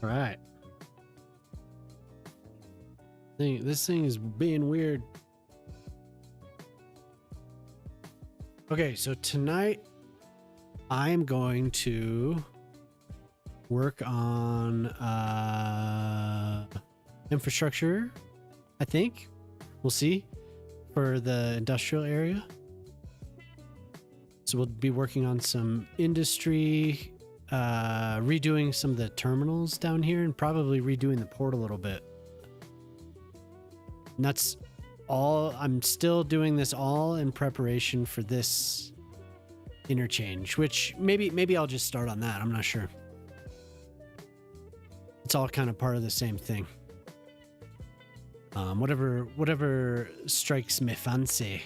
All right. This thing is being weird. Okay, so tonight I'm going to work on infrastructure, I think. We'll see, for the industrial area. So we'll be working on some industry, redoing some of the terminals down here, and probably redoing the port a little bit. And that's all. I'm still doing this all in preparation for this interchange, which maybe I'll just start on that. I'm not sure. It's all kind of part of the same thing. Whatever strikes me fancy.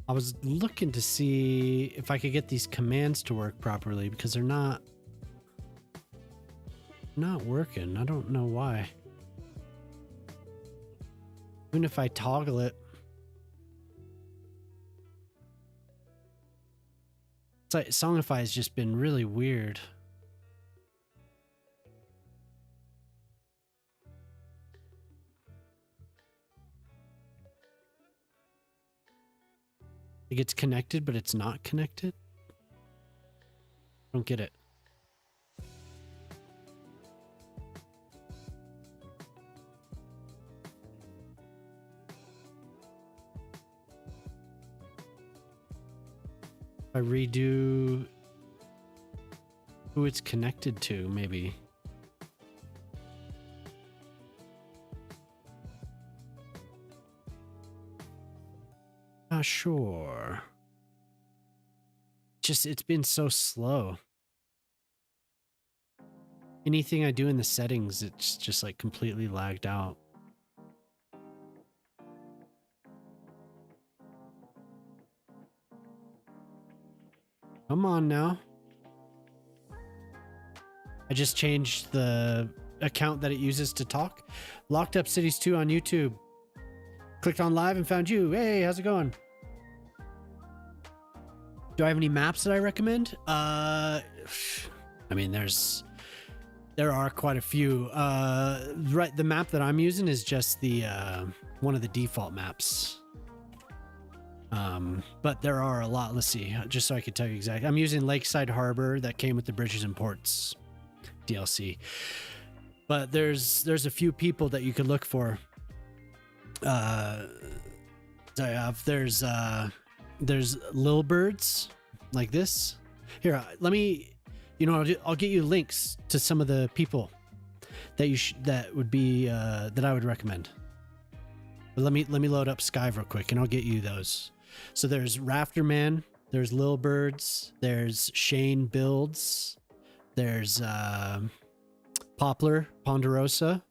I was looking to see if I could get these commands to work properly because they're not working. I don't know why. Even if I toggle it, it's like Songify has just been really weird. It gets connected, but it's not connected. Don't get it. I redo who it's connected to, maybe. Not sure. It's been so slow. Anything I do in the settings, it's just like completely lagged out. Come on now. I just changed the account that it uses to talk. Locked Up Cities 2 on YouTube. Clicked on live and found you. Hey, how's it going? Do I have any maps that I recommend? I mean, there are quite a few. Right, the map that I'm using is just the one of the default maps. But there are a lot. Let's see, just so I could tell you exactly. I'm using Lakeside Harbor that came with the Bridges and Ports DLC. But there's a few people that you could look for. There's Lil Birds like this. Here, let me, I'll get you links to some of the people that that would be that I would recommend. But let me load up Sky real quick and I'll get you those. So there's Rafterman, there's Lil Birds, there's Shane Builds, there's Poplar Ponderosa,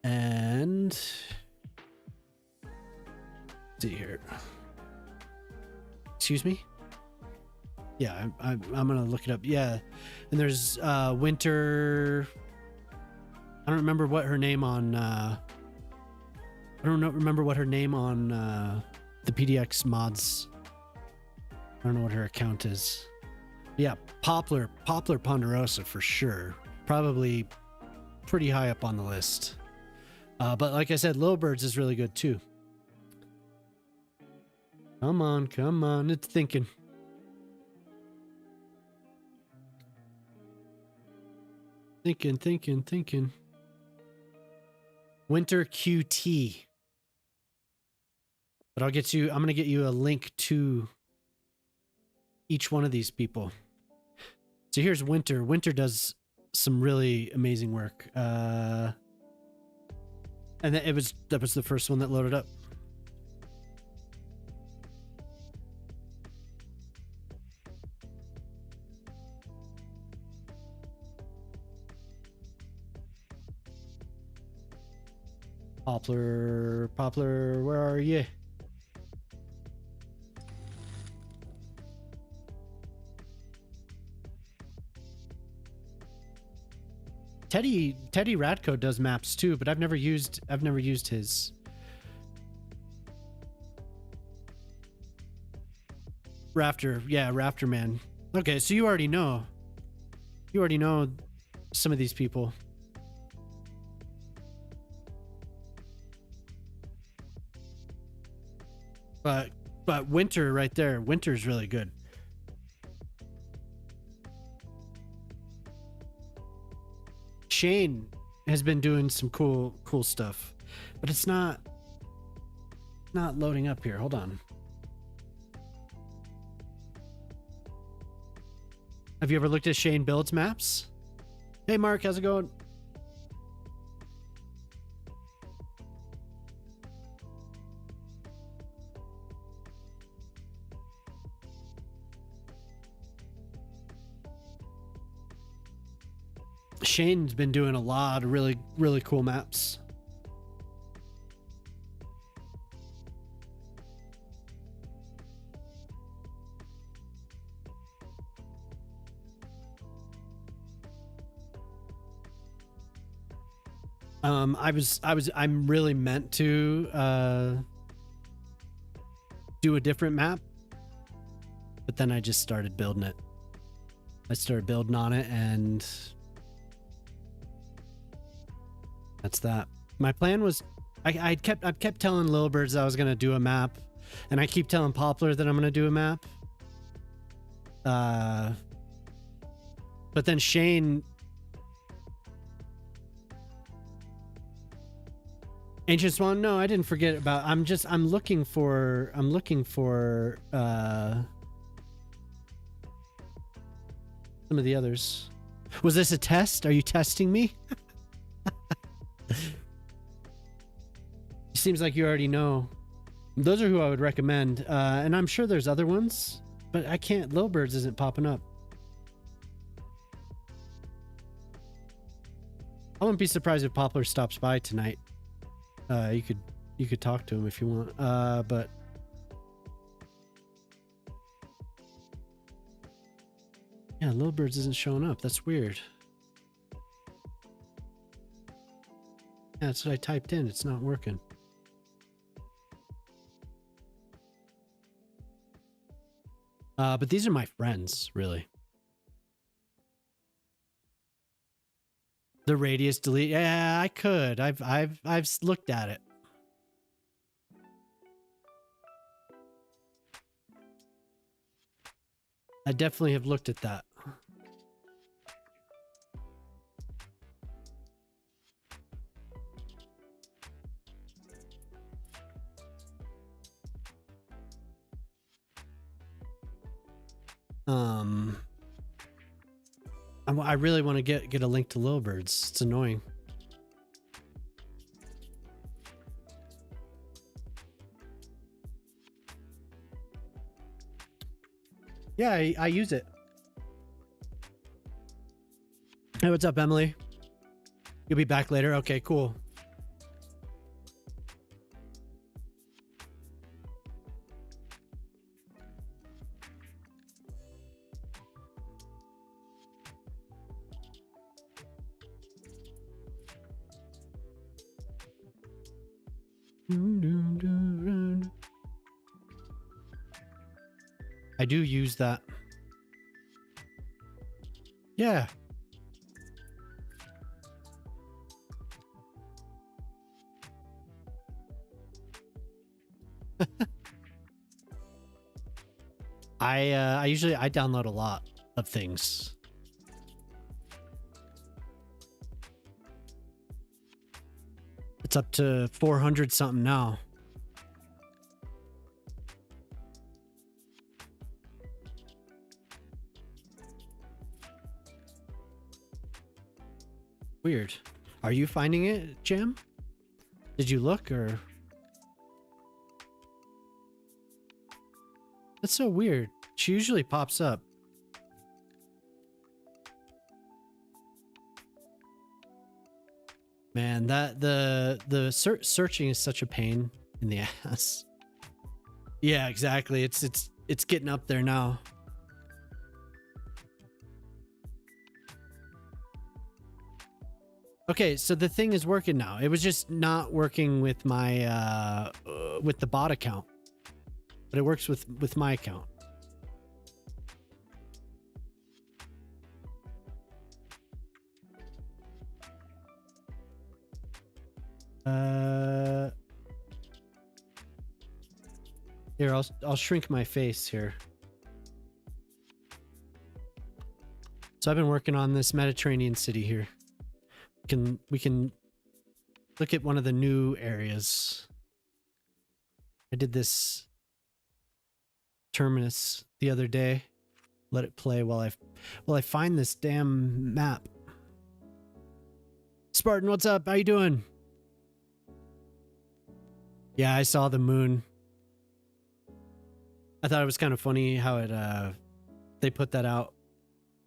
and let's see here. Excuse me? Yeah, I'm gonna look it up. Yeah, and there's Winter. I don't remember what her name on. I don't remember what her name on the PDX mods. I don't know what her account is. Yeah, Poplar Ponderosa for sure. Probably pretty high up on the list. But like I said, Lil Birds is really good too. Come on, it's thinking. Thinking. Winter QT. But I'm going to get you a link to each one of these people. So here's Winter. Winter does some really amazing work. And that was the first one that loaded up. Poplar, where are you? Teddy Radko does maps too, but I've never used his. Rafter Man. Okay, so you already know. You already know some of these people. But Winter right there, Winter's really good. Shane has been doing some cool stuff, but it's not loading up here. Hold on. Have you ever looked at Shane Builds maps? Hey Mark, how's it going? Shane's been doing a lot of really cool maps. I'm really meant to do a different map, but then I just started building it. I started building on it, and that's that. My plan was, I kept telling Little Birds I was gonna do a map, and I keep telling Poplar that I'm gonna do a map. But then Shane, Ancient Swan. No, I didn't forget about. I'm looking for some of the others. Was this a test? Are you testing me? Seems like you already know. Those are who I would recommend, and I'm sure there's other ones, but I can't. Little Birds isn't popping up. I wouldn't be surprised if Poplar stops by tonight. You could talk to him if you want, but yeah, Little Birds isn't showing up. That's weird. Yeah, that's what I typed in. It's not working. But these are my friends, really. The radius delete. Yeah, I could. I've looked at it. I definitely have looked at that. I really want to get a link to Little Birds. It's annoying. Yeah, I use it. Hey, what's up, Emily? You'll be back later? Okay, cool. I do use that. Yeah. I usually download a lot of things. It's up to 400 something now. Weird. Are you finding it, Jam? Did you look, or? That's so weird. She usually pops up. Man, that the searching is such a pain in the ass. Yeah, exactly. It's getting up there now. Okay, so the thing is working now. It was just not working with my with the bot account, but it works with my account. Here, I'll shrink my face here. So I've been working on this Mediterranean city here. We can look at one of the new areas. I did this terminus the other day. Let it play while I find this damn map. Spartan, what's up? How you doing? Yeah, I saw the moon. I thought it was kind of funny how it they put that out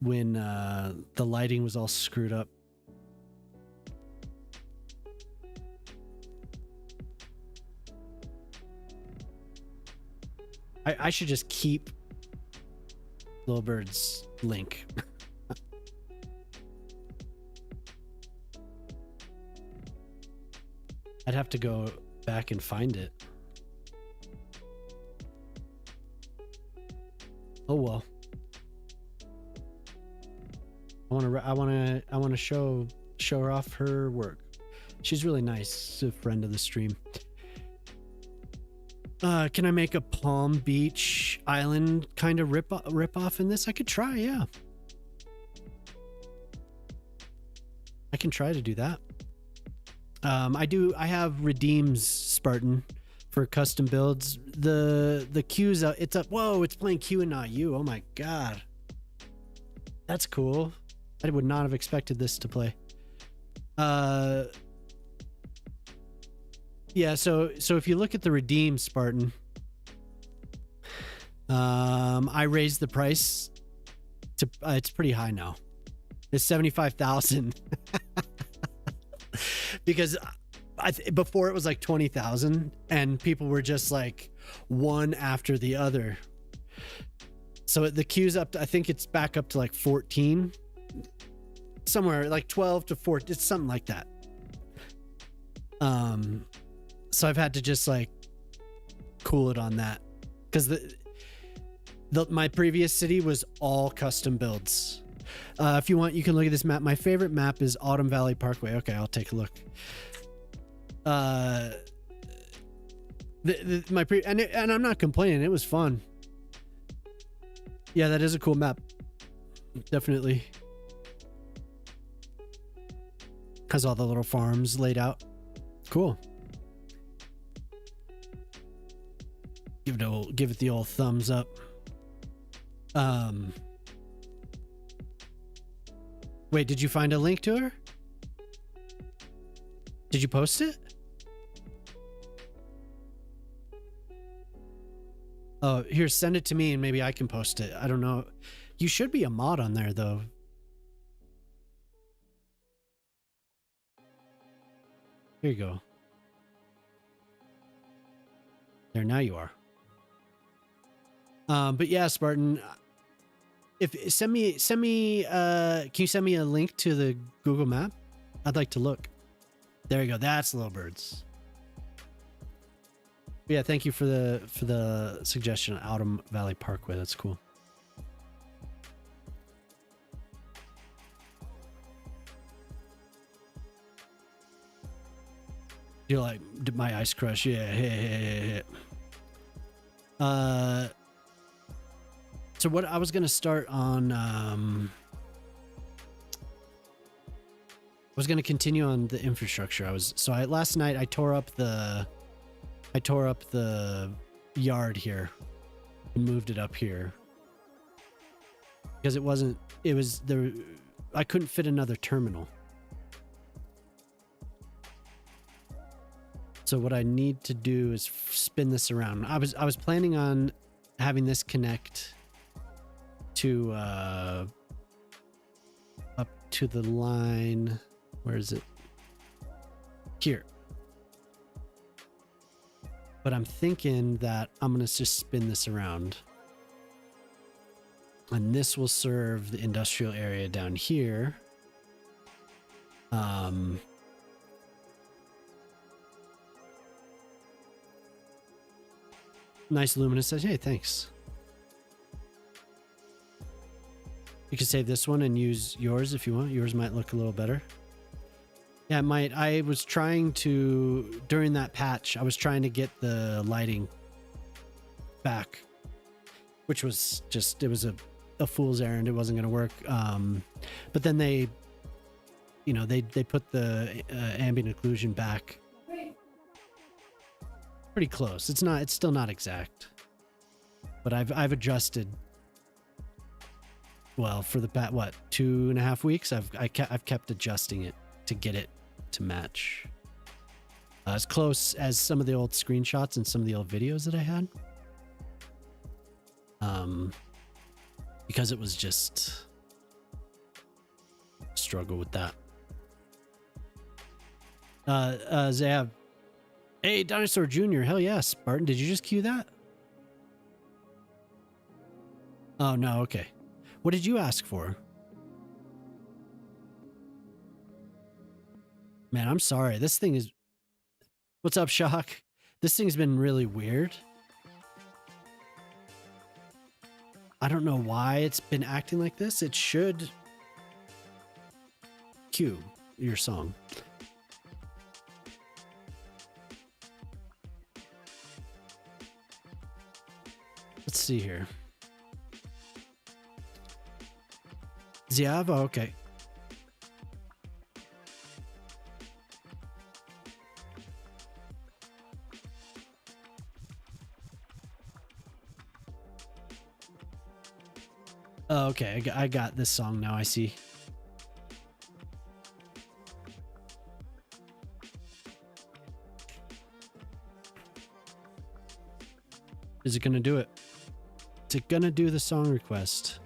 when the lighting was all screwed up. I should just keep Little Bird's link. I'd have to go back and find it. Oh well. I want to show her off her work. She's really nice. She's a friend of the stream. Can I make a Palm Beach Island kind of rip off in this? I could try, yeah. I can try to do that. I have redeems, Spartan, for custom builds. The queue's up. It's up. Whoa, it's playing Q and not you. Oh my god. That's cool. I would not have expected this to play. Yeah, so if you look at the redeem, Spartan, I raised the price to it's pretty high now. It's 75,000. Because before it was like 20,000 and people were just like one after the other. So the queue's up to, I think it's back up to like 14, somewhere like 12 to 14. It's something like that. So I've had to just like cool it on that because my previous city was all custom builds. If you want, you can look at this map. My favorite map is Autumn Valley Parkway. Okay, I'll take a look. And I'm not complaining. It was fun. Yeah, that is a cool map. Definitely. Has all the little farms laid out. Cool. Give it the old thumbs up. Wait, did you find a link to her? Did you post it? Oh, here, send it to me and maybe I can post it. I don't know. You should be a mod on there though. Here you go. There, now you are. But yeah, Spartan, send me can you send me a link to the Google map? I'd like to look. There you go. That's Little Birds. But yeah, thank you for the suggestion. Autumn Valley Parkway. That's cool. You're like my ice crush. Yeah. So what I was gonna start on, I was gonna continue on the infrastructure. Last night I tore up the yard here and moved it up here because I couldn't fit another terminal. So what I need to do is spin this around. I was planning on having this connect to up to the line. Where is it? Here. But I'm thinking that I'm gonna just spin this around, and this will serve the industrial area down here. Nice. Luminous says, hey, thanks. You can save this one and use yours if you want. Yours might look a little better. Yeah, it might. I was trying to, during that patch, I was trying to get the lighting back, which was just, it was a fool's errand. It wasn't going to work. But then they, you know, they put the ambient occlusion back pretty close. It's still not exact, but I've adjusted. Well, for the 2.5 weeks, I've kept adjusting it to get it to match as close as some of the old screenshots and some of the old videos that I had. Because it was just a struggle with that. Zab. Hey, Dinosaur Jr. Hell yeah, Spartan. Did you just cue that? Oh, no. Okay. What did you ask for? Man, I'm sorry. This thing is... What's up, Shock? This thing's been really weird. I don't know why it's been acting like this. It should... Cue your song. Let's see here. Ziava? Okay. Oh, okay. I got this song now. I see. Is it going to do it? Is it going to do the song request?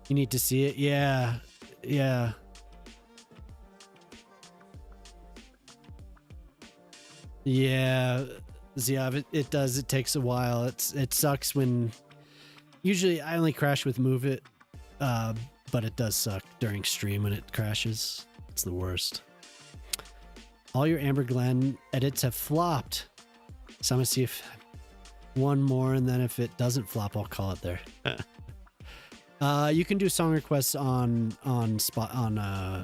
You need to see it? Yeah. Yeah. Yeah. Ziav, it does. It takes a while. It sucks when... Usually I only crash with Move It. But it does suck during stream when it crashes. It's the worst. All your Amber Glen edits have flopped. So I'm gonna see if one more, and then if it doesn't flop, I'll call it there. You can do song requests on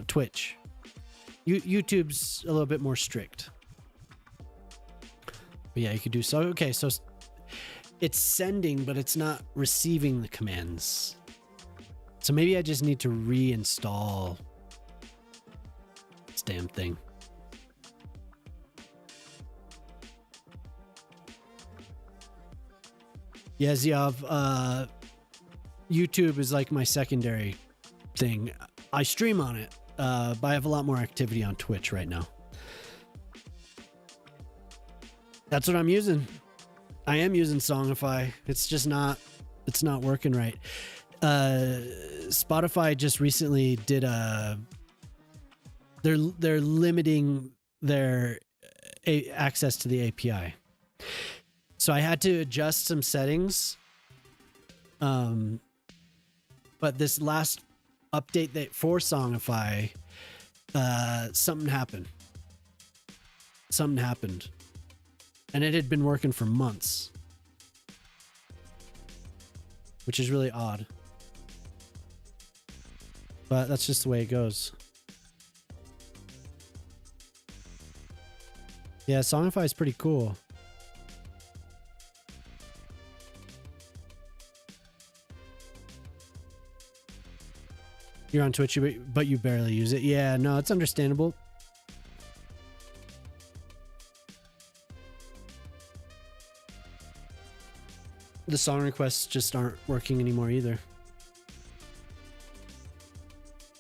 Twitch. YouTube's a little bit more strict. But yeah, you could do so. Okay, so it's sending, but it's not receiving the commands. So maybe I just need to reinstall this damn thing. Yeah, Ziav, YouTube is like my secondary thing. I stream on it, but I have a lot more activity on Twitch right now. That's what I'm using. I am using Songify. It's just not, it's not working right. Spotify just recently did they're limiting their access to the API. So I had to adjust some settings. But this last update for Songify, something happened. Something happened. And it had been working for months. Which is really odd. But that's just the way it goes. Yeah, Songify is pretty cool. You're on Twitch, but you barely use it. Yeah, no, it's understandable. The song requests just aren't working anymore either.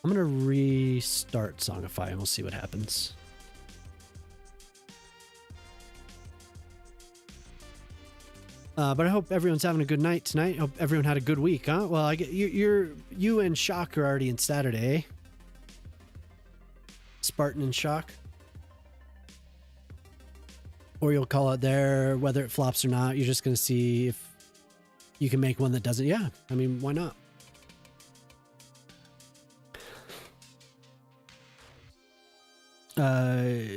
I'm gonna restart Songify and we'll see what happens. But I hope everyone's having a good night tonight. Hope everyone had a good week, huh? Well, I get you and Shock are already in Saturday, eh? Spartan and Shock. Or you'll call it there, whether it flops or not. You're just gonna see if you can make one that doesn't. Yeah, I mean, why not?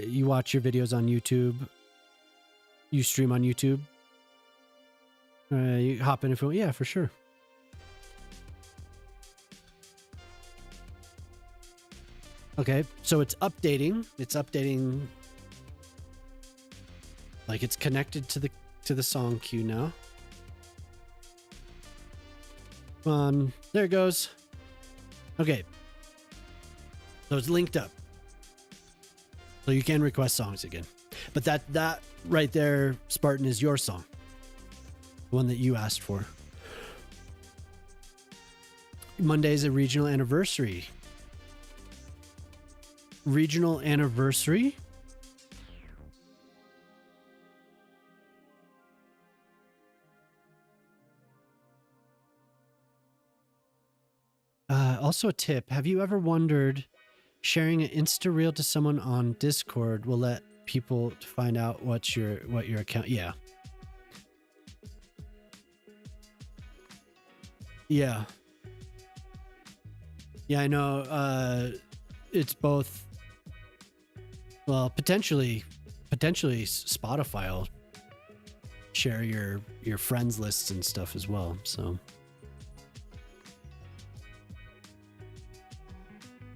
You watch your videos on YouTube. You stream on YouTube. You hop in if you want. Yeah, for sure. Okay, so it's updating. It's updating. Like it's connected to the song queue now. Come on, there it goes. Okay, so it's linked up, so you can request songs again. But that right there, Spartan, is your song, the one that you asked for. Monday's a regional anniversary. Regional anniversary. Also a tip. Have you ever wondered sharing an Insta reel to someone on Discord will let people find out what your account? Yeah. Yeah. Yeah, I know. It's both. Well, potentially Spotify will share your friends lists and stuff as well. So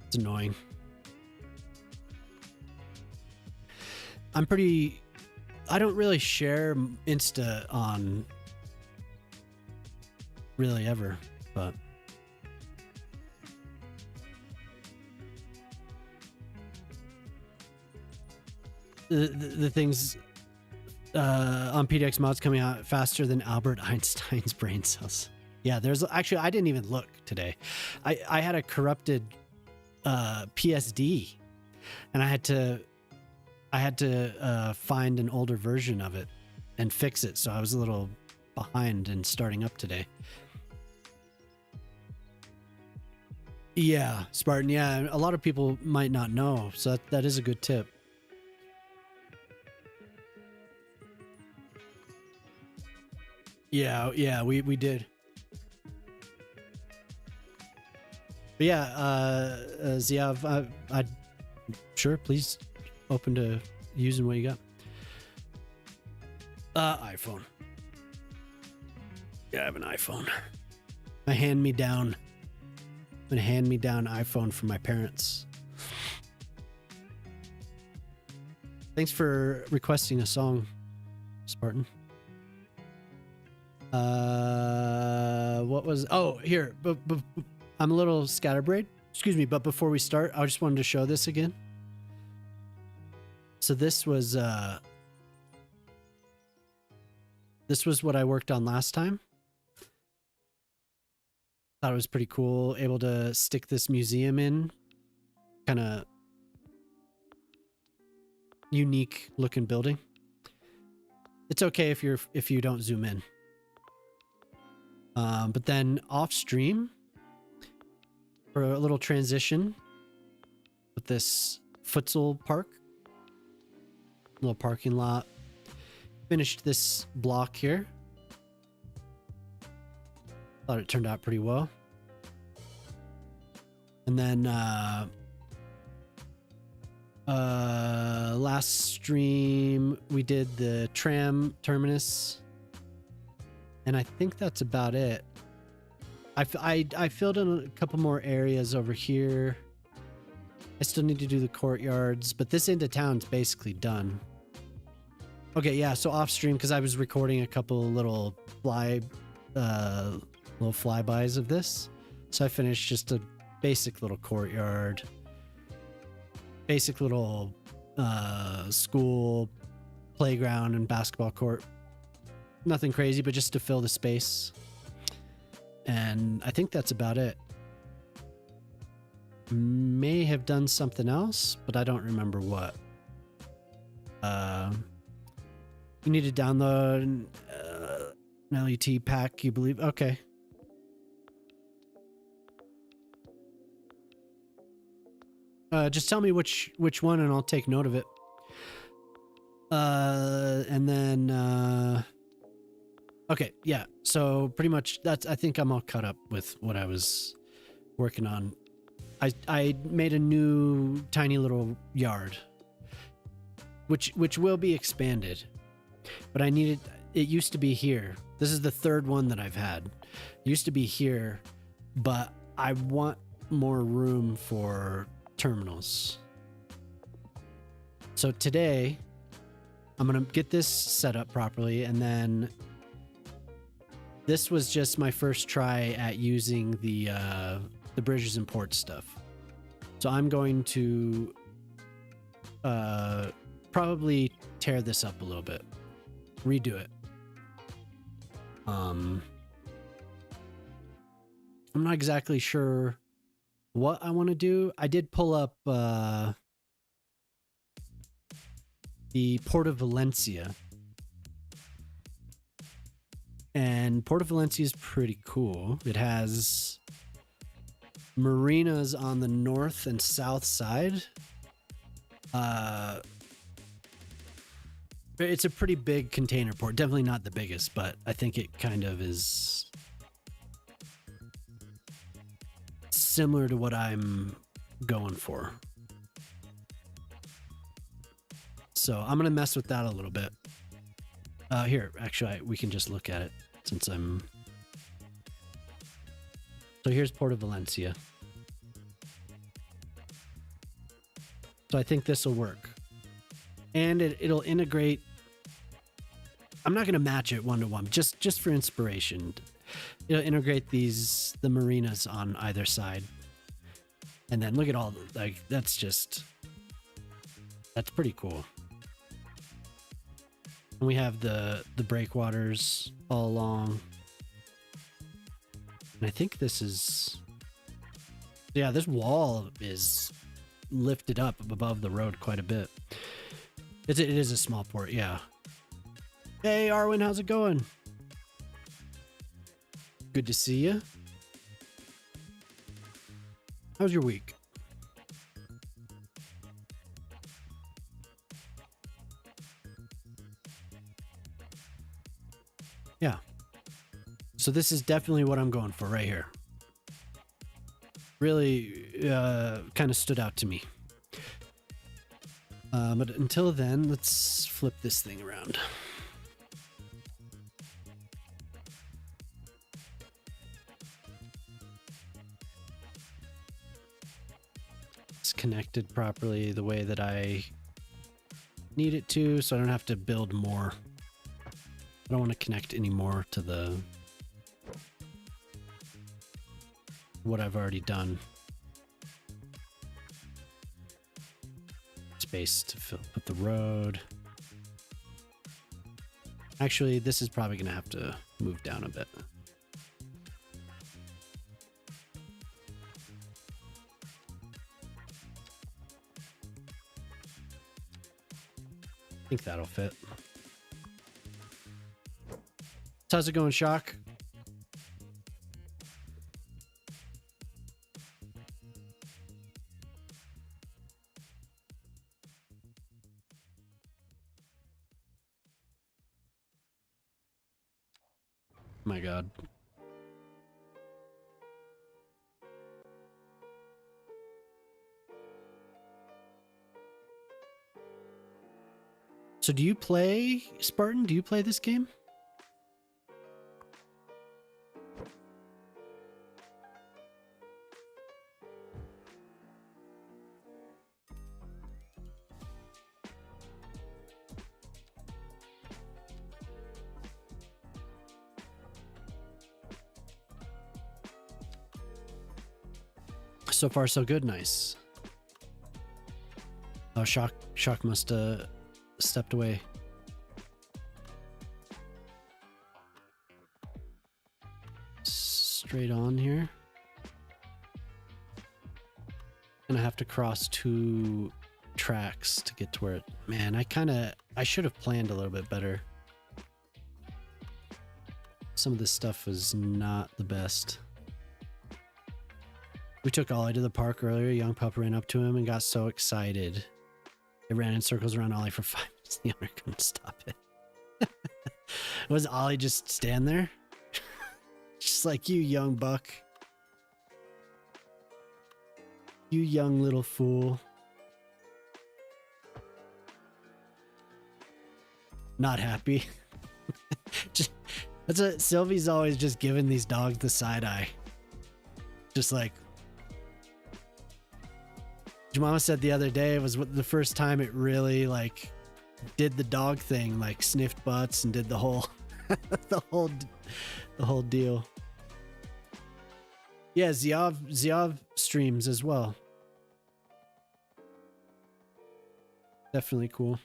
it's annoying. I don't really share Insta on really ever, but the things on PDX mods coming out faster than Albert Einstein's brain cells. Yeah, there's actually, I didn't even look today. I had a corrupted PSD, and I had to find an older version of it and fix it. So I was a little behind in starting up today. Yeah, Spartan. Yeah, a lot of people might not know, so that is a good tip. Yeah, we did. But yeah, Ziav, I'd sure, please, open to using what you got. iPhone. Yeah, I have an iPhone. A hand-me-down iPhone from my parents. Thanks for requesting a song, Spartan. What was? Oh, here. But I'm a little scatterbrained. Excuse me. But before we start, I just wanted to show this again. So this was what I worked on last time. Thought it was pretty cool. Able to stick this museum in. Kind of unique looking building. It's okay if you don't zoom in. But then off stream, for a little transition with this futsal park, little parking lot. Finished this block here. Thought it turned out pretty well. And then last stream we did the tram terminus. And I think that's about it. I filled in a couple more areas over here. I still need to do the courtyards, but this end of town's basically done. Okay, yeah, so off stream, because I was recording a couple little flybys of this. So I finished just a basic little courtyard. Basic little school playground and basketball court. Nothing crazy, but just to fill the space. And I think that's about it. May have done something else, but I don't remember what. You need to download an LUT pack, you believe? Okay. Just tell me which one and I'll take note of it. And then okay, yeah. So pretty much I think I'm all caught up with what I was working on. I made a new tiny little yard, which will be expanded, but it used to be here, This is the third one that I've had. It used to be here, but I want more room for terminals. So today, I'm going to get this set up properly, and then this was just my first try at using the bridges and ports stuff. So I'm going to probably tear this up a little bit, redo it. I'm not exactly sure what I want to do. I did pull up the Port of Valencia, and Port of Valencia is pretty cool. It has marinas on the north and south side. It's a pretty big container port. Definitely not the biggest, but I think it kind of is similar to what I'm going for. So I'm going to mess with that a little bit. Here, actually, we can just look at it since I'm... So here's Port of Valencia. So I think this will work. And it'll integrate... I'm not going to match it one-to-one, just for inspiration. It'll integrate the marinas on either side. And then look at all, like, that's pretty cool. And we have the breakwaters all along. And I think this is... Yeah, this wall is lifted up above the road quite a bit. It is a small port, yeah. Hey, Arwen, how's it going? Good to see you. How's your week? Yeah. So this is definitely what I'm going for right here. Really kind of stood out to me. But until then, let's flip this thing around. It's connected properly the way that I need it to, so I don't have to build more. I don't want to connect any more to the what I've already done. Space to put the road. Actually, this is probably going to have to move down a bit. I think that'll fit. So how's it going, Shock? My God. So do you play, Spartan? Do you play this game? So far, so good. Nice. Oh, Shock must have stepped away. Straight on here. Gonna have to cross 2 tracks to get to where it... Man, I should have planned a little bit better. Some of this stuff was not the best. We took Ollie to the park earlier. A young pup ran up to him and got so excited. It ran in circles around Ollie for 5 minutes. The owner couldn't stop it. Was Ollie just stand there? Just like, you young buck. You young little fool. Not happy. That's what Sylvie's always just giving these dogs the side eye. Just like Jemima said the other day, it was the first time it really like did the dog thing, like sniffed butts and did the whole the whole deal. Yeah, Ziav streams as well. Definitely cool.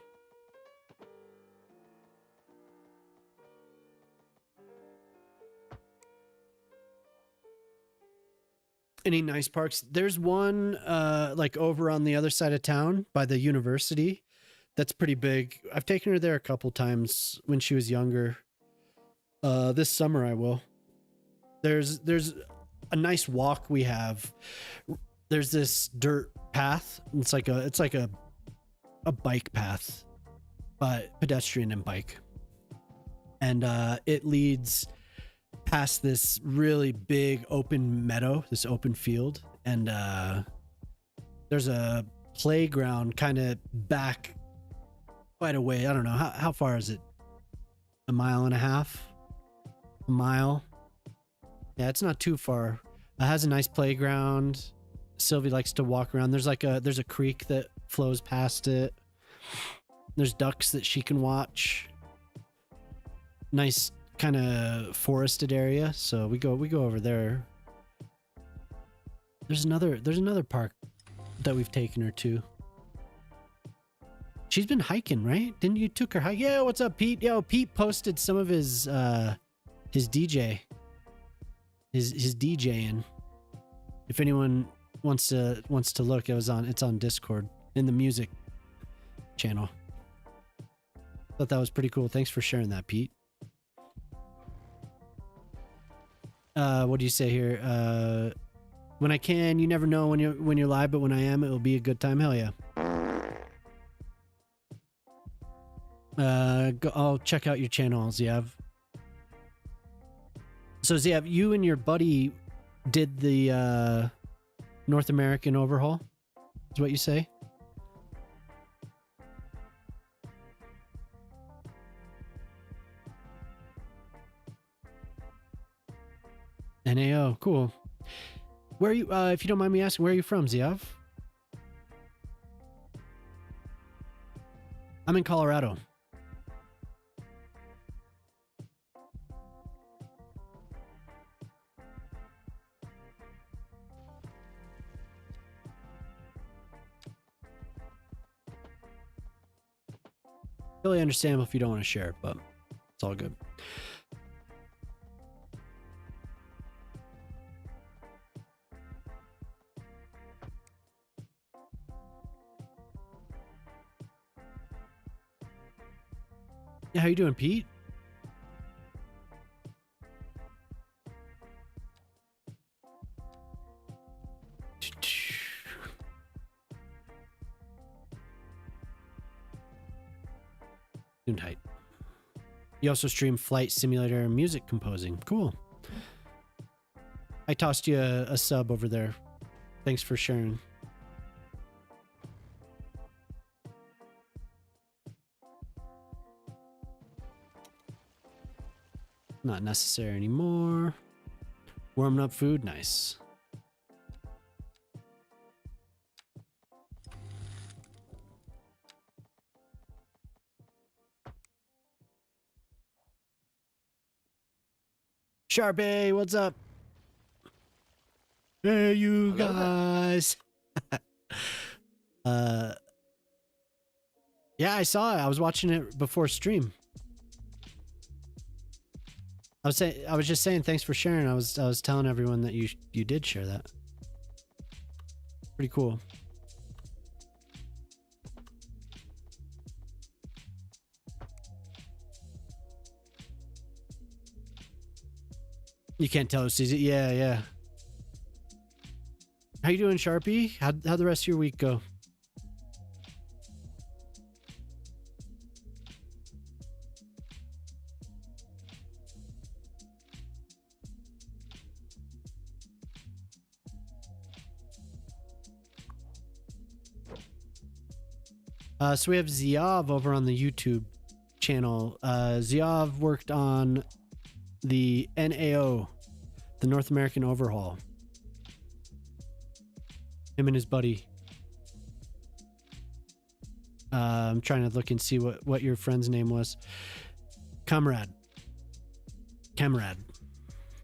Any nice parks? There's one like over on the other side of town by the university. That's pretty big. I've taken her there a couple times when she was younger. This summer I will. There's a nice walk we have. There's this dirt path. It's like a bike path, but pedestrian and bike. And it leads past this really big open meadow, this open field, and there's a playground kind of back quite a way. I don't know how far is it? A mile and a half? A mile? Yeah, it's not too far. It has a nice playground. Sylvie likes to walk around. There's a creek that flows past it. There's ducks that she can watch. Nice kind of forested area, so we go over there. There's another park that we've taken her to. She's been hiking, right? Didn't you took her hike? Yeah, what's up, Pete? Yo, Pete posted some of his DJing. If anyone wants to look, it's on Discord in the music channel. Thought that was pretty cool. Thanks for sharing that, Pete. What do you say here? When I can, you never know when you're live, but when I am, it will be a good time. Hell yeah. I'll check out your channel, Ziav. So Ziav, you and your buddy did the North American overhaul, is what you say? NAO, cool. Where are you, if you don't mind me asking, where are you from, Ziav? I'm in Colorado. Totally understandable if you don't want to share it, but it's all good. Yeah, how you doing, Pete? Tuned height. You also stream flight simulator and music composing. Cool. I tossed you a sub over there. Thanks for sharing. Not necessary anymore. Warming up food. Nice. Sharpie, what's up? Hey, you guys. Yeah, I saw it. I was watching it before stream. I was just saying thanks for sharing. I was telling everyone that you did share that. Pretty cool. You can't tell who sees it. Yeah, yeah. How you doing, Sharpie? How'd the rest of your week go? So we have Ziav over on the YouTube channel. Ziav worked on the NAO, the North American Overhaul. Him and his buddy. I'm trying to look and see what your friend's name was. Comrade.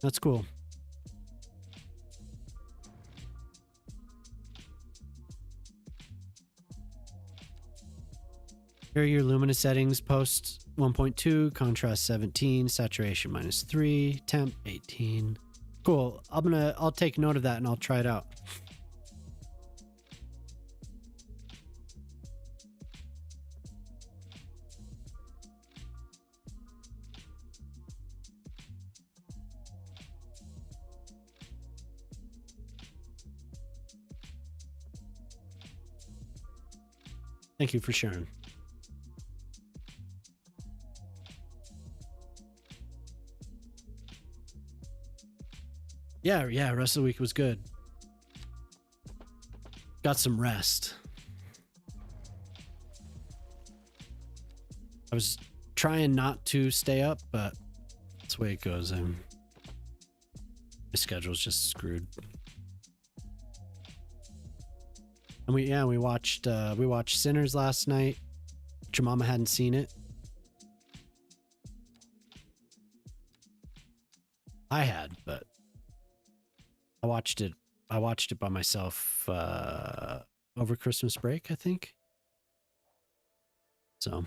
That's cool. Here are your luminous settings. Post 1.2, contrast 17, saturation -3, temp 18. Cool. I'll take note of that and I'll try it out. Thank you for sharing. Yeah, rest of the week was good. Got some rest. I was trying not to stay up, but that's the way it goes. My schedule's just screwed. And we watched Sinners last night. Your mama hadn't seen it. I had, but I watched it by myself over Christmas break, I think. So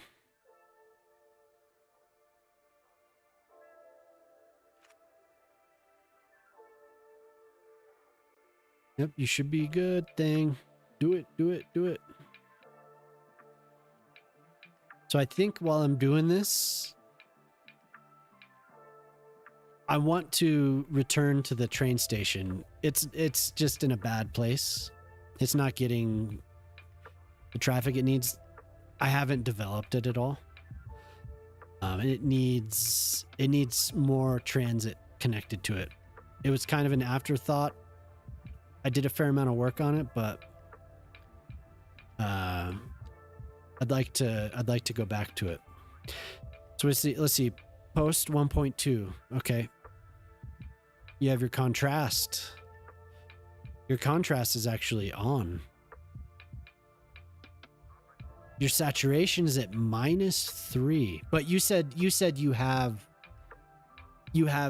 yep, you should be good thing. Do it. So I think while I'm doing this, I want to return to the train station. It's just in a bad place. It's not getting the traffic it needs. I haven't developed it at all. It needs more transit connected to it. It was kind of an afterthought. I did a fair amount of work on it, but I'd like to go back to it. So let's see. Post 1.2. Okay. You have your contrast. Your contrast is actually on. Your saturation is at -3. But you said you have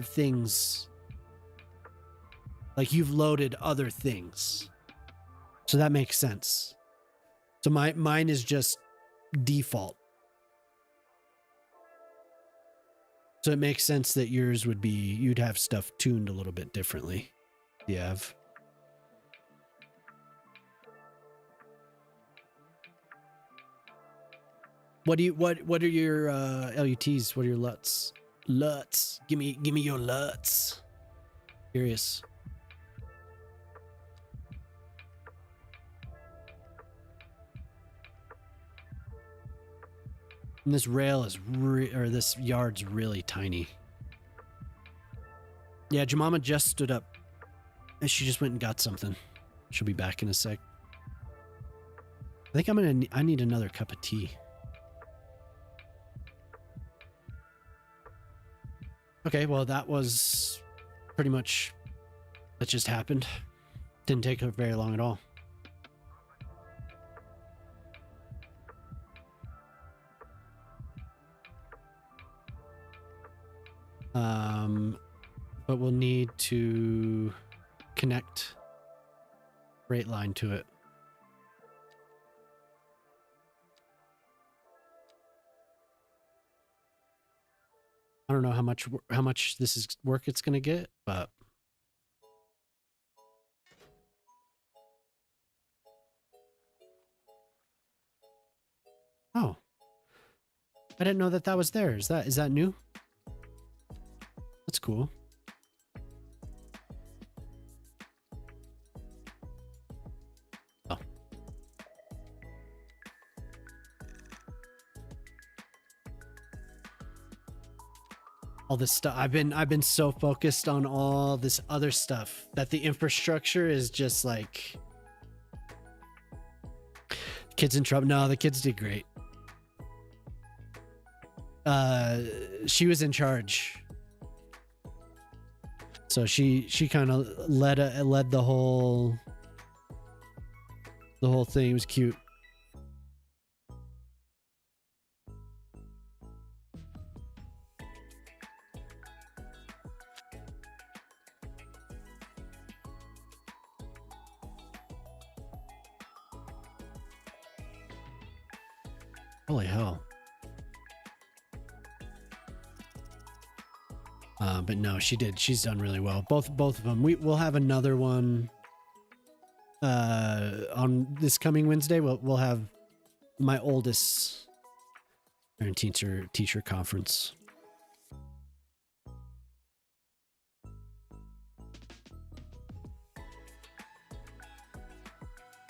things, like you've loaded other things. So that makes sense. So mine is just default. So it makes sense that yours would be, you'd have stuff tuned a little bit differently. You have. What are your LUTs? What are your LUTs? LUTs. Give me your LUTs. Curious. And this rail is this yard's really tiny. Yeah, Jemima just stood up and she just went and got something. She'll be back in a sec. I think I need another cup of tea. Okay, well that was pretty much, that just happened. Didn't take very long at all. But we'll need to connect freight line to it. I don't know how much this is work it's gonna get, but oh, I didn't know that was there. Is that new? That's cool. Oh. All this stuff. I've been so focused on all this other stuff that the infrastructure is just like, kids in trouble. No, the kids did great. She was in charge. So she kind of led the whole thing. It was cute. Holy hell. But no, she did. She's done really well. Both of them. We'll have another one on this coming Wednesday. We'll have my oldest parent teacher conference.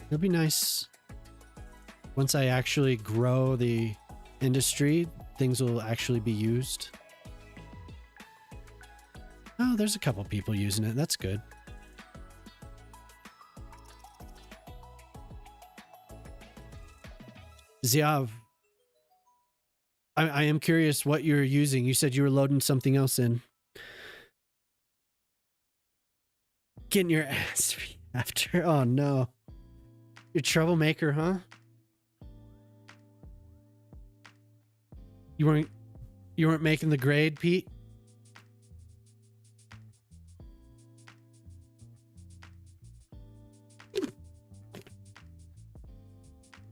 It'll be nice. Once I actually grow the industry, things will actually be used. Oh, there's a couple people using it. That's good. Ziav, I am curious what you're using. You said you were loading something else in. Getting your ass beat after. Oh no. You're a troublemaker, huh? You weren't making the grade, Pete?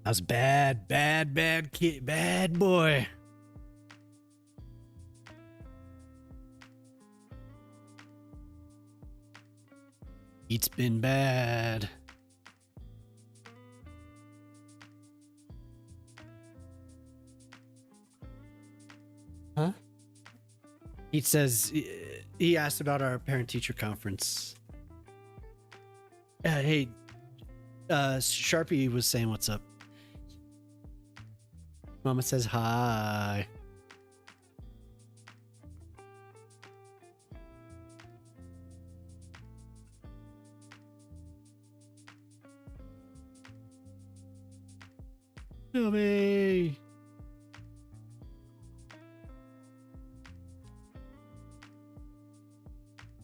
I was bad kid, bad boy. It's been bad. Huh? He says he asked about our parent-teacher conference. Hey, Sharpie was saying what's up. Mama says hi. Toby.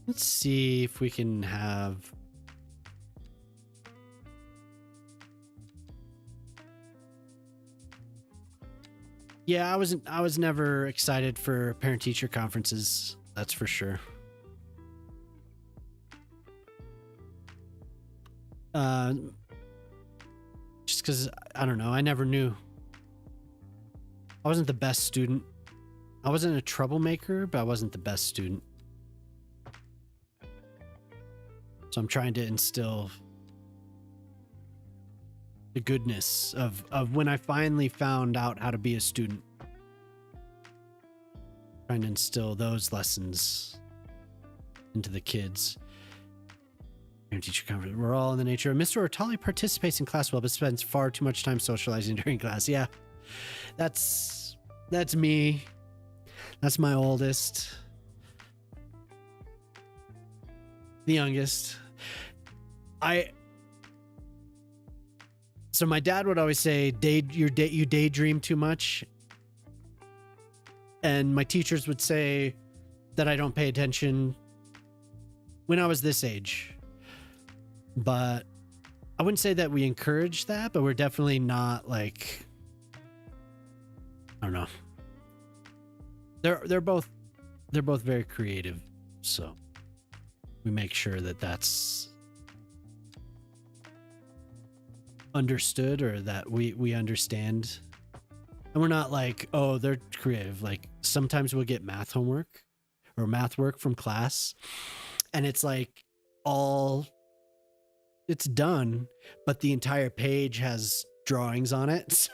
Let's see if we can have. Yeah, I was never excited for parent-teacher conferences. That's for sure. Just because, I don't know, I never knew. I wasn't the best student. I wasn't a troublemaker, but I wasn't the best student. So I'm trying to instill the goodness of when I finally found out how to be a student. Trying to instill those lessons into the kids. Parent-teacher conference. We're all in the nature of Mr. Ortali participates in class well, but spends far too much time socializing during class. Yeah, that's me. That's my oldest. The youngest. So my dad would always say, you daydream too much. And my teachers would say that I don't pay attention when I was this age. But I wouldn't say that we encourage that, but we're definitely not like, I don't know. They're both very creative, so we make sure that that's understood, or that we understand. And we're not like, oh, they're creative. Like sometimes we'll get math homework or math work from class, and it's like it's done, but the entire page has drawings on it.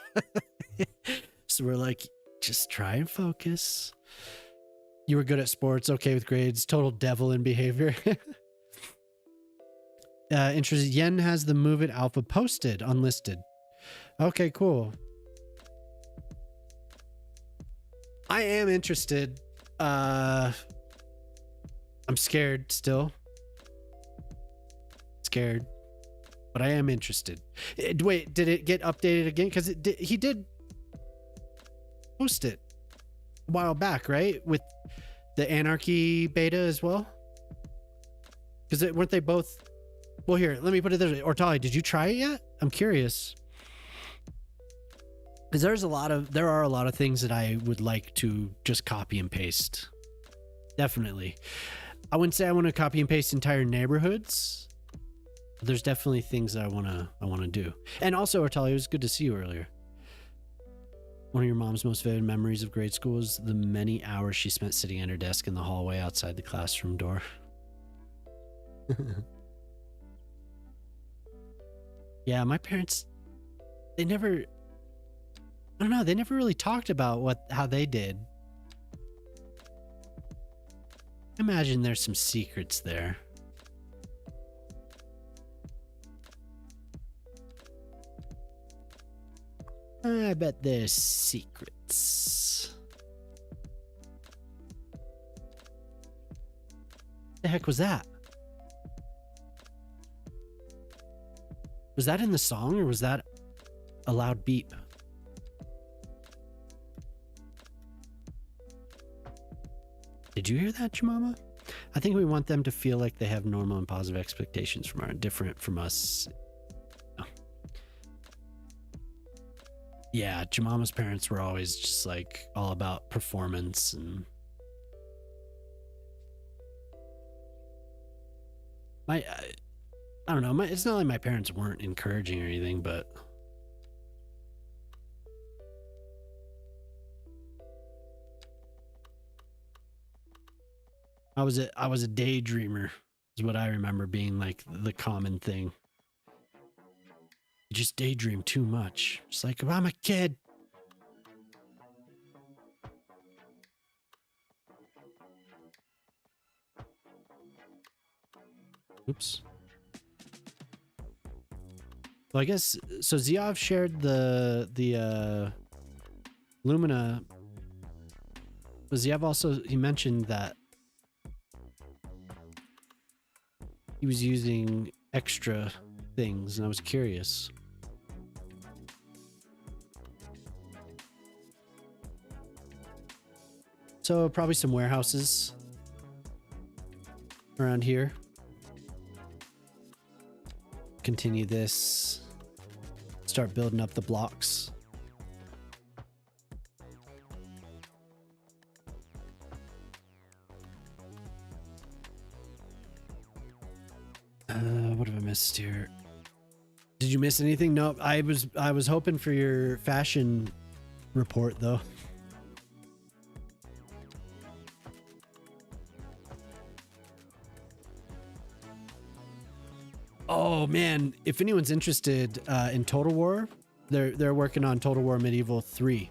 So we're like, just try and focus. You were good at sports, okay with grades, total devil in behavior. Interested. Yen has the Move It Alpha posted, unlisted. Okay, cool. I am interested. I'm scared still. Scared. But I am interested. Wait, did it get updated again? Because he did post it a while back, right? With the Anarchy beta as well. Because weren't they both? Well, here, let me put it this way. Ortali, did you try it yet? I'm curious. Because there are a lot of things that I would like to just copy and paste. Definitely. I wouldn't say I want to copy and paste entire neighborhoods. But there's definitely things that I want to do. And also, Ortali, it was good to see you earlier. One of your mom's most vivid memories of grade school is the many hours she spent sitting at her desk in the hallway outside the classroom door. Yeah, my parents, they never really talked about how they did. I imagine there's some secrets there. I bet there's secrets. The heck was that? Was that in the song or was that a loud beep? Did you hear that, Jemima? I think we want them to feel like they have normal and positive expectations different from us. Oh. Yeah, Jemima's parents were always just like all about performance and I don't know. It's not like my parents weren't encouraging or anything, but I was a daydreamer is what I remember being like the common thing. You just daydream too much. It's like, if I'm a kid. Oops. Well, I guess so. Ziav shared the Lumina. But Ziav also, he mentioned that he was using extra things, and I was curious. So probably some warehouses around here. Continue this. Start building up the blocks. What have I missed here? Did you miss anything? No, I was hoping for your fashion report though. Oh man, if anyone's interested in Total War, they're working on Total War Medieval 3.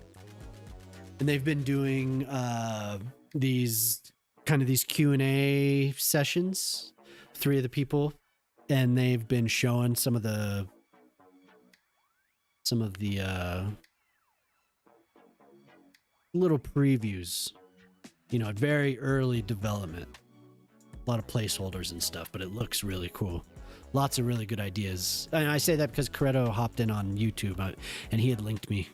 And they've been doing these Q&A sessions, 3 of the people, and they've been showing some of the little previews, you know, at very early development. A lot of placeholders and stuff, but it looks really cool. Lots of really good ideas. And I say that because Coretto hopped in on YouTube and he had linked me.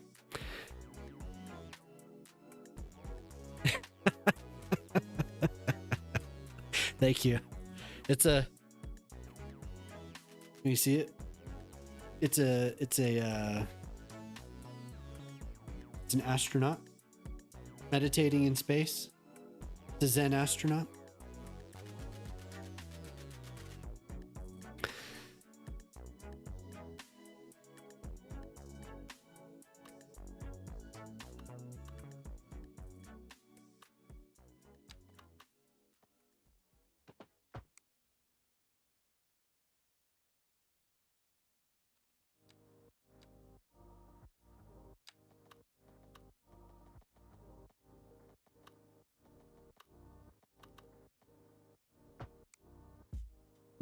Thank you. It's a... Can you see it? It's an astronaut meditating in space. It's a Zen astronaut.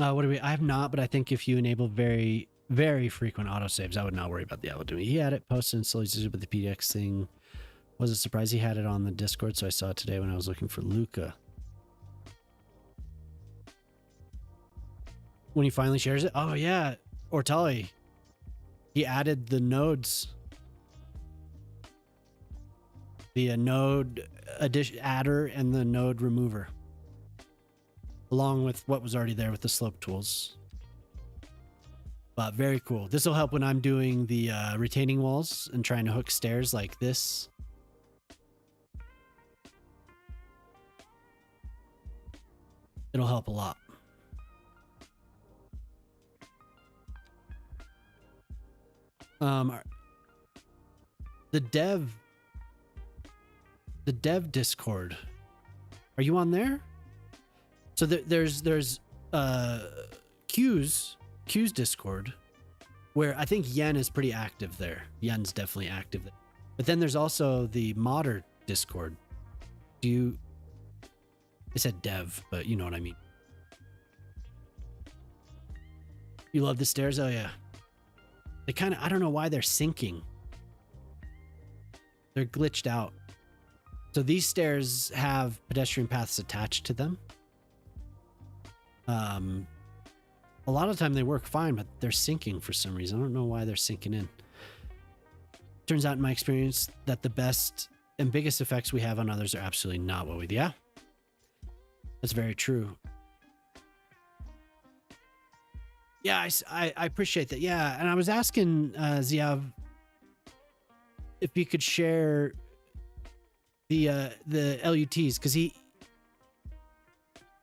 What do we? I have not, but I think if you enable very, very frequent autosaves, I would not worry about the allo doing. He had it posted and slowly did, but the PDX thing was a surprise. He had it on the Discord, so I saw it today when I was looking for Luca. When he finally shares it, oh yeah, Ortali. He added the nodes, the node adder and the node remover. along with what was already there with the slope tools. But very cool. This will help when I'm doing the retaining walls and trying to hook stairs like this. It'll help a lot. The dev Discord. Are you on there? So there's Q's Discord, where I think Yen is pretty active there. Yen's definitely active there. But then there's also the modder Discord. I said dev, but you know what I mean. You love the stairs? Oh yeah. They kind of, I don't know why they're sinking. They're glitched out. So these stairs have pedestrian paths attached to them. A lot of the time they work fine, but they're sinking for some reason. I don't know why they're sinking in. Turns out in my experience that the best and biggest effects we have on others are absolutely not what we do. Yeah, that's very true. Yeah, I appreciate that. Yeah, and I was asking Ziav if you could share the LUTs, because he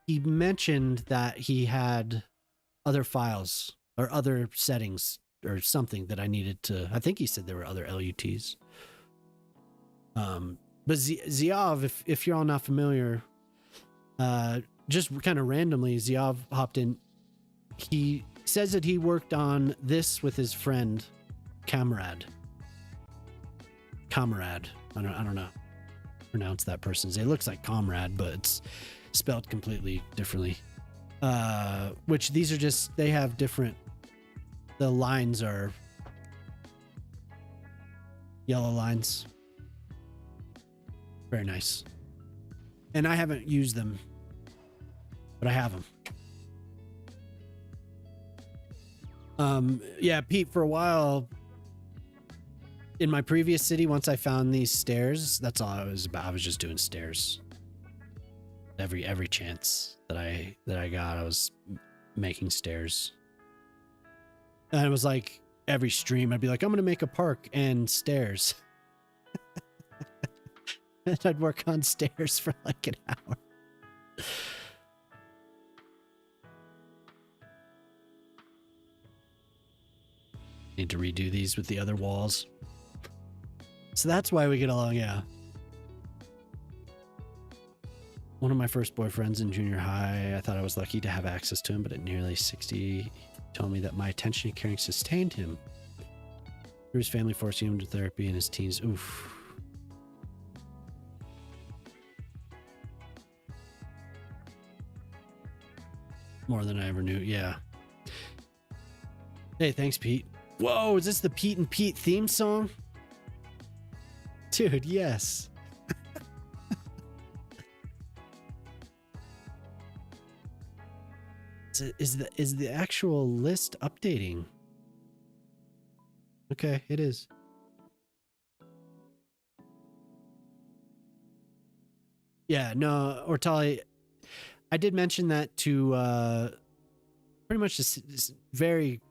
mentioned that he had other files or other settings or something that I needed to. I think he said there were other LUTs. But Ziav, if you're all not familiar, just kind of randomly, Ziav hopped in. He says that he worked on this with his friend, Comrade. I don't know. Pronounce that person's name. It looks like Comrade, but it's spelled completely differently. Which these are just, they have different, the lines are yellow lines. Very nice. And I haven't used them, but I have them. Yeah, Pete, for a while in my previous city, once I found these stairs, that's all I was about. I was just doing stairs. Every chance that I got, I was making stairs. And it was like every stream I'd be like, I'm gonna make a park and stairs. And I'd work on stairs for like an hour. Need to redo these with the other walls. So that's why we get along, yeah. One of my first boyfriends in junior high, I thought I was lucky to have access to him, but at nearly 60, he told me that my attention and caring sustained him. Through his family forcing him to therapy in his teens. Oof. More than I ever knew, yeah. Hey, thanks, Pete. Whoa, is this the Pete and Pete theme song? Dude, yes. Is the actual list updating? Okay, it is. Yeah, no, Ortali, I did mention that to pretty much this very,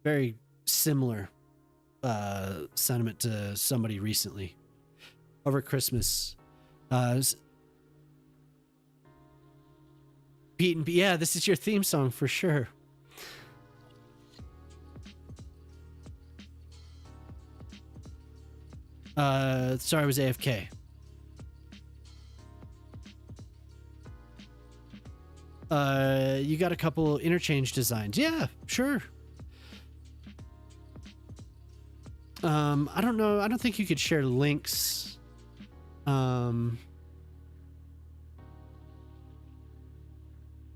very similar sentiment to somebody recently over Christmas. Pete and Pete, yeah, this is your theme song for sure. Sorry, I was AFK. You got a couple interchange designs. Yeah, sure. I don't know. I don't think you could share links.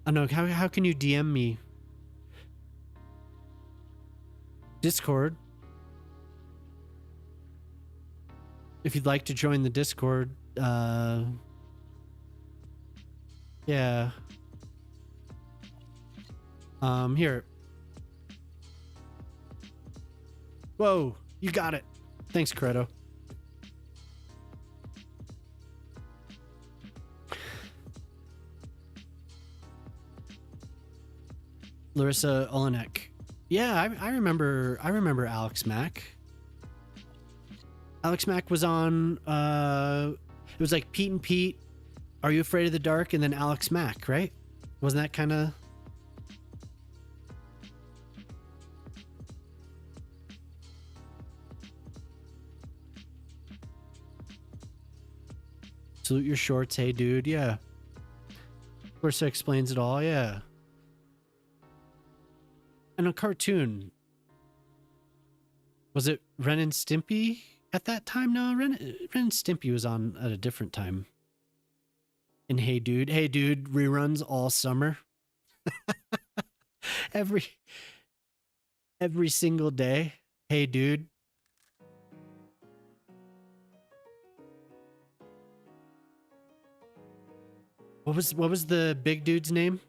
I don't know. How can you DM me? Discord. If you'd like to join the Discord, yeah. Here. Whoa, you got it. Thanks, Credo. Larissa Olenek. Yeah, I remember Alex Mack. Alex Mack was on it was like Pete and Pete, Are You Afraid of the Dark, and then Alex Mack, right? Wasn't that kind of... Salute your shorts, hey dude, yeah. Of course that explains it all, yeah. And a cartoon. Was it Ren and Stimpy at that time? No, Ren and Stimpy was on at a different time. And Hey Dude reruns all summer. every single day. Hey Dude. What was the big dude's name?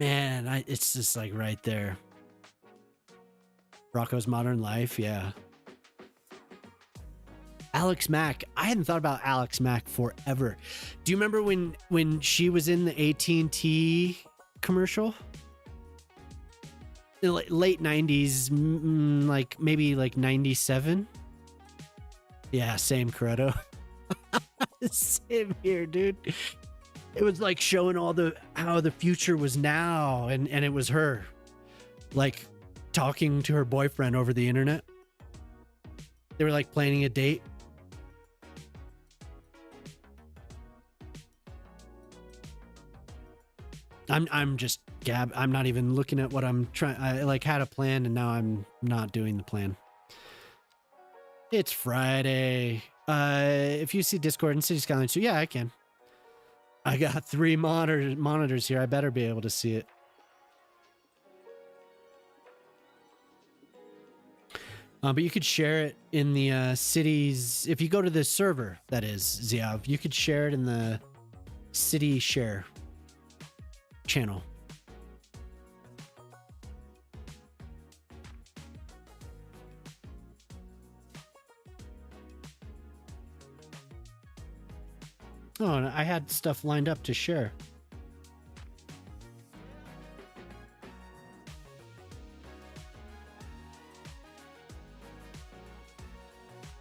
Man, it's just like right there. Rocco's Modern Life, yeah. Alex Mack. I hadn't thought about Alex Mack forever. Do you remember when she was in the AT&T commercial? Late 90s, like maybe like 97? Yeah, same, Corretto. Same here, dude. It was like showing how the future was now, and it was her like talking to her boyfriend over the internet. They were like planning a date. I'm just I'm not even looking at what I'm trying. I like had a plan and now I'm not doing the plan. It's Friday. If you see Discord and City Skylines, so yeah, I can. I got 3 monitors here. I better be able to see it. But you could share it in the cities. If you go to the server, that is, Ziav, you could share it in the city share channel. Oh, and I had stuff lined up to share.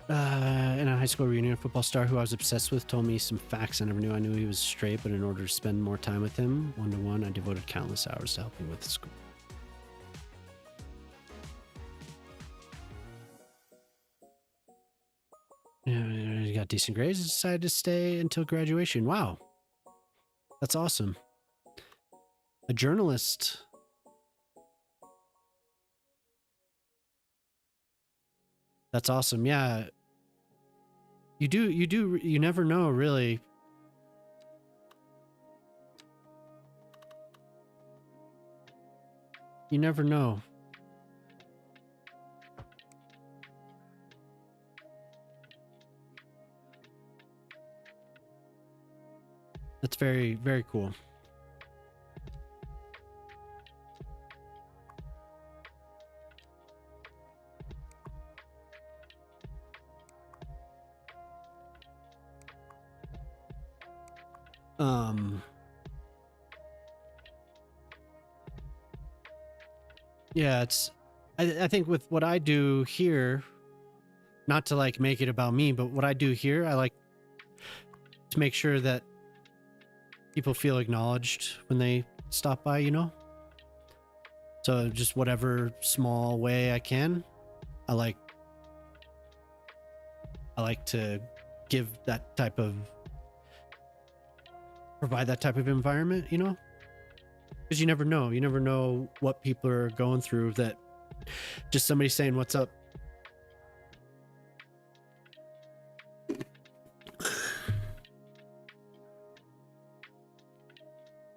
And a high school reunion, a football star who I was obsessed with told me some facts I never knew. I knew he was straight, but in order to spend more time with him, one-to-one, I devoted countless hours to helping with school. Yeah, he got decent grades, decided to stay until graduation. Wow. That's awesome. A journalist. That's awesome. Yeah. You never know, really. You never know. That's very, very cool. Yeah, I think with what I do here, not to like make it about me, but what I do here, I like to make sure that people feel acknowledged when they stop by, you know? So just whatever small way I can, I like to give that type of, provide that type of environment, you know? Because you never know what people are going through, that just somebody saying what's up.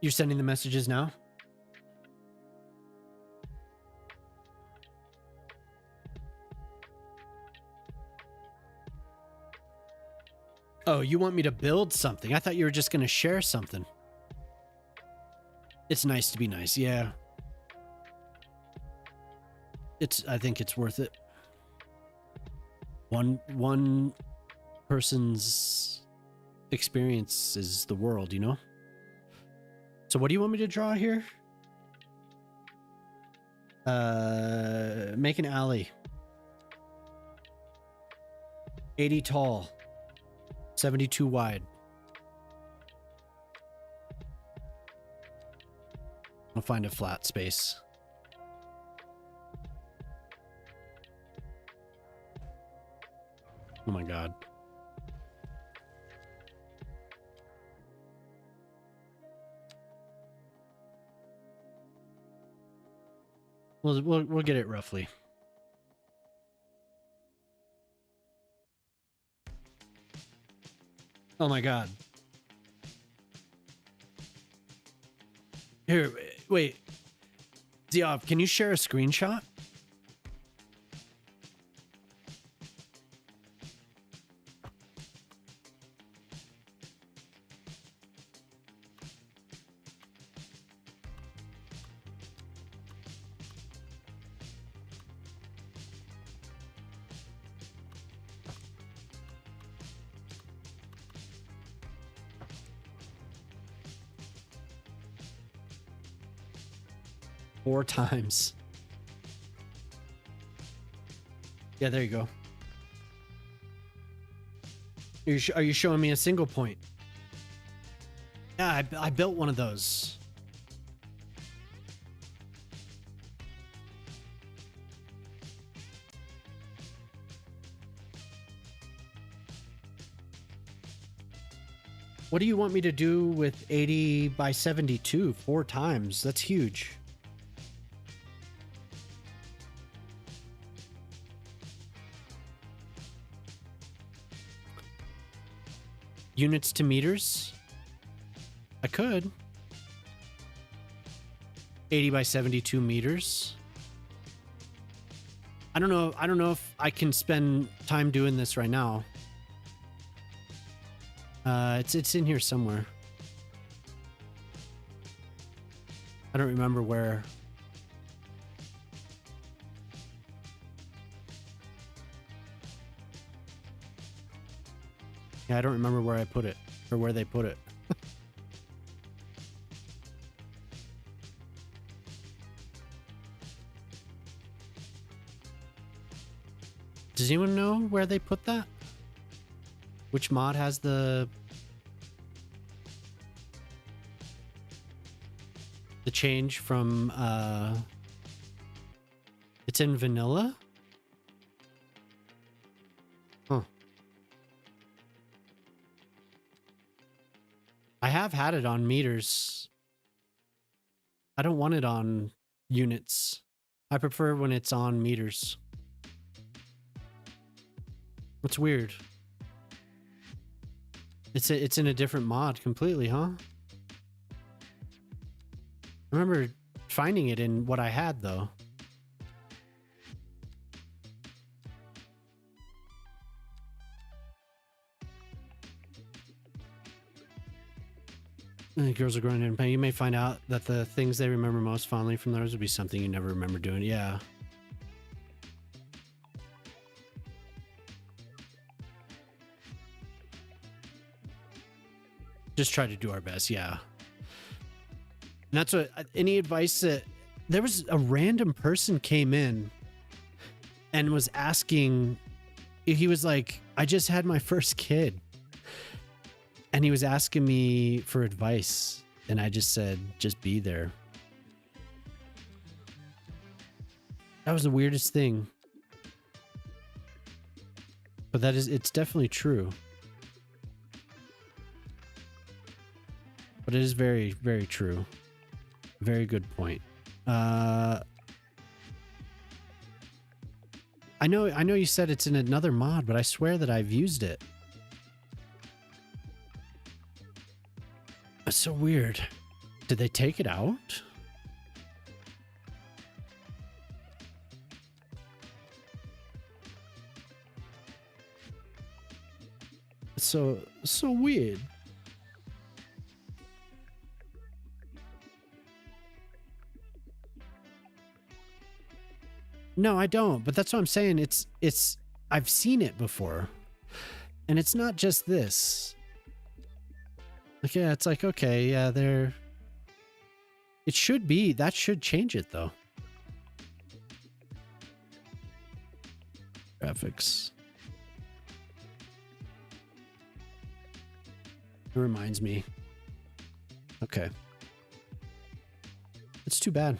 You're sending the messages now? Oh, you want me to build something? I thought you were just going to share something. It's nice to be nice, yeah. I think it's worth it. One person's experiences the world, you know? So what do you want me to draw here? Make an alley. 80 tall. 72 wide. I'll find a flat space. Oh my god. We'll get it roughly. Oh my god. Here, wait. Ziob, can you share a screenshot? Four times. Yeah, there you go. Are you showing me a single point? Yeah, I built one of those. What do you want me to do with 80 by 72? Four times. That's huge. Units to meters? I could. 80 by 72 meters. I don't know if I can spend time doing this right now. It's in here somewhere. I don't remember where. Yeah, I don't remember where I put it or where they put it. Does anyone know where they put that? Which mod has the change from it's in vanilla? Huh. I have had it on meters. I don't want it on units. I prefer when it's on meters. What's weird? It's in a different mod completely, huh? I remember finding it in what I had though. The girls are growing in pain. You may find out that the things they remember most fondly from theirs would be something you never remember doing. Yeah. Just try to do our best. Yeah. And that's what, any advice that there was a random person came in and was asking, he was like, I just had my first kid. And he was asking me for advice. And I just said, just be there. That was the weirdest thing. But it's definitely true. But it is very, very true. Very good point. I know you said it's in another mod, but I swear that I've used it. That's so weird. Did they take it out? It's so weird. No, I don't. But that's what I'm saying. I've seen it before. And it's not just this. Like, yeah, it's like, okay, yeah, they're... It should be. That should change it, though. Graphics. It reminds me. Okay. It's too bad.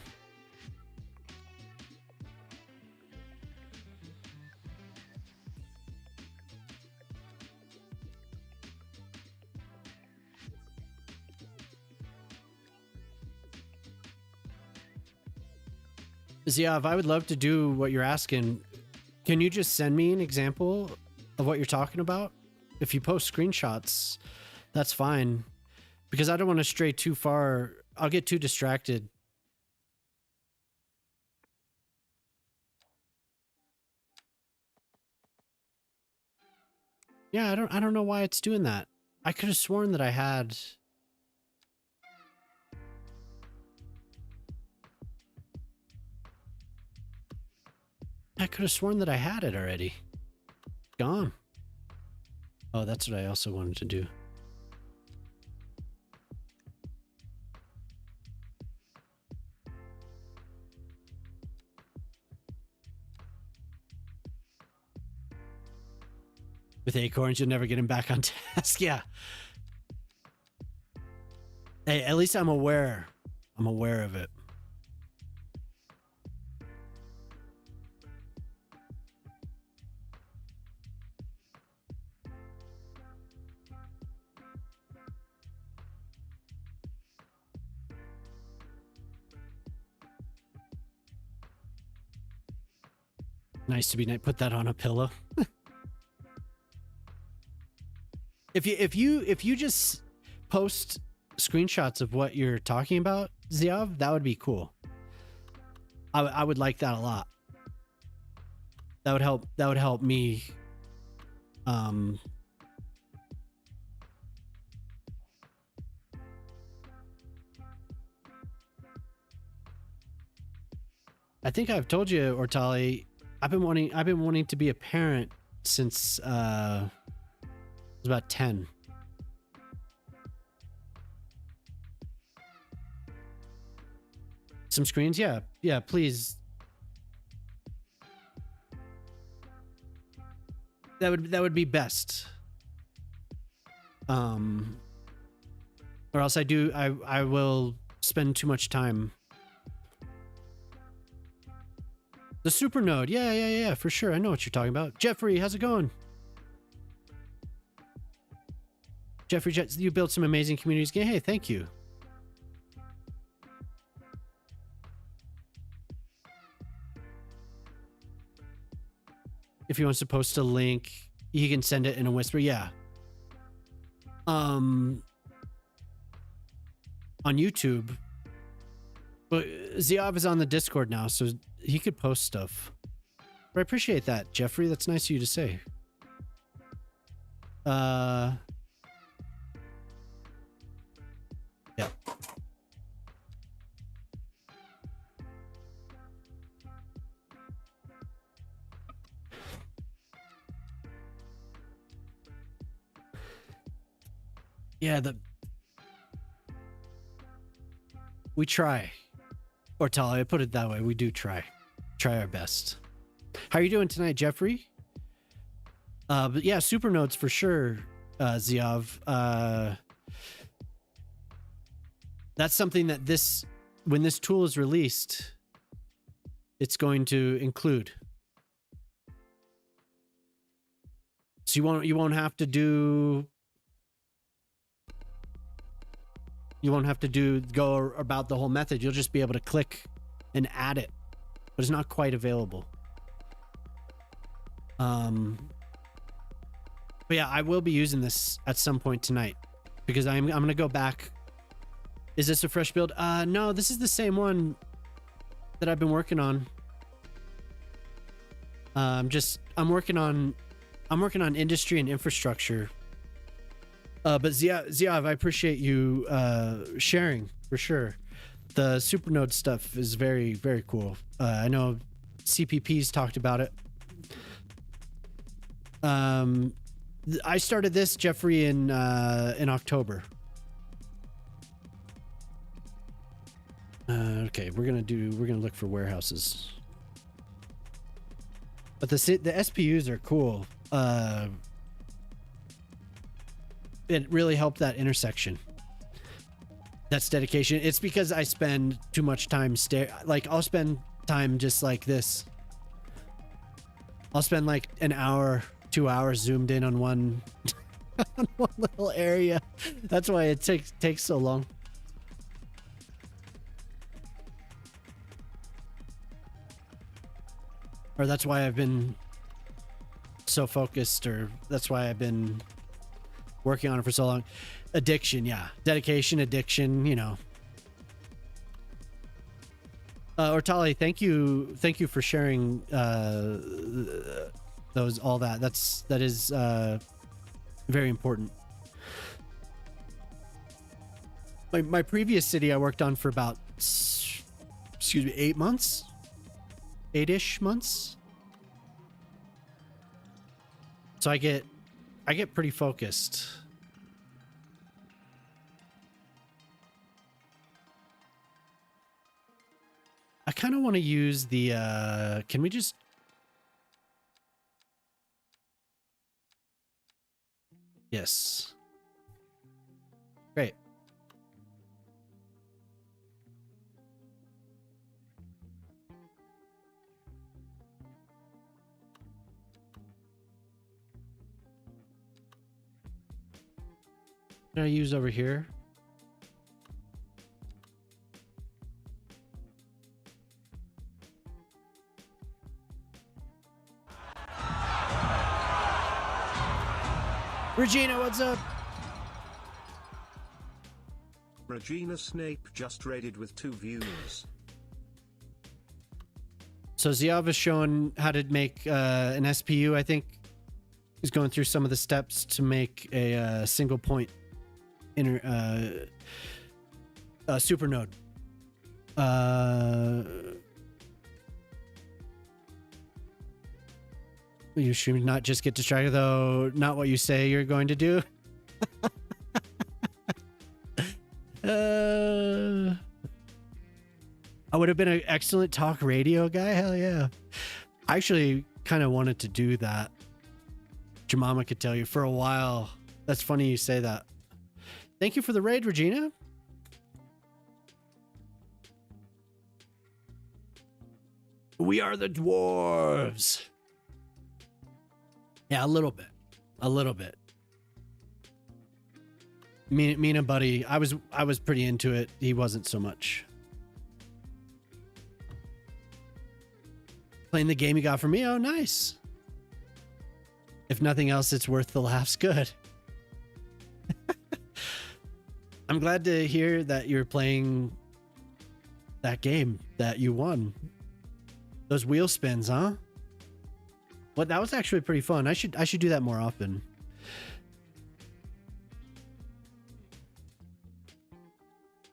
Ziav, I would love to do what you're asking. Can you just send me an example of what you're talking about? If you post screenshots, that's fine. Because I don't want to stray too far. I'll get too distracted. Yeah, I don't know why it's doing that. I could have sworn that I had... I could have sworn that I had it already. Gone. Oh, that's what I also wanted to do. With acorns, you'll never get him back on task. Yeah. Hey, at least I'm aware. I'm aware of it. Nice to be nice. Put that on a pillow. If you just post screenshots of what you're talking about, Ziav, that would be cool. I would like that a lot. That would help. That would help me. I think I've told you, Ortali, I've been wanting to be a parent since I was about 10. Some screens? Yeah, please. That would be best. Or else I will spend too much time. The super node. Yeah, for sure. I know what you're talking about. Jeffrey, how's it going? Jeffrey, you built some amazing communities. Hey, thank you. If he wants to post a link, he can send it in a whisper. Yeah. On YouTube. But Ziav is on the Discord now, so he could post stuff. But I appreciate that, Jeffrey. That's nice of you to say. Yeah. Yeah, we try. Or Talia, put it that way. We do try. Try our best. How are you doing tonight, Jeffrey? But yeah, super nodes for sure, Ziav. That's something that when this tool is released, it's going to include. So you won't have to do go about the whole method. You'll just be able to click and add it, but it's not quite available. But yeah, I will be using this at some point tonight because I'm going to go back. Is this a fresh build? No, this is the same one that I've been working on. I'm working on industry and infrastructure. But Ziav, I appreciate you sharing for sure. The supernode stuff is very, very cool. I know CPP's talked about it. I started this, Jeffrey, in October. Okay, we're gonna look for warehouses. But the SPUs are cool. It really helped that intersection. That's dedication. It's because I spend too much time like I'll spend time just like this. I'll spend like an hour, 2 hours zoomed in on one on one little area. That's why it takes so long. Or that's why I've been so focused, or that's why I've been working on it for so long. Addiction, yeah. Dedication, addiction, you know. Ortali, thank you for sharing those, all that. That is very important. My previous city I worked on for about 8 months. 8-ish months. So I get pretty focused. I kind of want to use the can we just yes. Great. What can I use over here? Regina, what's up? Regina Snape just raided with 2 views. So Ziav is showing how to make an SPU, I think. He's going through some of the steps to make a single point supernode. You should not just get distracted, though. Not what you say you're going to do. I would have been an excellent talk radio guy. Hell yeah. I actually kind of wanted to do that. Jemima could tell you for a while. That's funny you say that. Thank you for the raid, Regina. We are the dwarves. Yeah, a little bit. A little bit. Me and a buddy, I was pretty into it. He wasn't so much. Playing the game you got for me? Oh, nice. If nothing else, it's worth the laughs. Good. I'm glad to hear that you're playing that game that you won. Those wheel spins, huh? Well, that was actually pretty fun. I should do that more often.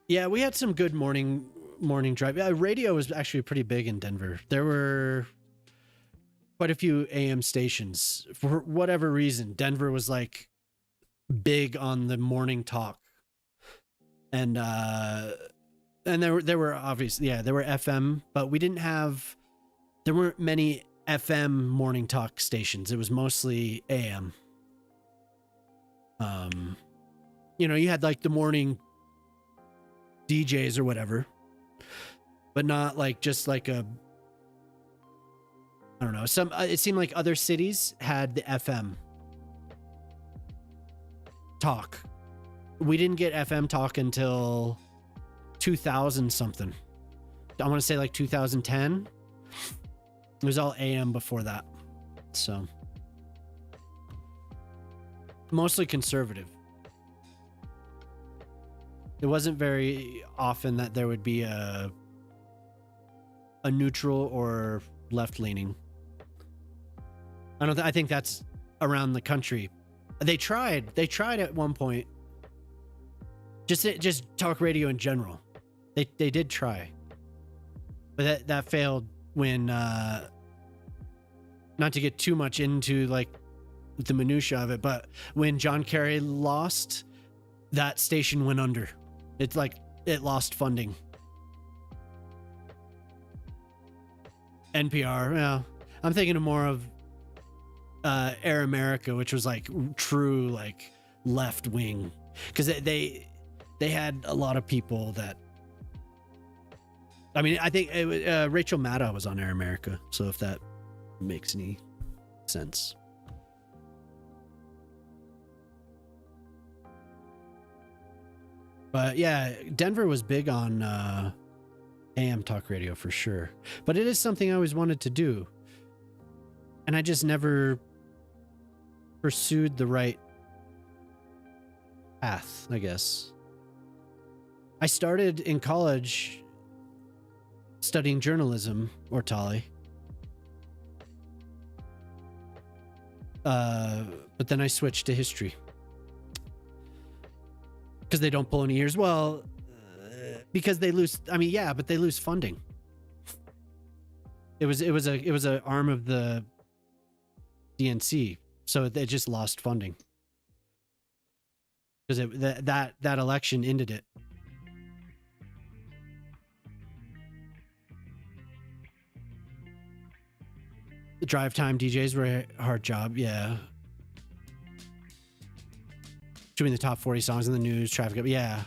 Yeah, we had some good morning drive. Yeah, radio was actually pretty big in Denver. There were quite a few AM stations. For whatever reason, Denver was like big on the morning talk. And there were obviously, yeah, there were FM, but there weren't many FM morning talk stations. It was mostly AM. You know, you had like the morning DJs or whatever, but not like just like I don't know. It seemed like other cities had the FM talk. We didn't get FM talk until 2000 something. I want to say like 2010. It was all AM before that. So mostly conservative. It wasn't very often that there would be a neutral or left-leaning. I think that's around the country. They tried at one point. Just talk radio in general. They did try. But that failed when not to get too much into like the minutia of it, but when John Kerry lost, that station went under. It's like it lost funding. NPR. Yeah, I'm thinking of more of Air America, which was like true like left wing, because they had a lot of people that. I mean, I think Rachel Maddow was on Air America, so if that makes any sense. But yeah, Denver was big on AM talk radio for sure. But it is something I always wanted to do. And I just never pursued the right path, I guess. I started in college studying journalism, or Tali. But then I switched to history. Because they don't pull any ears. Well, because they lose. I mean, yeah, but they lose funding. It was a arm of the DNC, so they just lost funding. Because that election ended it. The drive time DJs were a hard job, yeah. Doing the top 40 songs in the news, traffic, yeah.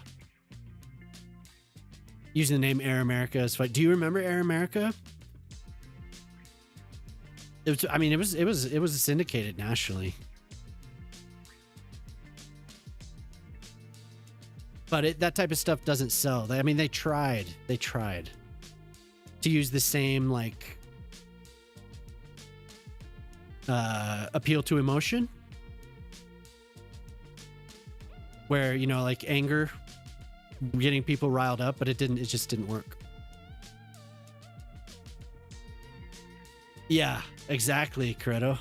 Using the name Air America is fun. Do you remember Air America? It was, I mean, it was syndicated nationally. But that type of stuff doesn't sell. I mean, they tried to use the same like appeal to emotion, where, you know, like anger, getting people riled up, but it just didn't work. Yeah, exactly, Corretto.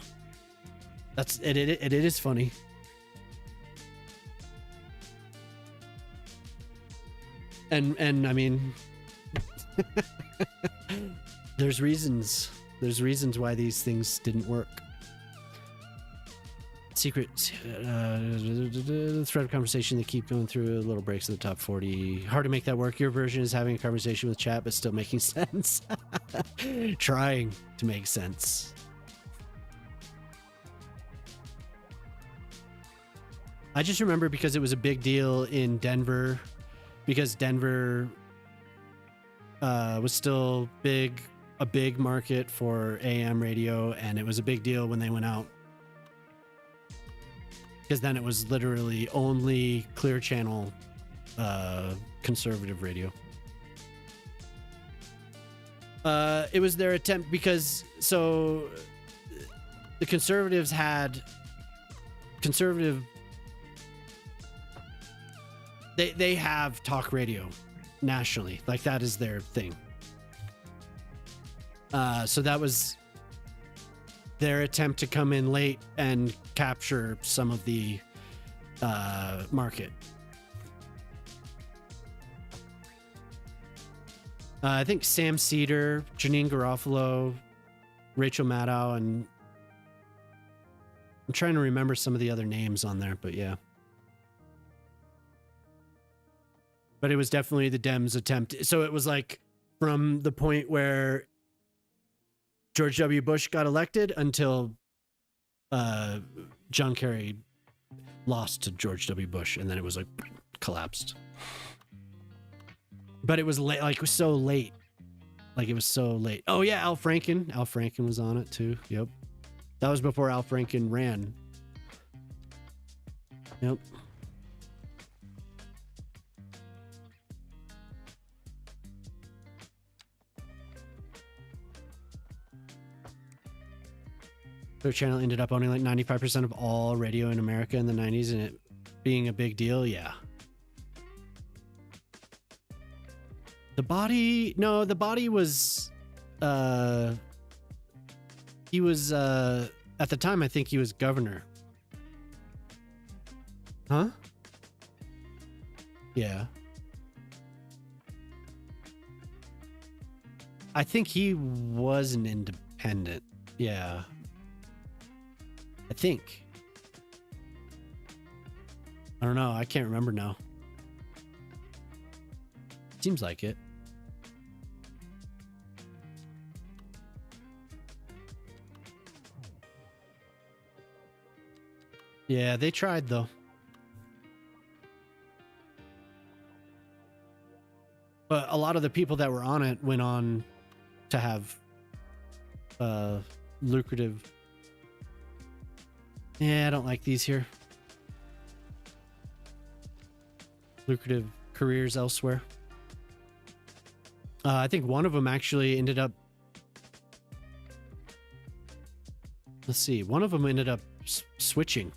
That's it. It is funny. And I mean, there's reasons why these things didn't work. Secret thread of conversation. They keep going through little breaks in the top 40. Hard to make that work. Your version is having a conversation with chat, but still making sense. Trying to make sense. I just remember because it was a big deal in Denver, because Denver was still a big market for AM radio, and it was a big deal when they went out. Because then it was literally only clear channel conservative radio. It was their attempt, because so the conservatives had they have talk radio nationally, like that is their thing. So that was their attempt to come in late and capture some of the market. I think Sam Cedar, Janine Garofalo, Rachel Maddow, and I'm trying to remember some of the other names on there, but yeah. But it was definitely the Dems' attempt. So it was like from the point where George W. Bush got elected until John Kerry lost to George W. Bush, and then it was like collapsed. But it was late, like it was so late. Like it was so late. Oh yeah, Al Franken. Al Franken was on it too. Yep. That was before Al Franken ran. Yep. Their channel ended up owning like 95% of all radio in America in the 90s, and it being a big deal. Yeah. The Body was, he was, at the time, I think he was governor. Huh? Yeah. I think he was an independent. Yeah. I think. I don't know. I can't remember now. Seems like it. Yeah, they tried though. But a lot of the people that were on it went on to have lucrative. Yeah, I don't like these here. Lucrative careers elsewhere. I think one of them actually ended up. Let's see. One of them ended up switching.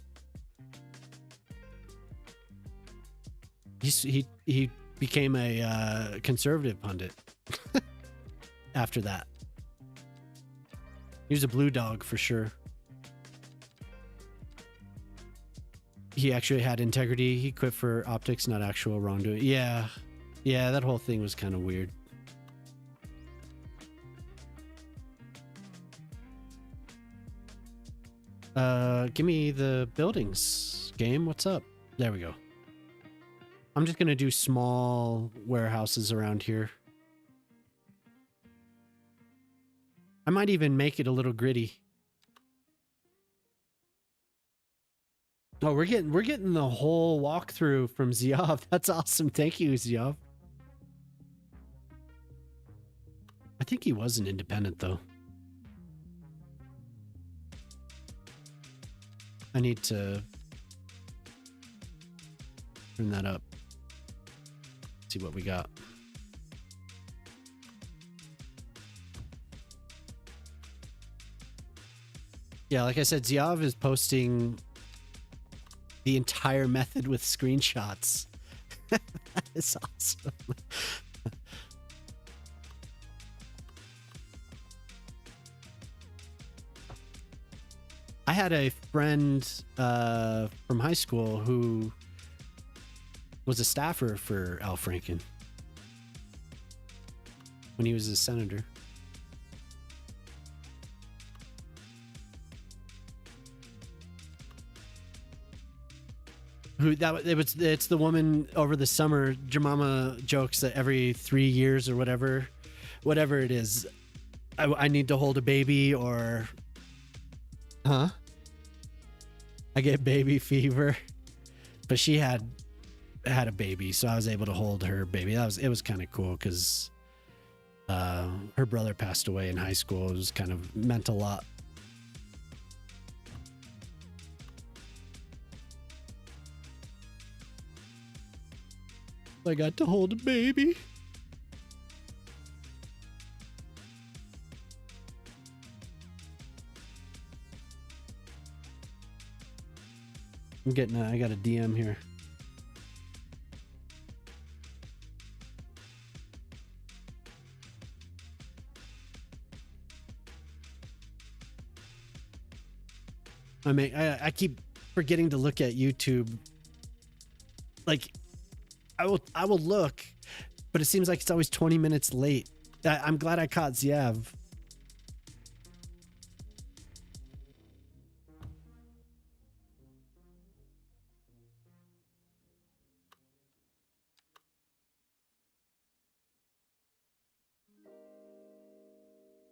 He became a conservative pundit after that. He was a blue dog for sure. He actually had integrity. He quit for optics, not actual wrongdoing. Yeah. Yeah, that whole thing was kind of weird. Give me the buildings game. What's up? There we go. I'm just gonna do small warehouses around here. I might even make it a little gritty. Oh, we're getting the whole walkthrough from Ziov. That's awesome. Thank you, Ziov. I think he was an independent though. I need to turn that up. See what we got. Yeah, like I said, Ziov is posting the entire method with screenshots. That is awesome. I had a friend from high school who was a staffer for Al Franken when he was a senator. It's the woman over the summer. Jemima jokes that every 3 years or whatever it is, I need to hold a baby or I get baby fever. But she had a baby, so I was able to hold her baby. It was kind of cool because her brother passed away in high school. It was kind of meant a lot. I got to hold a baby. I got a DM here. I keep forgetting to look at YouTube. Like, I will look, but it seems like it's always 20 minutes late. I'm glad I caught Ziev.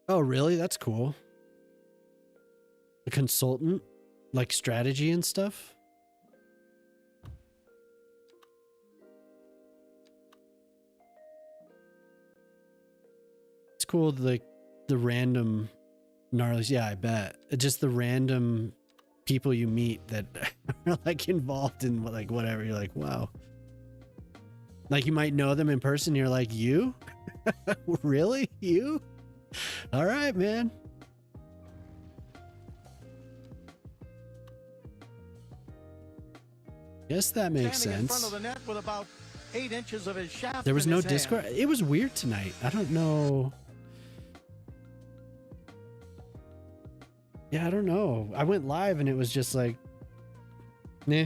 Oh, really? That's cool. A consultant, like strategy and stuff. It's cool. The random gnarlies. Yeah, I bet. Just the random people you meet that are like involved in like whatever. You're like, wow. Like you might know them in person. You're like, you? Really? You? All right, man. Guess that makes sense. In front of the net with about 8 inches of his shaft. There was no Discord. It was weird tonight. I don't know. Yeah, I don't know. I went live and it was just like, nah.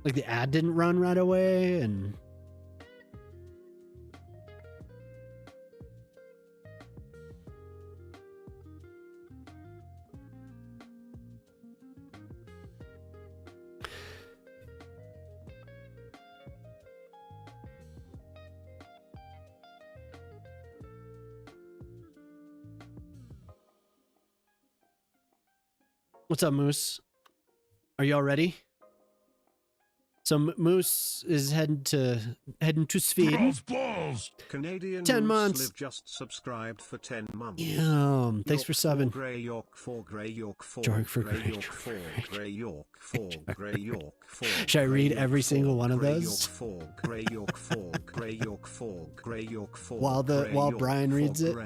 Like the ad didn't run right away and What's up, Moose? Are y'all ready? So Moose is heading to Sweden. Balls. Canadian 10 Moose months. Live just subscribed for 10 months. Yeah, thanks for subbing. Grey York 4 Grey York 4 York for Grey Grey York 4 Grey York 4 Grey York 4. Should I read every single one of those? Grey York 4 Grey York 4 Grey York 4 While Brian reads it.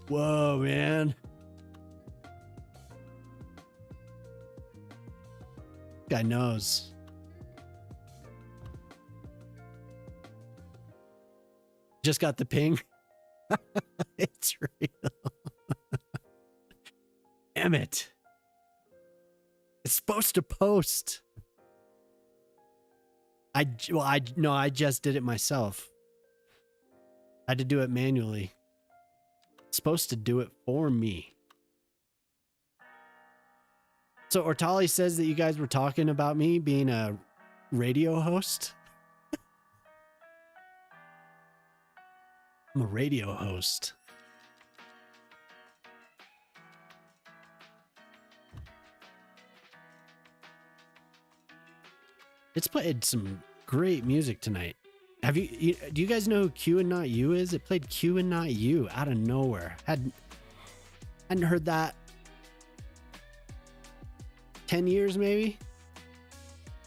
Whoa, man. Guy knows. Just got the ping. It's real. Damn it. It's supposed to post. I just did it myself. I had to do it manually. It's supposed to do it for me. So Ortali says that you guys were talking about me being a radio host. I'm a radio host. It's played some great music tonight. Do you guys know who Q and Not You is? It played Q and Not You out of nowhere. Hadn't heard that 10 years maybe?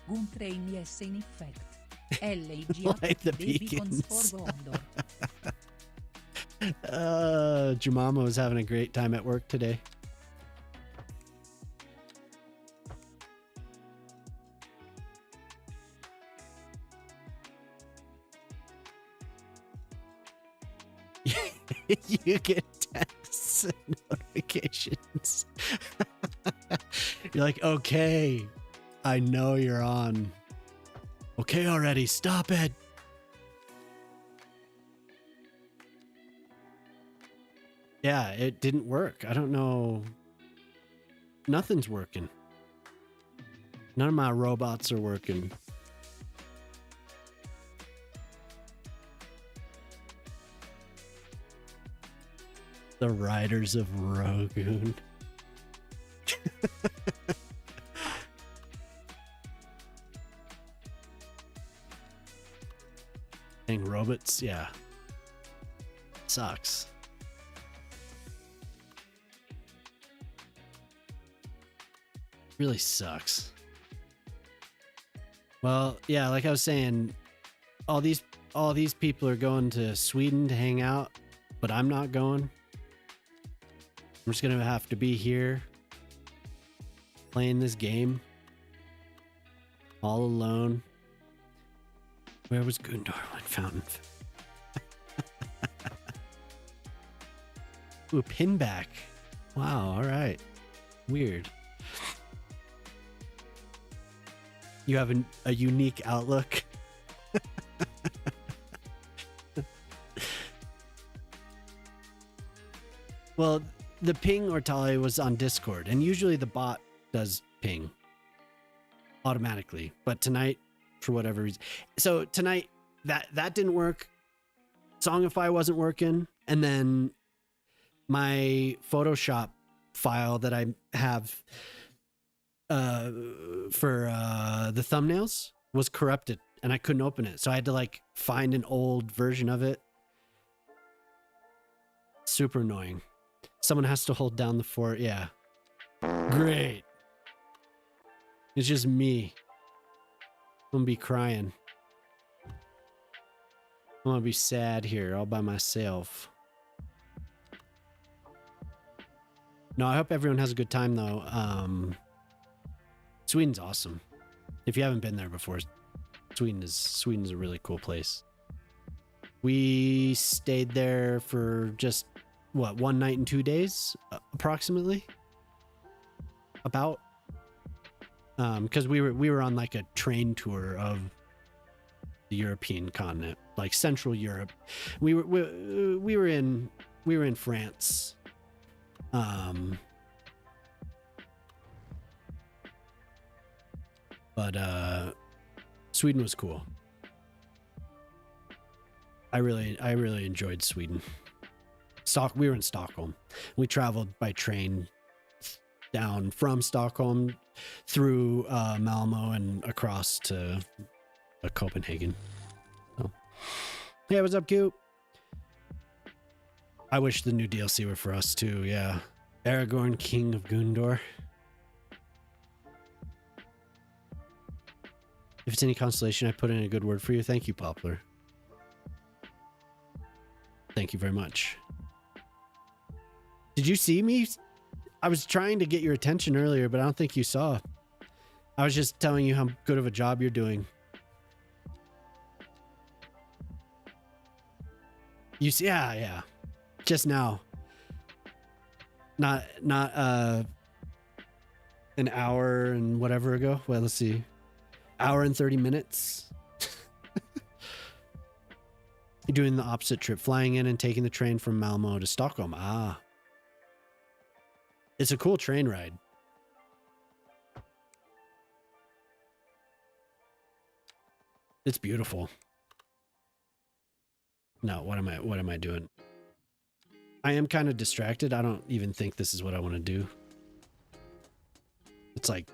Like the beacons. Jemima was having a great time at work today. You get texts and notifications. You're like, okay, I know you're on. Okay already, stop it. Yeah, it didn't work. I don't know. Nothing's working. None of my robots are working. The Riders of Rogun. Dang robots, yeah. Sucks. Really sucks. Well, yeah, like I was saying, all these people are going to Sweden to hang out, but I'm not going. I'm just gonna have to be here playing this game all alone. Where was Gundor when Fountain? Ooh, pinback. Wow, all right. Weird. You have a unique outlook. Well, the ping Ortali was on Discord, and usually the bot does ping automatically, but tonight, for whatever reason. So tonight, that didn't work. Songify wasn't working, and then my Photoshop file that I have for the thumbnails was corrupted, and I couldn't open it. So I had to like find an old version of it. Super annoying. Someone has to hold down the fort. Yeah. Great. It's just me. I'm gonna be crying. I'm gonna be sad here all by myself. No, I hope everyone has a good time though. Sweden's awesome. If you haven't been there before, Sweden's a really cool place. We stayed there for just what, 1 night and 2 days, approximately. About, because we were on like a train tour of the European continent, like Central Europe. We were in France. But Sweden was cool. I really enjoyed Sweden. We were in Stockholm. We traveled by train down from Stockholm through Malmo and across to Copenhagen. So, yeah, what's up, Q? I wish the new DLC were for us too. Yeah, Aragorn, King of Gondor. If it's any consolation, I put in a good word for you. Thank you, Poplar. Thank you very much. Did you see me? I was trying to get your attention earlier, but I don't think you saw. I was just telling you how good of a job you're doing. You see, yeah. Just now. Not an hour and whatever ago. Well, let's see. Hour and 30 minutes. You're doing the opposite trip, flying in and taking the train from Malmo to Stockholm. Ah. It's a cool train ride. It's beautiful. No, what am I doing? I am kind of distracted. I don't even think this is what I want to do. It's like,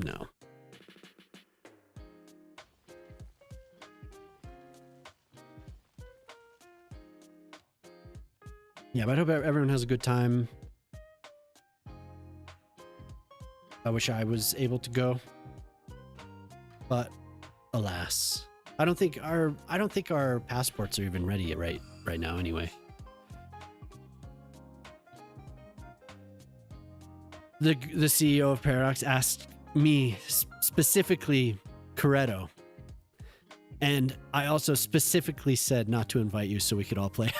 no. Yeah, but I hope everyone has a good time. I wish I was able to go, but alas, I don't think our passports are even ready right now. Anyway, the CEO of Paradox asked me specifically, Coretto, and I also specifically said not to invite you so we could all play.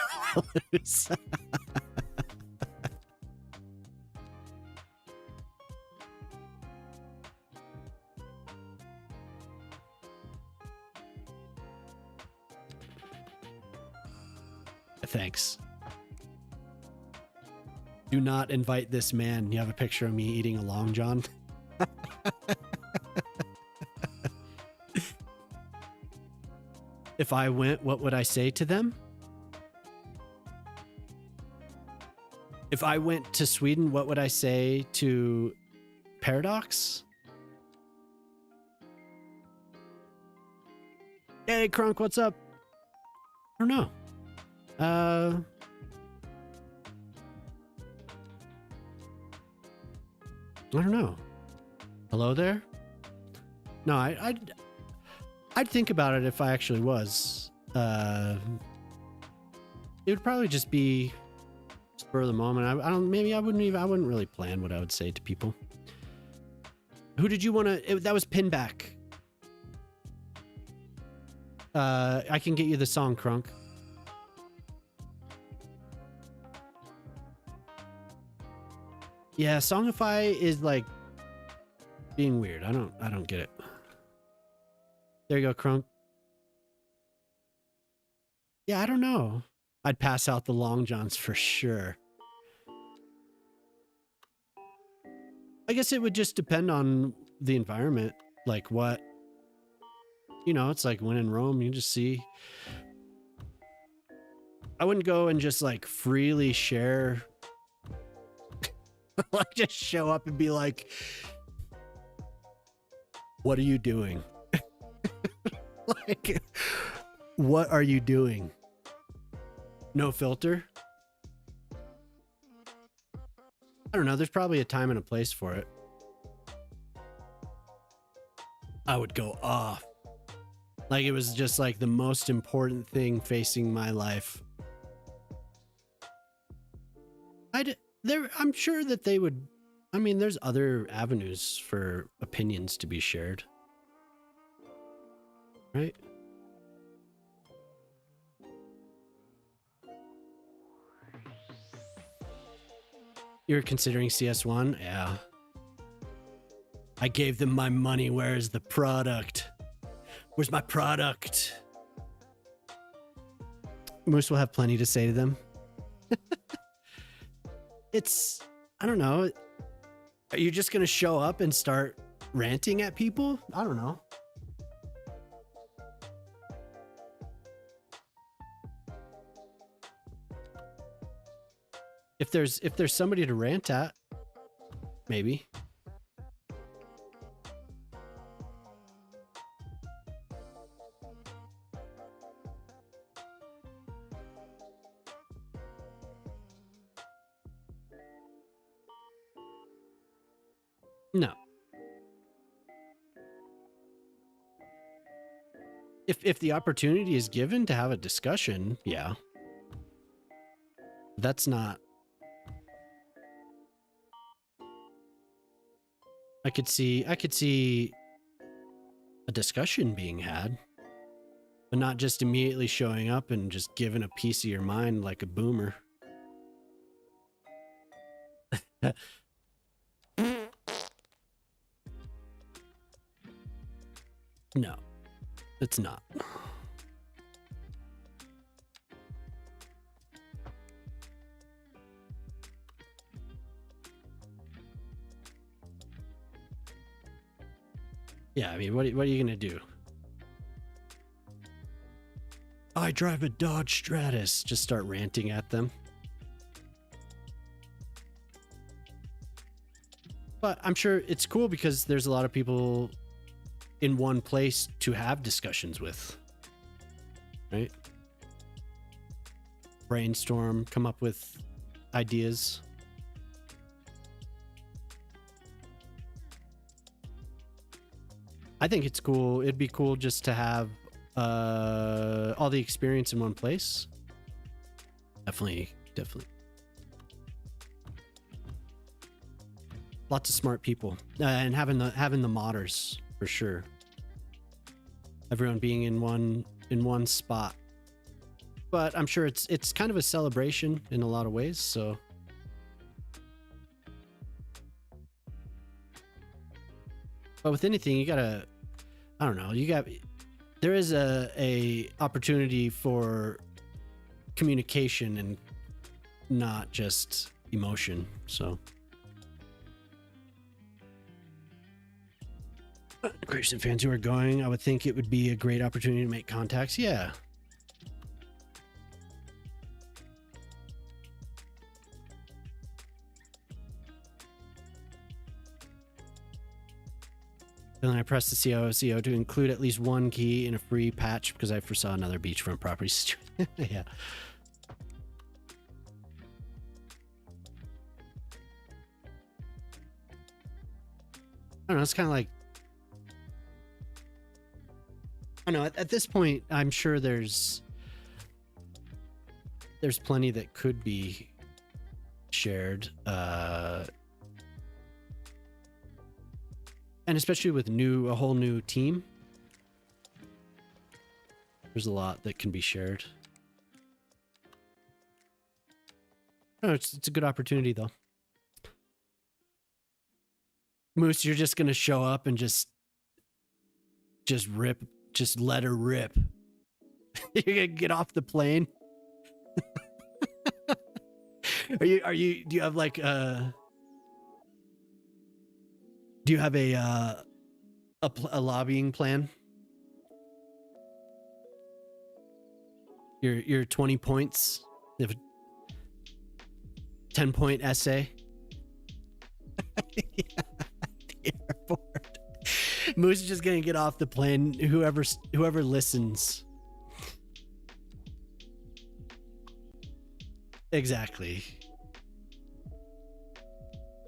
Thanks. Do not invite this man. You have a picture of me eating a Long John. If I went, what would I say to them? If I went to Sweden, what would I say to Paradox? Hey, Crunk, what's up? I don't know. I don't know. Hello there? No, I'd think about it if I actually was. It would probably just be spur of the moment. I wouldn't really plan what I would say to people. Who did you want to? That was Pinback. I can get you the song, Crunk. Yeah, Songify is like being weird. I don't get it. There you go, Crunk. Yeah, I don't know. I'd pass out the Long Johns for sure. I guess it would just depend on the environment. Like what, it's like when in Rome, you just see. I wouldn't go and just like freely share. Like just show up and be like, what are you doing? Like, what are you doing? No filter? I don't know. There's probably a time and a place for it. I would go off. Like it was just like the most important thing facing my life. I'm sure that they would. I mean, there's other avenues for opinions to be shared. Right? You're considering CS1? Yeah. I gave them my money. Where's the product? Where's my product? Moose will have plenty to say to them. I don't know. Are you just going to show up and start ranting at people? I don't know. if there's somebody to rant at, maybe. No. If the opportunity is given to have a discussion, yeah. That's not. I could see a discussion being had, but not just immediately showing up and just giving a piece of your mind like a boomer. No, it's not. Yeah, I mean, what are you gonna do? I drive a Dodge Stratus. Just start ranting at them. But I'm sure it's cool because there's a lot of people in one place to have discussions with, right? Brainstorm, come up with ideas. I think it's cool. It'd be cool just to have all the experience in one place. Definitely. Lots of smart people, and having the modders for sure. Everyone being in one spot. But I'm sure it's kind of a celebration in a lot of ways. So. But with anything, you gotta, I don't know, there is a opportunity for communication and not just emotion. So. Grayson fans who are going, I would think it would be a great opportunity to make contacts. Yeah. And then I pressed the CEO to include at least one key in a free patch because I foresaw another beachfront property. Yeah. I don't know. It's kind of like, I don't know. At this point, I'm sure there's plenty that could be shared. And especially with a whole new team, there's a lot that can be shared. Oh, it's a good opportunity though. Moose, you're just gonna show up and just let her rip. You're gonna get off the plane. Do you have like do you have a lobbying plan? Your 20 points. You have a 10-point essay. Yeah, the airport. Moose is just gonna get off the plane. Whoever listens. Exactly.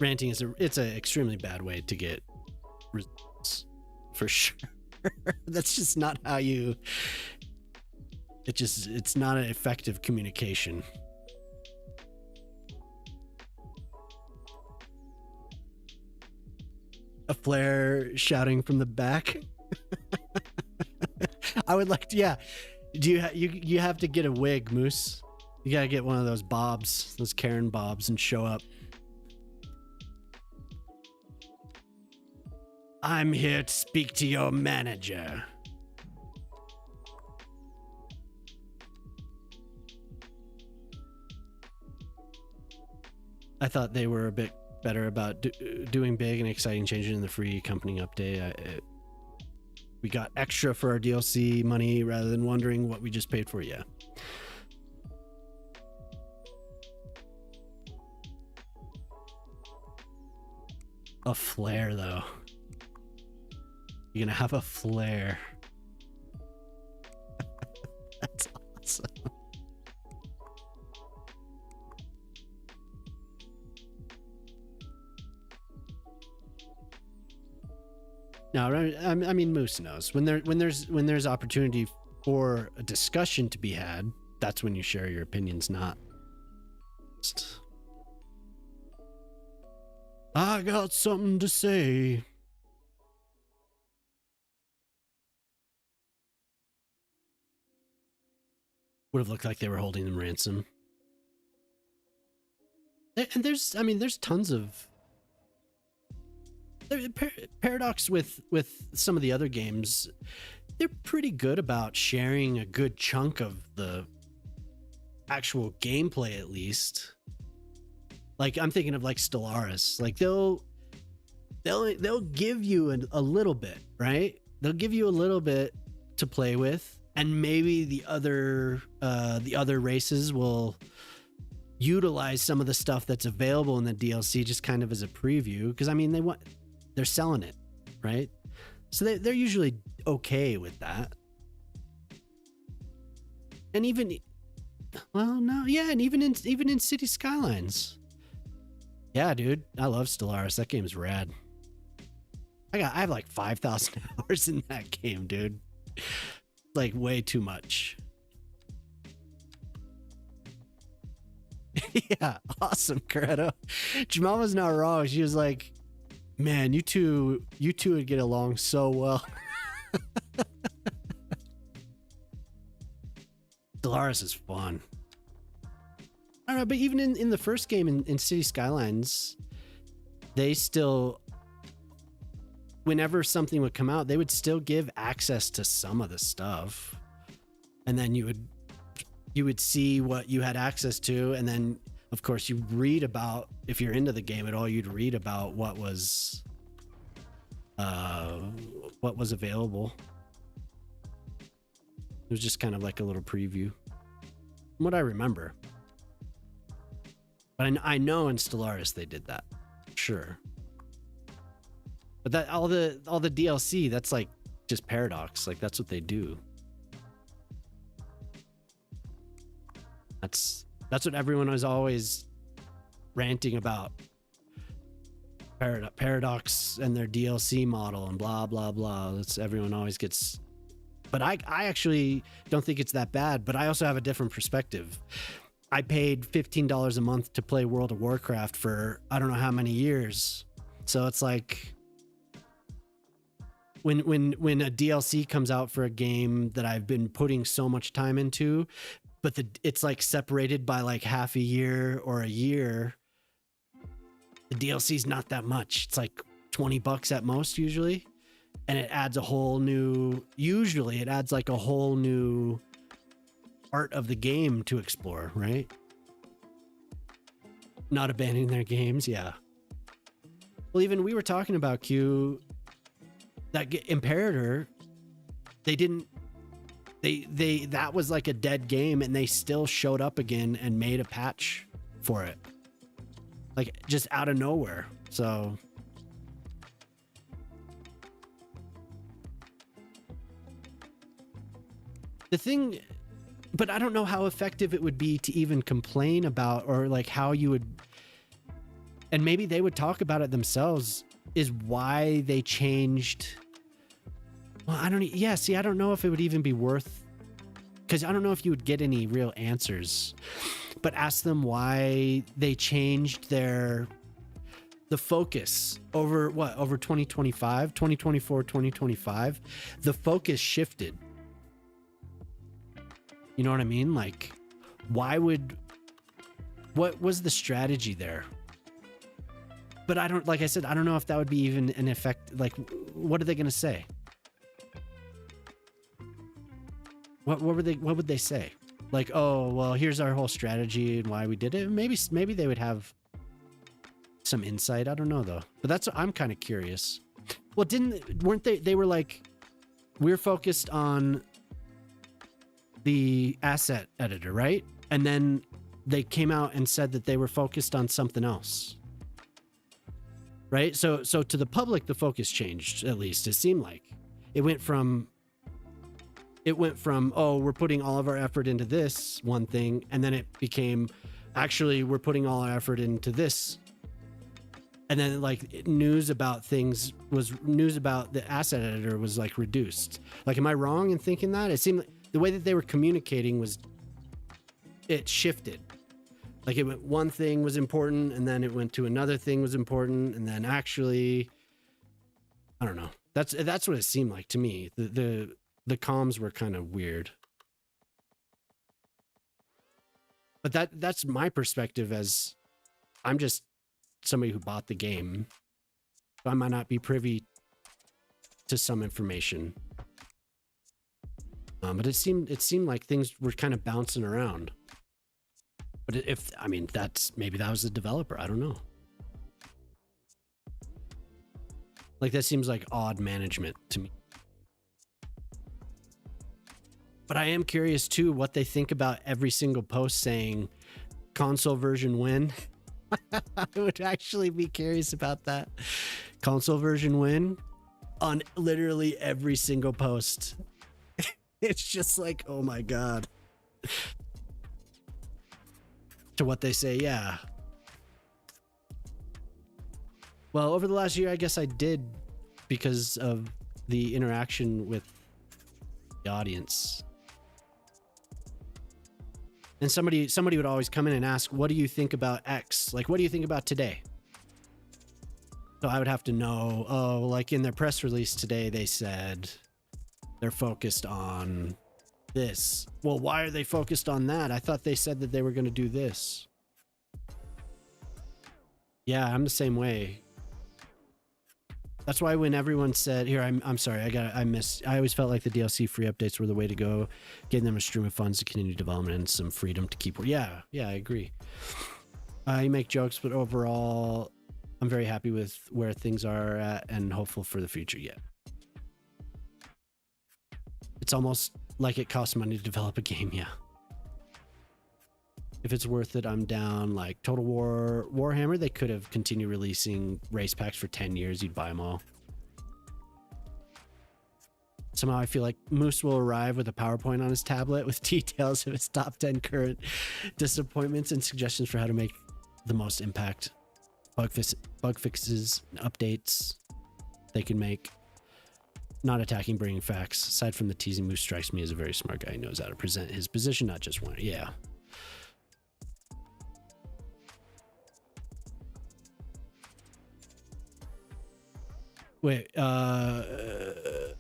Ranting is it's an extremely bad way to get results, for sure. That's just not how you. It's not an effective communication. A flare shouting from the back. I would like to. Yeah. Do you have to get a wig, Moose? You gotta get one of those bobs, those Karen bobs, and show up. I'm here to speak to your manager. I thought they were a bit better about doing big and exciting changes in the free company update. We got extra for our DLC money rather than wondering what we just paid for. Yeah. A flare, though. You're gonna have a flare. That's awesome. No, I mean, Moose knows when there's opportunity for a discussion to be had. That's when you share your opinions, not. I got something to say. Would have looked like they were holding them ransom. And there's tons of Paradox with some of the other games. They're pretty good about sharing a good chunk of the actual gameplay, at least. Like, I'm thinking of like Stellaris. Like, they'll give you a little bit, right? They'll give you a little bit to play with, and maybe the other races will utilize some of the stuff that's available in the DLC just kind of as a preview, because I mean they're selling it, right? So they're usually okay with that. And even in City Skylines. Yeah, dude, I love Stellaris. That game's rad. I have like 5,000 hours in that game, dude. Like, way too much. Yeah, awesome, Corretto. Jamal was not wrong. She was like, man, you two would get along so well. Stellaris is fun. I don't know, but even in the first game in City Skylines, they still, whenever something would come out, they would still give access to some of the stuff. And then you would see what you had access to, and then of course you read about, if you're into the game at all, you'd read about what was available. It was just kind of like a little preview from what I remember. But I know in Stellaris they did that, sure. But that all the DLC, that's like just Paradox. Like, that's what they do. That's what everyone was always ranting about. Paradox and their DLC model and blah blah blah. That's everyone always gets. But I actually don't think it's that bad. But I also have a different perspective. I paid $15 a month to play World of Warcraft for I don't know how many years. So it's like, when a DLC comes out for a game that I've been putting so much time into, but it's like separated by like half a year or a year, the DLC is not that much. It's like $20 at most usually, and it adds a whole new part of the game to explore, right? Not abandoning their games, yeah. Well, even we were talking about Q, that Imperator, that was like a dead game, and they still showed up again and made a patch for it, like just out of nowhere. So the thing, but I don't know how effective it would be to even complain about, or like how you would, and maybe they would talk about it themselves, is why they changed. Well, I don't know if it would even be worth, because I don't know if you would get any real answers, but ask them why they changed the focus over 2024, 2025, the focus shifted. You know what I mean? Like, what was the strategy there? But like I said, I don't know if that would be even an effect. Like, what are they going to say? What would they say? Like, oh, well, here's our whole strategy and why we did it. Maybe they would have some insight. I don't know though. But I'm kind of curious. Well, weren't they were like, we're focused on the asset editor, right? And then they came out and said that they were focused on something else. right? So to the public, the focus changed. At least it seemed like it went from oh, we're putting all of our effort into this one thing, and then it became actually we're putting all our effort into this. And then like news about the asset editor was like reduced. Like, am I wrong in thinking that? It seemed like the way that they were communicating it shifted. Like it went, one thing was important, and then it went to another thing was important, and then actually, I don't know. That's what it seemed like to me. The comms were kind of weird. But that's my perspective, as I'm just somebody who bought the game. So I might not be privy to some information. But it seemed like things were kind of bouncing around. But maybe that was the developer. I don't know. Like, that seems like odd management to me. But I am curious too what they think about every single post saying console version win. I would actually be curious about that. Console version win on literally every single post. It's just like, oh my God. To what they say, yeah. Well, over the last year, I guess I did, because of the interaction with the audience. And somebody would always come in and ask, what do you think about X? Like, what do you think about today? So I would have to know, oh, like in their press release today, they said they're focused on this. Well, why are they focused on that? I thought they said that they were going to do this. Yeah, I'm the same way. That's why when everyone said, here, I'm sorry, I always felt like the DLC free updates were the way to go, giving them a stream of funds to continue development and some freedom to keep. Yeah, I agree. You make jokes, but overall, I'm very happy with where things are at and hopeful for the future. Yeah. It's almost like it costs money to develop a game. Yeah. If it's worth it, I'm down. Like Total War, Warhammer, they could have continued releasing race packs for 10 years. You'd buy them all. Somehow I feel like Moose will arrive with a PowerPoint on his tablet with details of his top 10 current disappointments and suggestions for how to make the most impact. Bug fixes, and updates they can make. Not attacking, bringing facts. Aside from the teasing, Moose strikes me as a very smart guy. He knows how to present his position, not just one. Yeah. Wait, that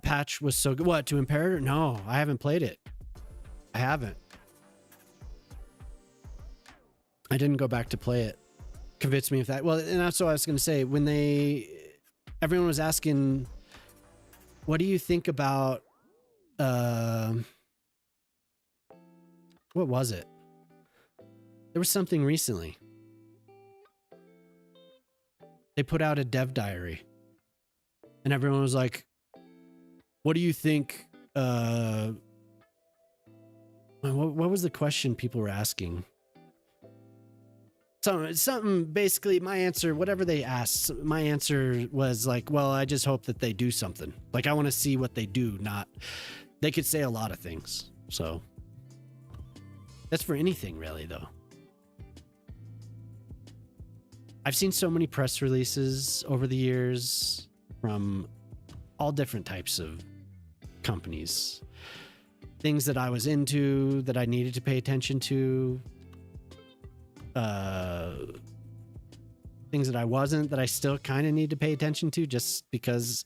patch was so good. What, to Imperator? No, I haven't played it. I haven't. I didn't go back to play it. Convince me of that. Well, and that's what I was going to say. When everyone was asking, what do you think about, what was it? There was something recently. They put out a dev diary. And everyone was like, what do you think? What was the question people were asking? Something basically, my answer, whatever they asked, my answer was like, well, I just hope that they do something. Like, I want to see what they do, they could say a lot of things. So that's for anything really, though. I've seen so many press releases over the years from all different types of companies. Things that I was into, that I needed to pay attention to. Things that I wasn't, that I still kind of need to pay attention to just because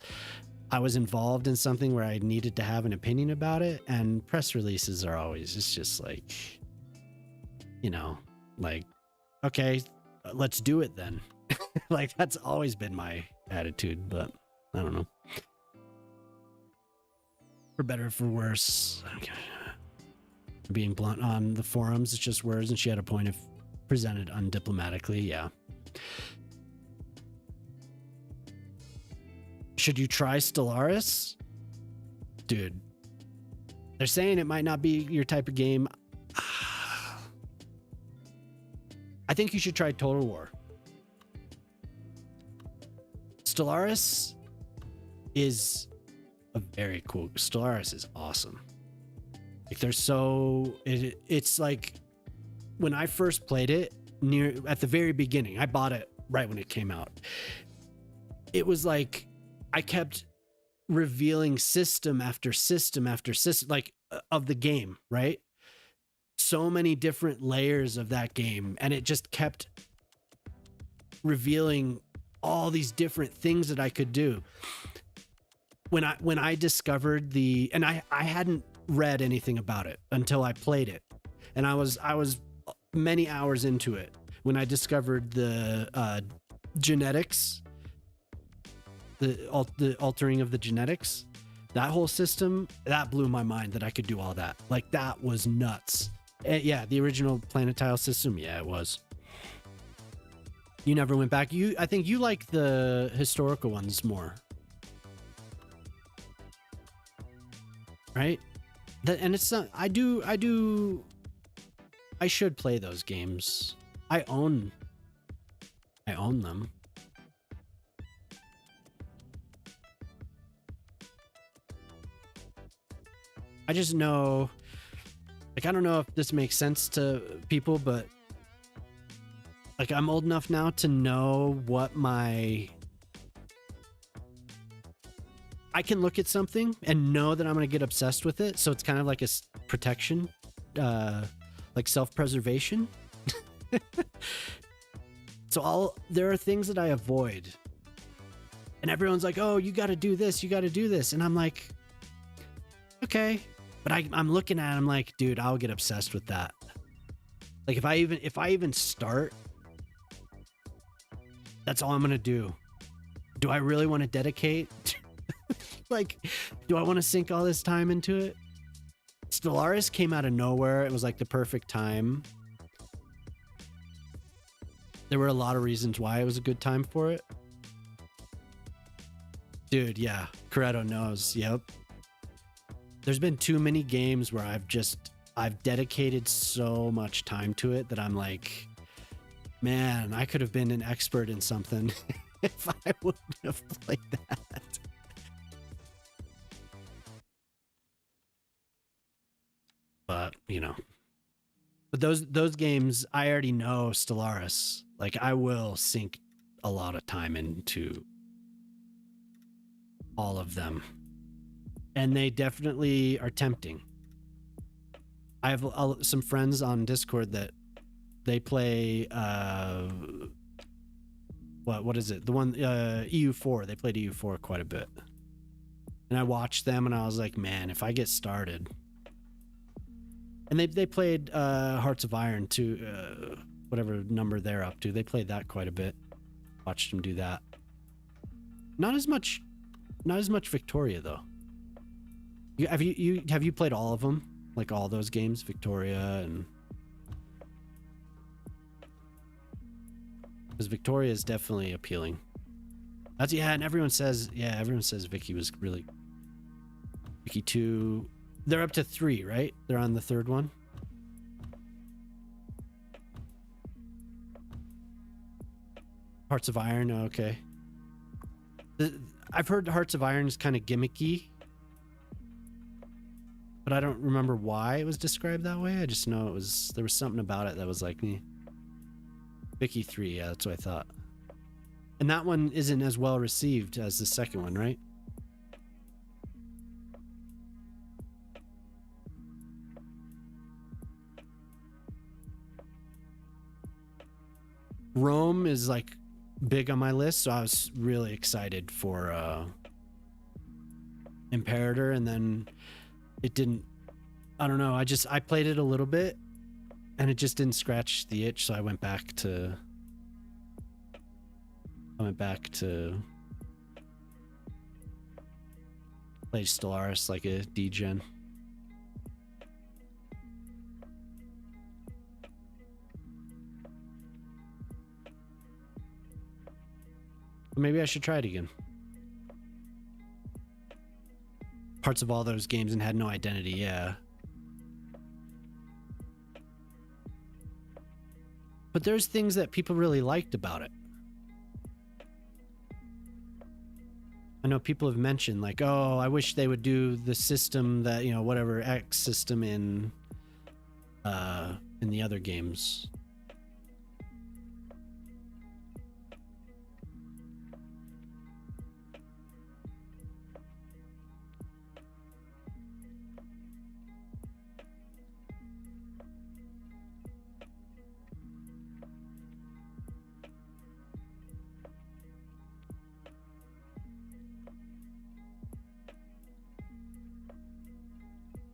I was involved in something where I needed to have an opinion about it. And press releases are always, it's just like, like, okay, let's do it then. Like, that's always been my attitude, but I don't know. For better or for worse. Okay. Being blunt on the forums, it's just words, and she had a point if presented undiplomatically. Yeah. Should you try Stellaris? Dude. They're saying it might not be your type of game. I think you should try Total War. Stellaris is a very cool. Stellaris is awesome. Like they're so it's like when I first played it near at the very beginning, I bought it right when it came out. It was like I kept revealing system after system after system, like of the game, right? So many different layers of that game, and it just kept revealing all these different things that I could do. When I discovered and I hadn't read anything about it until I played it, and I was many hours into it when I discovered the genetics, the altering of the genetics, that whole system, that blew my mind that I could do all that. Like that was nuts. And yeah, the original planetile system, yeah, it was. You never went back. I think you like the historical ones more, right? And it's not. I should play those games. I own them. I just know, like, I don't know if this makes sense to people, but like I'm old enough now to know what I can look at something and know that I'm going to get obsessed with it. So it's kind of like a protection, like self-preservation. So there are things that I avoid, and everyone's like, oh, you got to do this. You got to do this. And I'm like, okay. But I'm looking at it, I'm like, dude, I'll get obsessed with that. Like if I even start, that's all I'm going to do. Do I really want to dedicate? Like, do I want to sink all this time into it? Stellaris came out of nowhere. It was like the perfect time. There were a lot of reasons why it was a good time for it. Dude, yeah. Corretto knows. Yep. There's been too many games where I've dedicated so much time to it that I'm like, man, I could have been an expert in something if I wouldn't have played that. But, but those games, I already know Stellaris. Like I will sink a lot of time into all of them. And they definitely are tempting. I have some friends on Discord that they play, what is it? The one, EU4. They played EU4 quite a bit. And I watched them and I was like, man, if I get started. And they played Hearts of Iron too, whatever number they're up to. They played that quite a bit. Watched them do that. Not as much Victoria though. Have you played all of them? Like all those games, Victoria and... Because Victoria is definitely appealing. And everyone says Vicky was really... Vicky 2... They're up to 3, right? They're on the 3rd one. Hearts of Iron, okay. I've heard Hearts of Iron is kind of gimmicky, but I don't remember why it was described that way. I just know there was something about it that was like me. Vicky 3, yeah, that's what I thought. And that one isn't as well received as the second one, right? Rome is like big on my list, so I was really excited for Imperator, and then it didn't. I don't know. I played it a little bit, and it just didn't scratch the itch, so I went back to play Stellaris like a degen. Maybe I should try it again. Parts of all those games and had no identity, yeah. But there's things that people really liked about it. I know people have mentioned like, oh, I wish they would do the system that, you know, whatever X system in the other games.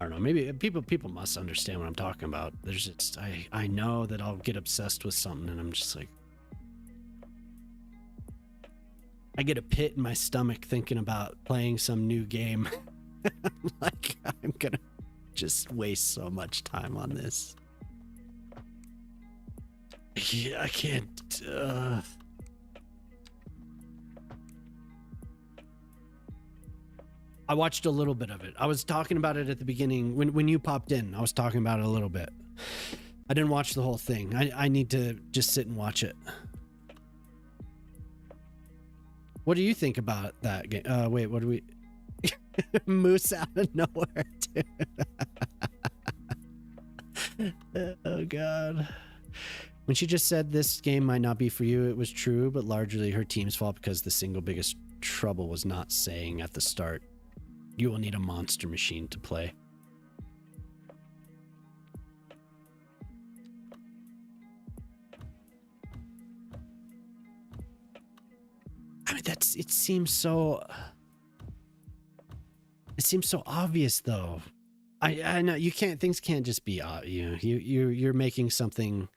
I don't know. Maybe people must understand what I'm talking about. There's just I know that I'll get obsessed with something, and I'm just like, I get a pit in my stomach thinking about playing some new game. Like I'm gonna just waste so much time on this. Yeah, I can't. I watched a little bit of it. I was talking about it at the beginning when you popped in. I was talking about it a little bit. I didn't watch the whole thing. I need to just sit and watch it. What do you think about that game? Wait, what do we? Moose out of nowhere, too. Oh God. When she just said this game might not be for you, it was true, but largely her team's fault because the single biggest trouble was not saying at the start, you will need a monster machine to play. I mean, it seems so obvious though. I know you can't, things can't just be, you're making something.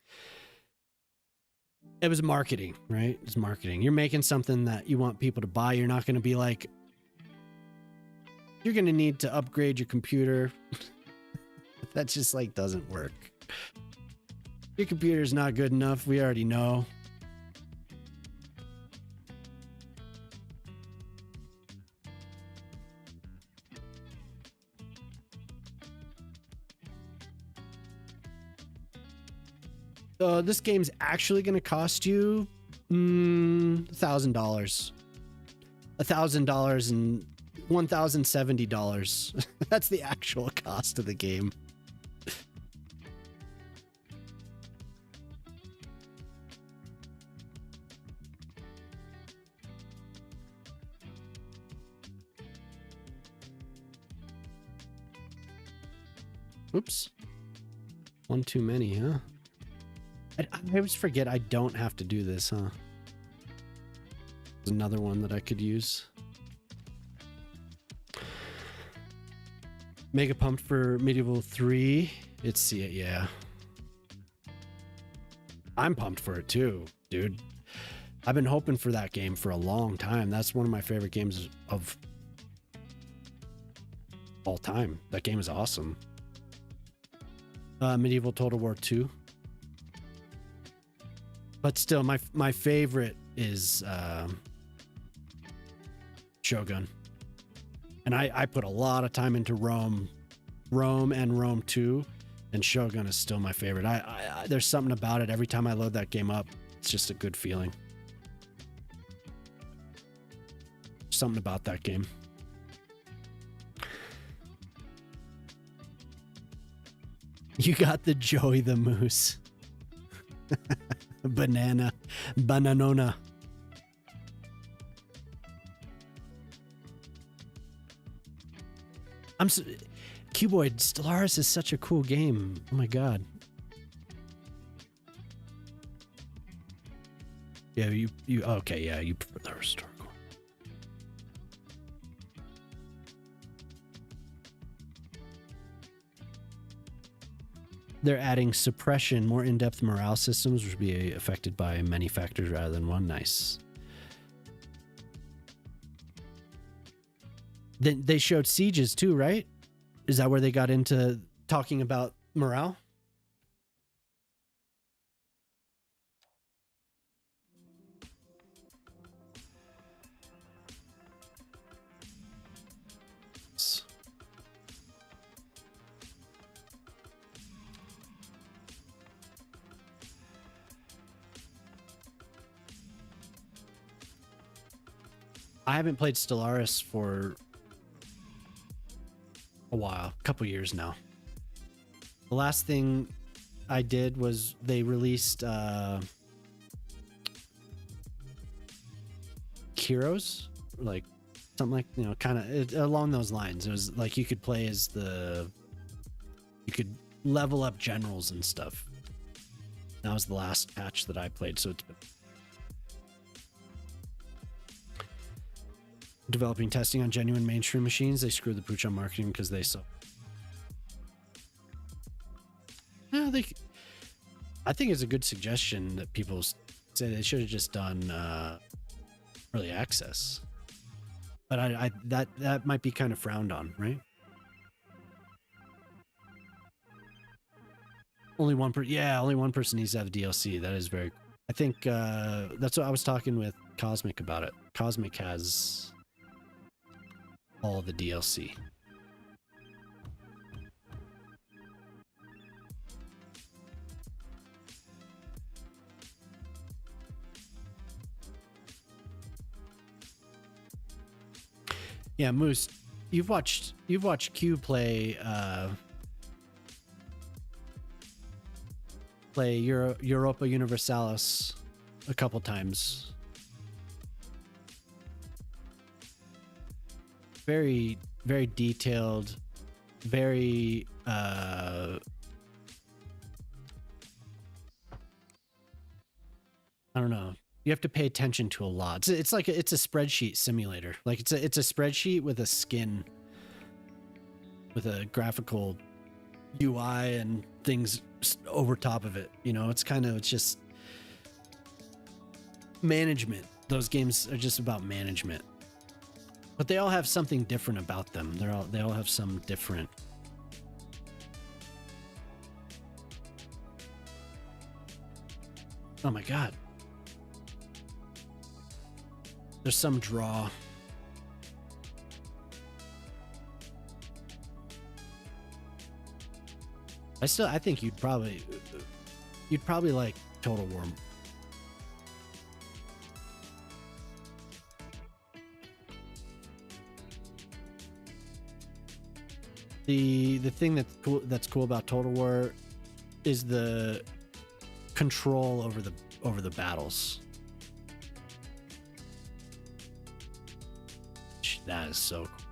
It was marketing, right? It's marketing. You're making something that you want people to buy. You're not going to be like, you're going to need to upgrade your computer. That just like doesn't work. Your computer's not good enough. We already know. This game's actually going to cost you $1,000. $1,000 and $1,070. That's the actual cost of the game. Oops. One too many, huh? I always forget I don't have to do this, huh? There's another one that I could use. Mega pumped for Medieval 3. Yeah. I'm pumped for it too, dude. I've been hoping for that game for a long time. That's one of my favorite games of all time. That game is awesome. Medieval Total War 2. But still, my favorite is Shogun. And I put a lot of time into Rome and Rome 2, and Shogun is still my favorite. There's something about it. Every time I load that game up, it's just a good feeling. Something about that game. You got the Joey the Moose. Bananona. Cuboid, Stellaris is such a cool game. Oh my god. Yeah, you okay, yeah, you prefer the historical. They're adding suppression, more in-depth morale systems, which will be affected by many factors rather than one. Nice. Then they showed sieges too, right? Is that where they got into talking about morale? I haven't played Stellaris for a while, a couple years now. The last thing I did was they released Heroes, like something like, you know, kind of along those lines. It was like you could play as you could level up generals and stuff. That was the last patch that I played, so it's been developing testing on genuine mainstream machines. They screwed the pooch on marketing because they saw. Yeah, I think it's a good suggestion that people say they should have just done early access, but I that might be kind of frowned on, right? Only one person needs to have DLC. That is very. I think that's what I was talking with Cosmic about it. Cosmic has all the DLC. Yeah, Moose, you've watched Q play Europa Universalis a couple times. Very, very detailed, very I don't know. You have to pay attention to a lot. It's like it's a spreadsheet simulator. Like it's a spreadsheet with a skin, with a graphical UI and things over top of it. You know, it's just management. Those games are just about management, but they all have something different about them. They all have some different. Oh my God. There's some draw. I think you'd probably like Total War. The thing that's cool about Total War is the control over the battles. That is so cool.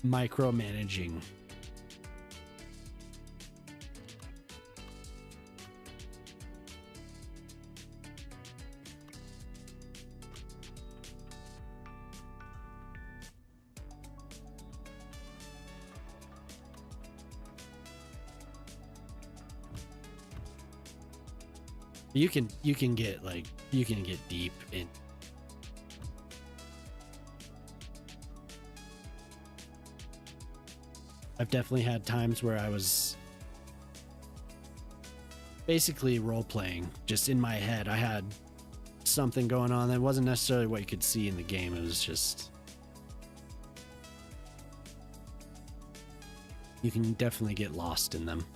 Micromanaging. You can get deep in. I've definitely had times where I was basically role playing just in my head. I had something going on that wasn't necessarily what you could see in the game. It was just, you can definitely get lost in them.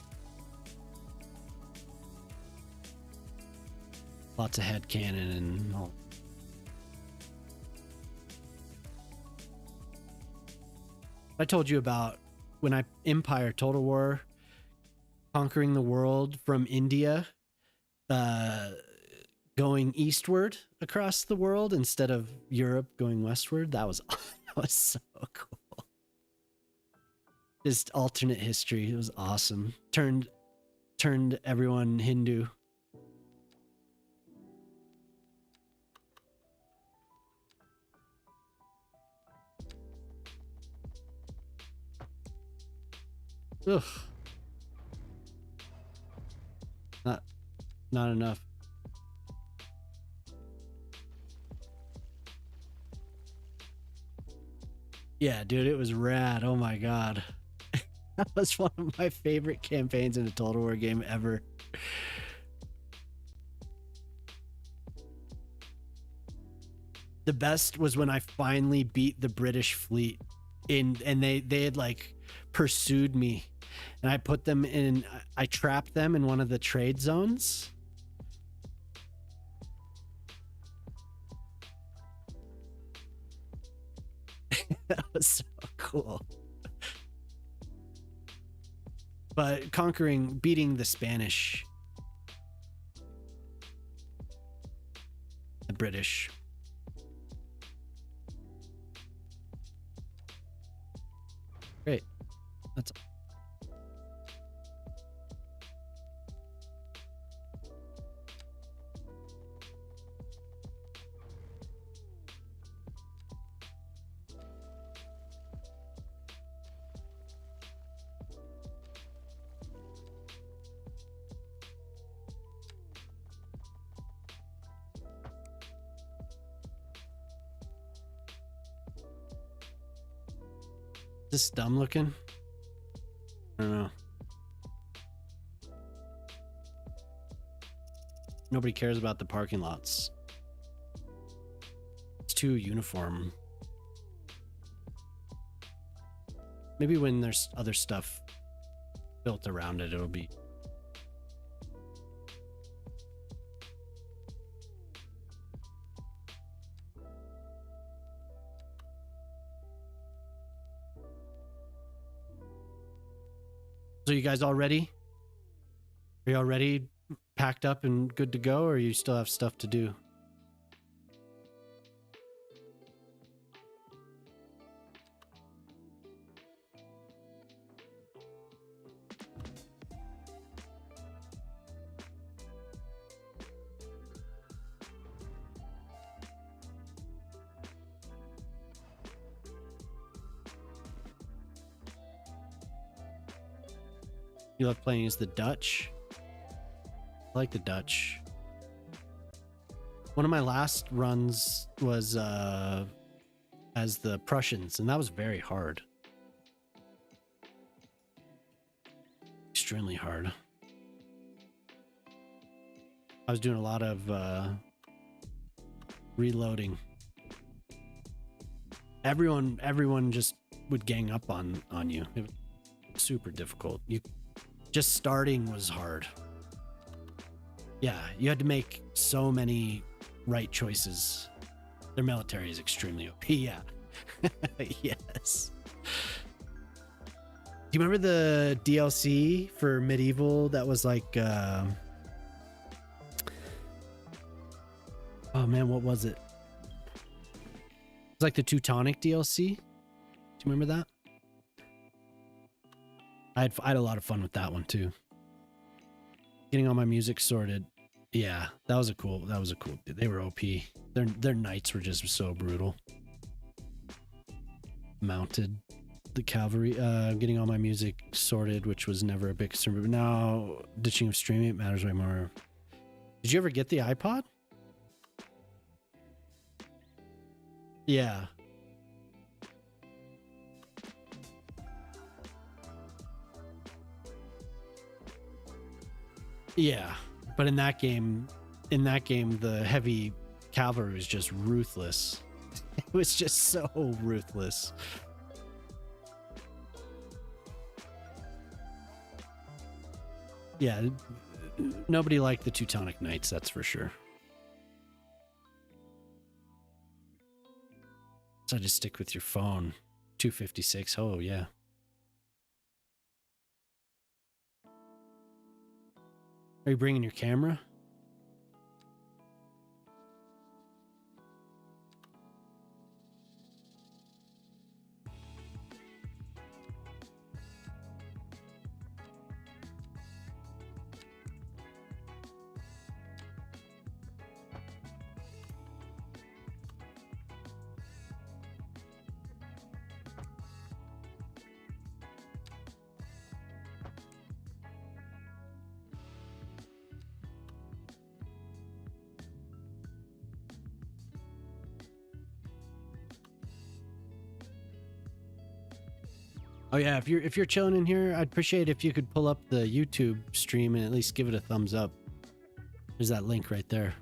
Lots of headcanon and all. I told you about when I Empire Total War, conquering the world from India, going eastward across the world instead of Europe going westward. That was so cool. Just alternate history. It was awesome. Turned everyone Hindu. Ugh. Not enough. Yeah, dude, it was rad. Oh my God. That was one of my favorite campaigns in a Total War game ever. The best was when I finally beat the British fleet and they had like pursued me, and I put them in, I trapped them in one of the trade zones, That was so cool. But beating the Spanish, the British. Great. That's this dumb looking. I don't know. Nobody cares about the parking lots. It's too uniform. Maybe when there's other stuff built around it, it'll be. So you guys all ready? Are you all ready, packed up and good to go, or you still have stuff to do? You love playing as the Dutch? I like the Dutch. One of my last runs was as the Prussians, and that was very hard. Extremely hard. I was doing a lot of reloading. Everyone just would gang up on you. It was super difficult. Just starting was hard. Yeah, you had to make so many right choices. Their military is extremely OP. Yeah. Yes. Do you remember the DLC for Medieval that was like oh man, what was it? It's like the Teutonic DLC. Do you remember that? I had a lot of fun with that one too. Getting all my music sorted. Yeah, that was a cool. They were OP. Their knights were just so brutal. Mounted the cavalry. Getting all my music sorted, which was never a big concern. But now ditching of streaming, it matters way more. Did you ever get the iPod? Yeah. Yeah, but in that game, the heavy cavalry was just ruthless. It was just so ruthless. Yeah, nobody liked the Teutonic Knights, that's for sure. So I just stick with your phone. 256. Oh yeah. Are you bringing your camera? Oh yeah, if you're chilling in here, I'd appreciate if you could pull up the YouTube stream and at least give it a thumbs up. There's that link right there.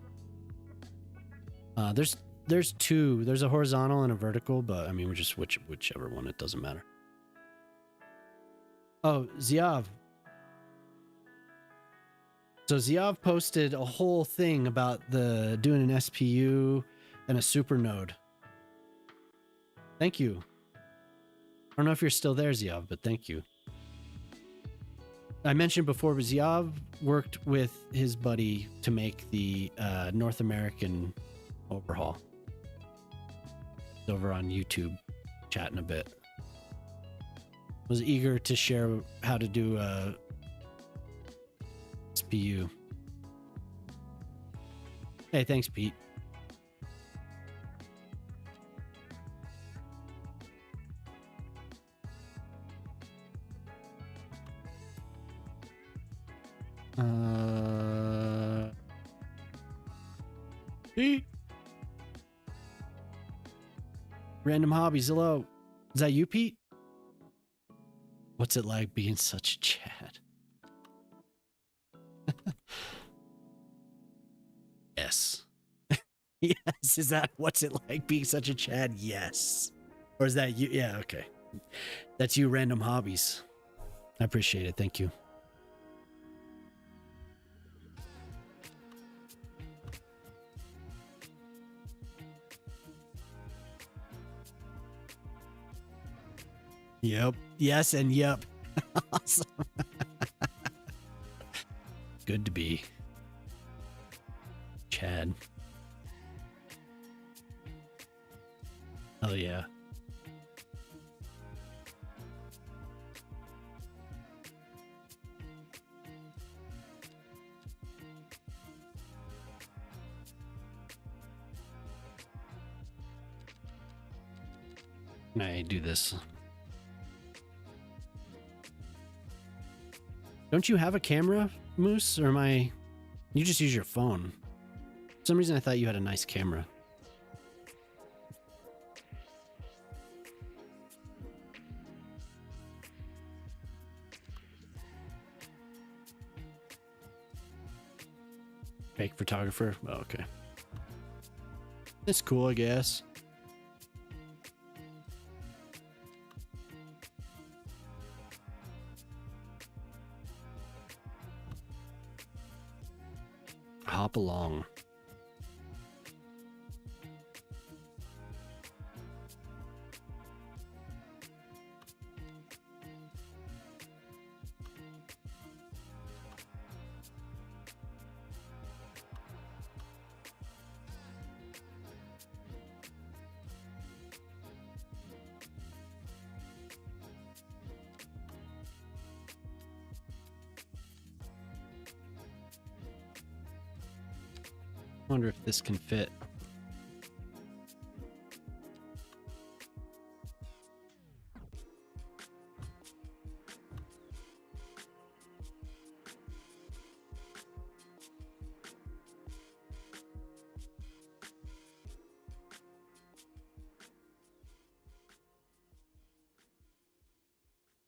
There's two. There's a horizontal and a vertical, but I mean, we're just whichever one. It doesn't matter. Oh, Ziav. So Ziav posted a whole thing about doing an SPU and a super node. Thank you. don't know if you're still there, Ziav, but thank you. I mentioned before, but Ziav worked with his buddy to make the North American overhaul. He's over on YouTube, chatting a bit. Was eager to share how to do SPU. Hey, thanks, Pete. Pete. Random hobbies. Hello. Is that you, Pete? What's it like being such a Chad? Yes. Yes. Is that what's it like being such a Chad? Yes. Or is that you? Yeah, okay. That's you, random hobbies. I appreciate it. Thank you. Yep. Yes, and yep. Awesome. Good to be Chad. Oh yeah. Can I do this? Don't you have a camera, Moose? Or am I... You just use your phone. For some reason I thought you had a nice camera. Fake photographer? Oh, okay. It's cool, I guess. Hop along. Wonder if this can fit.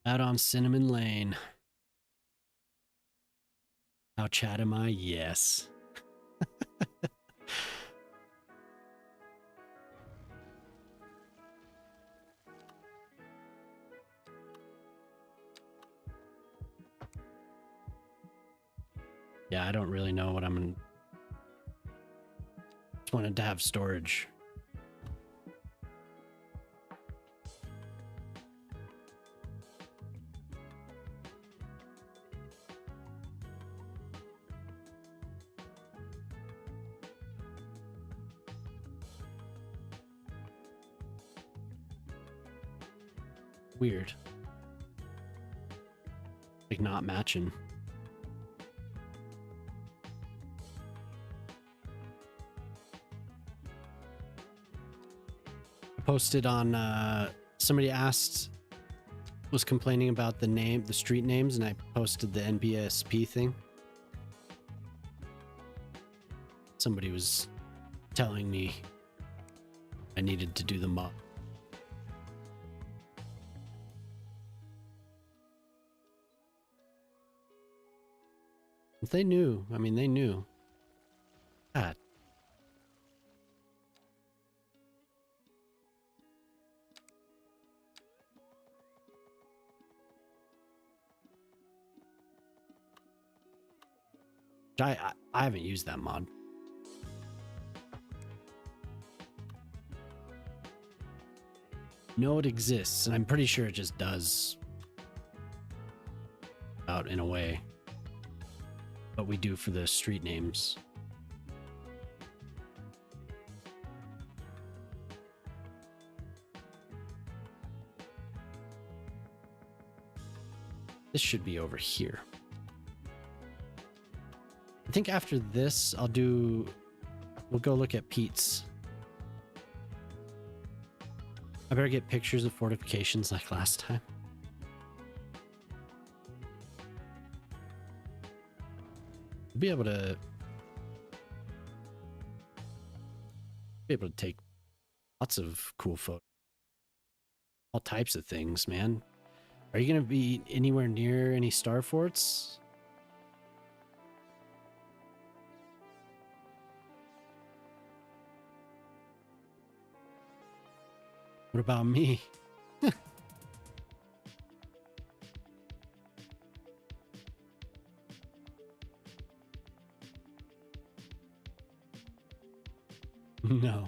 Out on Cinnamon Lane. How Chad am I? Yes. Yeah, I don't really know what I'm gonna... Just wanted to have storage. Weird. Like not matching. I posted on somebody was complaining about the street names, and I posted the NBSP thing. Somebody was telling me I needed to do the mod. They knew. I mean, they knew. God. I haven't used that mod. know it exists, and I'm pretty sure it just does out in a way. What we do for the street names. This should be over here. I think after this, we'll go look at Pete's. I better get pictures of fortifications like last time. Be able to take lots of cool photos. All types of things, man. Are you going to be anywhere near any star forts? What about me? No.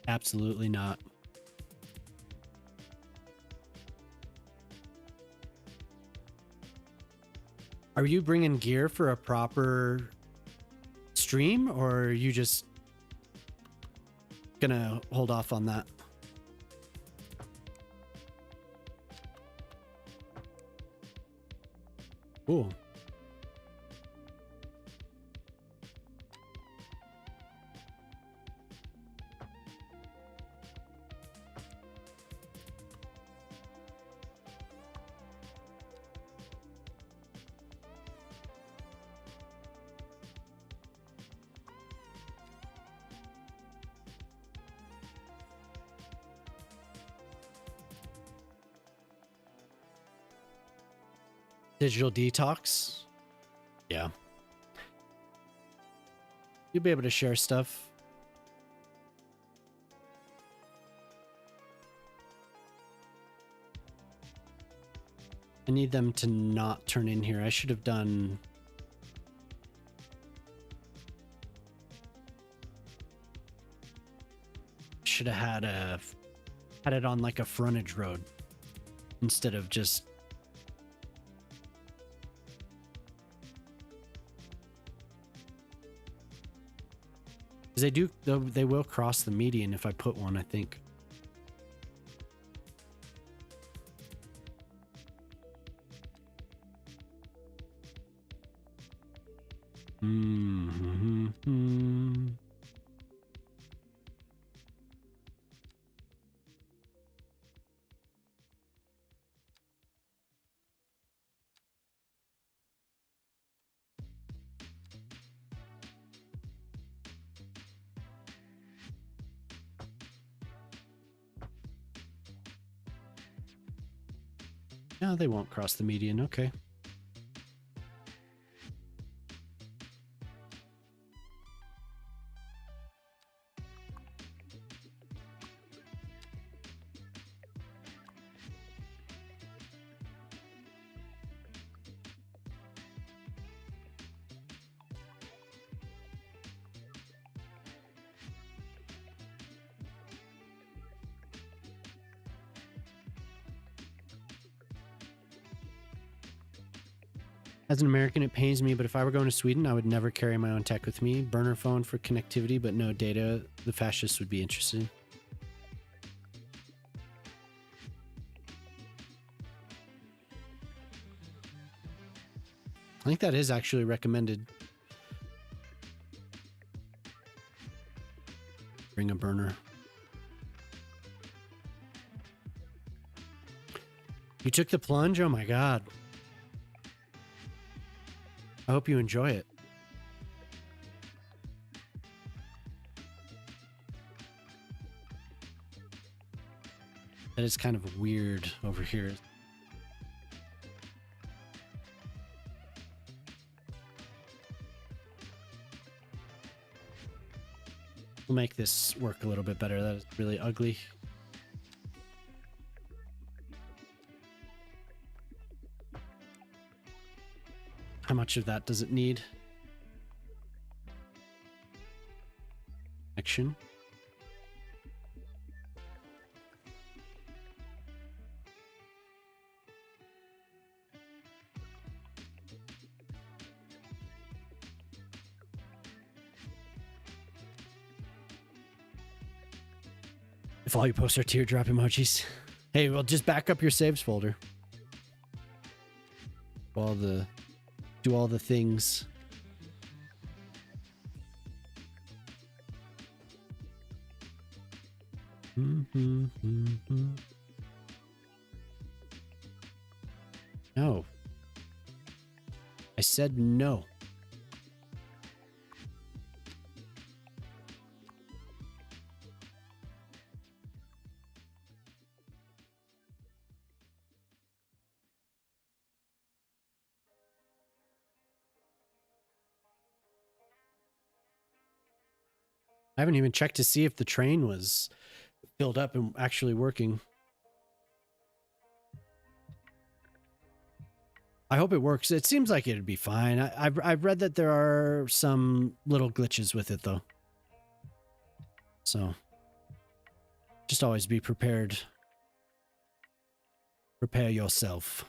Absolutely not. Are you bringing gear for a proper stream, or are you just gonna hold off on that? Cool. Digital detox? Yeah. You'll be able to share stuff. I need them to not turn in here. I should have done... Should have had it on like a frontage road instead of just... Because they will cross the median if I put one, I think. No, they won't cross the median. Okay. As an American, it pains me, but if I were going to Sweden, I would never carry my own tech with me. Burner phone for connectivity, but no data. The fascists would be interested. I think that is actually recommended. Bring a burner. You took the plunge? Oh my God. I hope you enjoy it. That is kind of weird over here. We'll make this work a little bit better. That is really ugly. How much of that does it need? Action. if all you posts are teardrop emojis. Hey, well, just back up your saves folder. Do all the things. No. I said no. I haven't even checked to see if the train was filled up and actually working. I hope it works. It seems like it'd be fine. I've read that there are some little glitches with it though. So just always be prepared. Prepare yourself.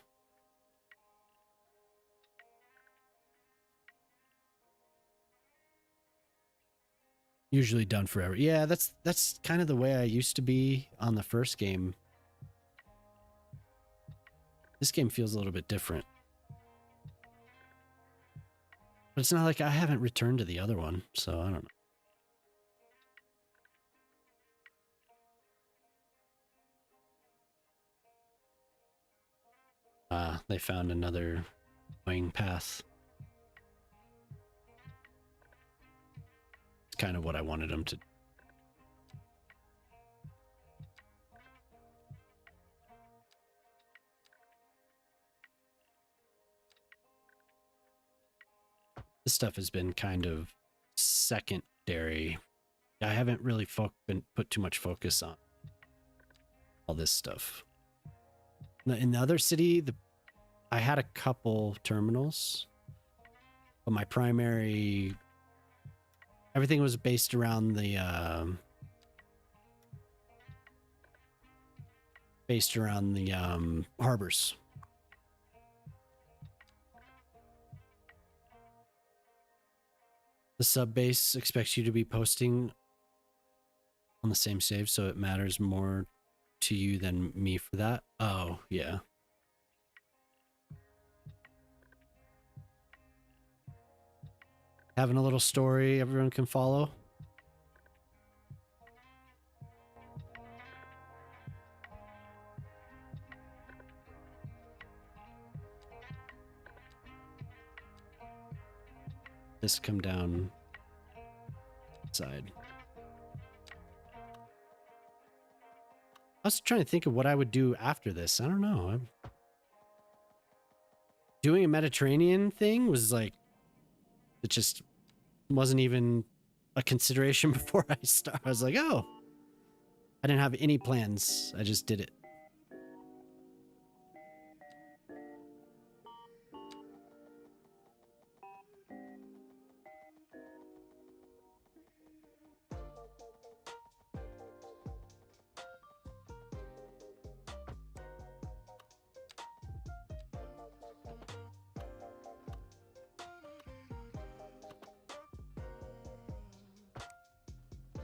Usually done forever. Yeah, that's kind of the way I used to be on the first game. This game feels a little bit different. But it's not like I haven't returned to the other one, so I don't know. They found another annoying path. It's kind of what I wanted them to. This stuff has been kind of secondary. I haven't really been put too much focus on all this stuff. In the other city, I had a couple terminals, but my primary, everything was based around the harbors. The sub base expects you to be posting on the same save, so it matters more to you than me for that. Oh, yeah. Having a little story everyone can follow. This come down side. I was trying to think of what I would do after this. I don't know. Doing a Mediterranean thing was like, it just wasn't even a consideration before I started. I was like, oh, I didn't have any plans. I just did it.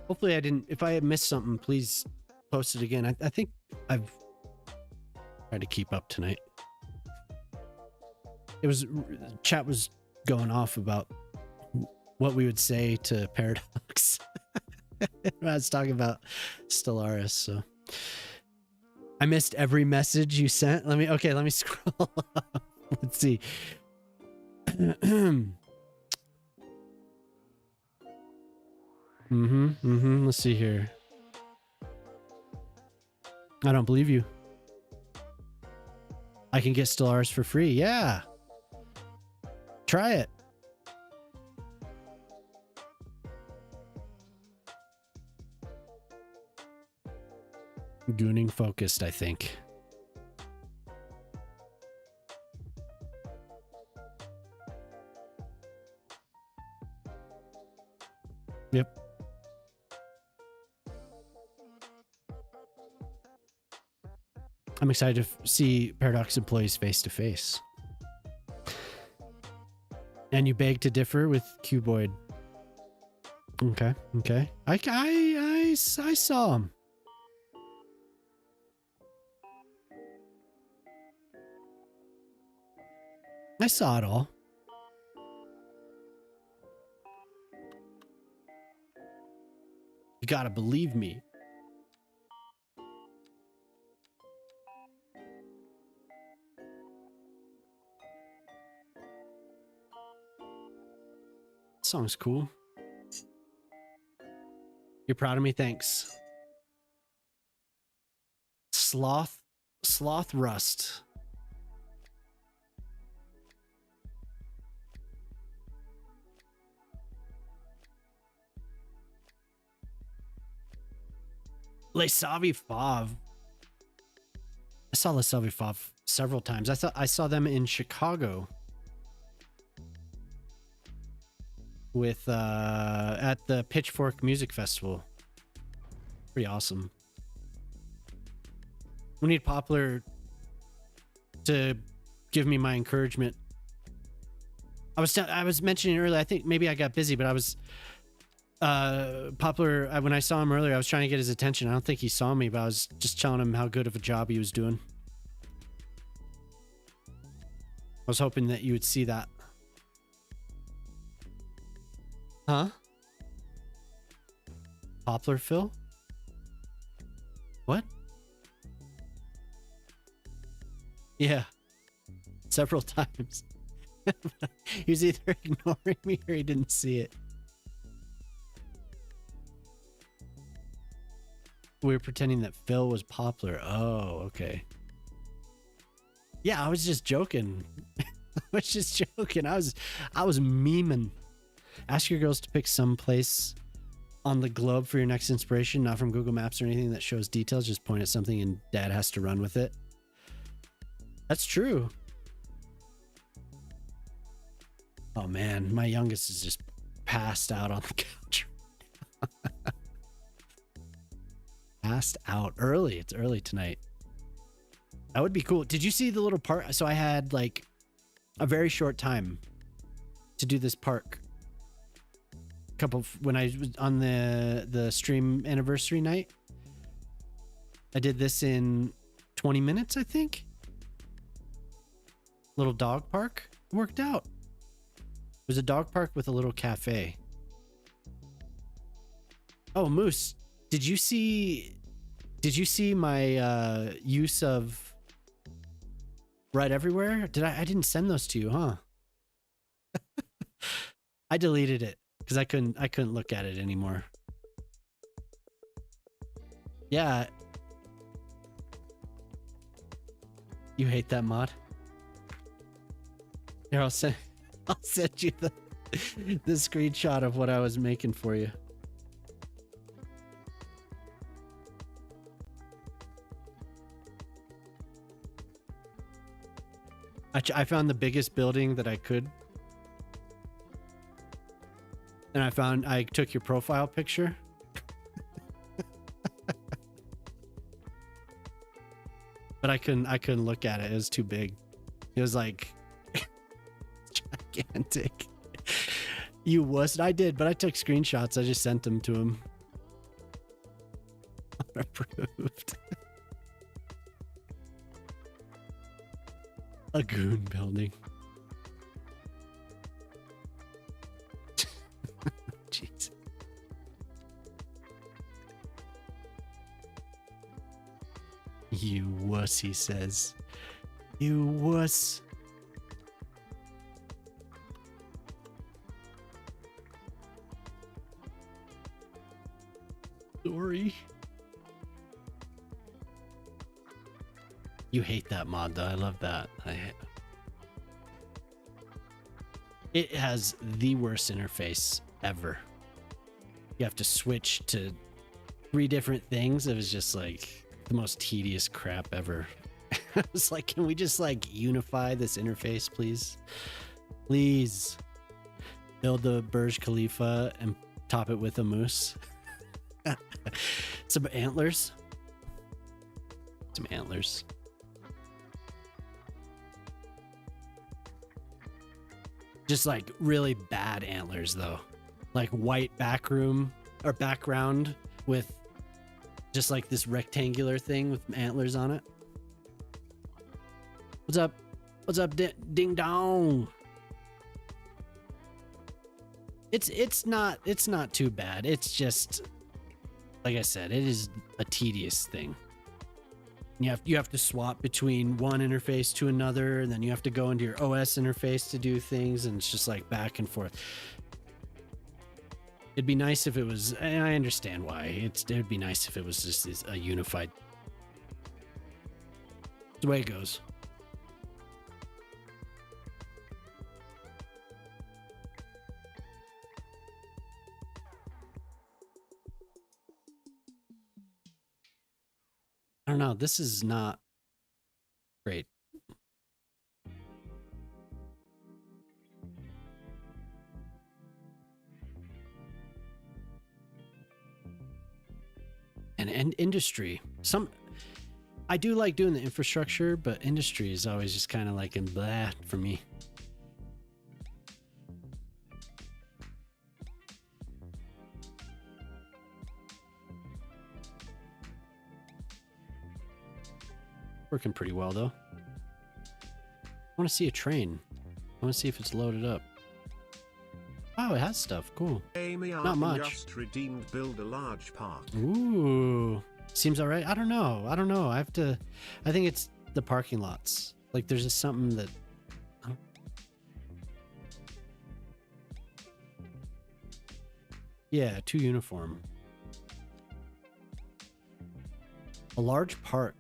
Hopefully I didn't, if I missed something, please post it again. I think I've tried to keep up tonight. Chat was going off about what we would say to Paradox. I was talking about Stellaris, so. I missed every message you sent. Let me scroll up. Let's see. Let's see here. I don't believe you. I can get Stellaris for free. Yeah. Try it. Gooning focused, I think. Yep. I'm excited to see Paradox employees face to face. And you beg to differ with Cuboid. Okay. I saw him. I saw it all. You gotta believe me. Song's cool. You're proud of me? Thanks. Sloth Rust. Les Savi Fav. I saw Les Savi Fav several times. I saw them in Chicago with at the Pitchfork Music Festival. Pretty awesome. We need Poplar to give me my encouragement. I was mentioning earlier, I think maybe I got busy, but I was Poplar, when I saw him earlier, I was trying to get his attention. I don't think he saw me, but I was just telling him how good of a job he was doing. I was hoping that you would see that. Huh? Poplar Phil? What? Yeah. Several times. He was either ignoring me or he didn't see it. We were pretending that Phil was Poplar. Oh, okay. Yeah, I was just joking. I was just joking. I was memeing. Ask your girls to pick some place on the globe for your next inspiration, not from Google Maps or anything that shows details. Just point at something and dad has to run with it. That's true. Oh man, my youngest is just passed out on the couch. Passed out early. It's early tonight. That would be cool. Did you see the little park? So I had like a very short time to do this park. When I was on the stream anniversary night, I did this in 20 minutes, I think. Little dog park. Worked out. It was a dog park with a little cafe. Oh, Moose, did you see my use of Right Everywhere? I didn't send those to you, huh? I deleted it because I couldn't look at it anymore. Yeah. You hate that mod? Here, I'll send you the screenshot of what I was making for you. I found the biggest building that I could. And I took your profile picture. But I couldn't look at it. It was too big. It was like gigantic. You wuss. I did, but I took screenshots. I just sent them to him. Unapproved. A goon building. Jeez. You wuss, he says. You wuss. Sorry. You hate that mod though. I love that. It has the worst interface ever. You have to switch to 3 different things. It was just like the most tedious crap ever. I was like, can we just like unify this interface, please? Please build the Burj Khalifa and top it with a moose. Some antlers. Some antlers. Just like really bad antlers though. Like white background with just like this rectangular thing with antlers on it. What's up? What's up, ding dong? It's not too bad. It's just, like I said, it is a tedious thing. You have to swap between one interface to another, and then you have to go into your OS interface to do things, and it's just like back and forth. It'd be nice if it was, and I understand why. It'd be nice if it was just a unified. It's the way it goes. I don't know. This is not great. And industry. I do like doing the infrastructure, but industry is always just kind of like in blah for me. Working pretty well though. I want to see a train. I want to see if it's loaded up. Oh, it has stuff. Cool. Amy, not much. Just redeemed build a large park. Ooh, seems all right. I don't know. I think it's the parking lots. Like there's just something that. Yeah, too uniform. A large park.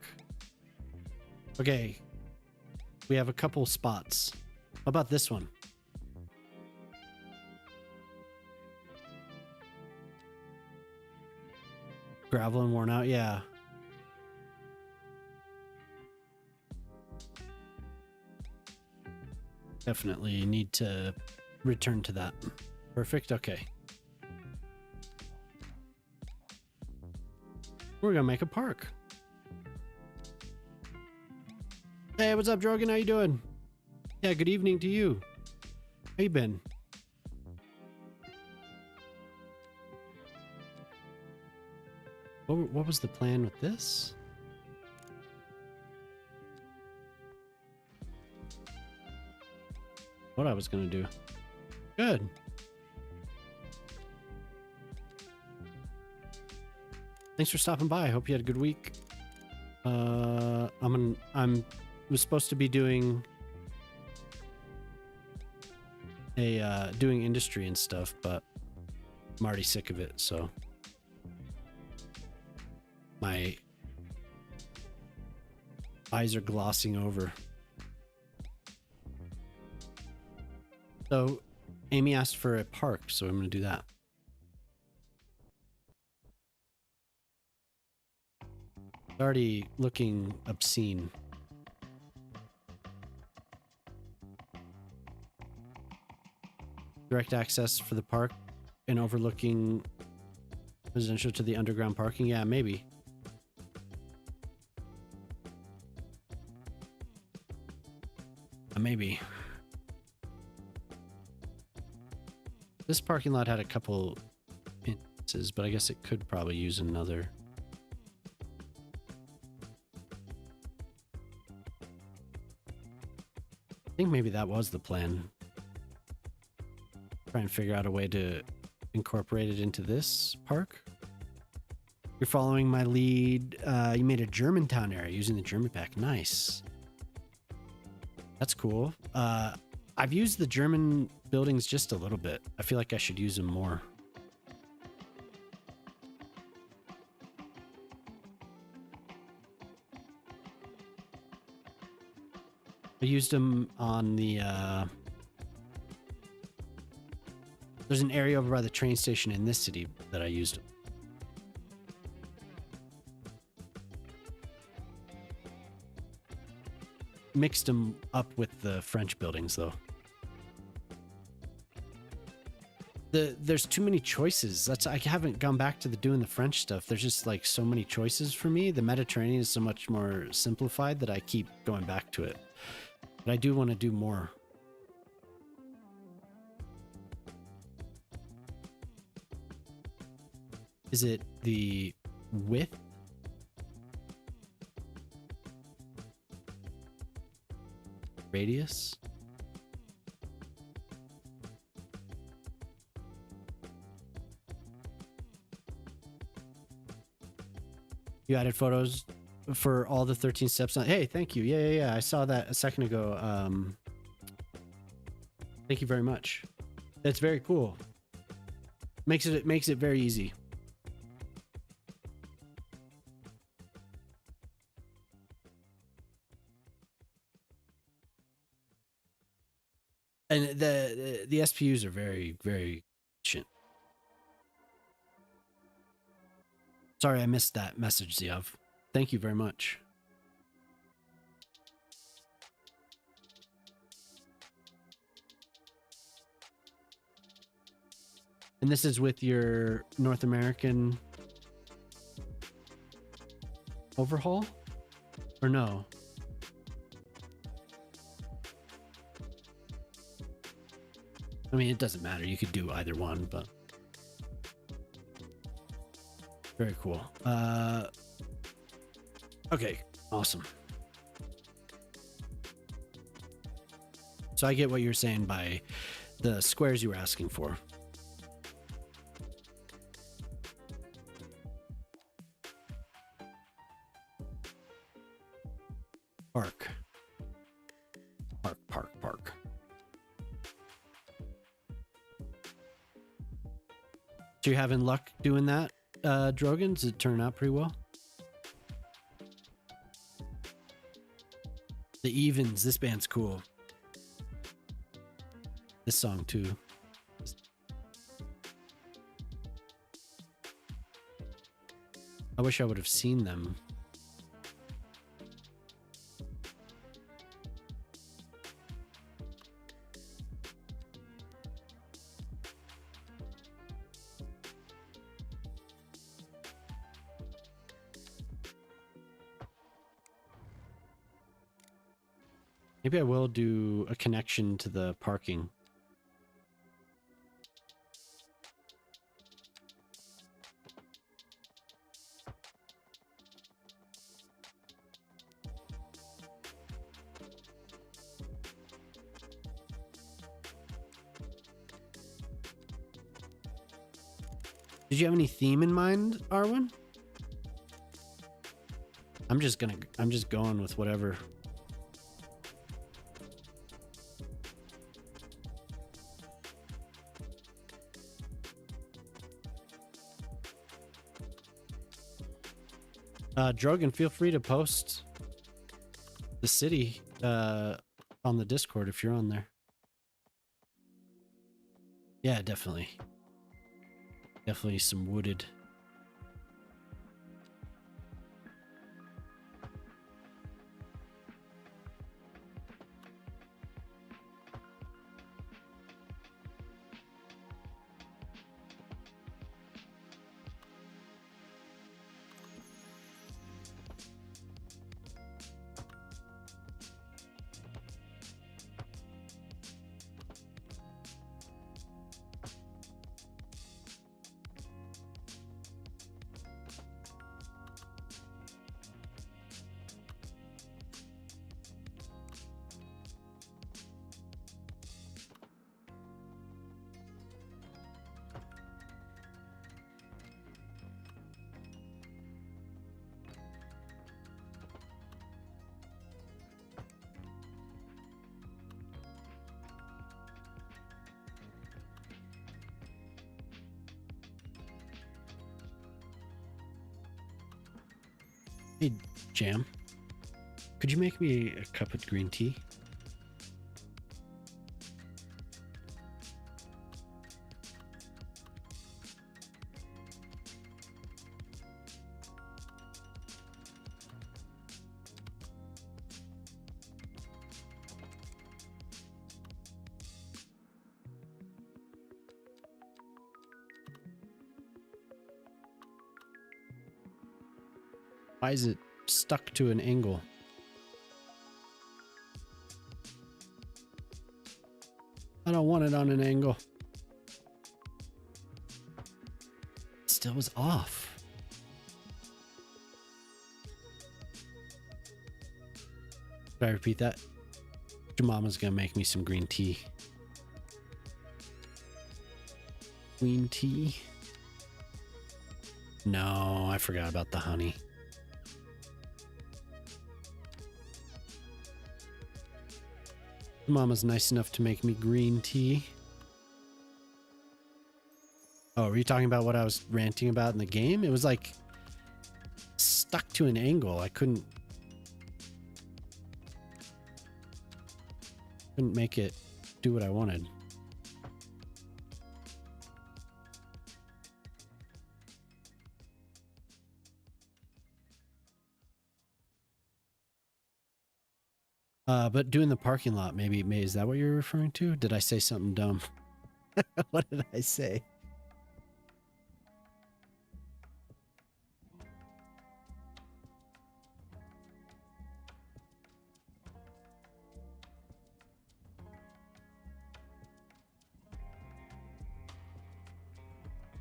Okay, we have a couple spots. How about this one? Gravel and worn out, yeah. Definitely need to return to that. Perfect, okay. We're gonna make a park. Hey, what's up, Drogan? How you doing? Yeah, good evening to you. How you been? What was the plan with this? What I was gonna do. Good. Thanks for stopping by. I hope you had a good week. Was supposed to be doing doing industry and stuff, but I'm already sick of it, so my eyes are glossing over. So Amy asked for a park, so I'm going to do that. It's already looking obscene. Direct access for the park and overlooking residential to the underground parking. Yeah, maybe. Maybe. This parking lot had a couple instances, but I guess it could probably use another. I think maybe that was the plan. Try and figure out a way to incorporate it into this park. You're following my lead. You made a Germantown area using the German pack. Nice. That's cool. I've used the German buildings just a little bit. I feel like I should use them more. I used them on the there's an area over by the train station in this city that I used. Mixed them up with the French buildings though. There's too many choices. I haven't gone back to doing the French stuff. There's just like so many choices for me. The Mediterranean is so much more simplified that I keep going back to it. But I do want to do more. Is it the width? Radius. You added photos for all the 13 steps on. Hey, thank you. Yeah. I saw that a second ago. Thank you very much. That's very cool. Makes it very easy. And the SPUs are very, very efficient. Sorry, I missed that message, Ziav. Thank you very much. And this is with your North American overhaul? Or no? I mean, it doesn't matter. You could do either one, but very cool. Okay, awesome. So I get what you're saying by the squares you were asking for. Park. So you having luck doing that, Drogan? Does it turn out pretty well? The Evens, this band's cool. This song too. I wish I would have seen them. Maybe I will do a connection to the parking. Did you have any theme in mind, Arwen? I'm just going with whatever. Drogan, feel free to post the city on the Discord if you're on there. Yeah, definitely. Definitely some wooded. Hey, Jam. Could you make me a cup of green tea? Why is it stuck to an angle? I don't want it on an angle. It still was off. Did I repeat that? Mama's gonna make me some green tea. Green tea? No, I forgot about the honey. Mama's nice enough to make me green tea. Oh, were you talking about what I was ranting about in the game? It was like stuck to an angle. I couldn't make it do what I wanted. But doing the parking lot, maybe is that what you're referring to? Did I say something dumb? What did I say?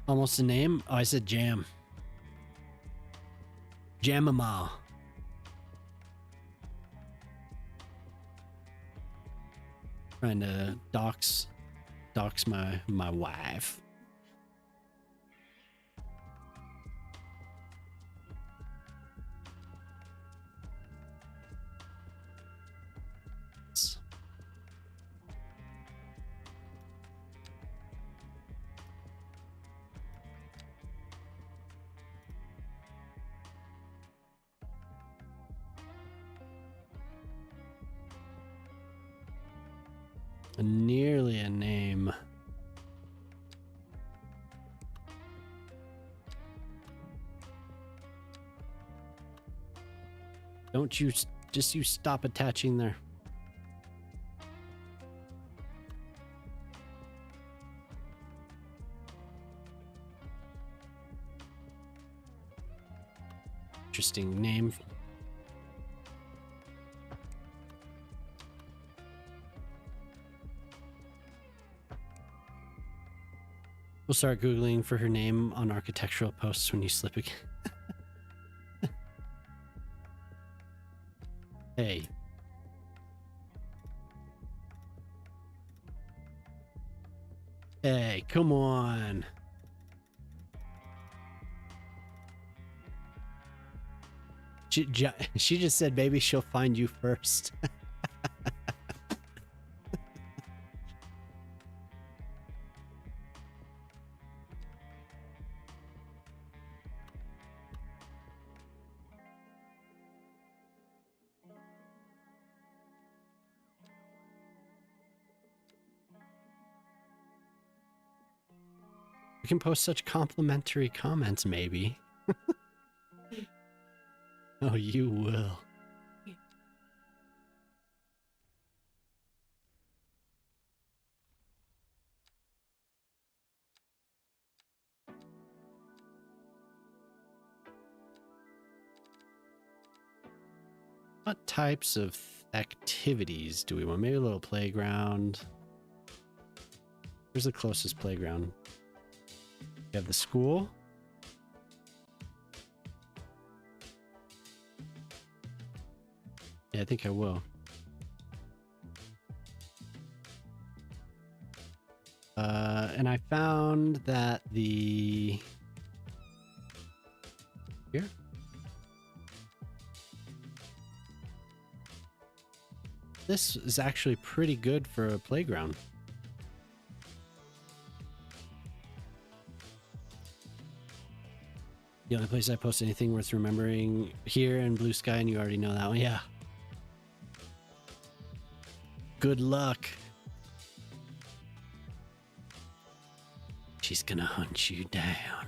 Almost a name? Oh, I said Jam. Jamama. Trying to dox my wife. Nearly a name. Don't you stop attaching there. Interesting name. We'll start Googling for her name on architectural posts when you slip again. Hey. Hey, come on. She just said, baby, she'll find you first. We can post such complimentary comments, maybe. Oh, you will. What types of activities do we want? Maybe a little playground. Where's the closest playground? We have the school. Yeah, I think I will. And I found that here. This is actually pretty good for a playground. The only place I post anything worth remembering here in Blue Sky, and you already know that one. Yeah. Good luck. She's gonna hunt you down.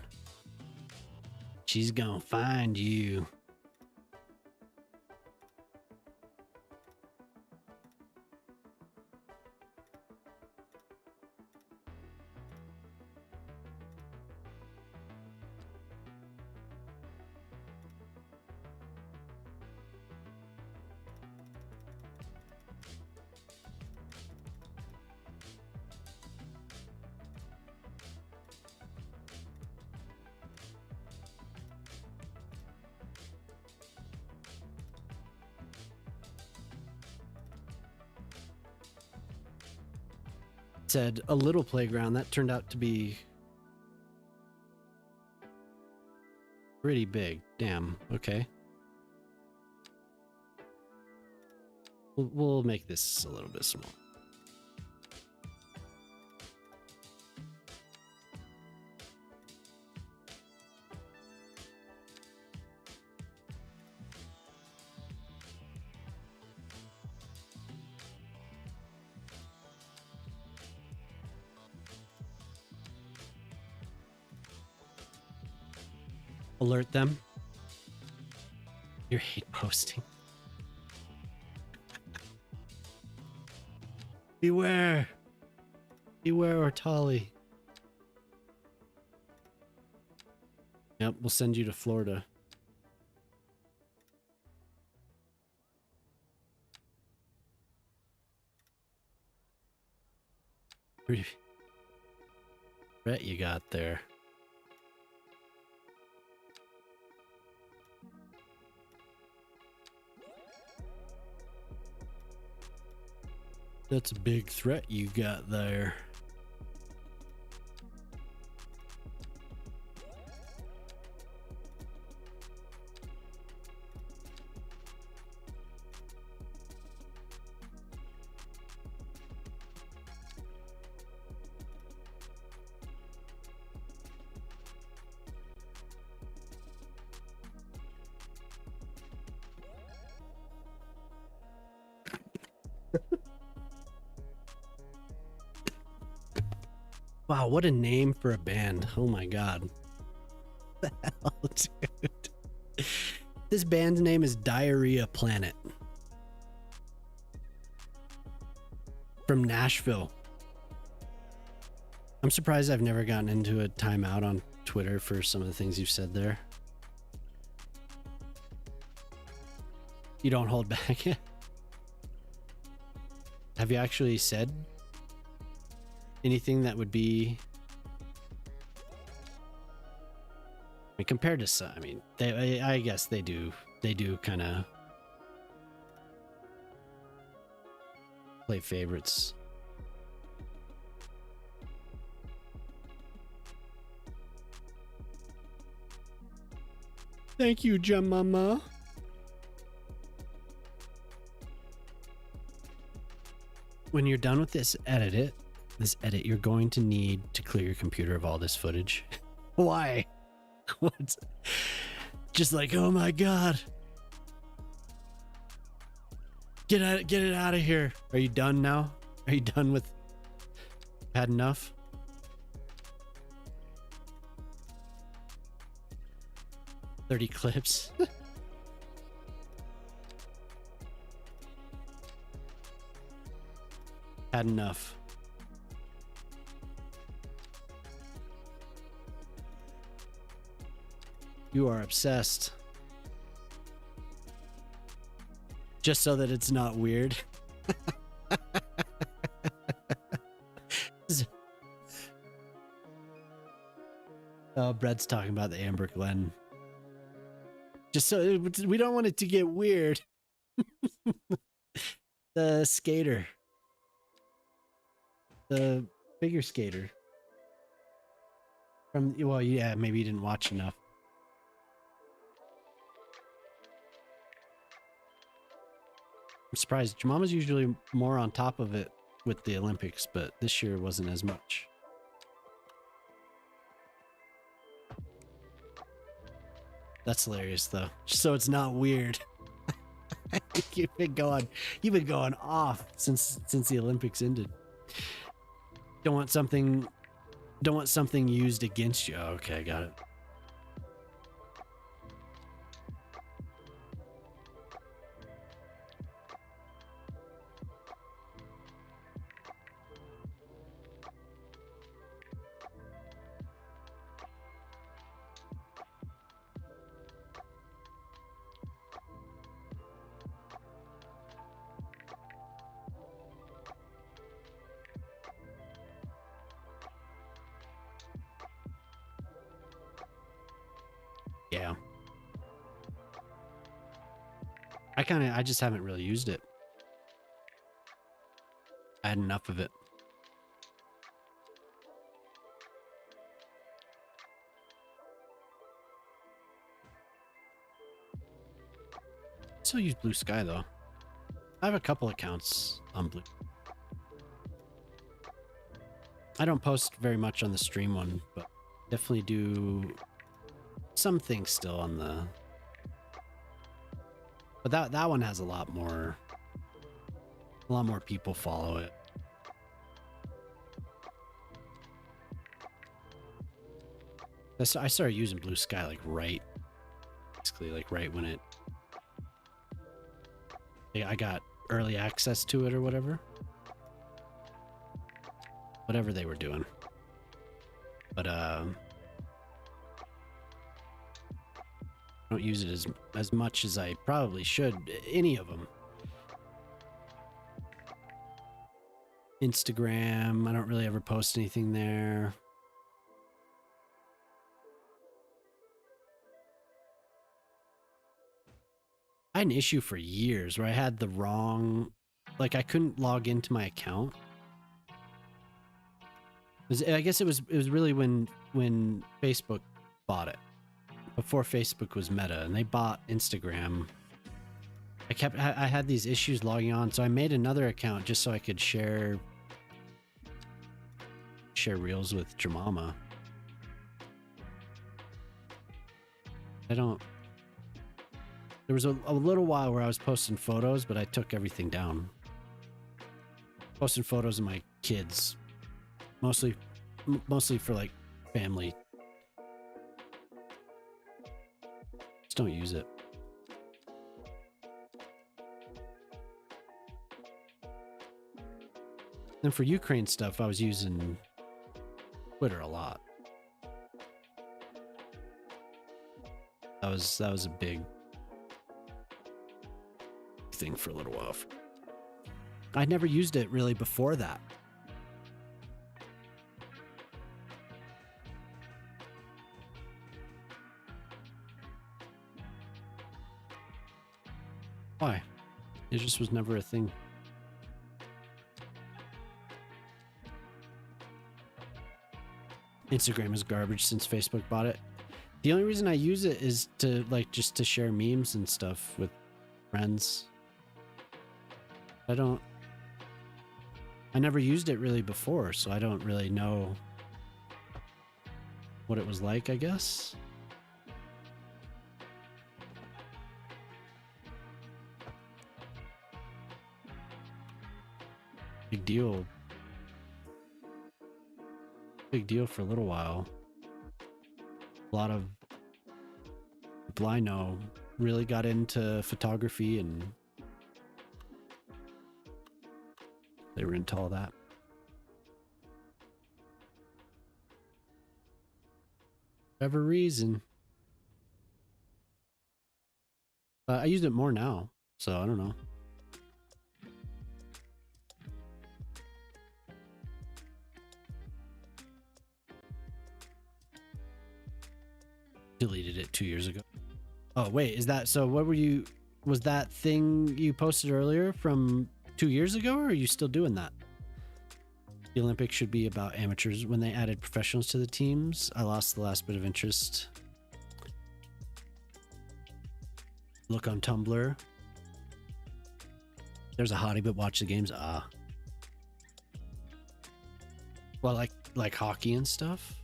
She's gonna find you. said a little playground. That turned out to be pretty big. Damn. Okay. We'll make this a little bit small. Alert them. Your hate posting. Beware. Beware, Ortali. Yep, we'll send you to Florida. Threat you got there. That's a big threat you got there. Wow, what a name for a band. Oh my god. What the hell, dude? This band's name is Diarrhea Planet. From Nashville. I'm surprised I've never gotten into a timeout on Twitter for some of the things you've said there. You don't hold back. Have you actually said anything that would be, I mean, compared to some, I mean, I guess they do kind of play favorites. Thank you, Jamama. When you're done with this edit, you're going to need to clear your computer of all this footage. Why? What? Just like, oh my god. Get it out of here. Are you done now? Are you done with had enough? "30 clips." Had enough. You are obsessed. Just so that it's not weird. Oh, Brett's talking about the Amber Glen. Just so we don't want it to get weird. The skater. The figure skater. From, well, yeah, maybe you didn't watch enough. I'm surprised. Jemama's usually more on top of it with the Olympics, but this year wasn't as much. That's hilarious, though. So it's not weird. You've been going off since the Olympics ended. Don't want something used against you. Oh, okay, got it. Yeah. I just haven't really used it. I had enough of it. still use Blue Sky though. I have a couple accounts on Blue. I don't post very much on the stream one, but definitely do some things still on the. But that one has a lot more people follow it. I started using Blue Sky like basically like right when it. I got early access to it or whatever they were doing, but I don't use it as much as I probably should. Any of them. Instagram, I don't really ever post anything there. I had an issue for years where I had the wrong, like I couldn't log into my account. I guess it was really when Facebook bought it, before Facebook was Meta, and they bought Instagram. I had these issues logging on, so I made another account just so I could share reels with Jamama. There was a little while where I was posting photos, but I took everything down. Posting photos of my kids. Mostly for like family. Just don't use it. And for Ukraine stuff, I was using Twitter a lot. That was a big thing for a little while. I never used it really before that. Why? It just was never a thing. Instagram is garbage since Facebook bought it. The only reason I use it is to just to share memes and stuff with friends. I never used it really before, so I don't really know what it was like, I guess. Big deal. Big deal for a little while. A lot of people I know really got into photography and they were into all that. Whatever reason. I use it more now, so I don't know. Deleted it 2 years ago. Oh wait, is that so? What were you? Was that thing you posted earlier from 2 years ago, or are you still doing that? The Olympics should be about amateurs. When they added professionals to the teams, I lost the last bit of interest. Look on Tumblr. There's a hottie, but watch the games. Ah. Well, like hockey and stuff,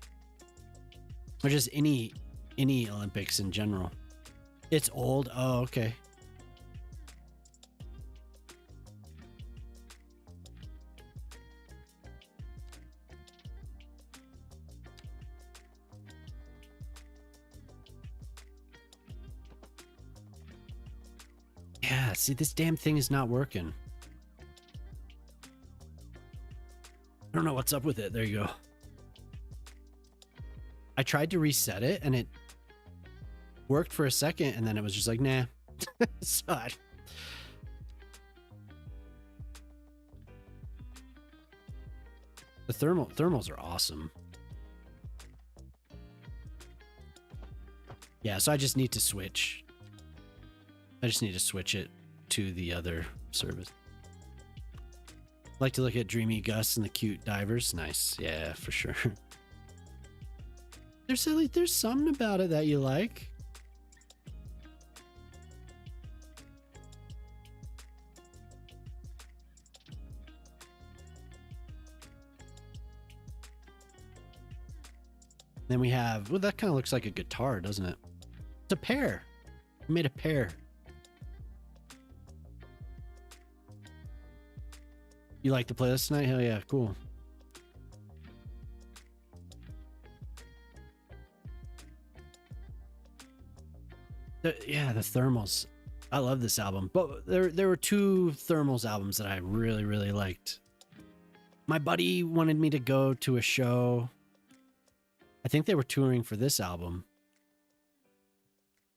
or just any Olympics in general. It's old. Oh, okay. Yeah, see, this damn thing is not working. I don't know what's up with it. There you go. I tried to reset it and it worked for a second and then it was just like, nah. So the thermals are awesome. Yeah, so I just need to switch. I just need to switch it to the other service. Like to look at Dreamy Gus and the cute divers. Nice. Yeah, for sure. There's something about it that you like. Then we have, well, that kind of looks like a guitar, doesn't it? It's a pear. We made a pear. You like the playlist tonight? Hell yeah, cool. Yeah, the Thermals. I love this album. But there were two Thermals albums that I really, really liked. My buddy wanted me to go to a show. I think they were touring for this album.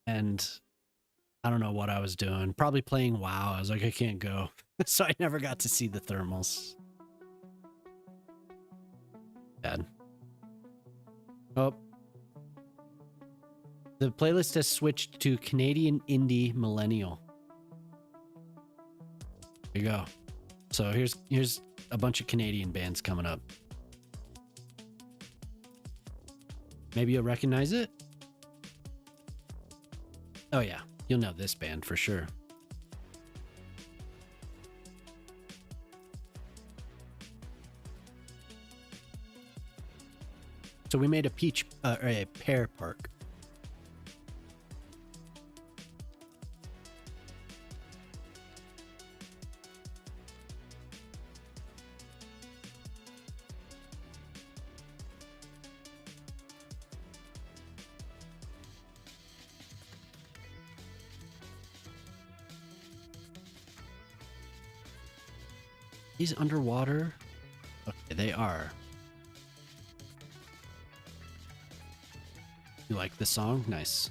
And I don't know what I was doing. Probably playing WoW. I was like, I can't go. So I never got to see the Thermals. Bad. Oh. The playlist has switched to Canadian Indie Millennial. There you go. So here's a bunch of Canadian bands coming up. Maybe you'll recognize it. Oh yeah, you'll know this band for sure. So we made a pear park. These underwater? Okay, they are. You like the song? Nice.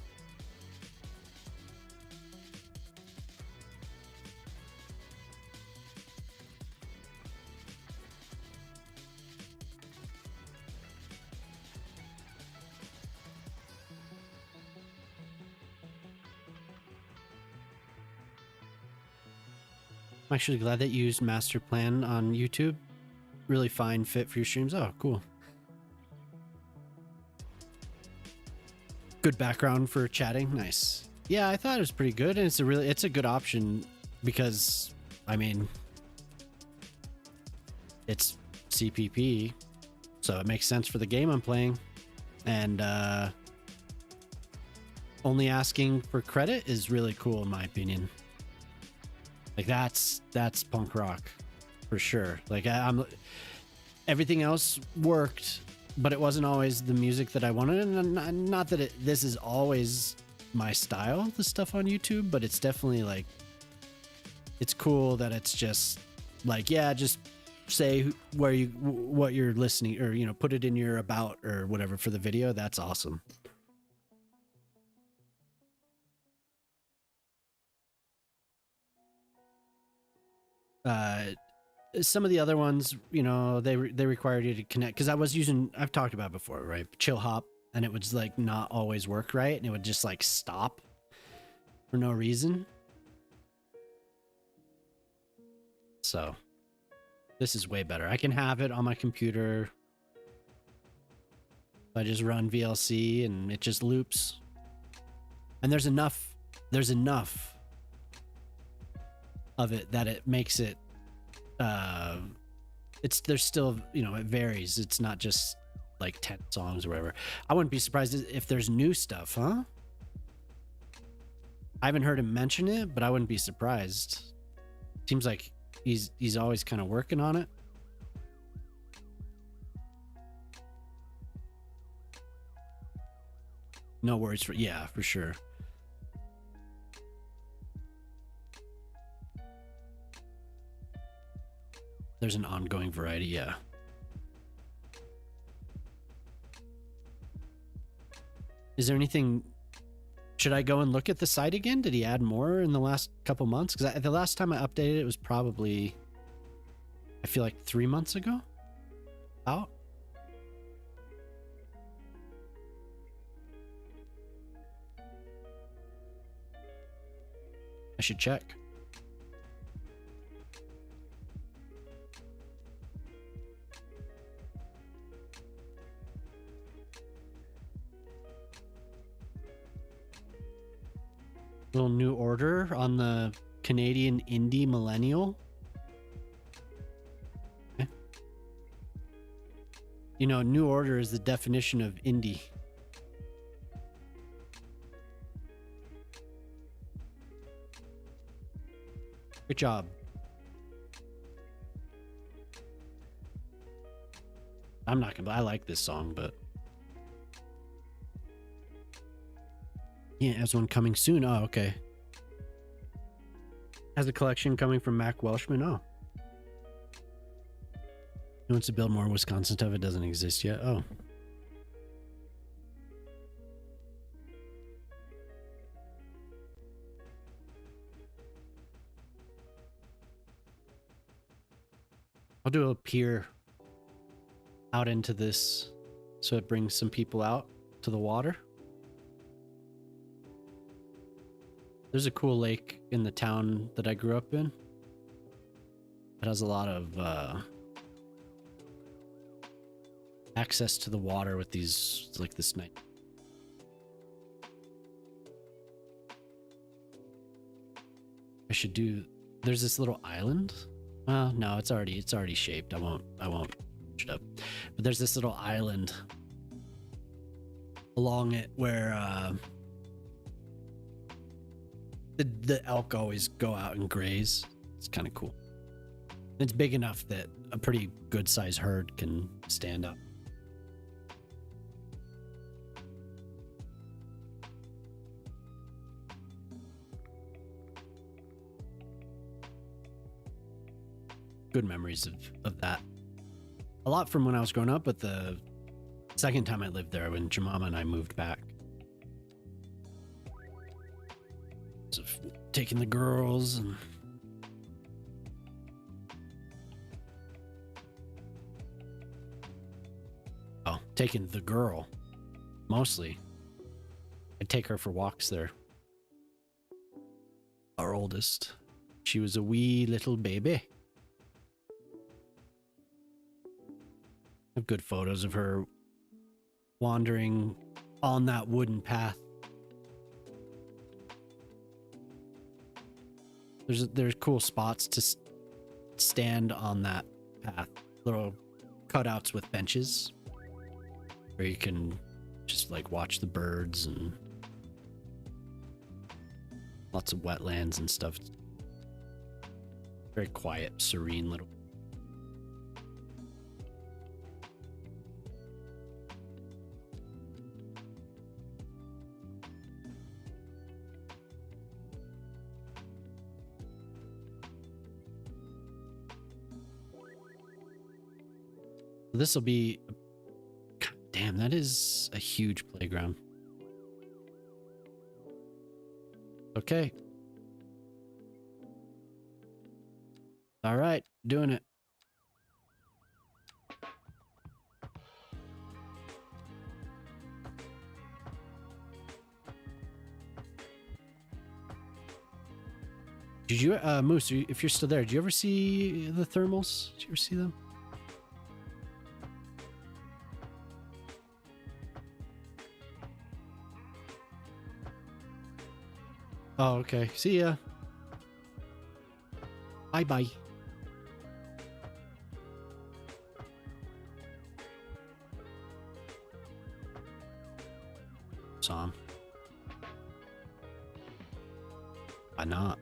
I'm actually glad that you used Master Plan on YouTube. Really fine fit for your streams. Oh, cool. Good background for chatting. Nice. Yeah, I thought it was pretty good, and it's a good option because, I mean, it's CPP, so it makes sense for the game I'm playing, and only asking for credit is really cool in my opinion. Like that's punk rock for sure. Like I'm everything else worked, but it wasn't always the music that I wanted. And not that this is always my style, the stuff on YouTube, but it's definitely like, it's cool that it's just like, yeah, just say what you're listening, or, you know, put it in your about or whatever for the video. That's awesome. Some of the other ones, you know, they required you to connect, because I've talked about it before, right? Chill hop, and it would like not always work right, and it would just like stop for no reason. So this is way better. I can have it on my computer. I just run VLC and it just loops, and there's enough of it that it makes it there's still, you know, it varies. It's not just like 10 songs or whatever. I wouldn't be surprised if there's new stuff, huh? I haven't heard him mention it, but I wouldn't be surprised. Seems like he's always kind of working on it. No worries for sure. There's an ongoing variety, yeah. Is there anything? Should I go and look at the site again? Did he add more in the last couple months? Because the last time I updated it was probably, I feel like 3 months ago. Out. I should check. Little new order on the Canadian Indie Millennial. Okay. You know, New Order is the definition of indie. Good job. I'm not gonna. I like this song, but yeah, has one coming soon. Oh, okay. Has a collection coming from Mac Welshman. Oh, he wants to build more Wisconsin stuff. It doesn't exist yet. Oh. I'll do a pier out into this so it brings some people out to the water. There's a cool lake in the town that I grew up in. It has a lot of access to the water with these, like this night. I should do, there's this little island. Well, no, it's already shaped. I won't push it up. But there's this little island along it where the elk always go out and graze. It's kind of cool. It's big enough that a pretty good sized herd can stand up. Good memories of that. A lot from when I was growing up, but the second time I lived there, when Jemima and I moved back. So taking the girls and taking the girl mostly. I'd take her for walks there. Our oldest. She was a wee little baby. I have good photos of her wandering on that wooden path. There's cool spots to stand on that path. Little cutouts with benches where you can just like watch the birds and lots of wetlands and stuff. Very quiet, serene little. This will be, God damn, that is a huge playground. Okay. All right, doing it. Did you, Moose, if you're still there, did you ever see the thermals? Did you ever see them? Oh, okay. See ya. Bye-bye. Saw him. Why not?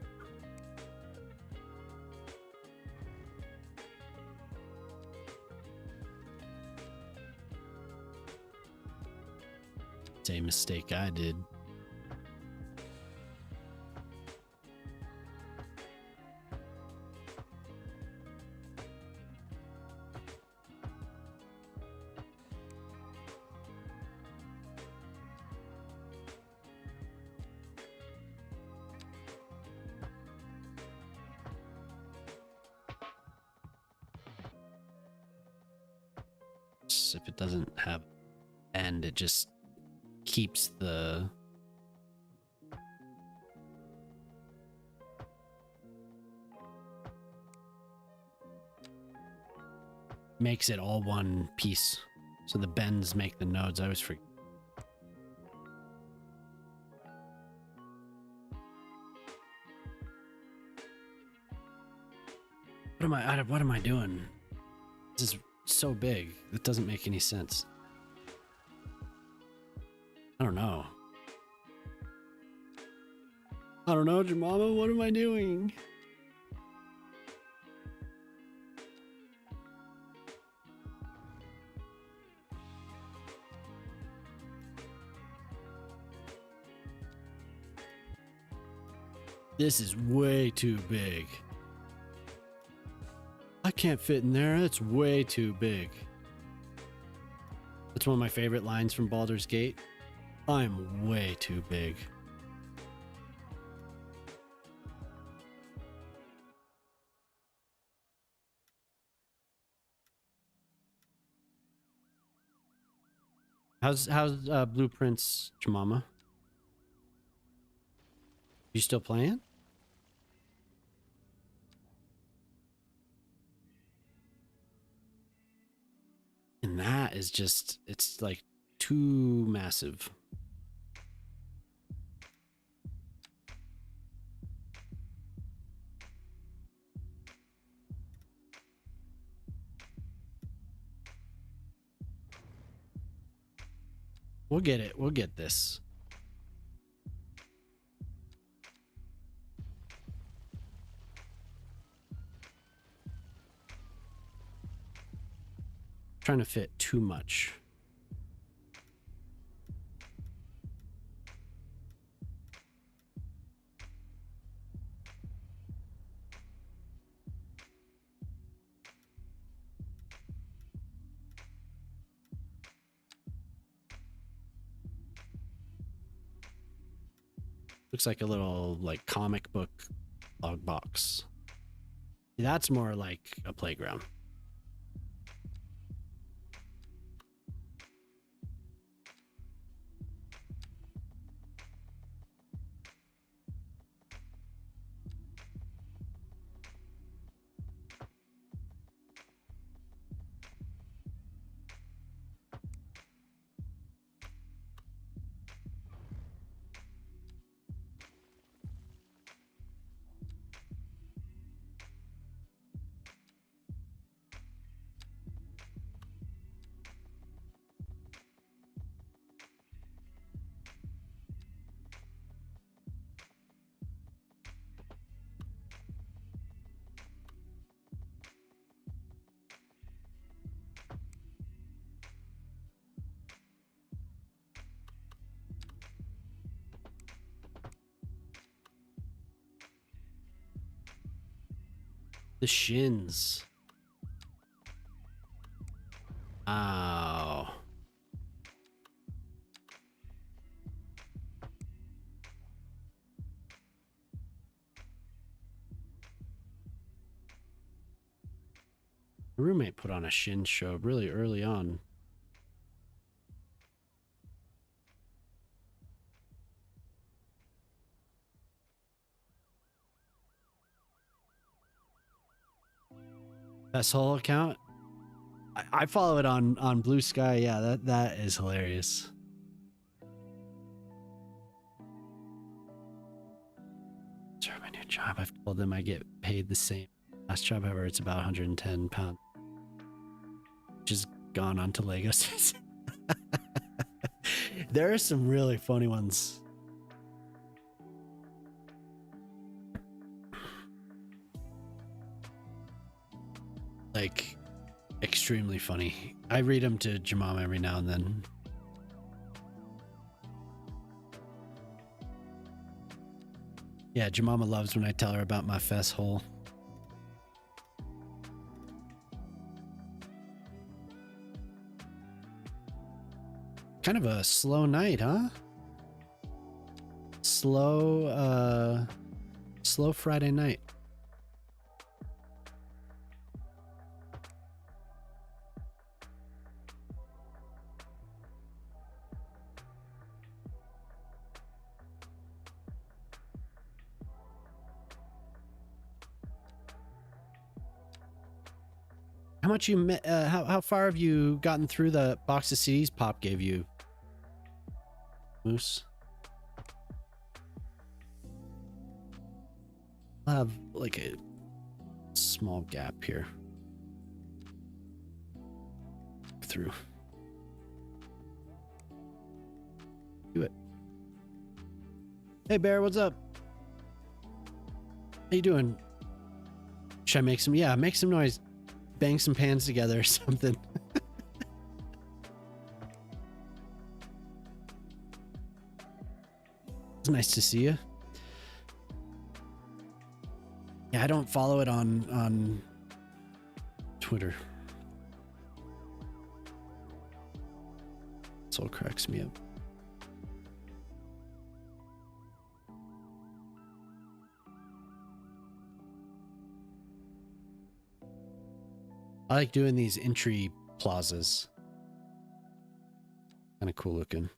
Same mistake I did. If it doesn't have end, it just keeps the makes it all one piece. So the bends make the nodes. I always forget. What am I doing? This is so big? That doesn't make any sense. I don't know. I don't know, Jemima. What am I doing? This is way too big. I can't fit in there. It's way too big. That's one of my favorite lines from Baldur's Gate. I'm way too big. How's Blueprints, Jemima? You still playing? And that is just, it's like too massive. We'll get it. We'll get this. Trying to fit too much. Looks like a little like comic book log box. That's more like a playground. The shins. Ow. My roommate put on a shin show really early on. Best whole account? I follow it on Blue Sky. Yeah, that is hilarious. Sorry, my new job. I've told them I get paid the same. Last job ever, it's about 110 pounds. Just gone on to Legos. There are some really funny ones. Like, extremely funny. I read them to Jemima every now and then. Yeah, Jemima loves when I tell her about my fess hole. Kind of a slow night, huh? Slow Friday night. How much you how far have you gotten through the box of CDs Pop gave you, Moose? I'll have like a small gap here. through. Do it. Hey, Bear, what's up? How you doing? Should I make some? Yeah, make some noise. Bang some pans together or something. It's nice to see you. Yeah, I don't follow it on Twitter. So it cracks me up. I like doing these entry plazas. Kind of cool looking.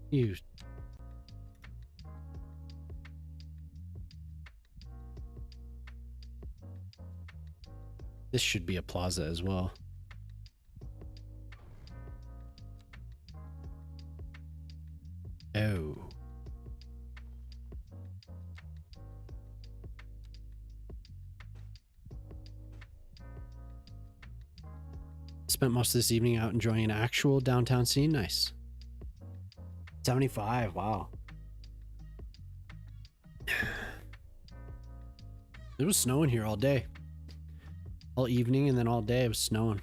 You. This should be a plaza as well. Oh. Spent most of this evening out enjoying an actual downtown scene. Nice. 75. Wow. It was snowing here all day. All evening and then all day it was snowing.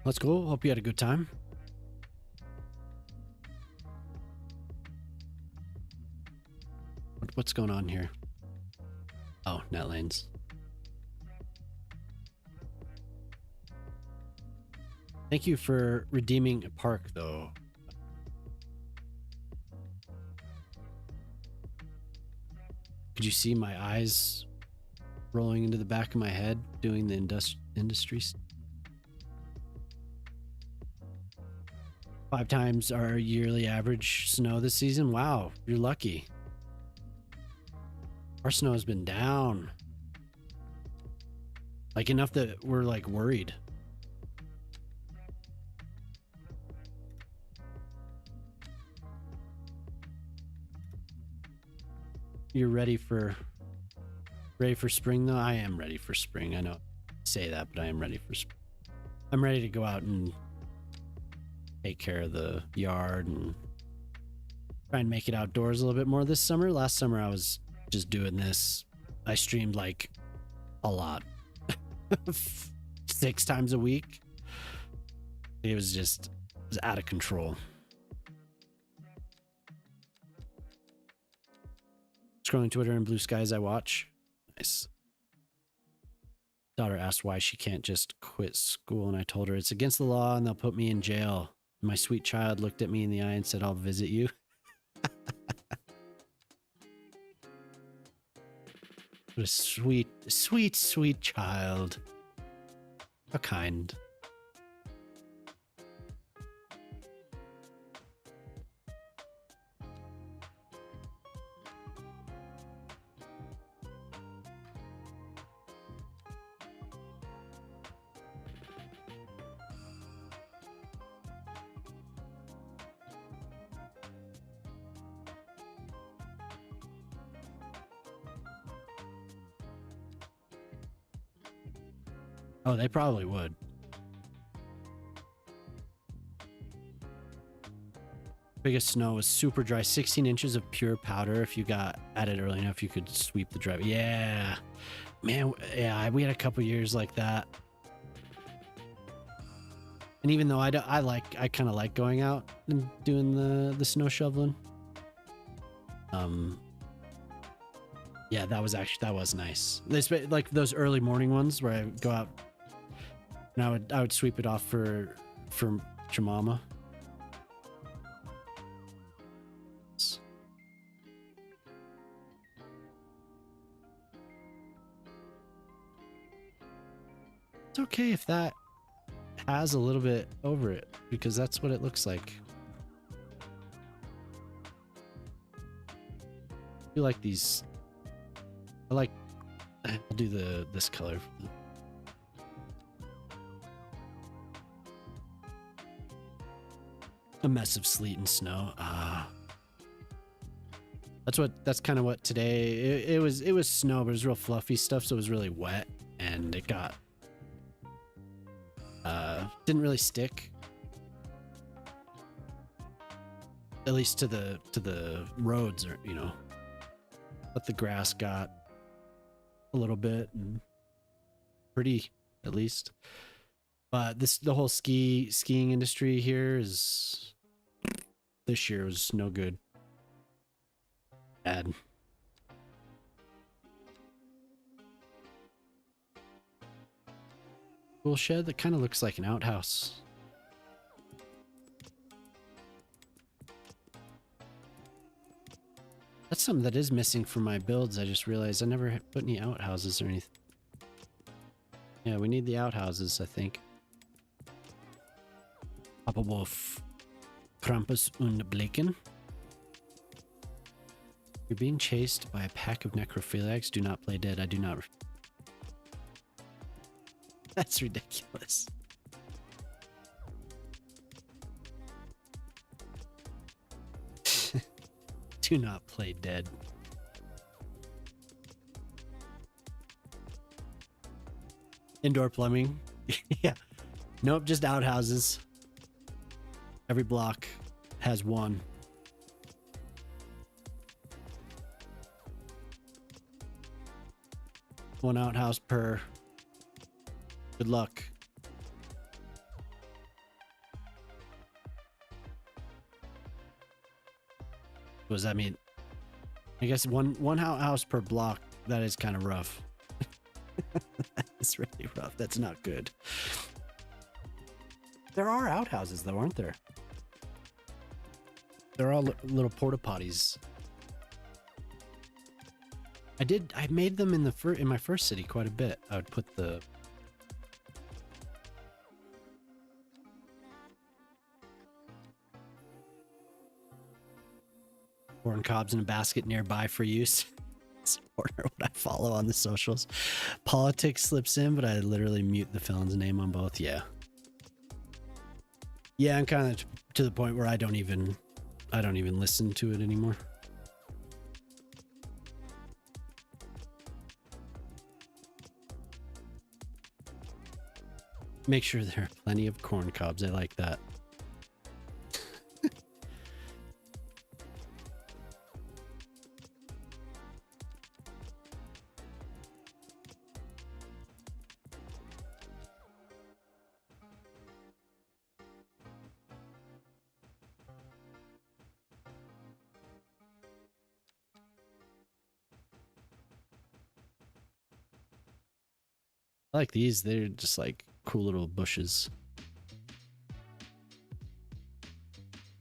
Let's go. Hope you had a good time. What's going on here? Oh, net lanes. Thank you for redeeming a park, though. Could you see my eyes rolling into the back of my head doing the industries? 5 times our yearly average snow this season. Wow, you're lucky. Our snow has been down. Like enough that we're like worried. You're ready for spring though? I am ready for spring. I know I say that, but I am ready for spring. I'm ready to go out and take care of the yard and try and make it outdoors a little bit more this summer. Last summer I was just doing this. I streamed like a lot. 6 times a week. It was out of control. Scrolling Twitter and blue skies I watch. Nice. Daughter asked why she can't just quit school, and I told her it's against the law and they'll put me in jail. My sweet child looked at me in the eye and said, I'll visit you. What a sweet, sweet, sweet child. How kind. Oh, they probably would. Biggest snow was super dry. 16 inches of pure powder. If you got at it early enough, you could sweep the driveway. Yeah. Man, yeah, we had a couple years like that. And even though I kind of like going out and doing the snow shoveling. Yeah, that was nice. Like those early morning ones where I go out and I would sweep it off for Jamama. It's okay if that has a little bit over it because that's what it looks like. I feel like these. I'll do this color. A mess of sleet and snow. That's kind of what today it was snow, but it was real fluffy stuff, so it was really wet and it got didn't really stick. At least to the roads, or but the grass got a little bit and pretty, at least. But the whole skiing industry here is this year was no good. Bad. Cool shed that kind of looks like an outhouse. That's something that is missing from my builds. I just realized I never put any outhouses or anything. Yeah, we need the outhouses, I think. Papa Wolf. Krampus und Bleken. You're being chased by a pack of necrophiliacs. Do not play dead. I do not. That's ridiculous. Do not play dead. Indoor plumbing. Yeah. Nope, just outhouses. Every block has one. One outhouse per. Good luck. What does that mean? I guess one outhouse per block. That is kind of rough. It's really rough. That's not good. There are outhouses though, aren't there? They're all little porta potties. I made them in my first city quite a bit. I would put the corn cobs in a basket nearby for use. Supporter what I follow on the socials. Politics slips in, but I literally mute the felon's name on both. Yeah. Yeah, I'm kind of to the point where I don't even listen to it anymore. Make sure there are plenty of corn cobs. I like that. I like these. They're just like cool little bushes.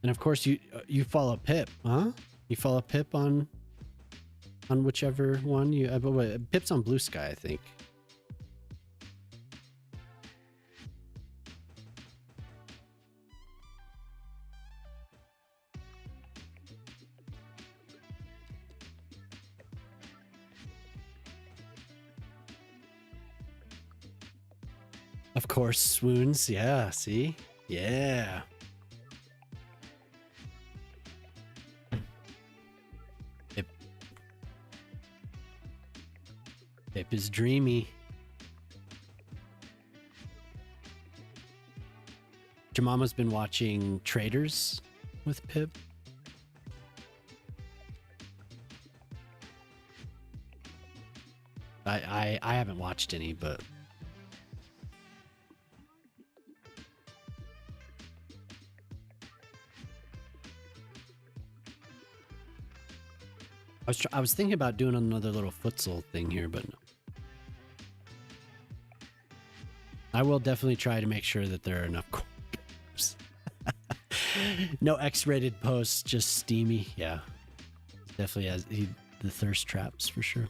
And of course you follow Pip, huh? You follow Pip on whichever one you Pip's on Blue Sky, I think. Of course, swoons. Yeah, see? Yeah. Pip is dreamy. Jemama's been watching Traders with Pip. I haven't watched any, but I was thinking about doing another little futsal thing here, but no. I will definitely try to make sure that there are enough corners. No X-rated posts, just steamy. Yeah, definitely has the thirst traps for sure.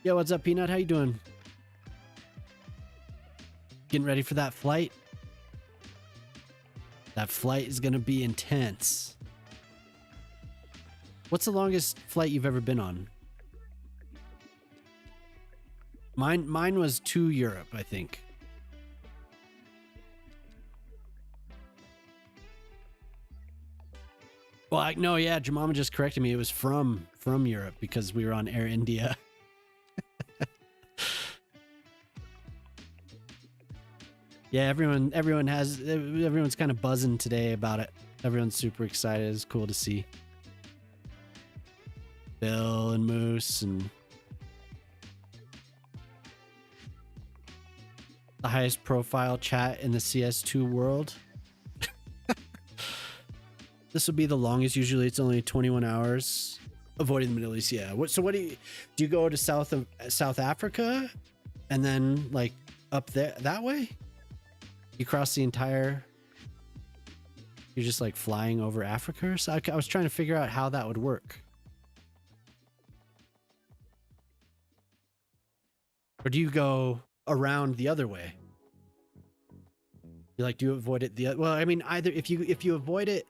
Yo, what's up, Peanut? How you doing? Getting ready for that flight? That flight is going to be intense. What's the longest flight you've ever been on? Mine was to Europe, I think. Well, no, yeah, Jemima just corrected me. It was from Europe because we were on Air India. Yeah, everyone's kind of buzzing today about it. Everyone's super excited. It's cool to see. Bill and Moose and the highest profile chat in the CS2 world. This will be the longest. Usually it's only 21 hours. Avoiding the Middle East, yeah. So what do you go to South Africa and then like up there that way? You cross the entire, you're just like flying over Africa? So I was trying to figure out how that would work. Or do you go around the other way? You like, do you avoid it well, I mean, either if you avoid it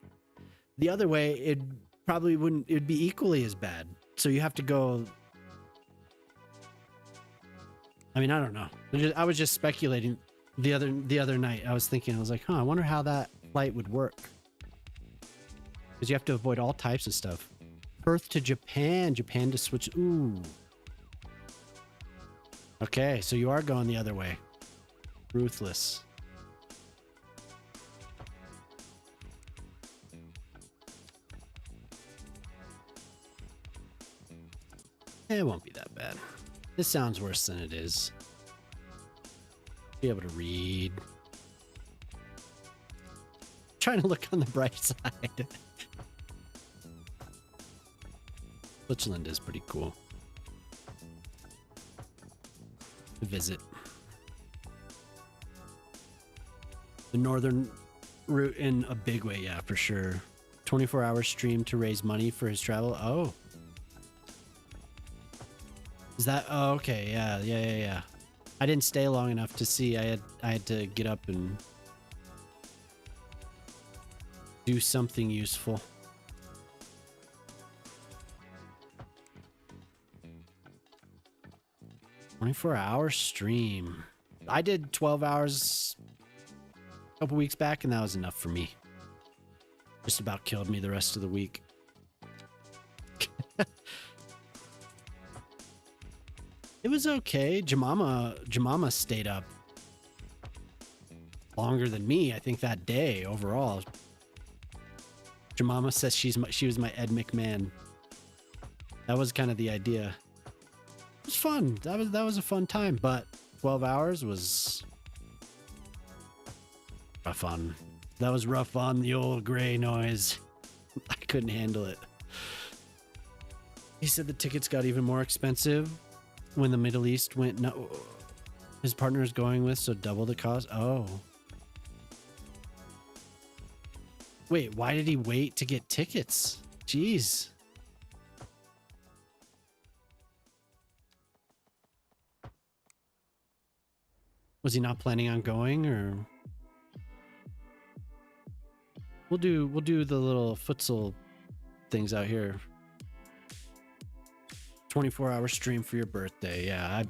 the other way, it probably wouldn't, it'd be equally as bad. So you have to go, I mean, I don't know. I was just speculating the other night. I was thinking, I was like, I wonder how that flight would work. Because you have to avoid all types of stuff. Perth to Japan to switch. Ooh. Okay, so you are going the other way. Ruthless. It won't be that bad. This sounds worse than it is. Be able to read. Trying to look on the bright side. Switzerland is pretty cool to visit. The northern route in a big way, yeah, for sure. 24-hour stream to raise money for his travel. Oh. Is that, oh, okay, yeah. I didn't stay long enough to see. I had to get up and do something useful. "24-hour stream." I did 12 hours a couple weeks back, and that was enough for me. Just about killed me the rest of the week. It was okay. Jemima stayed up longer than me, I think, that day overall. Jemima says she was my Ed McMahon. That was kind of the idea. It was fun. That was a fun time, but 12 hours was rough on. That was rough on the old gray noise. I couldn't handle it. He said the tickets got even more expensive when the Middle East went. No, his partner is going with, so double the cost. Oh. Wait, why did he wait to get tickets? Jeez. Was he not planning on going, or? We'll do the little futsal things out here. 24-hour stream for your birthday. Yeah,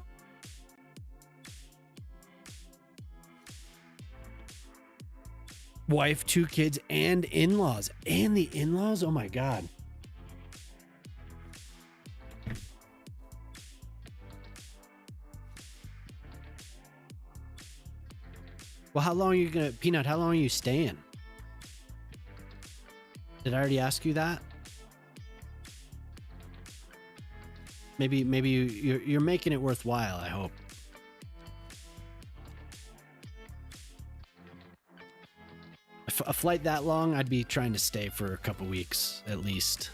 wife, 2 kids, and in-laws. And the in-laws? Oh my God. Well, how long are you gonna, Peanut, how long are you staying? Did I already ask you that? Maybe you're making it worthwhile, I hope. A flight that long, I'd be trying to stay for a couple weeks at least.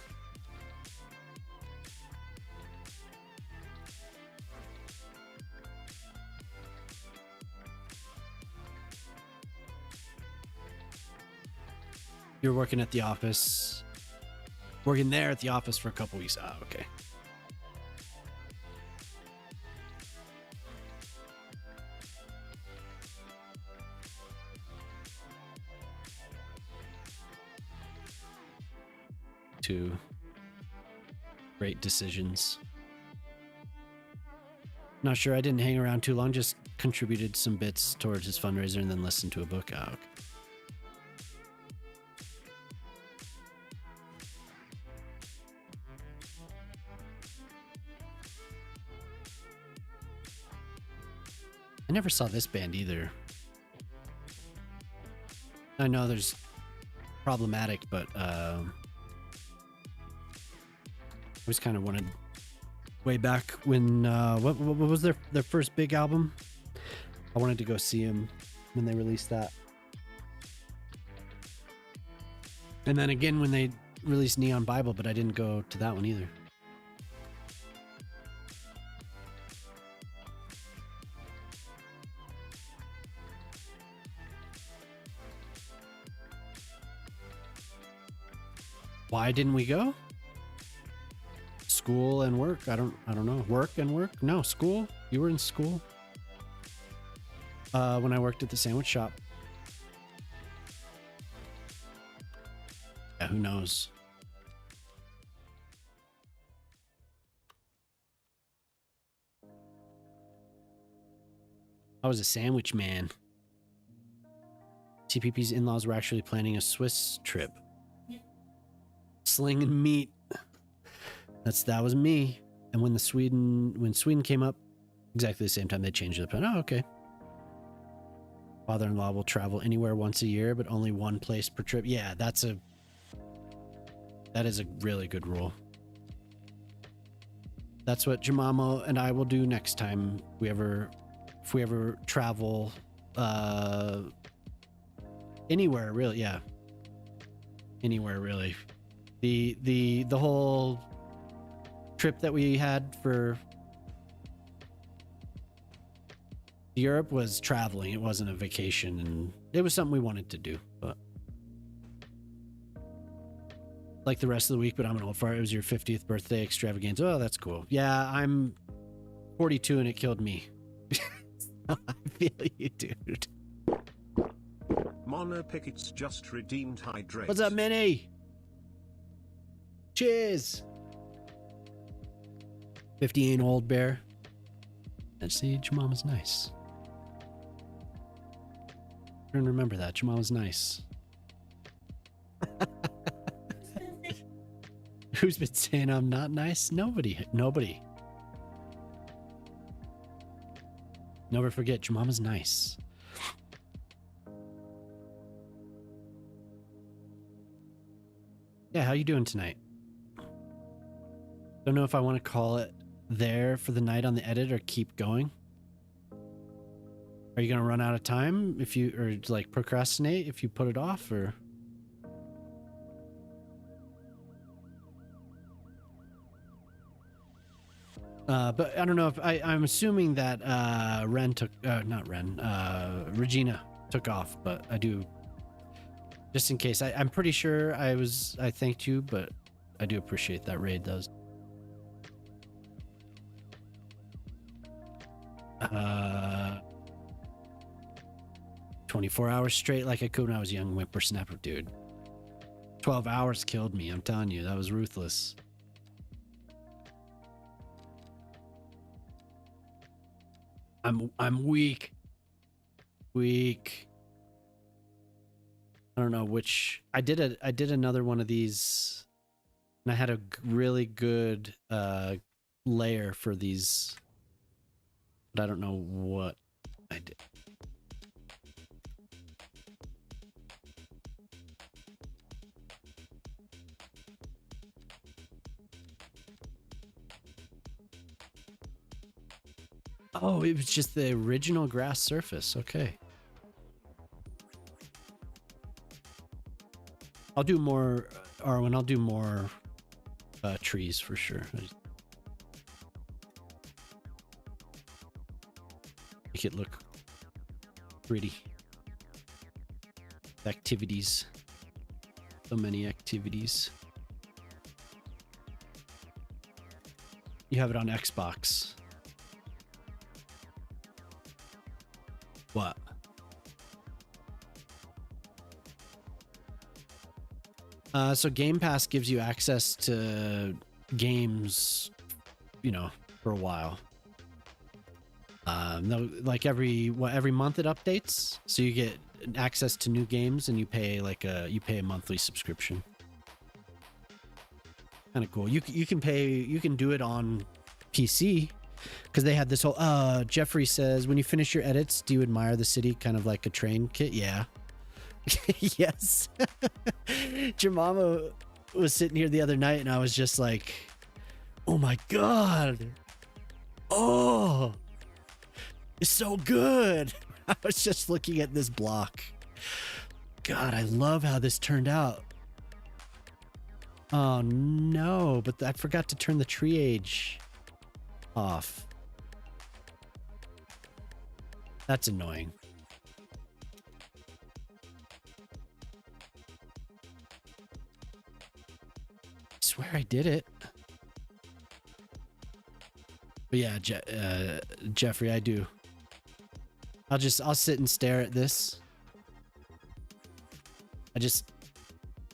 You're working at the office. Working there at the office for a couple weeks. Ah, okay. to great decisions. Not sure. I didn't hang around too long. Just contributed some bits towards his fundraiser and then listened to a book. Oh, okay. I never saw this band either. I know there's problematic, but I always kind of wanted way back when what was their first big album? I wanted to go see them when they released that. And then again when they released Neon Bible, but I didn't go to that one either. Why didn't we go? School and work. I don't know. Work and work? No, school. You were in school. When I worked at the sandwich shop. Yeah, who knows? I was a sandwich man. TPP's in-laws were actually planning a Swiss trip. Slinging meat. That was me. And when Sweden came up, exactly the same time they changed the plan. Oh, okay. Father-in-law will travel anywhere once a year, but only one place per trip. Yeah, that is a really good rule. That's what Jemamo and I will do next time if we ever travel anywhere, really. Yeah. Anywhere, really. The whole trip that we had for Europe was traveling. It wasn't a vacation, and it was something we wanted to do, but like the rest of the week. But I'm an old fart. It was your 50th birthday extravaganza. Oh, that's cool. Yeah, I'm 42 and it killed me. I feel you, dude. Mono Pickets just redeemed hydrate. What's up, Minnie? Cheers. 50 ain't old, bear. And see, your mama's nice. And remember that your mama's nice. Who's been saying I'm not nice? Nobody. Never forget, your mama's nice. Yeah, how you doing tonight? Don't know if I want to call it there for the night on the edit or keep going. Are you gonna run out of time or like procrastinate if you put it off, or? But I don't know if I'm assuming that Regina took off, but I do, just in case. I'm pretty sure I thanked you, but I do appreciate that raid does. 24 hours straight like I could when I was a young whippersnapper, dude. 12 hours killed me, I'm telling you. That was ruthless. I'm weak. I don't know which. I did another one of these, and I had a really good layer for these, but I don't know what I did. Oh, it was just the original grass surface. Okay. I'll do more, Arwen, I'll do more trees for sure. Make it look pretty. Activities. So many activities. You have it on Xbox. What? So Game Pass gives you access to games, for a while. Like every month it updates, so you get access to new games, and you pay a monthly subscription. Kind of cool. You can do it on PC, because they had this whole. Jeffrey says, when you finish your edits, do you admire the city kind of like a train kit? Yeah. Yes. Jemima was sitting here the other night, and I was just like, oh my god, oh, it's so good. I was just looking at this block. God, I love how this turned out. Oh no, but I forgot to turn the tree age off. That's annoying. I swear I did it. But yeah, Jeffrey, I do. I'll sit and stare at this.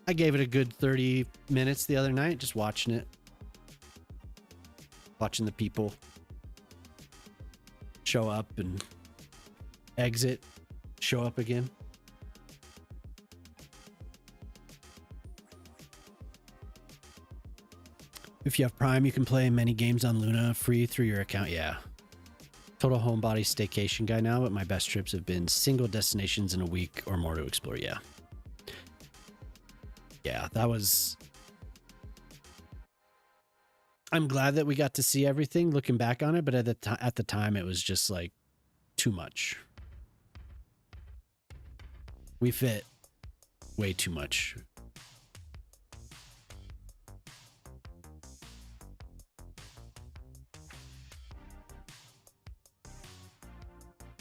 I gave it a good 30 minutes the other night, just watching it. Watching the people show up and exit, show up again. If you have Prime, you can play many games on Luna free through your account. Yeah. Total homebody staycation guy now, but my best trips have been single destinations in a week or more to explore. Yeah. Yeah, that was... I'm glad that we got to see everything looking back on it, but at the time it was just like too much. We fit way too much.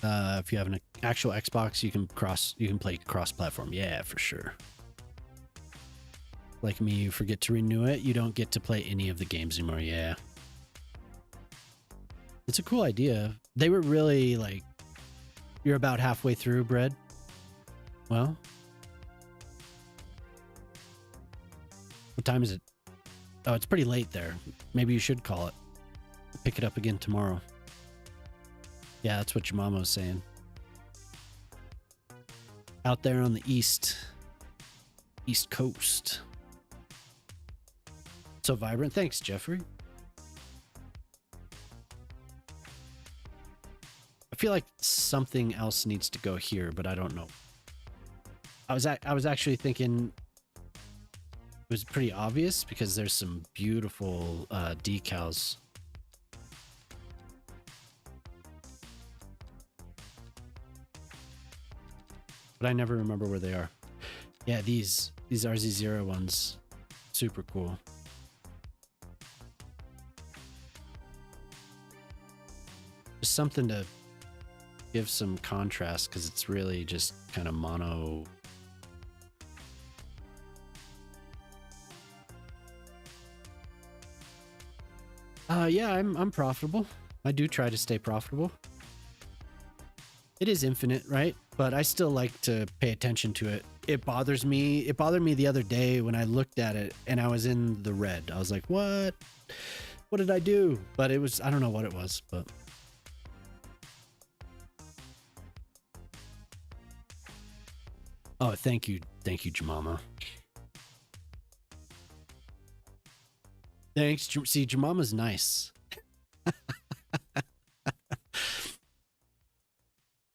If you have an actual Xbox, you can play cross-platform. Yeah, for sure. Like me, you forget to renew it, you don't get to play any of the games anymore. Yeah. It's a cool idea. They were really like, you're about halfway through, Bread. Well, what time is it? Oh, it's pretty late there. Maybe you should call it. Pick it up again tomorrow. Yeah, that's what your mama was saying. Out there on the East Coast. So vibrant. Thanks, Jeffrey. I feel like something else needs to go here, but I don't know. I was actually thinking it was pretty obvious because there's some beautiful decals. But I never remember where they are. Yeah, these RZ0 ones, super cool. Just something to give some contrast, because it's really just kind of mono. Yeah, I'm profitable. I do try to stay profitable. It is infinite, right? But I still like to pay attention to it. It bothers me. It bothered me the other day when I looked at it and I was in the red. I was like, what? What did I do? But it was, I don't know what it was, but. Oh, thank you. Thank you, Jemima. Thanks. See, Jemama's nice.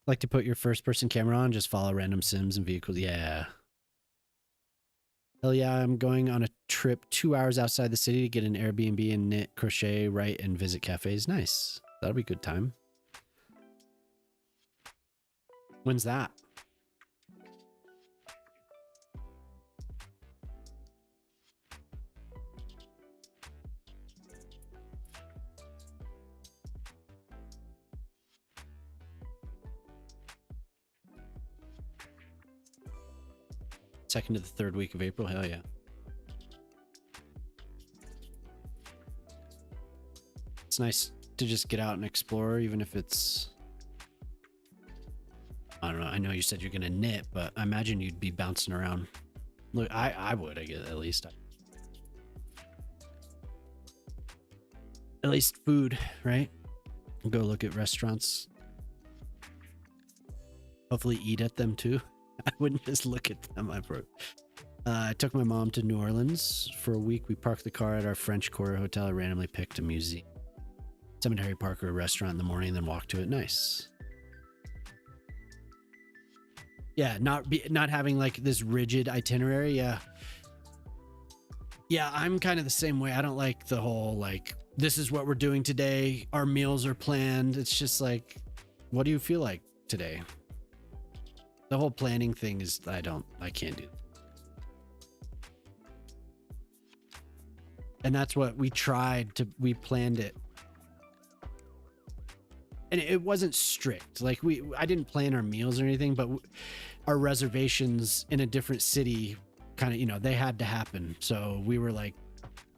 Like to put your first person camera on, just follow random sims and vehicles. Yeah. Hell yeah, I'm going on a trip 2 hours outside the city to get an Airbnb and knit, crochet, write, and visit cafes. Nice. That'll be a good time. When's that? Second to the third week of April. Hell yeah. It's nice to just get out and explore, even if it's, I don't know. I know you said you're going to knit, but I imagine you'd be bouncing around Look, I would, I guess, at least food, right? Go look at restaurants. Hopefully eat at them too. I wouldn't just look at them. I took my mom to New Orleans for a week. We parked the car at our French Quarter hotel. I randomly picked a museum, cemetery park, or a restaurant in the morning, then walked to it. Nice. Yeah, not having like this rigid itinerary. Yeah. Yeah, I'm kind of the same way. I don't like the whole like, this is what we're doing today. Our meals are planned. It's just like, what do you feel like today? The whole planning thing is, I can't do. And that's what we planned it. And it wasn't strict. Like I didn't plan our meals or anything, but our reservations in a different city kind of, they had to happen. So we were like,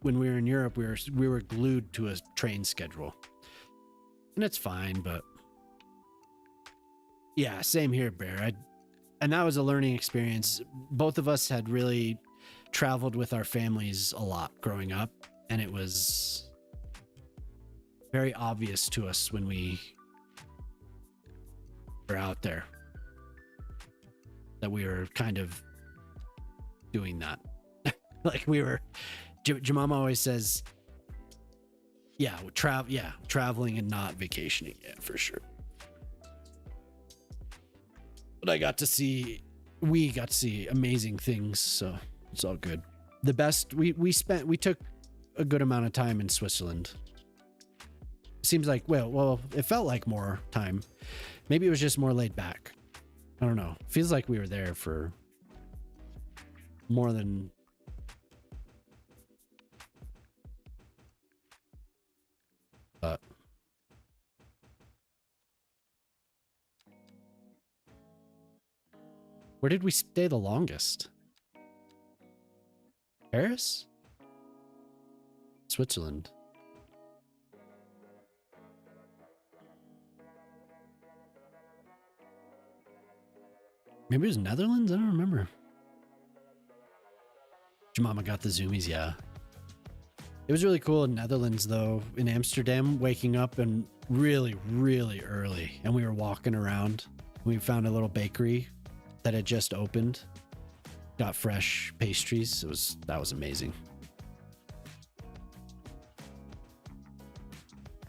when we were in Europe, we were glued to a train schedule. And it's fine, but yeah, same here, Bear. And that was a learning experience. Both of us had really traveled with our families a lot growing up, and it was very obvious to us when we were out there that we were kind of doing that. Like we were, Jemima always says, traveling and not vacationing. Yeah, for sure. But we got to see amazing things, so it's all good. The best we took a good amount of time in Switzerland. Seems like, well, it felt like more time. Maybe it was just more laid back. I don't know. Feels like we were there for more than where did we stay the longest? Paris? Switzerland. Maybe it was Netherlands? I don't remember. Jemima got the zoomies, yeah. It was really cool in Netherlands, though. In Amsterdam, waking up and really, really early. And we were walking around. We found a little bakery that had just opened. Got fresh pastries. That was amazing.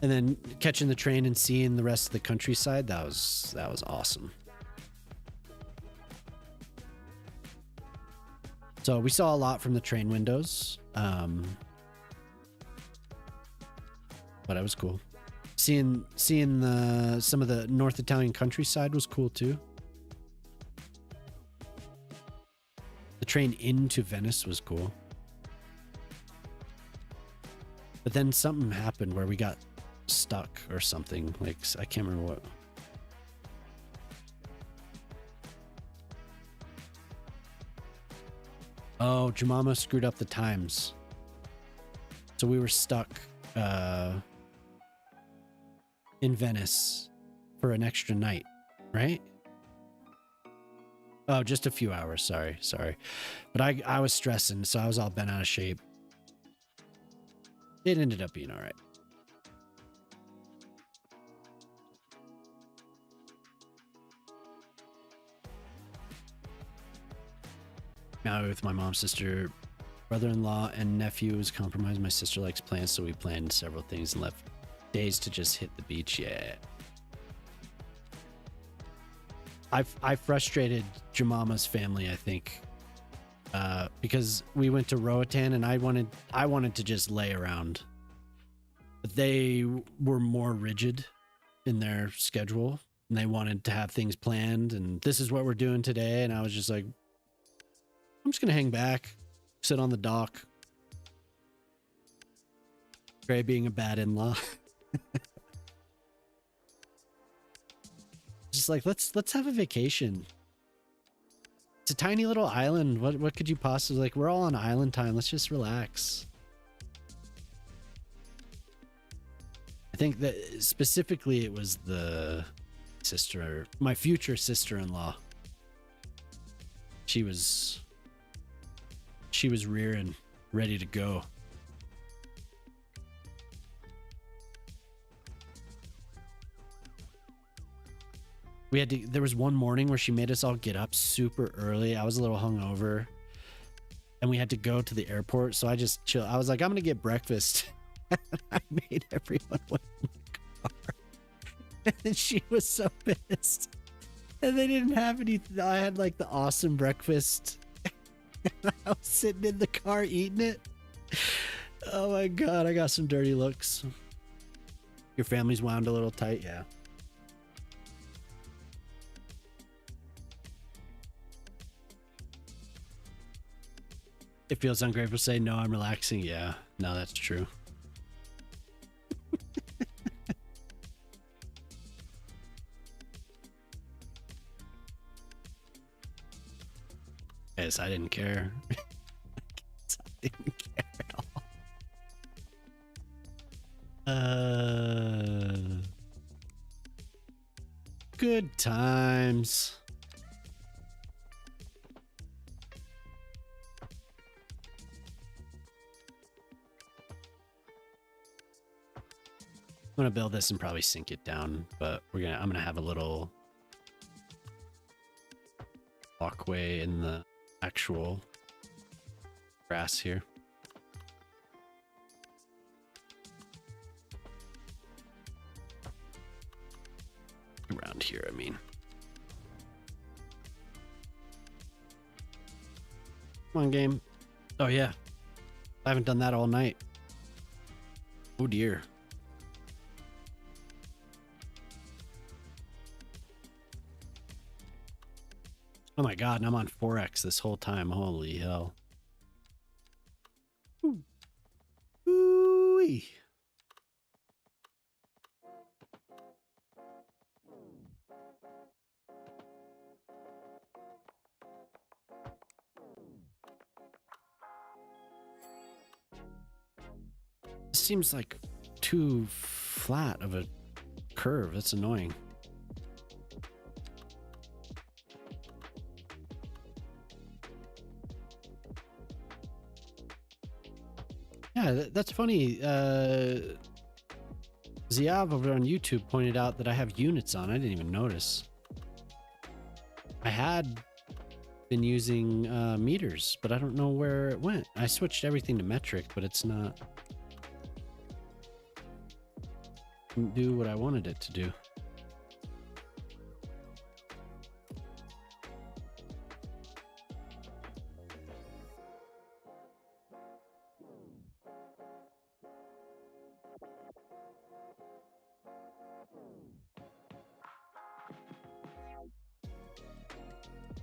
And then catching the train and seeing the rest of the countryside, that was awesome. So we saw a lot from the train windows. But it was cool. Seeing some of the North Italian countryside was cool too. The train into Venice was cool. But then something happened where we got stuck or something. Like, I can't remember what. Oh, Jemima screwed up the times. So we were stuck in Venice for an extra night, right? Oh, just a few hours. Sorry. But I was stressing, so I was all bent out of shape. It ended up being all right. Now with my mom, sister, brother-in-law, and nephew was compromised. My sister likes plants, so we planned several things and left days to just hit the beach. Yeah. I frustrated Jemima's family, I think, because we went to Roatan and I wanted to just lay around, but they were more rigid in their schedule and they wanted to have things planned and this is what we're doing today. And I was just like, I'm just gonna hang back, sit on the dock. Gray being a bad in-law. Just like, let's have a vacation. It's a tiny little island. What could you possibly, like, we're all on island time. Let's just relax. I think that specifically it was the sister, my future sister-in-law. She was she was rearing, ready to go. There was one morning where she made us all get up super early. I was a little hungover and we had to go to the airport. So I just chill. I was like, I'm going to get breakfast. I made everyone wait in the car. And she was so pissed. And they didn't have anything. I had like the awesome breakfast. I was sitting in the car eating it. Oh my God, I got some dirty looks. Your family's wound a little tight, yeah. It feels ungrateful to say, no, I'm relaxing. Yeah, no, that's true. Yes, I didn't care. I didn't care at all. Good times. I'm gonna build this and probably sink it down, but I'm gonna have a little walkway in the actual grass here. Around here, I mean. Come on, game. Oh yeah, I haven't done that all night. Oh dear. Oh my God, and I'm on 4x this whole time. Holy hell. Ooh-wee. This seems like too flat of a curve. That's annoying. Yeah, that's funny. Ziav over on YouTube pointed out that I have units on. I didn't even notice. I had been using meters, but I don't know where it went. I switched everything to metric, but it's not. Didn't do what I wanted it to do.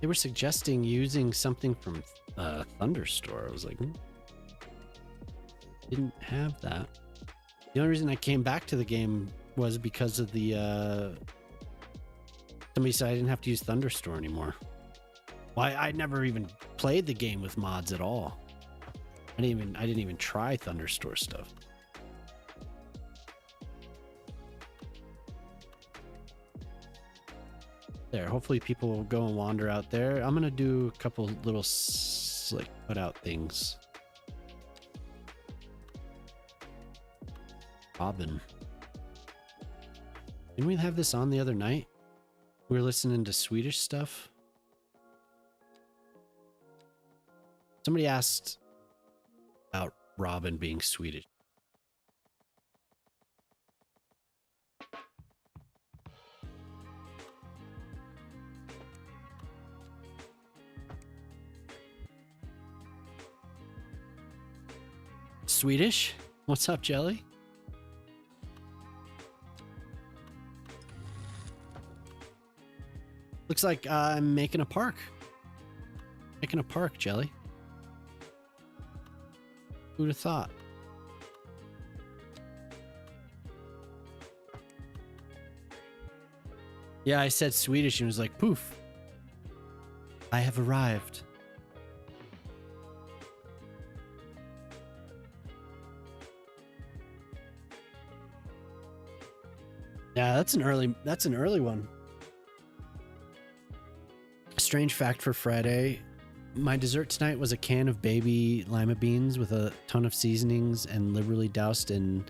They were suggesting using something from Thunderstore. I was like, didn't have that. The only reason I came back to the game was because of the somebody said I didn't have to use Thunderstore anymore. Well, I never even played the game with mods at all. I didn't even try Thunderstore stuff. There, hopefully people will go and wander out there. I'm gonna do a couple little like put out things. Robin. Didn't we have this on the other night? We were listening to Swedish stuff. Somebody asked about Robin being Swedish. Swedish? What's up, Jelly? Looks like I'm making a park. Making a park, Jelly. Who'd have thought? Yeah, I said Swedish and it was like, poof. I have arrived. Yeah, that's an early one. Strange fact for Friday. My dessert tonight was a can of baby lima beans with a ton of seasonings and liberally doused in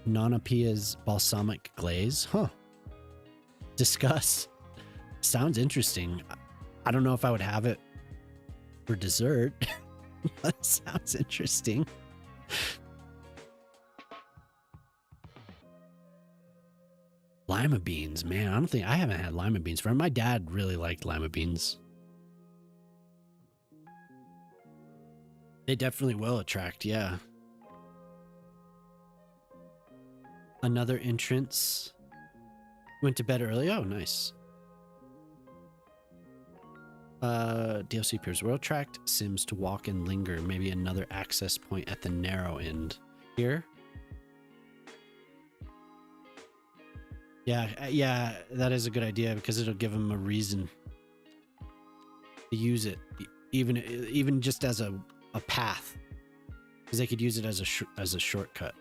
Nana Pia's balsamic glaze. Huh. Discuss. Sounds interesting. I don't know if I would have it for dessert, but it sounds interesting. Lima beans, man. I haven't had lima beans for my dad really liked lima beans. They definitely will attract, yeah. Another entrance. Went to bed early. Oh, nice. DLC appears. World tracked Sims to walk and linger. Maybe another access point at the narrow end. Here? Yeah, that is a good idea because it'll give them a reason to use it, even just as a path, because they could use it as a shortcut.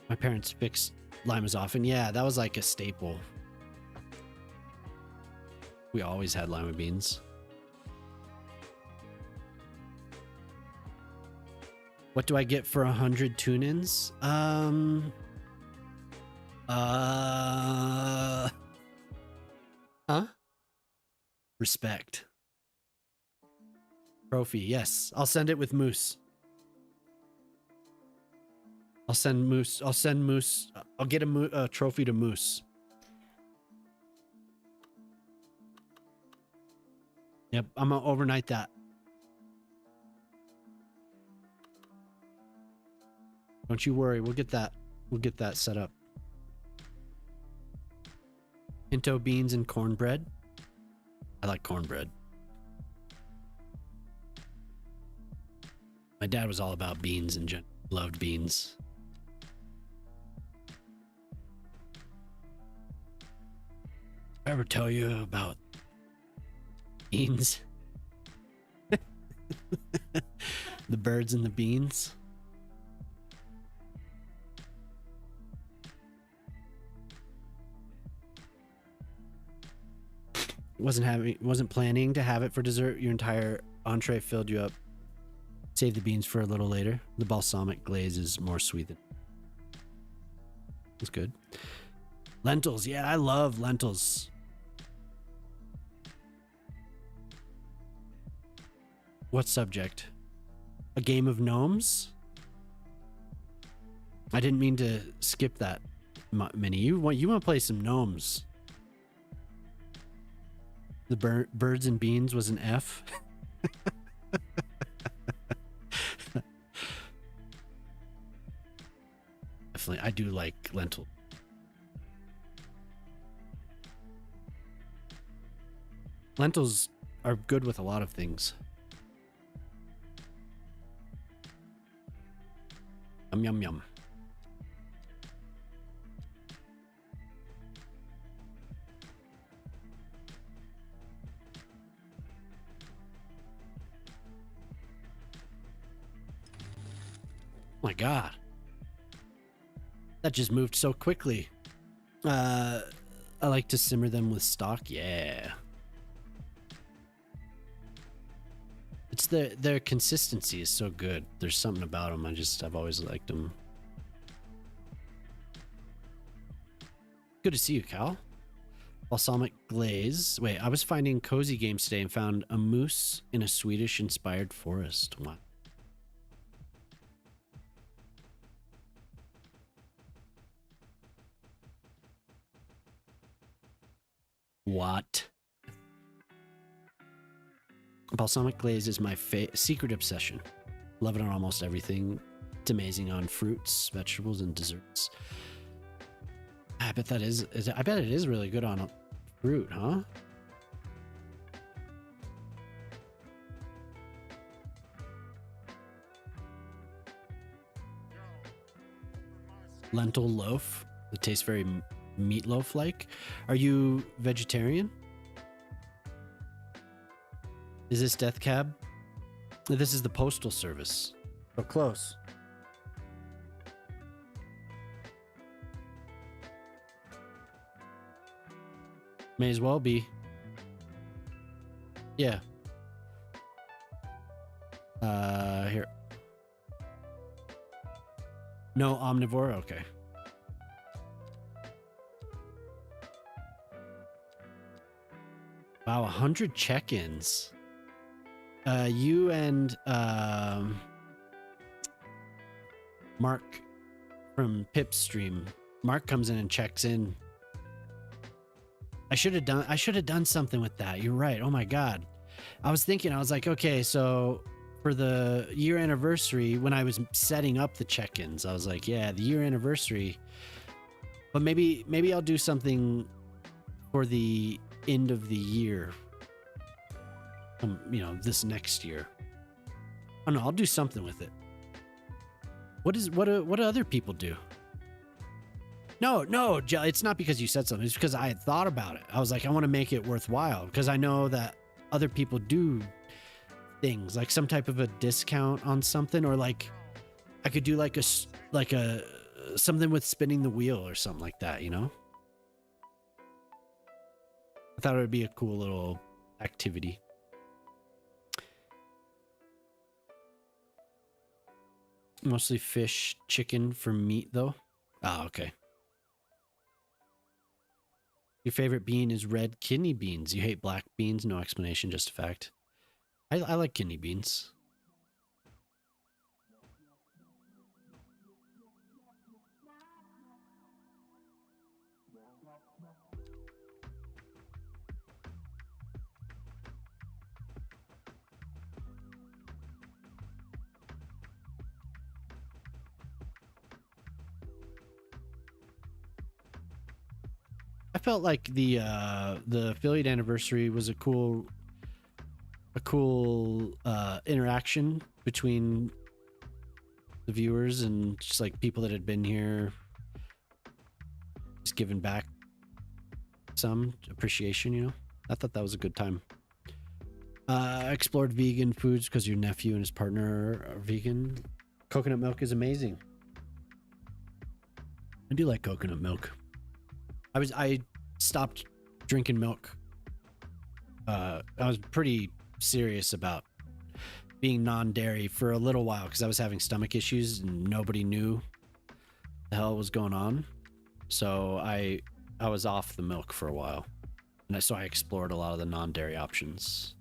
My parents fixed limas often. Yeah, that was like a staple. We always had lima beans. What do I get for 100 tune-ins? Respect. Trophy, yes. I'll send it with Moose. I'll send Moose. I'll get a trophy to Moose. Yep, I'm gonna overnight that. Don't you worry, we'll get that set up. Pinto beans and cornbread. I like cornbread. My dad was all about beans and loved beans. Did I ever tell you about beans? The birds and the beans. Wasn't planning to have it for dessert. Your entire entree filled you up. Save the beans for a little later. The balsamic glaze is more sweet than. It's good. Lentils, yeah, I love lentils. What subject? A game of gnomes? I didn't mean to skip that, Minnie. You want to play some gnomes? The birds and beans was an F. Definitely, I do like lentil. Lentils are good with a lot of things. Yum, yum, yum. My God. That just moved so quickly. I like to simmer them with stock. Yeah. It's their consistency is so good. There's something about them. I've always liked them. Good to see you, Cal. Balsamic glaze. Wait, I was finding cozy games today and found a moose in a Swedish-inspired forest. What? What? Balsamic glaze is my secret obsession. Love it on almost everything. It's amazing on fruits, vegetables, and desserts. I bet it is really good on fruit, huh? Lentil loaf. It tastes very meatloaf-like. Are you vegetarian? Is this Death Cab? This is the postal service. So close. May as well be. Yeah. Here. No omnivore? Okay. Wow, 100 check-ins. You and Mark from Pip's stream. Mark comes in and checks in. I should have done something with that. You're right. Oh my God. I was like, okay, so for the year anniversary, when I was setting up the check-ins, I was like, yeah, the year anniversary. But maybe I'll do something for the end of the year. You know, this next year. I don't know. I'll do something with it. What do other people do? No, it's not because you said something. It's because I had thought about it. I was like, I want to make it worthwhile because I know that other people do things like some type of a discount on something, or like I could do like a something with spinning the wheel or something like that, you know? I thought it would be a cool little activity. Mostly fish, chicken for meat though. Oh, okay. Your favorite bean is red kidney beans. You hate black beans? No explanation, just a fact. I like kidney beans. I felt like the affiliate anniversary was a cool interaction between the viewers and just like people that had been here, just giving back some appreciation, you know. I thought that was a good time. Explored vegan foods because your nephew and his partner are vegan. Coconut milk is amazing. I do like coconut milk. I stopped drinking milk. I was pretty serious about being non-dairy for a little while because I was having stomach issues and nobody knew the hell was going on. So I was off the milk for a while, and so I explored a lot of the non-dairy options.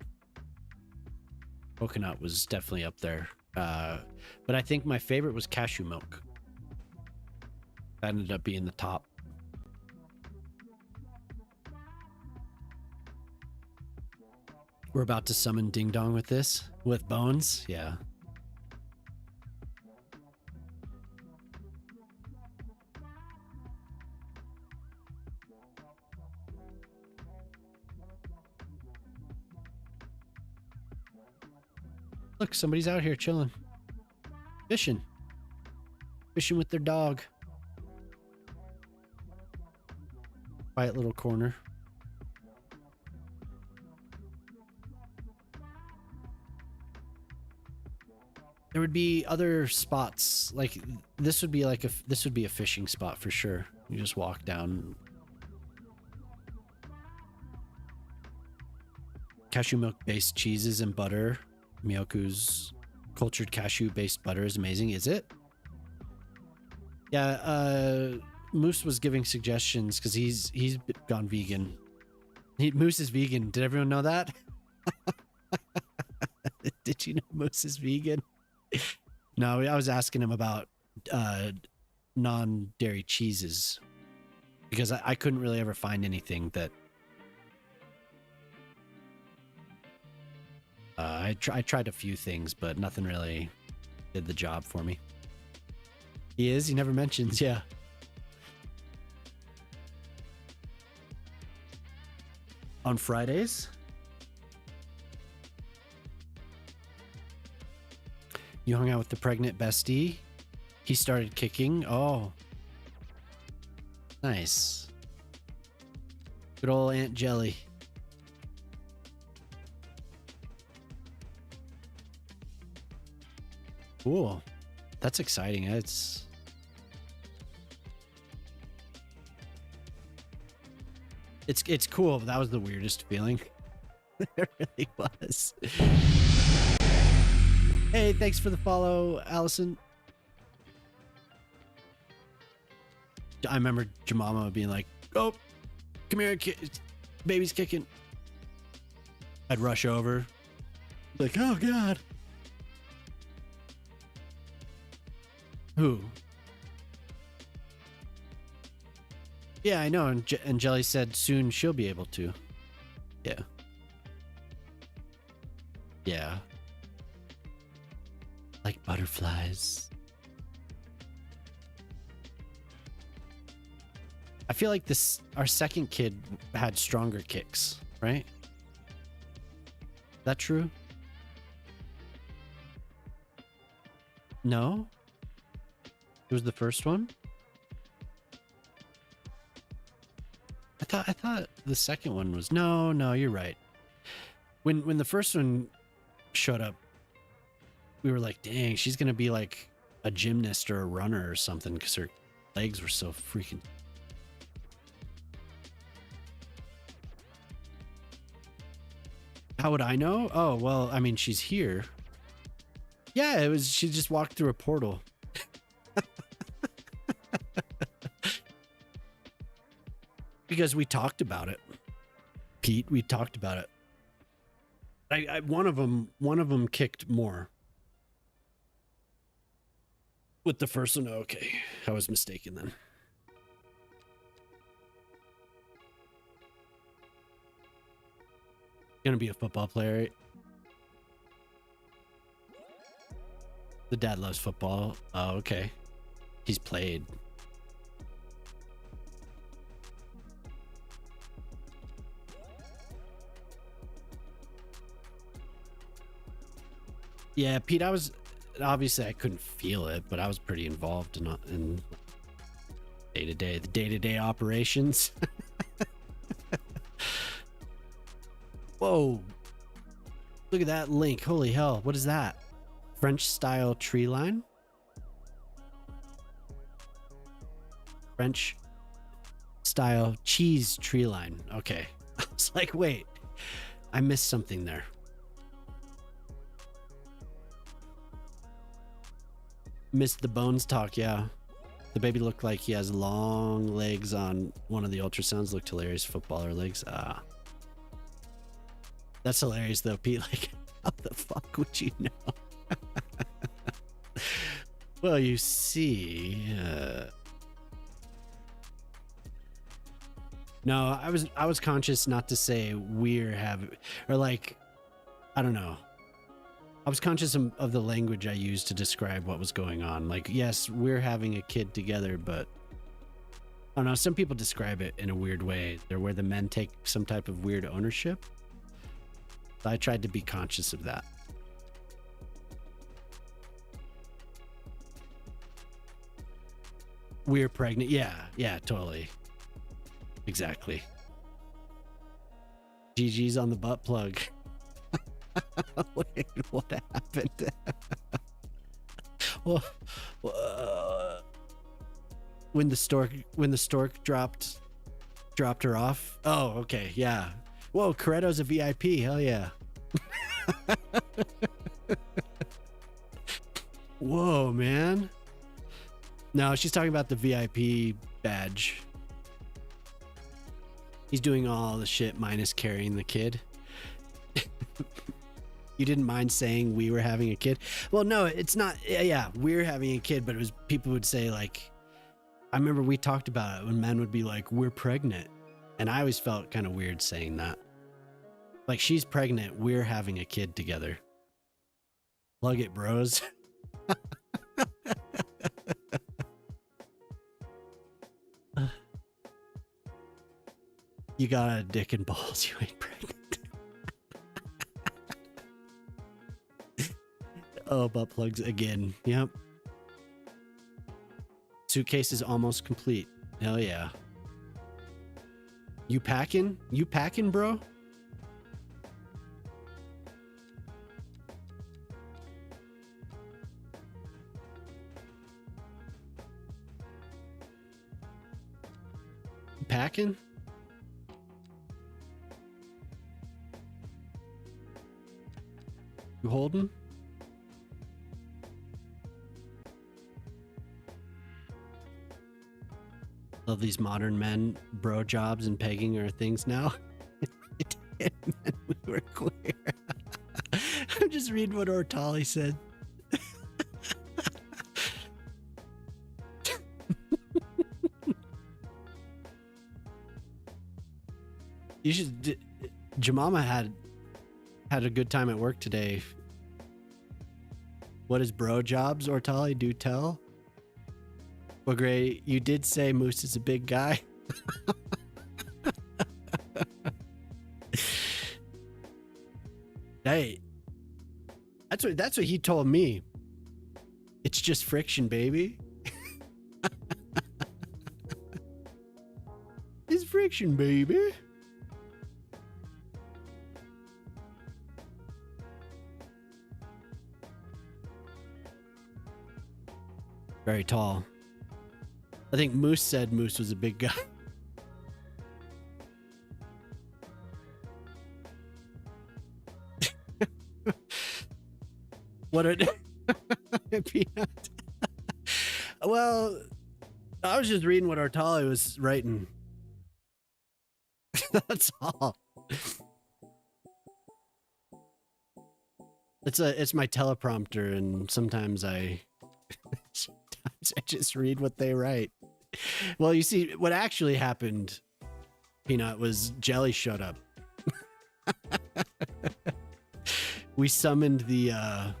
Coconut was definitely up there, but I think my favorite was cashew milk. That ended up being the top. We're about to summon Ding Dong with this, with bones. Yeah. Look, somebody's out here chilling. Fishing. Fishing with their dog. Quiet little corner. There would be other spots like this would be like this would be a fishing spot for sure. You just walk down. Cashew milk based cheeses and butter. Miyoku's cultured cashew based butter is amazing. Is it? Yeah, Moose was giving suggestions because he's gone vegan. Moose is vegan. Did everyone know that? Did you know Moose is vegan? No, I was asking him about non-dairy cheeses because I couldn't really ever find anything that I tried a few things, but nothing really did the job for me. He never mentions. Yeah. On Fridays. You hung out with the pregnant bestie. He started kicking. Oh. Nice. Good old Aunt Jelly. Cool. That's exciting. It It's cool, but that was the weirdest feeling. It really was. Hey, thanks for the follow, Allison. I remember Jemima being like, "Oh, come here, baby's kicking." I'd rush over, like, "Oh God." Who? Yeah, I know. And Jelly said soon she'll be able to. Yeah. Yeah. Like butterflies. I feel like our second kid had stronger kicks, right? That true? No? It was the first one? I thought the second one was no, you're right. When the first one showed up, we were like, dang, she's gonna be like a gymnast or a runner or something because her legs were so freaking. How would I know? Oh, well, I mean, she's here. Yeah, she just walked through a portal. Because we talked about it. Pete, we talked about it. One of them kicked more. With the first one, okay. I was mistaken then. Gonna be a football player, right? The dad loves football. Oh, okay. He's played. Yeah, Pete, obviously I couldn't feel it, but I was pretty involved in the day-to-day operations. Whoa. Look at that link. Holy hell. What is that? French style tree line? French style cheese tree line. Okay. I was like, wait, I missed something there. Missed the bones talk, yeah. The baby looked like he has long legs on one of the ultrasounds. Looked hilarious. Footballer legs. That's hilarious though, Pete. Like, how the fuck would you know? Well, you see, no, I was conscious not to say we're having, or like, I don't know. I was conscious of the language I used to describe what was going on. Like, yes, we're having a kid together, but I don't know. Some people describe it in a weird way. They're where the men take some type of weird ownership. So I tried to be conscious of that. We're pregnant. Yeah, totally. Exactly. GG's on the butt plug. Wait, what happened? Well, when the stork dropped her off. Oh, okay, yeah. Whoa, Corretto's a VIP. Hell yeah. Whoa, man. No, she's talking about the VIP badge. He's doing all the shit minus carrying the kid. You didn't mind saying we were having a kid? Well, no, it's not. Yeah, we're having a kid, but it was people would say like, I remember we talked about it when men would be like, we're pregnant. And I always felt kind of weird saying that. Like, she's pregnant. We're having a kid together. Plug it, bros. You got a dick and balls. You ain't pregnant. Oh, butt plugs again. Yep. Suitcase is almost complete. Hell yeah. You packing? You packing, bro? You packing? Holden. Love these modern men. Bro jobs and pegging are things now. We were queer. I'm just reading what Ortali said. You should. Jemima had a good time at work today. What is bro jobs, Ortali? Do tell. Well, Gray, you did say Moose is a big guy. Hey, that's what he told me. It's just friction, baby. It's friction, baby. Very tall. I think Moose said Moose was a big guy. What are Peanut? Well, I was just reading what Artali was writing. That's all. It's my teleprompter, and sometimes I just read what they write. Well, you see, what actually happened, Peanut, was Jelly showed up. We summoned the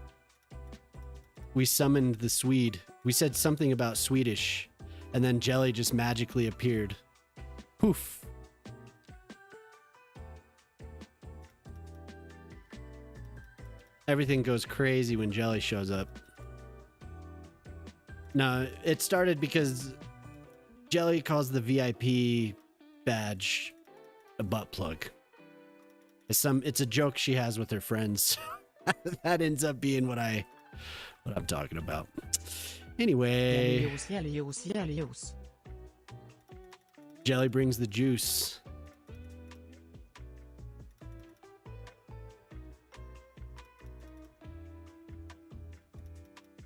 Swede. We said something about Swedish, and then Jelly just magically appeared. Poof. Everything goes crazy when Jelly shows up. No, it started because Jelly calls the VIP badge a butt plug. It's a joke she has with her friends. That ends up being what I'm talking about. Anyway, Jelly brings the juice.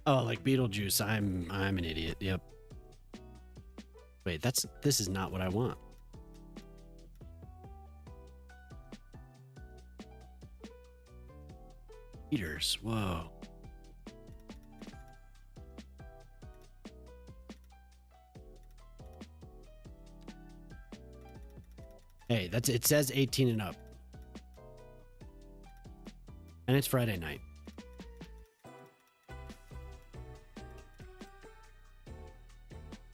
Oh, like Beetlejuice. I'm an idiot. Yep. Wait, this is not what I want. Eaters. Whoa. Hey, it says 18 and up. And it's Friday night.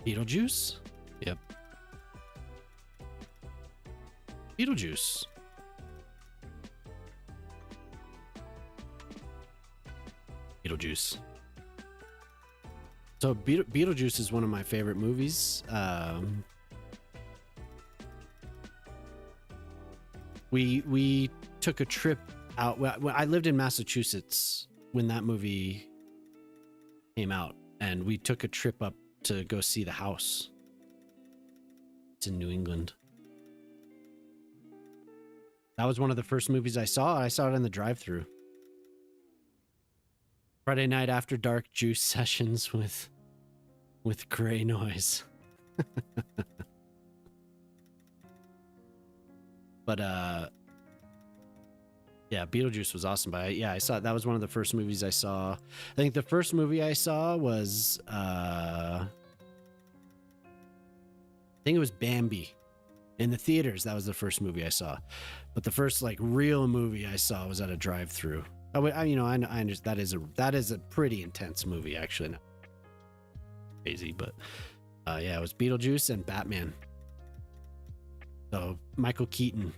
Beetlejuice? Yep. Beetlejuice. Beetlejuice. So Beetlejuice is one of my favorite movies. We took a trip out. Well, I lived in Massachusetts when that movie came out, and we took a trip up to go see the house. It's in New England. That was one of the first movies I saw. I saw it in the drive-thru. Friday night after dark juice sessions with gray noise. But yeah, Beetlejuice was awesome. But I saw that was one of the first movies I saw. I think the first movie I saw was I think it was Bambi in the theaters. That was the first movie I saw. But the first like real movie I saw was at a drive-thru. I understand that is a pretty intense movie, actually. Not crazy, but yeah, it was Beetlejuice and Batman. So Michael Keaton,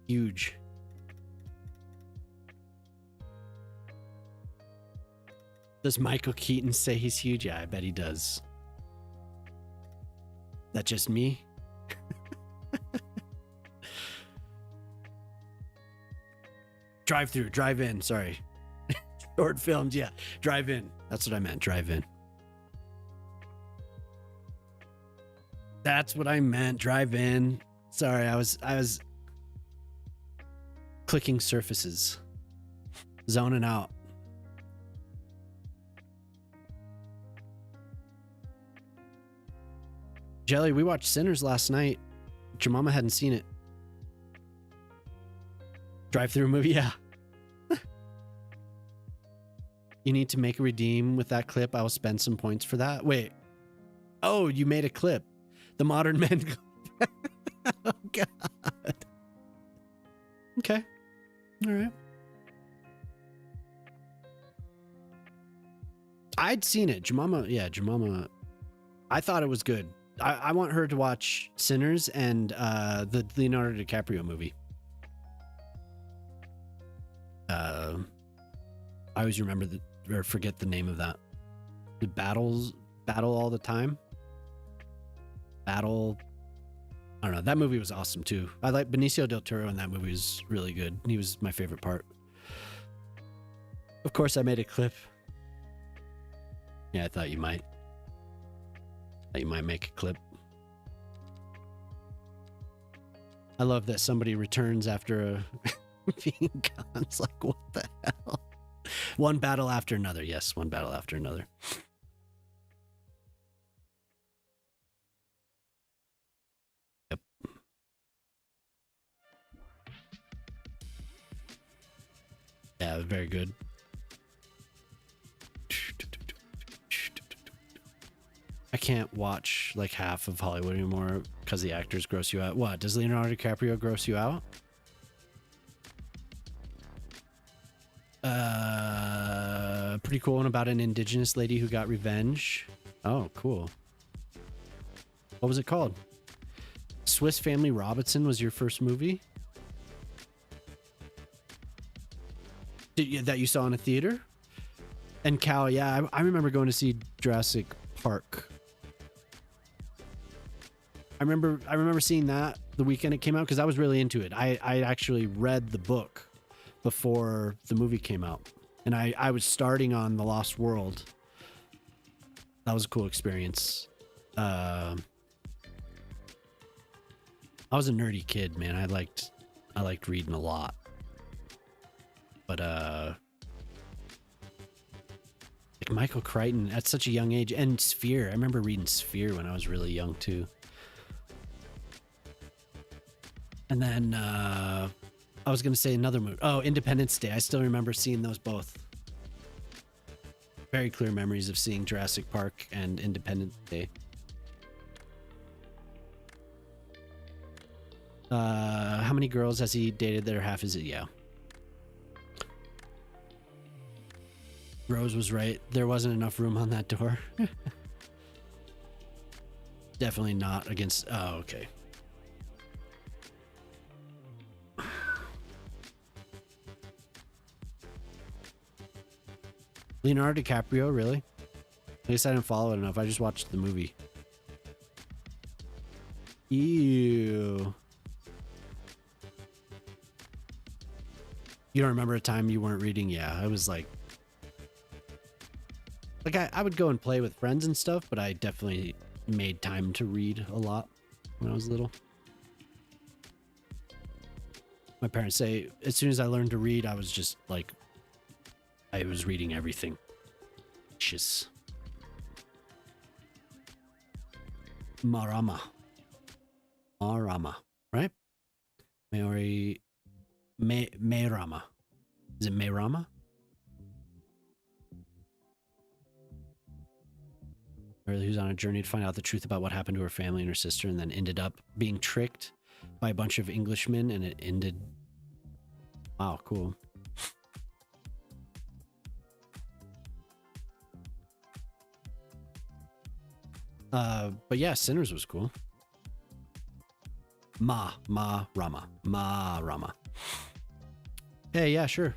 huge. Does Michael Keaton say he's huge? Yeah, I bet he does. That just me? Drive-through, drive-in, sorry. Short films, yeah. Drive-in. That's what I meant, drive-in. That's what I meant, drive-in. Sorry, I was clicking surfaces. Zoning out. Jelly, we watched Sinners last night. Your mama hadn't seen it. Drive-through movie, yeah. You need to make a redeem with that clip. I will spend some points for that. Wait. Oh, you made a clip. The Modern Men clip. Oh, God. Okay. All right. I'd seen it. Jamama. I thought it was good. I want her to watch Sinners and the Leonardo DiCaprio movie. I always remember or forget the name of that. The Battle All the Time. Battle. I don't know. That movie was awesome too. I like Benicio del Toro, and that movie was really good. He was my favorite part. Of course, I made a clip. Yeah, I thought you might. That you might make a clip. I love that somebody returns after a being gone. It's like, what the hell? One battle after another. Yes, one battle after another. Yep. Yeah, very good. I can't watch like half of Hollywood anymore because the actors gross you out. What? Does Leonardo DiCaprio gross you out? Pretty cool one about an indigenous lady who got revenge. Oh, cool. What was it called? Swiss Family Robinson was your first movie? That you saw in a theater? And Cal, yeah, I remember going to see Jurassic Park. I remember seeing that the weekend it came out because I was really into it. I actually read the book before the movie came out, and I was starting on The Lost World. That was a cool experience. I was a nerdy kid, man. I liked reading a lot, but like Michael Crichton at such a young age, and Sphere. I remember reading Sphere when I was really young too. And then I was going to say another movie. Oh, Independence Day. I still remember seeing those both. Very clear memories of seeing Jurassic Park and Independence Day. How many girls has he dated that are half his? Yeah. Rose was right. There wasn't enough room on that door. Definitely not against... Oh, okay. Leonardo DiCaprio, really? I guess I didn't follow it enough. I just watched the movie. Ew. You don't remember a time you weren't reading? Yeah, I was like I would go and play with friends and stuff, but I definitely made time to read a lot when I was little. My parents say as soon as I learned to read, I was just like, I was reading everything. Just Marama, right? Mayrama. Is it Mayrama? Who's on a journey to find out the truth about what happened to her family and her sister, and then ended up being tricked by a bunch of Englishmen, and it ended. Wow, cool. But yeah, Sinners was cool. Rama. Hey, yeah, sure.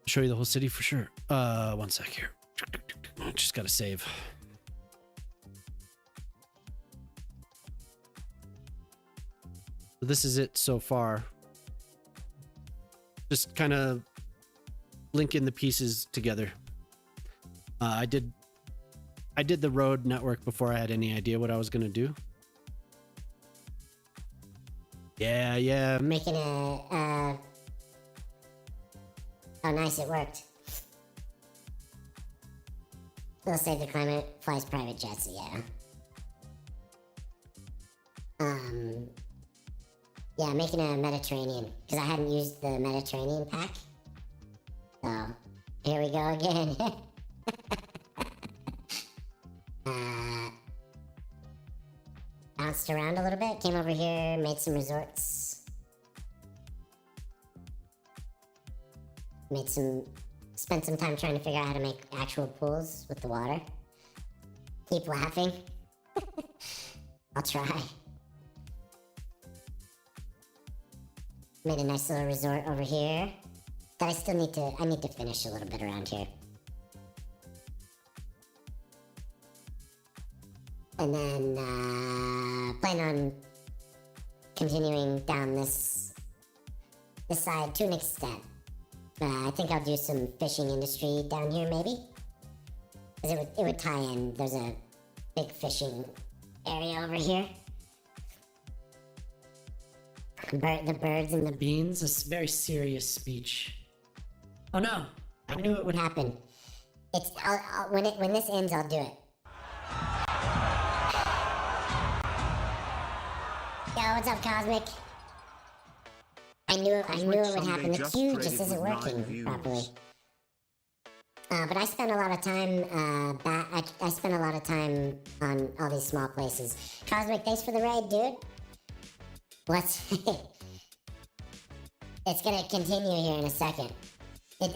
Show you the whole city for sure. One sec here. Just gotta save. So this is it so far. Just kind of linking the pieces together. I did the road network before I had any idea what I was gonna do. Yeah. Making a Oh, nice, it worked. It'll save the climate, flies private jets, yeah. Yeah, making a Mediterranean, because I hadn't used the Mediterranean pack. So, here we go again. Bounced around a little bit, came over here, made some resorts. Spent some time trying to figure out how to make actual pools with the water. Keep laughing. I'll try. Made a nice little resort over here that I need to finish a little bit around here. And then, plan on continuing down this side to an extent. I think I'll do some fishing industry down here, maybe. Because it would tie in. There's a big fishing area over here. The birds and the beans. A very serious speech. Oh no! I knew it would happen. When this ends, I'll do it. Yo, what's up, Cosmic? I knew it would happen. The queue just isn't working properly. But I spent a lot of time I spent a lot of time on all these small places. Cosmic, thanks for the raid, dude. It's gonna continue here in a second. I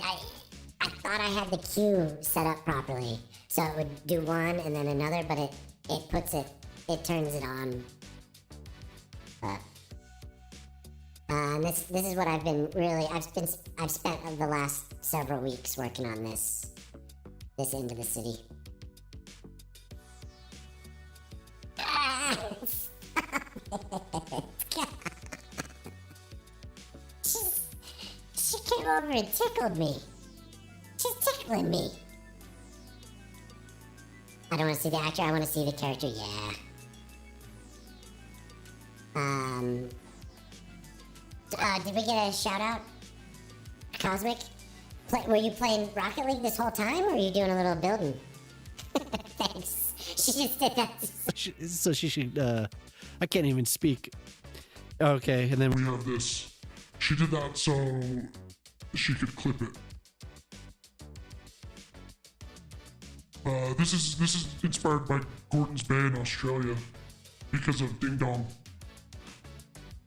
thought I had the queue set up properly, so it would do one and then another, but it turns it on. And this is what I've spent the last several weeks working on this end of the city. She came over and tickled me. She's tickling me. I don't want to see the actor, I want to see the character, yeah. Did we get a shout out? Cosmic? Were you playing Rocket League this whole time, or were you doing a little building? Thanks. She just did that. So she should, I can't even speak. Okay, and then we have this. She did that so she could clip it. This is inspired by Gordon's Bay in Australia because of Ding Dong.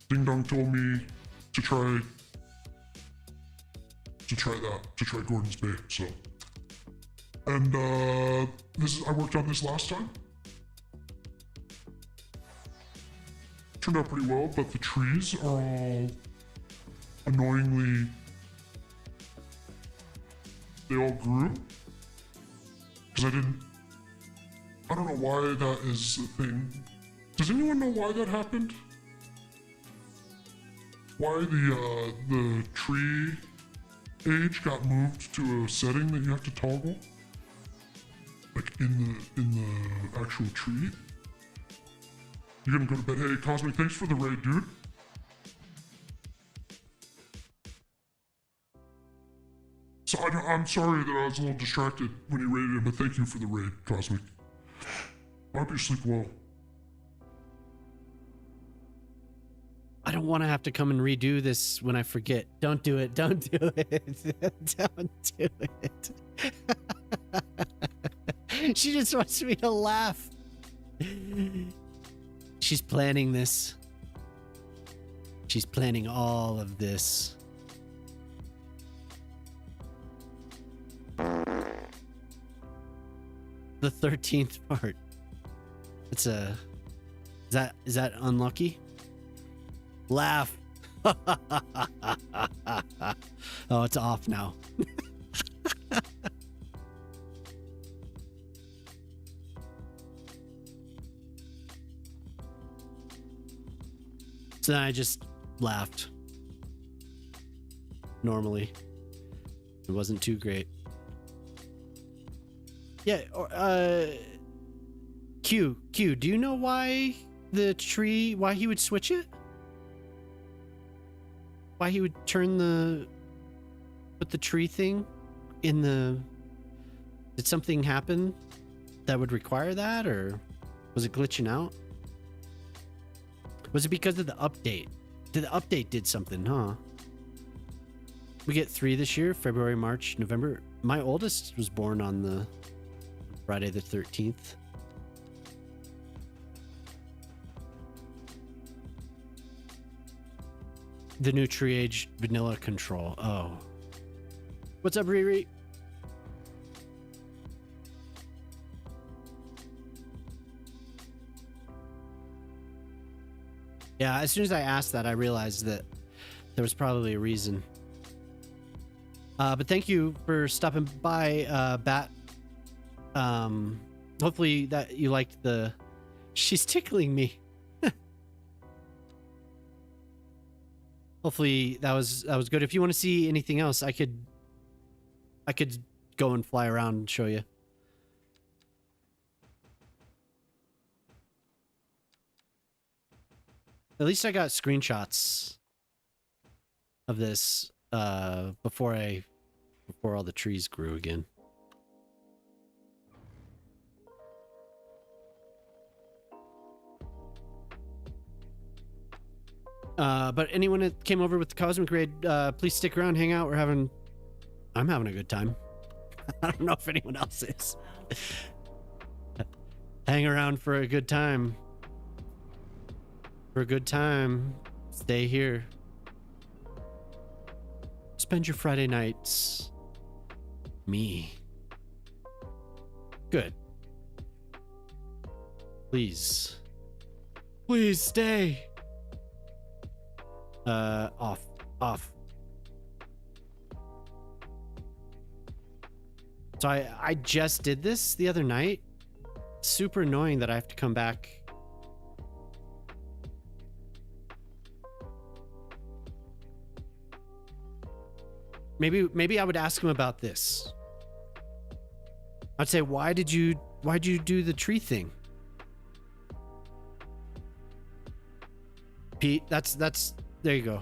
Ding Dong told me to try Gordon's Bay, so. And I worked on this last time. Turned out pretty well, but the trees are all annoyingly, they all grew. Because I don't know why that is a thing. Does anyone know why that happened? Why the tree age got moved to a setting that you have to toggle? Like in the actual tree? You're gonna go to bed. Hey, Cosmic, thanks for the raid, dude. So I'm sorry that I was a little distracted when you raided him, but thank you for the raid, Cosmic. I hope you sleep well. I don't want to have to come and redo this when I forget. Don't do it. Don't do it. Don't do it. She just wants me to laugh. She's planning this. She's planning all of this. The 13th part. It's a... Is that unlucky? Laugh. Oh, it's off now. So then I just laughed. Normally. It wasn't too great. Yeah, Q, do you know why why he would switch it? Why he would turn the with the tree thing in the... Did something happen that would require that, or was it glitching out? Was it because of the update? The update did something, huh? We get 3 this year, February, March, November. My oldest was born on the Friday the 13th. The new tree age vanilla control. Oh. What's up, Riri? Yeah, as soon as I asked that, I realized that there was probably a reason. But thank you for stopping by, Bat. Hopefully that you liked the... She's tickling me. Hopefully that was good. If you want to see anything else, I could go and fly around and show you. At least I got screenshots of this before all the trees grew again. But anyone that came over with the Cosmic Raid, please stick around, hang out. I'm having a good time. I don't know if anyone else is. Hang around for a good time. For a good time, stay here. Spend your Friday nights. Me. Good. Please. Please stay. Off. So I just did this the other night. Super annoying that I have to come back. Maybe I would ask him about this. I'd say, why'd you do the tree thing? Pete, that's there you go.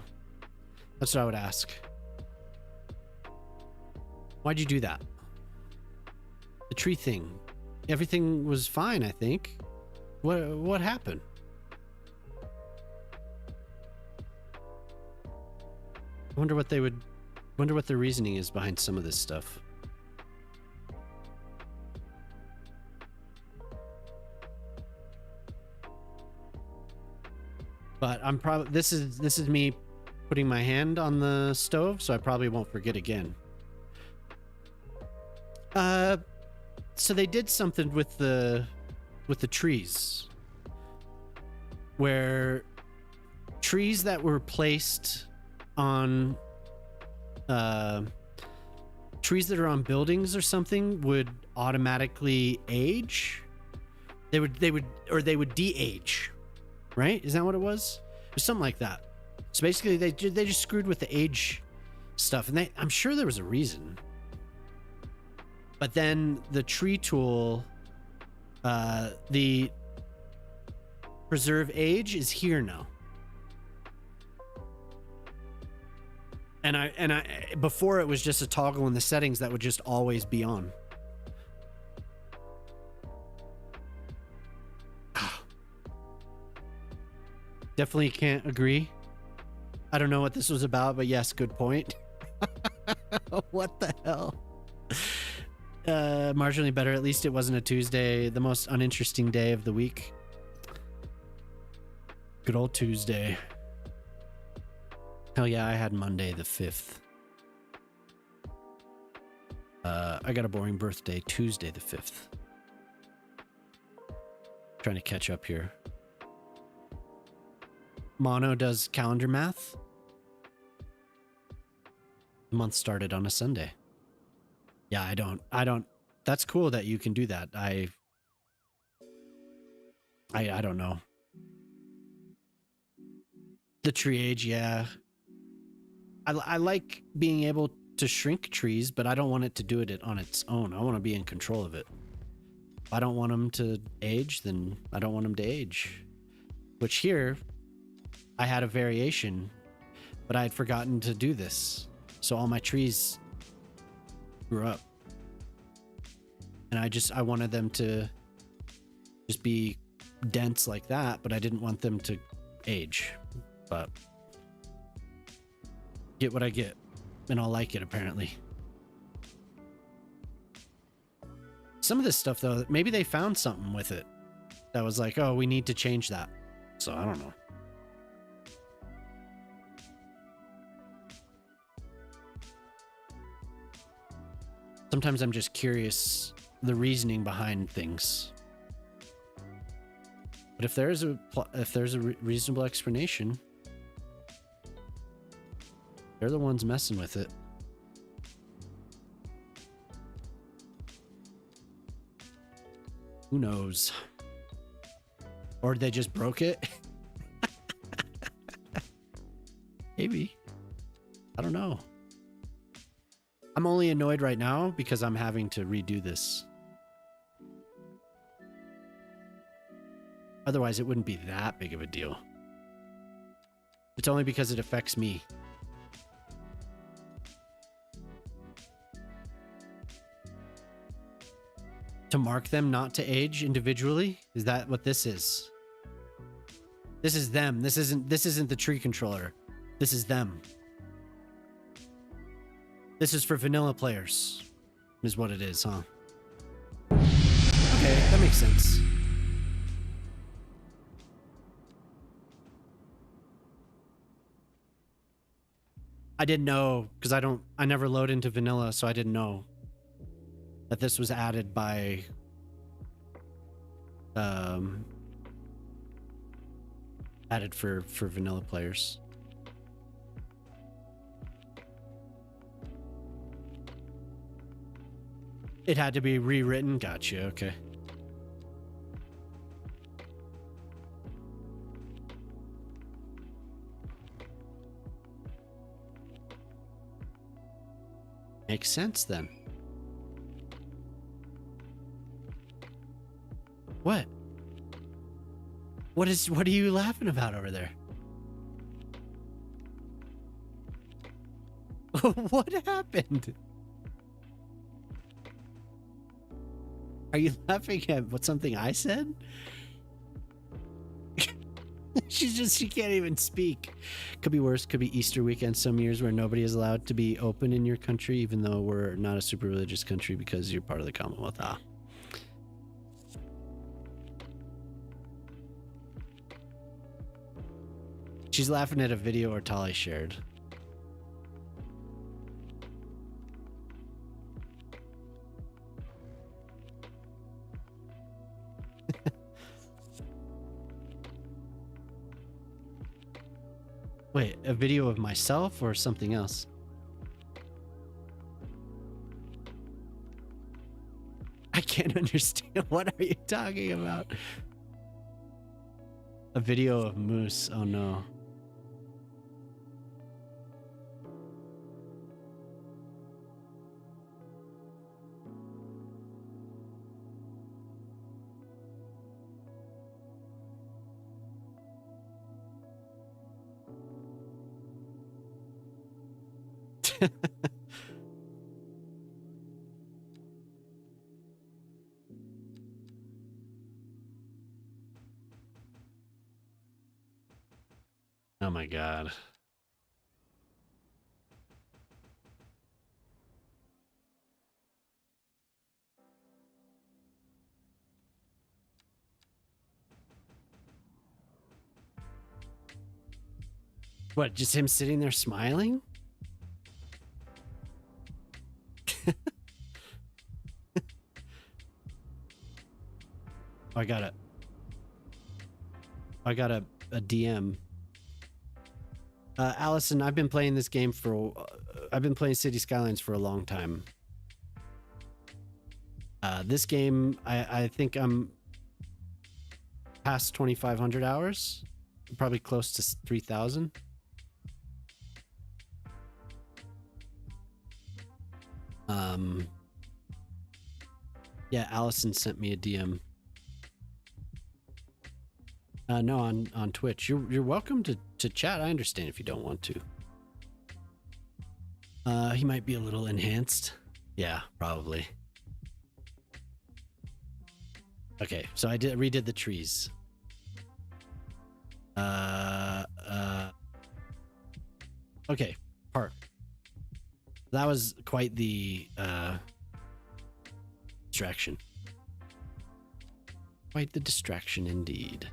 That's what I would ask. Why'd you do that? The tree thing. Everything was fine, I think. What happened? I wonder what the reasoning is behind some of this stuff. But I'm probably this is me putting my hand on the stove, so I probably won't forget again. So they did something with the trees, where trees that were placed on trees that are on buildings or something would automatically age. They would de-age, right? Is that what it was? Or something like that. So basically they just screwed with the age stuff, and I'm sure there was a reason. But then the tree tool, the preserve age is here now. And I before it was just a toggle in the settings that would just always be on. Definitely can't agree. I don't know what this was about, but yes, good point. What the hell? Marginally better. At least it wasn't a Tuesday, the most uninteresting day of the week. Good old Tuesday. Hell yeah, I had Monday the 5th. I got a boring birthday Tuesday the 5th. Trying to catch up here. Mono does calendar math. The month started on a Sunday. Yeah, I don't. That's cool that you can do that. I don't know. The tree age, yeah. I like being able to shrink trees, but I don't want it to do it on its own. I want to be in control of it. If I don't want them to age, then I don't want them to age. Which here, I had a variation, but I had forgotten to do this. So all my trees grew up. And I wanted them to just be dense like that, but I didn't want them to age. But get what I get, and I'll like it apparently. Some of this stuff though, maybe they found something with it that was like, oh, we need to change that. So I don't know. Sometimes I'm just curious the reasoning behind things. But if there's a reasonable explanation, they're the ones messing with it. Who knows? Or they just broke it? Maybe. I don't know. I'm only annoyed right now because I'm having to redo this. Otherwise, it wouldn't be that big of a deal. It's only because it affects me. To mark them not to age individually? Is that what this is? This is them. This isn't the tree controller. This is them. This is for vanilla players. Is what it is, huh? Okay, that makes sense. I didn't know because I never load into vanilla, so I didn't know that this was added by added for vanilla players. It had to be rewritten. Gotcha. Okay. Makes sense then. What? What are you laughing about over there? What happened? Are you laughing at something I said? She can't even speak. Could be worse. Could be Easter weekend some years where nobody is allowed to be open in your country, even though we're not a super religious country because you're part of the Commonwealth. Ah. She's laughing at a video Ortali shared. Wait, a video of myself or something else? I can't understand. What are you talking about? A video of Moose. Oh no. Oh my god. What, just him sitting there smiling? I got a DM. Allison, I've been playing this game I've been playing City Skylines for a long time. This game, I think I'm past 2,500 hours, probably close to 3,000. Yeah, Allison sent me a DM. No, on Twitch. You're welcome to chat. I understand if you don't want to. He might be a little enhanced. Yeah, probably. Okay, so I redid the trees. Okay, park. That was quite the distraction. Quite the distraction indeed.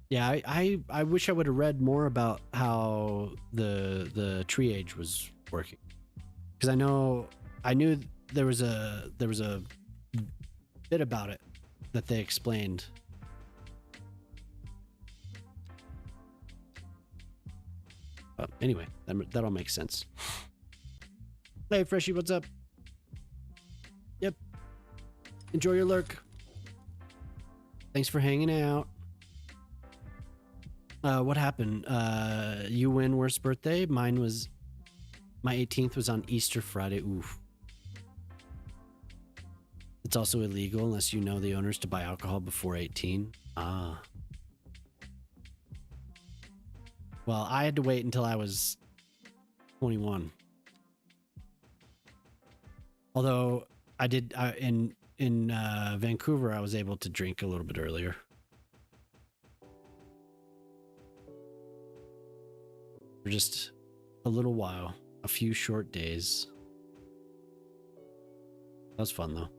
Yeah, I wish I would have read more about how the tree age was working, because I knew there was a bit about it that they explained. But anyway, that all makes sense. Hey, Freshie, what's up? Yep. Enjoy your lurk. Thanks for hanging out. What happened? You win worst birthday. My 18th was on Easter Friday. Oof. It's also illegal unless you know the owners to buy alcohol before 18. Ah. Well, I had to wait until I was 21. Although I did in Vancouver, I was able to drink a little bit earlier. For just a little while, a few short days. That was fun though.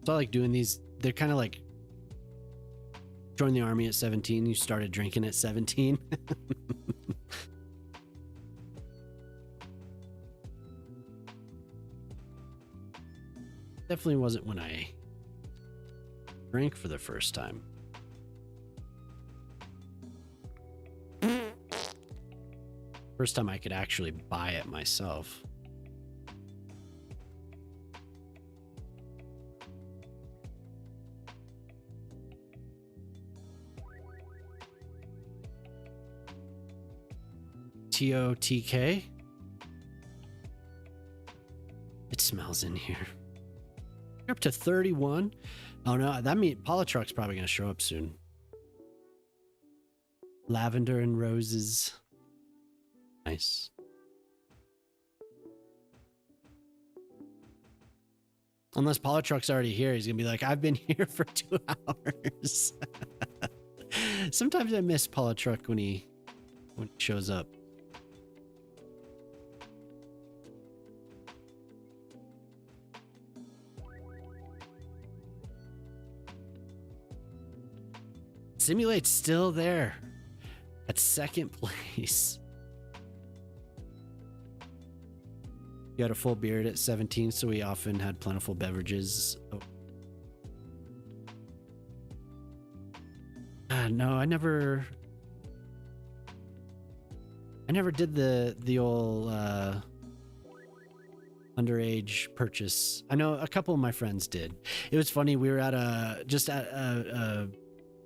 So I like doing these. They're kind of like join the army at 17. You started drinking at 17. Definitely wasn't when I drank for the first time. First time I could actually buy it myself. TOTK. It smells in here. You're up to 31. Oh no, that means Polytruck's probably gonna show up soon. Lavender and roses. Nice. Unless Polytruck's already here, he's gonna be like, I've been here for 2 hours. Sometimes I miss Polytruck when he shows up. Simulate's still there at second place. You had a full beard at 17, so we often had plentiful beverages. Oh. No, I never did the old underage purchase. I know a couple of my friends did. It was funny. We were at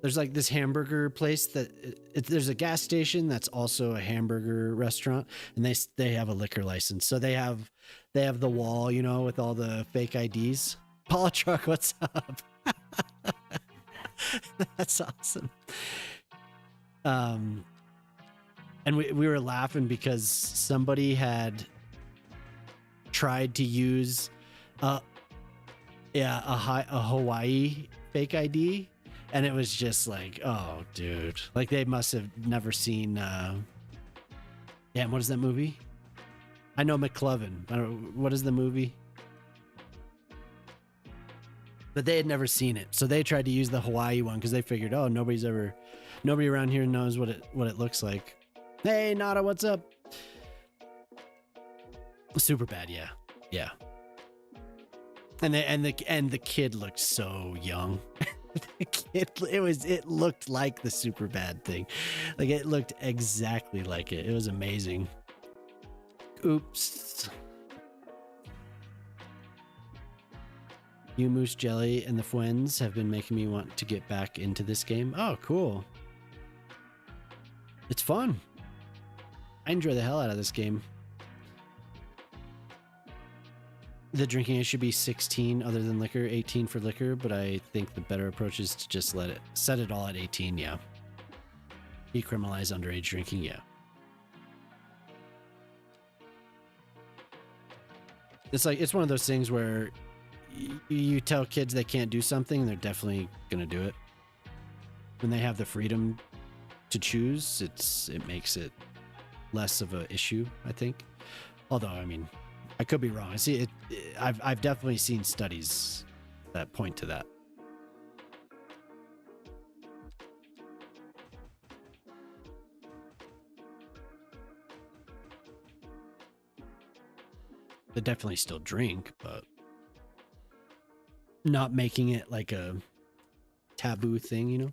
there's like this hamburger place that there's a gas station that's also a hamburger restaurant, and they have a liquor license. So they have the wall, you know, with all the fake IDs. Polytruck, what's up? That's awesome. And we were laughing because somebody had tried to use a Hawaii fake ID. And it was just like, oh, dude. Like, they must have never seen... Damn, what is that movie? I know McLovin. I don't, what is the movie? But they had never seen it. So they tried to use the Hawaii one because they figured, oh, nobody around here knows what it looks like. Hey, Nada, what's up? Super bad, yeah. Yeah. And the kid looked so young. It looked like the super bad thing. Like it looked exactly like it. It was amazing. Oops. You Moose Jelly and the Fuens have been making me want to get back into this game. Oh, cool. It's fun. I enjoy the hell out of this game. The drinking age should be 16 other than liquor, 18 for liquor, but I think the better approach is to just set it all at 18, yeah. Decriminalize underage drinking, yeah. It's one of those things where you tell kids they can't do something, they're definitely gonna do it. When they have the freedom to choose, it makes it less of an issue, I think. Although, I mean, I could be wrong. I see it. I've definitely seen studies that point to that. They definitely still drink, but not making it like a taboo thing, you know?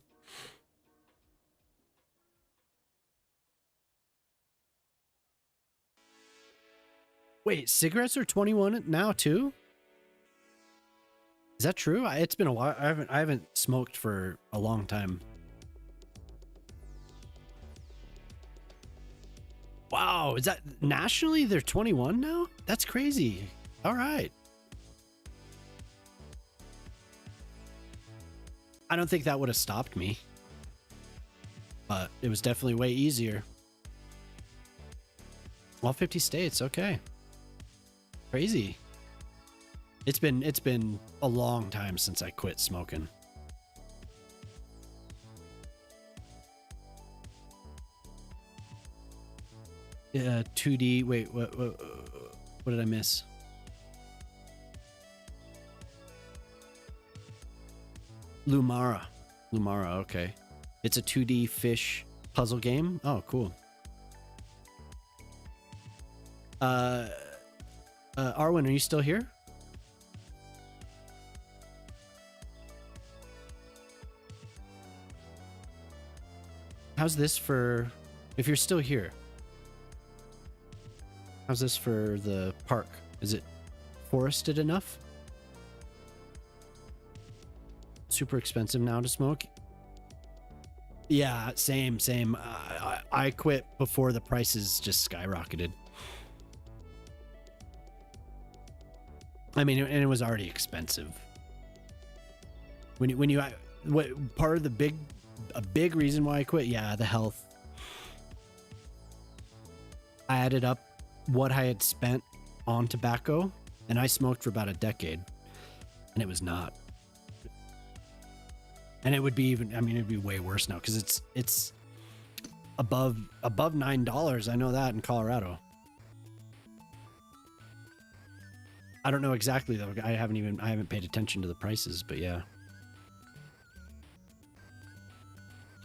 Wait, cigarettes are 21 now too? Is that true? It's been a while. I haven't smoked for a long time. Wow, is that nationally they're 21 now? That's crazy. All right. I don't think that would have stopped me. But it was definitely way easier. All 50 states, okay. Crazy. It's been a long time since I quit smoking. Yeah, 2D. Wait, what did I miss? Lumara, okay. It's a 2D fish puzzle game. Oh, cool. Arwen, are you still here? How's this for, if you're still here? How's this for the park? Is it forested enough? Super expensive now to smoke? Yeah, same. I quit before the prices just skyrocketed. I mean, and it was already expensive. What part of a big reason why I quit? Yeah, the health. I added up what I had spent on tobacco, and I smoked for about a decade, and it was not. And it would be even, I mean, it'd be way worse now because it's above $9. I know that in Colorado. I don't know exactly though. I haven't paid attention to the prices, but yeah.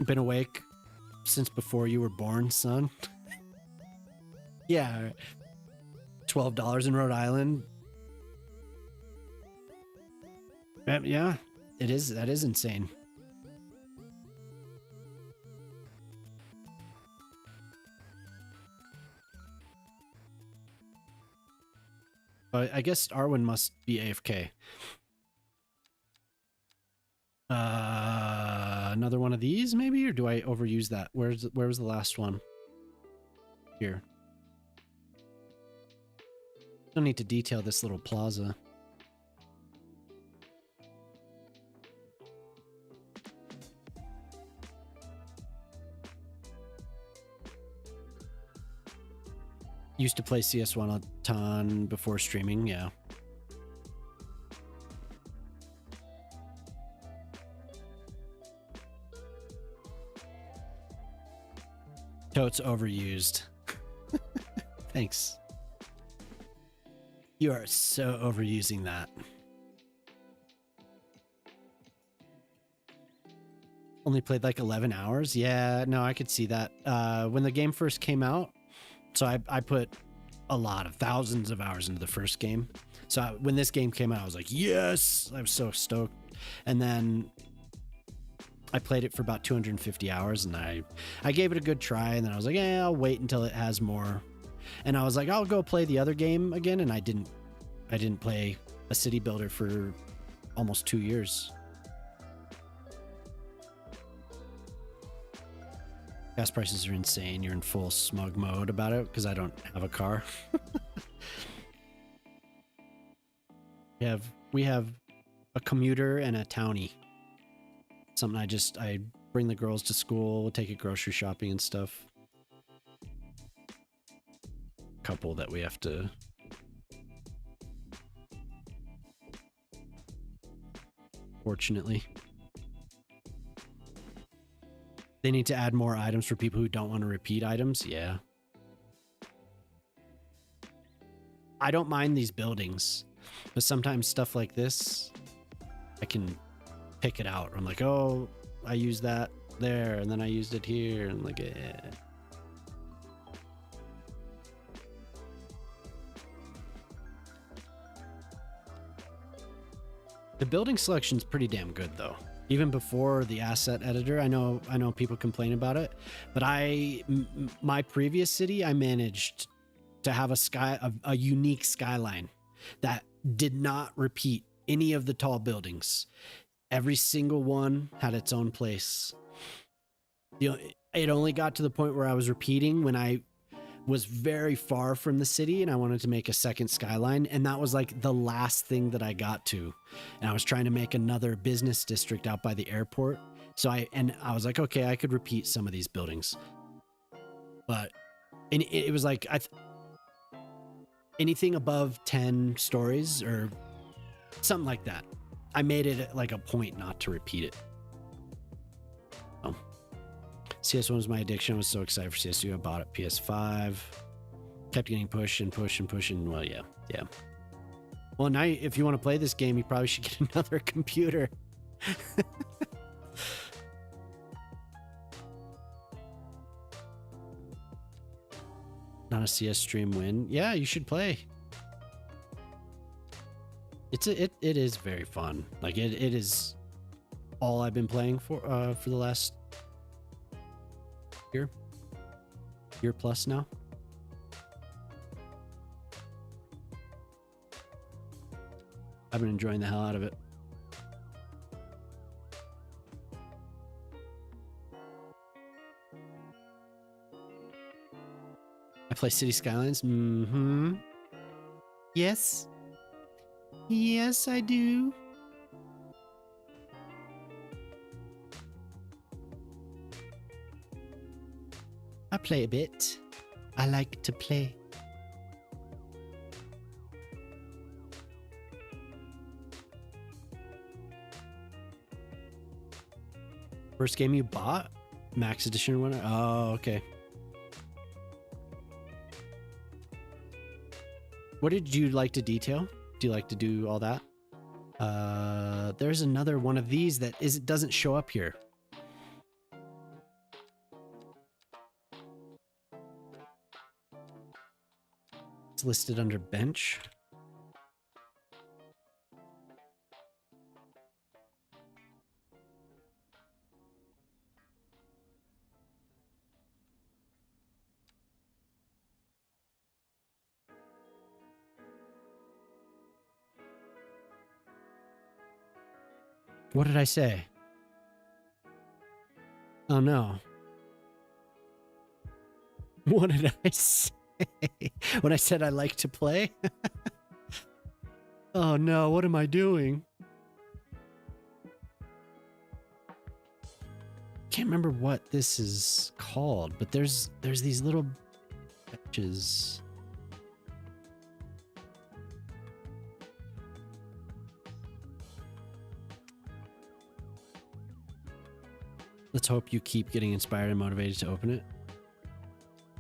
Been awake since before you were born, son. Yeah. $12 in Rhode Island. Yeah, it is. That is insane. I guess Arwen must be AFK. Another one of these maybe, or do I overuse that? Where was the last one? Here. Don't need to detail this little plaza. Used to play CS1 a ton before streaming, yeah. Totes overused. Thanks. You are so overusing that. Only played like 11 hours? Yeah, no, I could see that. When the game first came out, so I put a lot of thousands of hours into the first game. So when this game came out, I was like, yes, I was so stoked. And then I played it for about 250 hours, and I gave it a good try, and then I was like, yeah, I'll wait until it has more. And I was like, I'll go play the other game again, and I didn't play a city builder for almost 2 years. Gas prices are insane. You're in full smug mode about it because I don't have a car. We have a commuter and a townie. Something I bring the girls to school, we'll take it grocery shopping and stuff. Couple that we have to fortunately. They need to add more items for people who don't want to repeat items. Yeah. I don't mind these buildings, but sometimes stuff like this, I can pick it out. I'm like, oh, I used that there, and then I used it here, and like, eh. The building selection's pretty damn good, though. Even before the asset editor, I know people complain about it, but my previous city, I managed to have a unique skyline that did not repeat any of the tall buildings. Every single one had its own place. It only got to the point where I was repeating when I was very far from the city and I wanted to make a second skyline, and that was like the last thing that I got to. And I was trying to make another business district out by the airport. So I was like, okay, I could repeat some of these buildings. But it was like anything above 10 stories or something like that, I made it like a point not to repeat it. Oh. CS1 was my addiction. I was so excited for CS2. I bought it PS5. Kept getting pushed and pushed and pushing. Well, yeah. Well, now if you want to play this game, you probably should get another computer. Not a CS stream win. Yeah, you should play. It is very fun. Like it is all I've been playing for the last year plus now. I've been enjoying the hell out of it. I play City Skylines. Mm-hmm. Yes. Yes, I do. I play a bit. I like to play. First game you bought? Max Edition winner? Oh, okay. What did you like to detail? Do you like to do all that? There's another one of these that doesn't show up here. It's listed under bench. What did I say? Oh no. What did I say? When I said I like to play? Oh no, what am I doing? Can't remember what this is called, but there's these little benches. Let's hope you keep getting inspired and motivated to open it.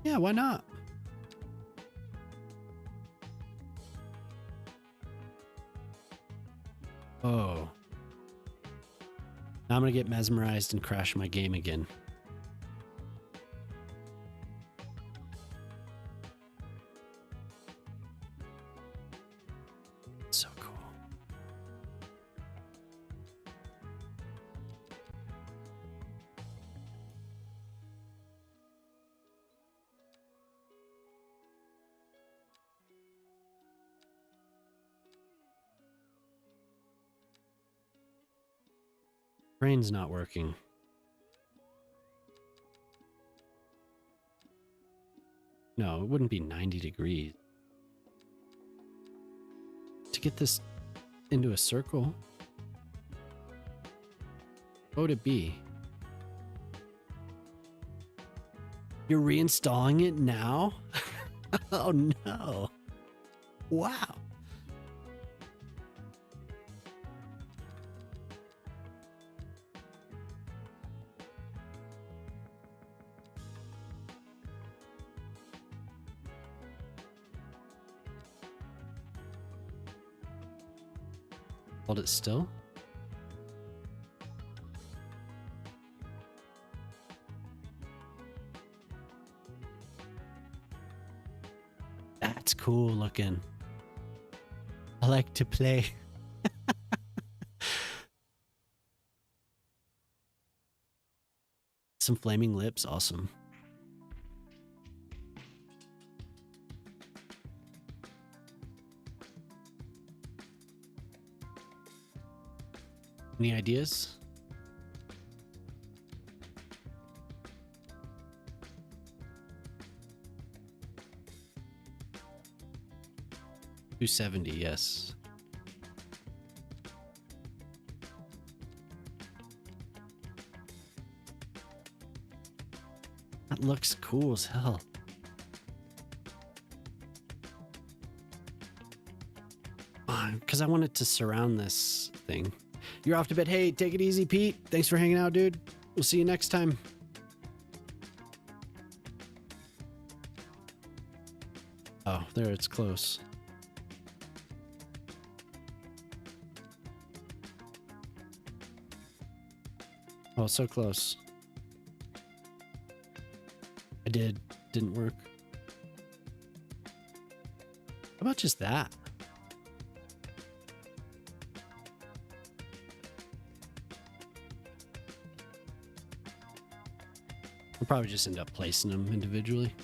Yeah, why not? Oh. Now I'm gonna get mesmerized and crash my game again. So cool. Brain's not working. No, it wouldn't be 90 degrees. To get this into a circle, what would it be? You're reinstalling it now? Oh no. Wow. Hold it still. That's cool looking. I like to play. Some flaming lips, awesome. Any ideas? $270, yes. That looks cool as hell. Because I wanted to surround this thing. You're off to bed. Hey, take it easy, Pete. Thanks for hanging out, dude. We'll see you next time. Oh, there, it's close. Oh, so close. I didn't work. How about just that? I'll probably just end up placing them individually.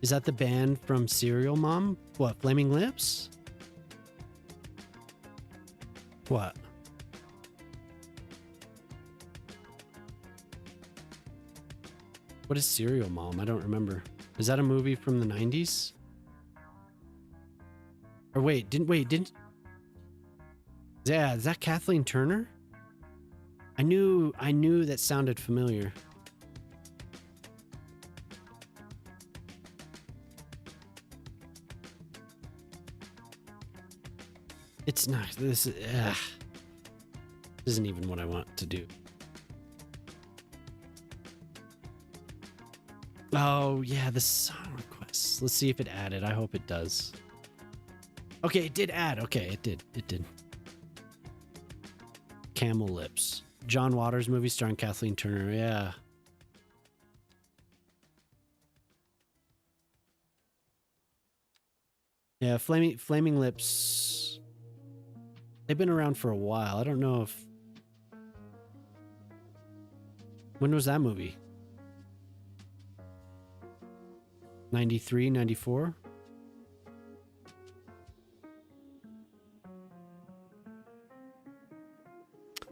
Is that the band from Serial Mom? What, Flaming Lips? What? What is Serial Mom? I don't remember. Is that a movie from the 90s? Or didn't... Yeah, is that Kathleen Turner? I knew that sounded familiar. It's not, this isn't even what I want to do. Oh, yeah, the song requests. Let's see if it added. I hope it does. Okay, it did add. Okay, it did. It did. Camel Lips. John Waters movie starring Kathleen Turner. Yeah. Yeah, Flaming Lips. They've been around for a while. I don't know if... When was that movie? 93, 94?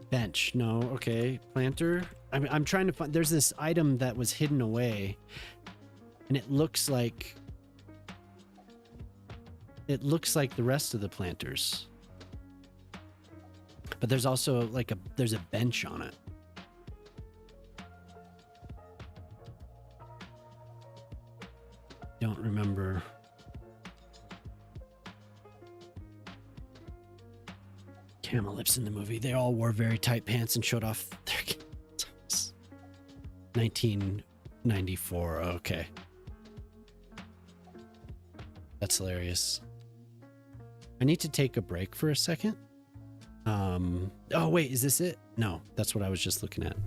Bench. No. Okay. Planter. I'm trying to find... There's this item that was hidden away. And it looks like... It looks like the rest of the planters. But there's also like there's a bench on it. Don't remember. Camel Lips in the movie. They all wore very tight pants and showed off their 1994. Okay. That's hilarious. I need to take a break for a second. Oh wait, is this it? No, that's what I was just looking at.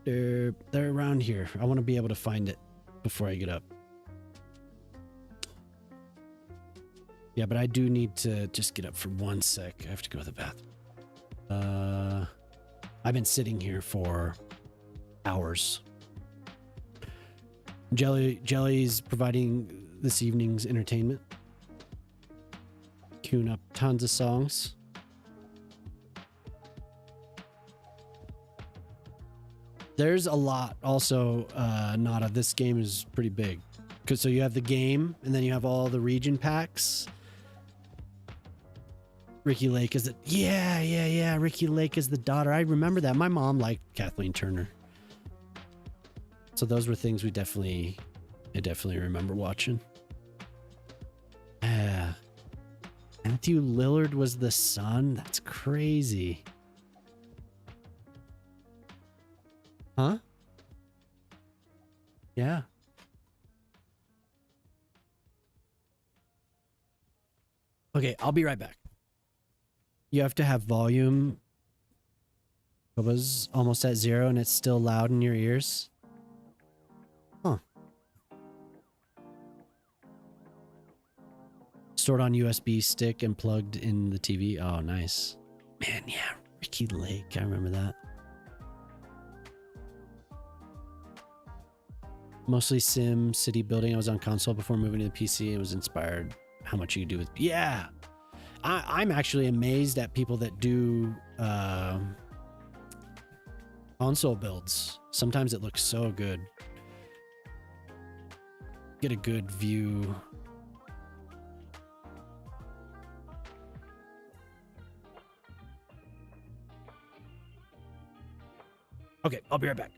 They're around here. I want to be able to find it before I get up. Yeah, but I do need to just get up for 1 sec. I have to go to the bathroom. I've been sitting here for hours. Jelly's providing this evening's entertainment. Queuing up tons of songs. There's a lot also. Nada, this game is pretty big. Because so you have the game, and then you have all the region packs. Ricky Lake is the yeah. Ricky Lake is the daughter. I remember that. My mom liked Kathleen Turner. So those were things I definitely remember watching. Yeah. Matthew Lillard was the son? That's crazy. Huh? Yeah. Okay, I'll be right back. You have to have volume. It was almost at 0 and it's still loud in your ears. Huh. Stored on USB stick and plugged in the TV. Oh, nice. Man, yeah. Ricky Lake. I remember that. Mostly sim, city building. I was on console before moving to the PC and was inspired how much you do with... Yeah. I'm actually amazed at people that do console builds. Sometimes it looks so good. Get a good view. Okay, I'll be right back.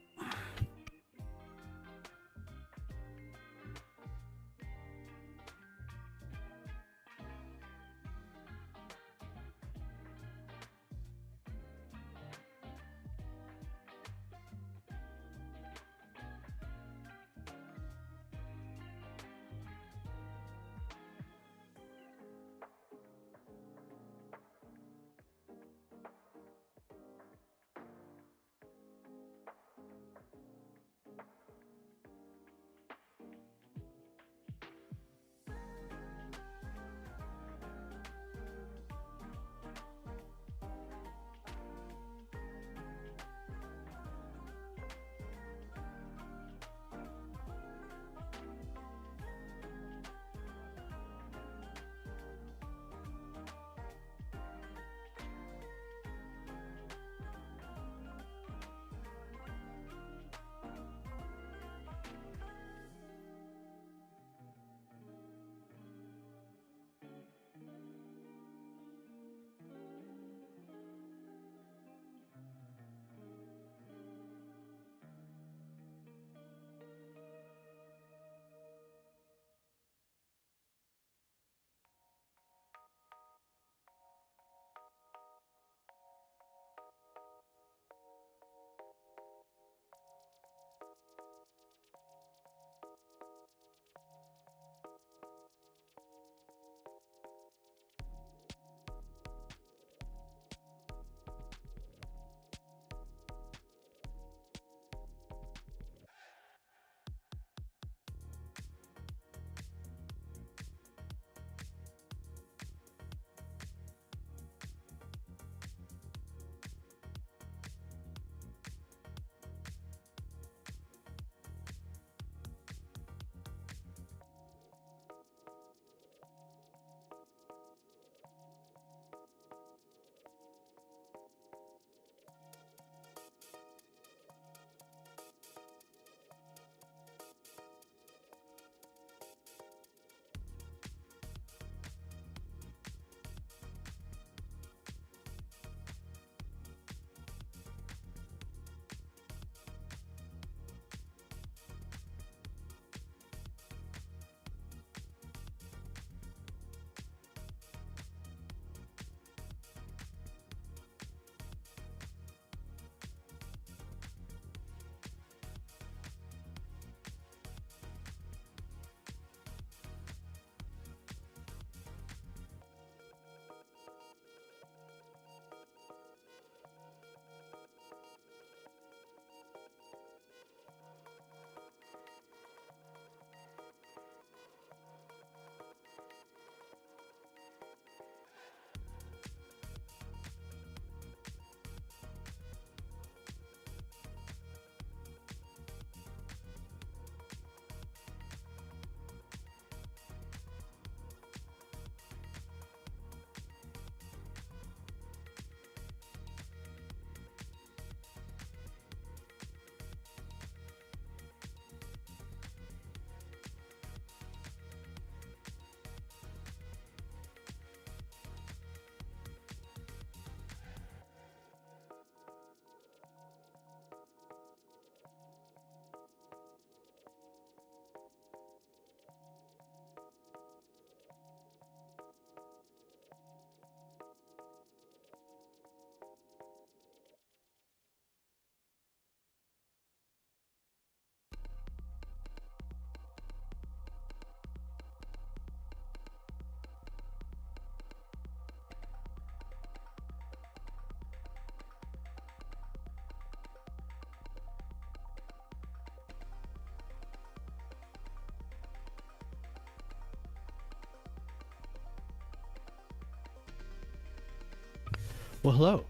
Well, hello.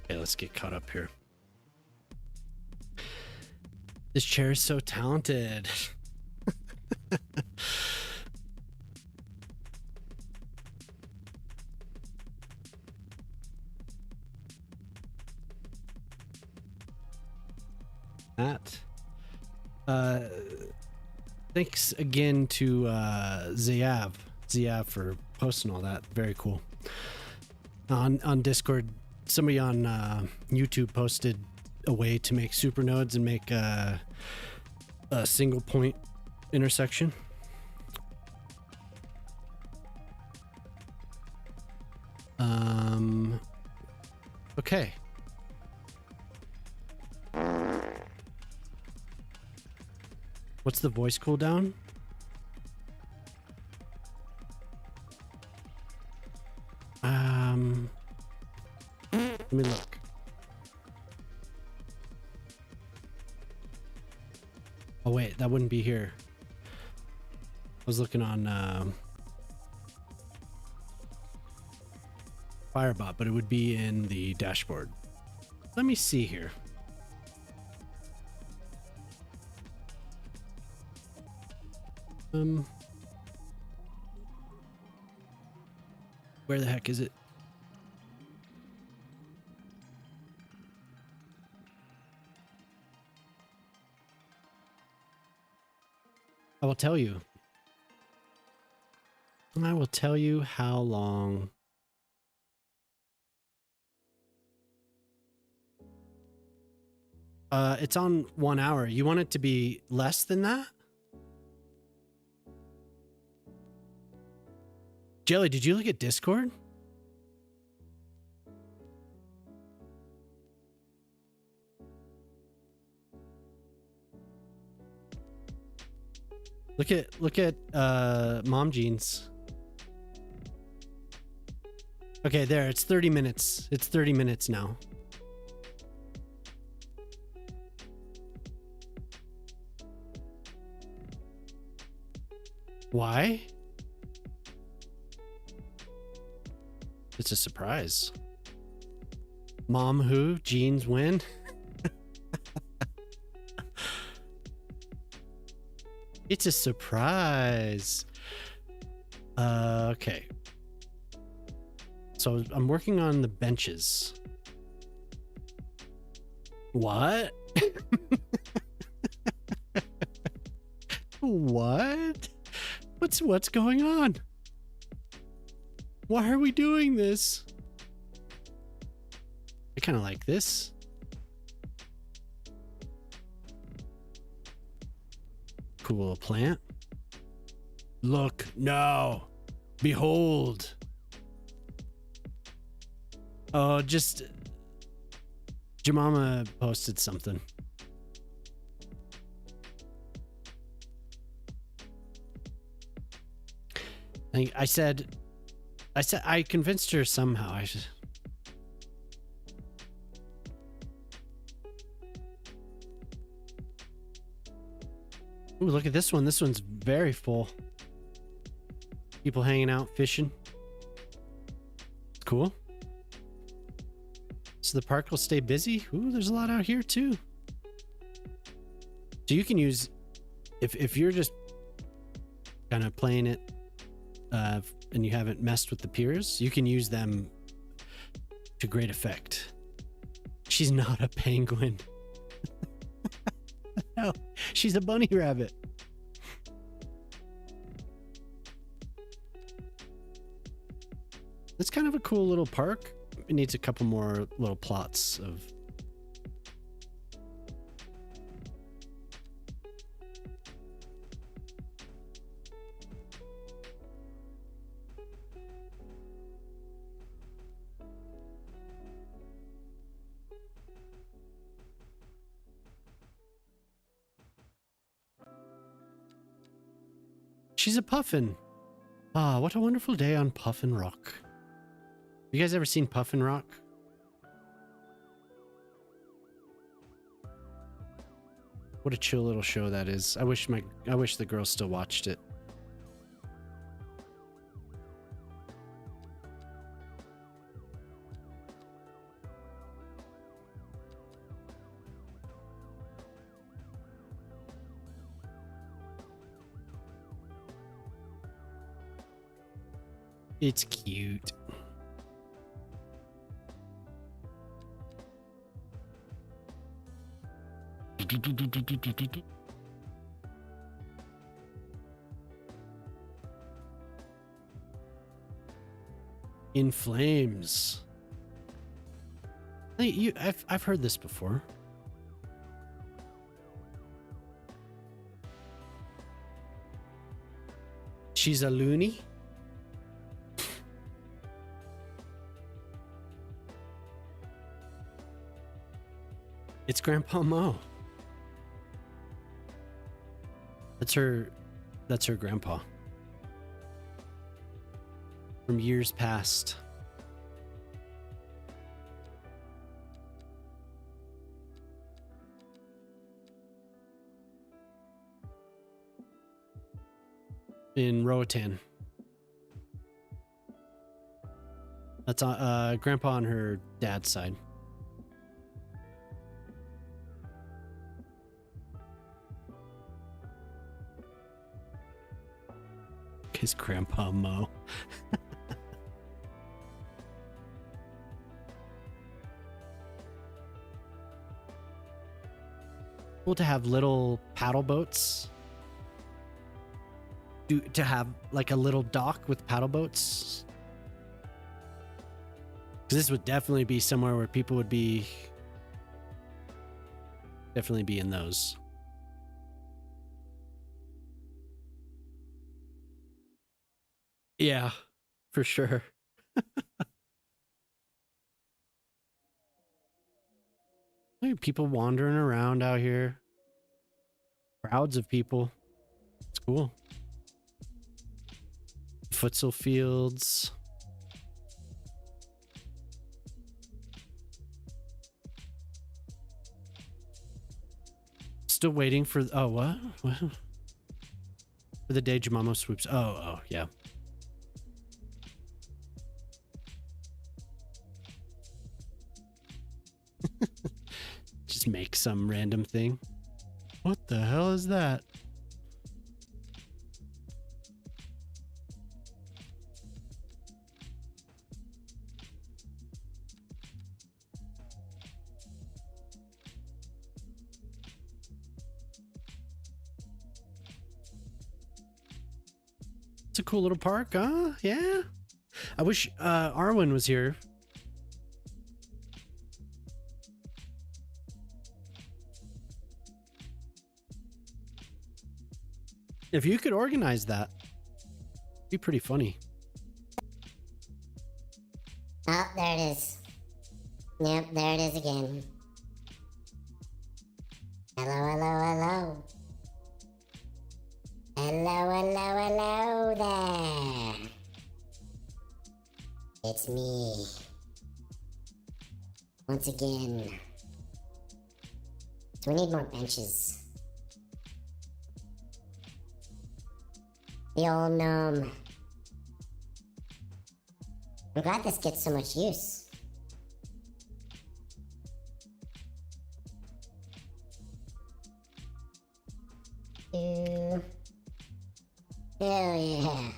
Okay, let's get caught up here. This chair is so talented. That. Thanks again to Ziav for posting all that. Very cool. On Discord, somebody on YouTube posted a way to make supernodes and make a single point intersection. Okay. What's the voice cooldown? Let me look. Oh wait, that wouldn't be here. I was looking on Firebot, but it would be in the dashboard. Let me see here. Where the heck is it? I will tell you. I will tell you how long. It's on 1 hour. You want it to be less than that? Jelly, did you look at Discord? Look at Mom Jeans. Okay, there, it's 30 minutes. It's 30 minutes now. Why? It's a surprise. Mom who? Jeans win? It's a surprise. Okay. So I'm working on the benches. What? What? What's going on? Why are we doing this? I kind of like this. Cool plant. Look, no. Behold. Oh, just Jemima posted something. I said I convinced her somehow. Ooh, look at this one. This one's very full. People hanging out, fishing. Cool. So the park will stay busy. Ooh, there's a lot out here too. So you can use, if you're just kind of playing it and you haven't messed with the piers, you can use them to great effect. She's not a penguin. No, she's a bunny rabbit. It's kind of a cool little park. It needs a couple more little plots of... She's a puffin. Ah, what a wonderful day on Puffin Rock. You guys ever seen Puffin Rock? What a chill little show that is. I wish the girls still watched it. It's cute. In flames. Hey, I've heard this before. She's a loony. It's Grandpa Mo. That's her grandpa. From years past. In Roatan. That's grandpa on her dad's side. His Grandpa Mo. Cool to have little paddle boats. To have like a little dock with paddle boats. Because this would definitely be somewhere where people would be. Definitely be in those. Yeah, for sure. Look at people wandering around out here. Crowds of people. It's cool. Futsal fields. Still waiting for... Oh, what? What? For the day Jemamo swoops. Oh, yeah. Just make some random thing. What the hell is that? It's a cool little park, huh? Yeah. I wish Arwen was here. If you could organize that, it'd be pretty funny. Oh, there it is. Yep, there it is again. Hello, hello, hello. Hello, hello, hello there. It's me. Once again. So we need more benches. The old gnome. I'm glad this gets so much use. Hell yeah.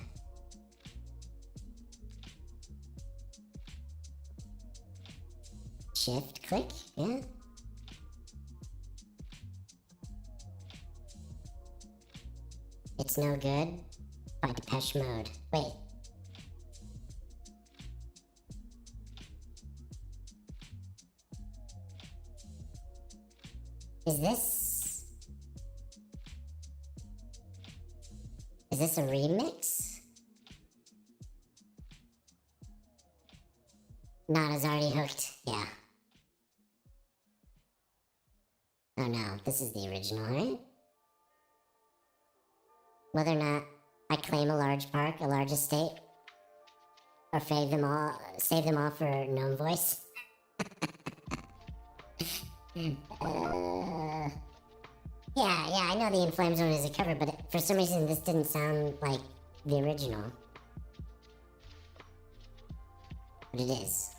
Shift click, yeah. It's no good. By Depeche Mode. Wait. Is this a remix? Not as already hooked, yeah. Oh no, this is the original, right? Whether or not I claim a large park, a large estate, or save them all for gnome voice. Yeah, I know the In Flame Zone is a cover, but for some reason this didn't sound like the original. But it is.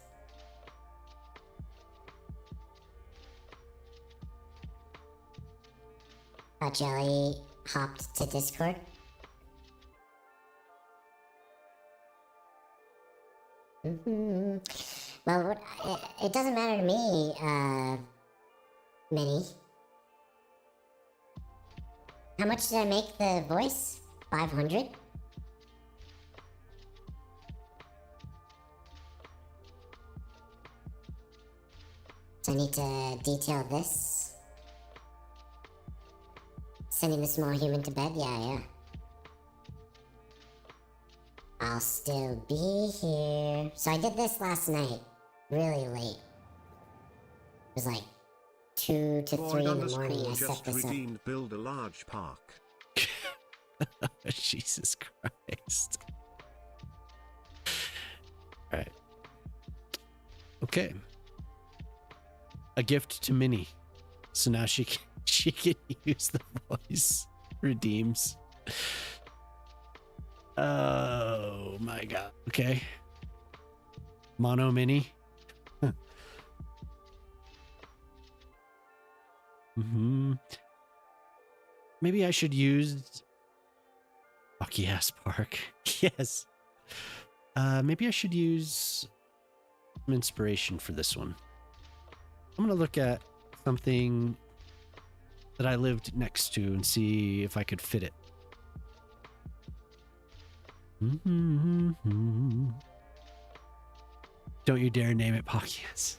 Hot Jelly hopped to Discord. Well, it doesn't matter to me, Minnie. How much did I make the voice? 500? So I need to detail this. Sending the small human to bed? Yeah. I'll still be here. So I did this last night. Really late. It was like 2 to 3 in the morning I set this up. Build a large park. Jesus Christ. Alright. Okay. A gift to Minnie. So now she can use the voice. Redeems. Oh my god. Okay. Mono Mini. Maybe I should use Fuck yes, Park. Yes. Maybe I should use some inspiration for this one. I'm gonna look at something that I lived next to and see if I could fit it. Don't you dare name it Pockies.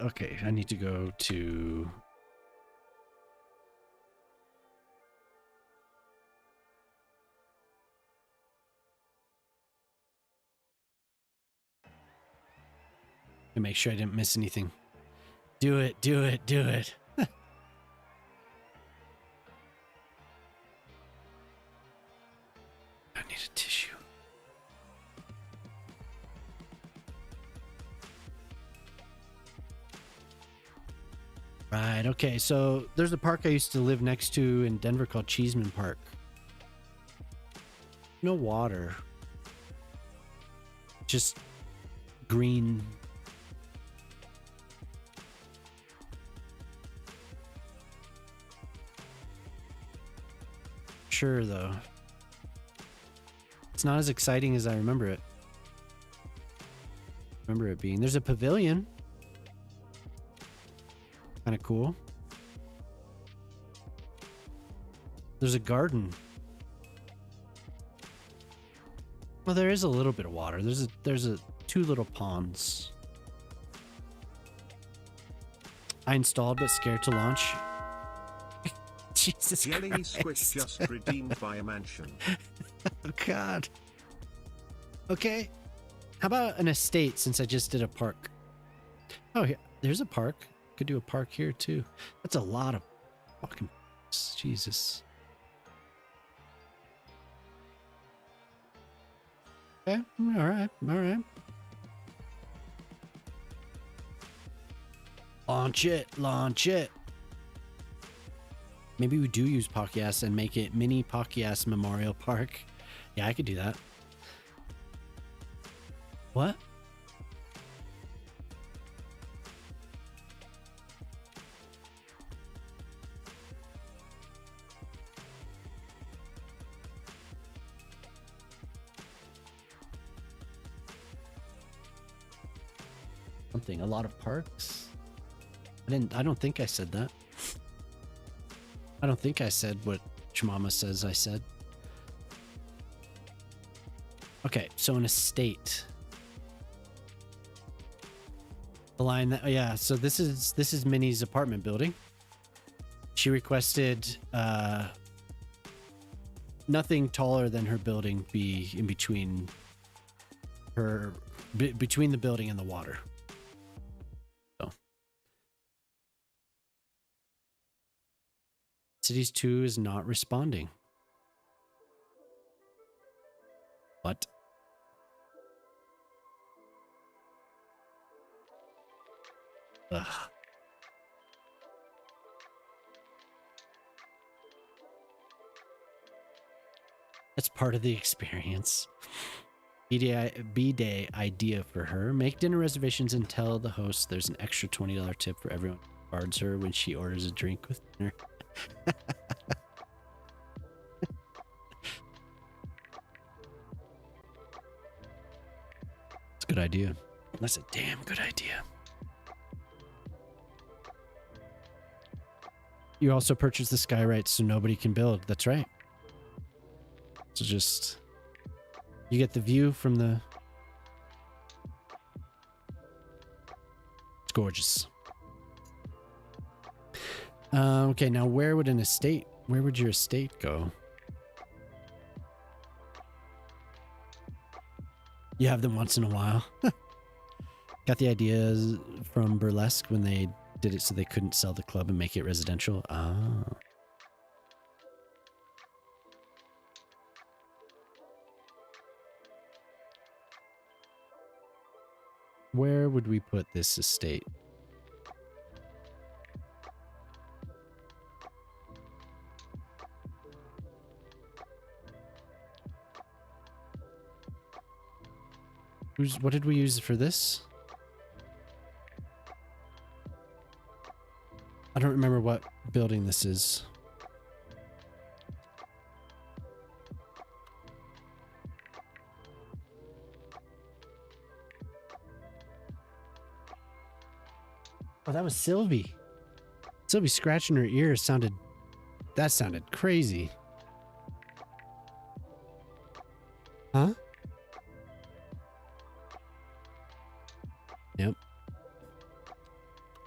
Okay, I need to go to... to make sure I didn't miss anything. Do it, do it, do it. I need a tissue. Right, okay, so there's a park I used to live next to in Denver called Cheeseman Park. No water. Just green. Sure, though. It's not as exciting as I remember it. Remember it being. There's a pavilion. Kind of cool. There's a garden. Well, there is a little bit of water. There's a 2 little ponds. I installed but scared to launch. Jesus Jelly Christ. Squish just redeemed by a mansion. Oh God. Okay. How about an estate since I just did a park? Oh, yeah. There's a park. Could do a park here too. That's a lot of fucking Jesus. Okay. All right. All right. Launch it. Launch it. Maybe we do use Pockias and make it Mini Pockias Memorial Park. Yeah, I could do that. What? Something. A lot of parks? I don't think I said that. I don't think I said what Chimama says I said. Okay, so an estate. The line that, yeah, so this is Minnie's apartment building. She requested nothing taller than her building be in between her between the building and the water. So Cities 2 is not responding. What? Ugh. That's part of the experience. B-Day idea for her. Make dinner reservations and tell the host there's an extra $20 tip for everyone who cards her when she orders a drink with dinner. a good idea. That's a damn good idea. You also purchase the sky rights so nobody can build. That's right. So just... You get the view from the... It's gorgeous. Okay, now where would an estate... Where would your estate go? You have them once in a while. Got the ideas from Burlesque when they did it so they couldn't sell the club and make it residential. Ah. Where would we put this estate? What did we use for this? I don't remember what building this is. Oh, that was Sylvie. Sylvie scratching her ear sounded... That sounded crazy. Huh? Yep.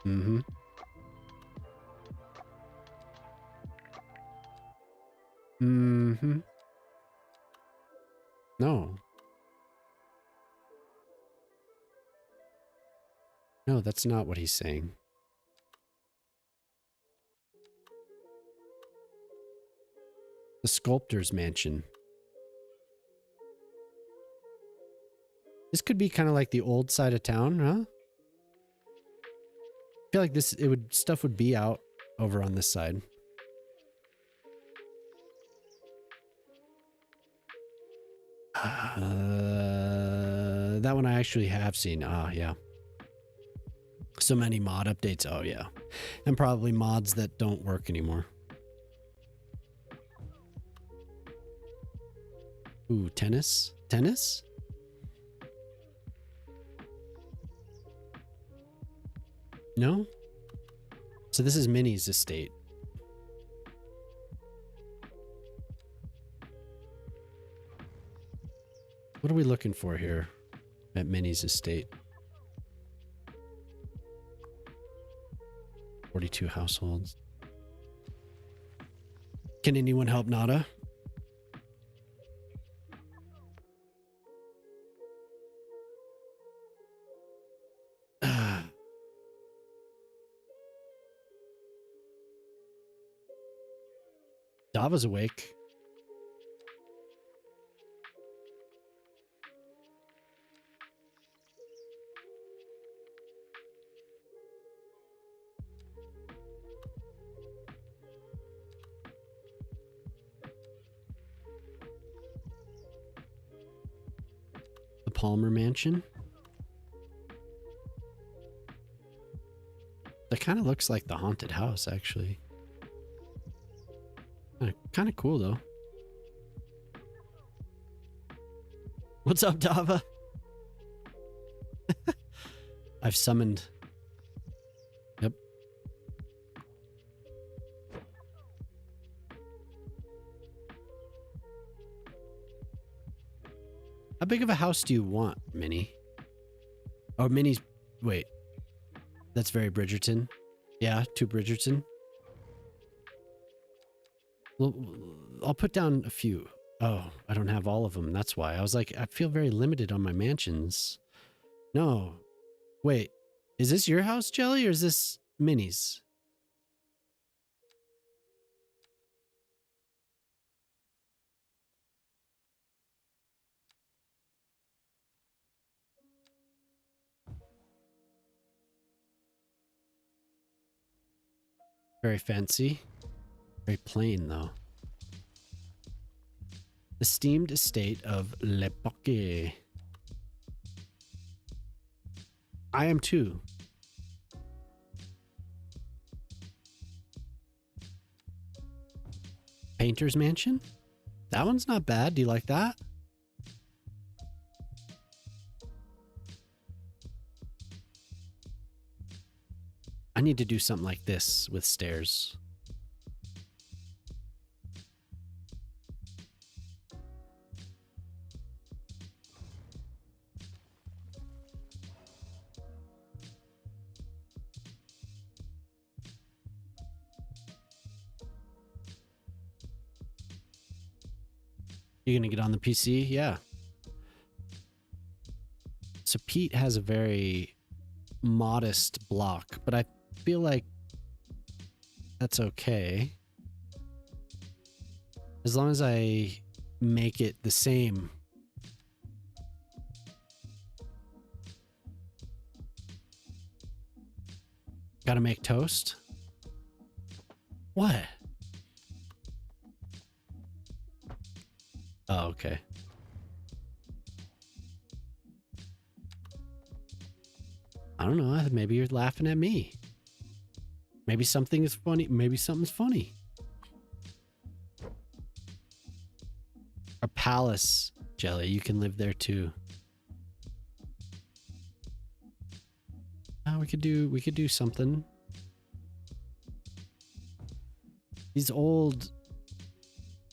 Mm-hmm. Mm-hmm. No. No, that's not what he's saying. The sculptor's mansion. This could be kind of like the old side of town, huh? I feel like this, stuff would be out over on this side. That one I actually have seen. Ah, yeah. So many mod updates. Oh, yeah. And probably mods that don't work anymore. Ooh, tennis? Tennis? No? So this is Minnie's estate. What are we looking for here at Minnie's estate? 42 households. Can anyone help Nada? Dava's awake. The Palmer Mansion. That kind of looks like the haunted house, actually. Kind of cool, though. What's up, Dava? I've summoned. Yep. How big of a house do you want, Minnie? Oh, Minnie's... Wait. That's very Bridgerton. Yeah, to Bridgerton. Well, I'll put down a few. Oh, I don't have all of them. That's why. I was like, I feel very limited on my mansions. No. Wait. Is this your house, Jelly, or is this Minnie's? Very fancy. Very plain, though. Esteemed estate of L'Epoque. I am too. Painter's Mansion? That one's not bad. Do you like that? I need to do something like this with stairs. You gonna get on the PC? Yeah. So Pete has a very modest block, but I feel like that's okay. As long as I make it the same. Gotta make toast? What? Oh, okay. I don't know. Maybe you're laughing at me. Maybe something is funny. Maybe something's funny. A palace, Jelly. You can live there too. We could do something. These old,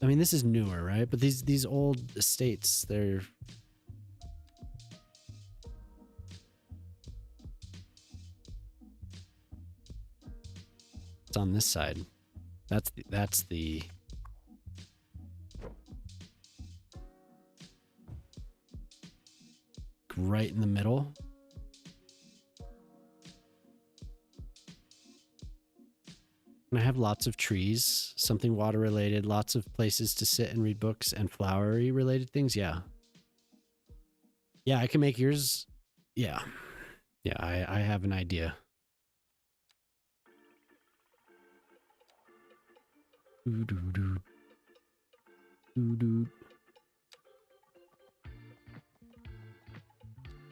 I mean, this is newer, right? But these old estates, they're it's on this side. That's the right in the middle. And I have lots of trees, something water related, lots of places to sit and read books, and flowery related things. Yeah. Yeah, I can make yours. Yeah. Yeah, I have an idea.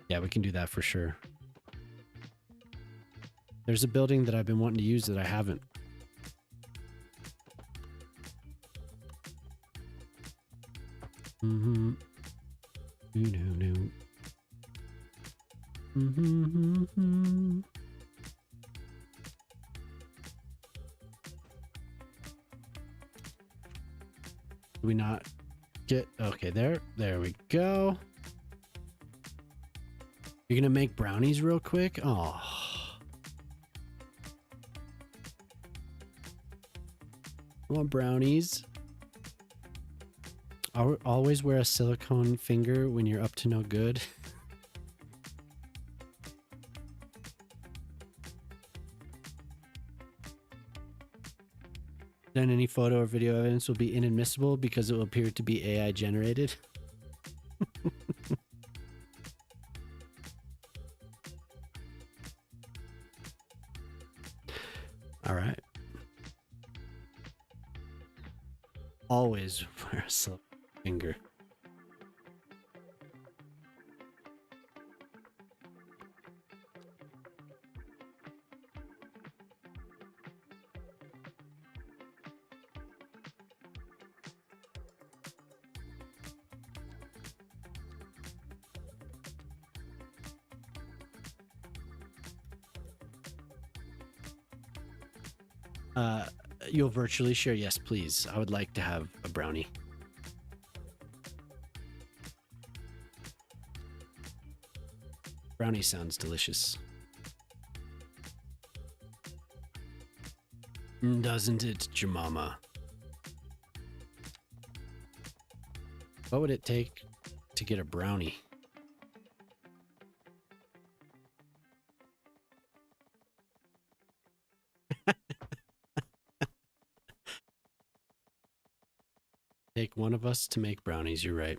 Yeah, we can do that for sure. There's a building that I've been wanting to use that I haven't. Mm-hmm. No. Mm-hmm. Do we not get okay there we go. You're gonna make brownies real quick? Oh, I want brownies. Always wear a silicone finger when you're up to no good. Then any photo or video evidence will be inadmissible because it will appear to be AI generated. All right. Always wear a silicone finger. You'll virtually share? Yes, please. I would like to have a brownie. Brownie sounds delicious. Doesn't it, Jemama? What would it take to get a brownie? Take one of us to make brownies, you're right.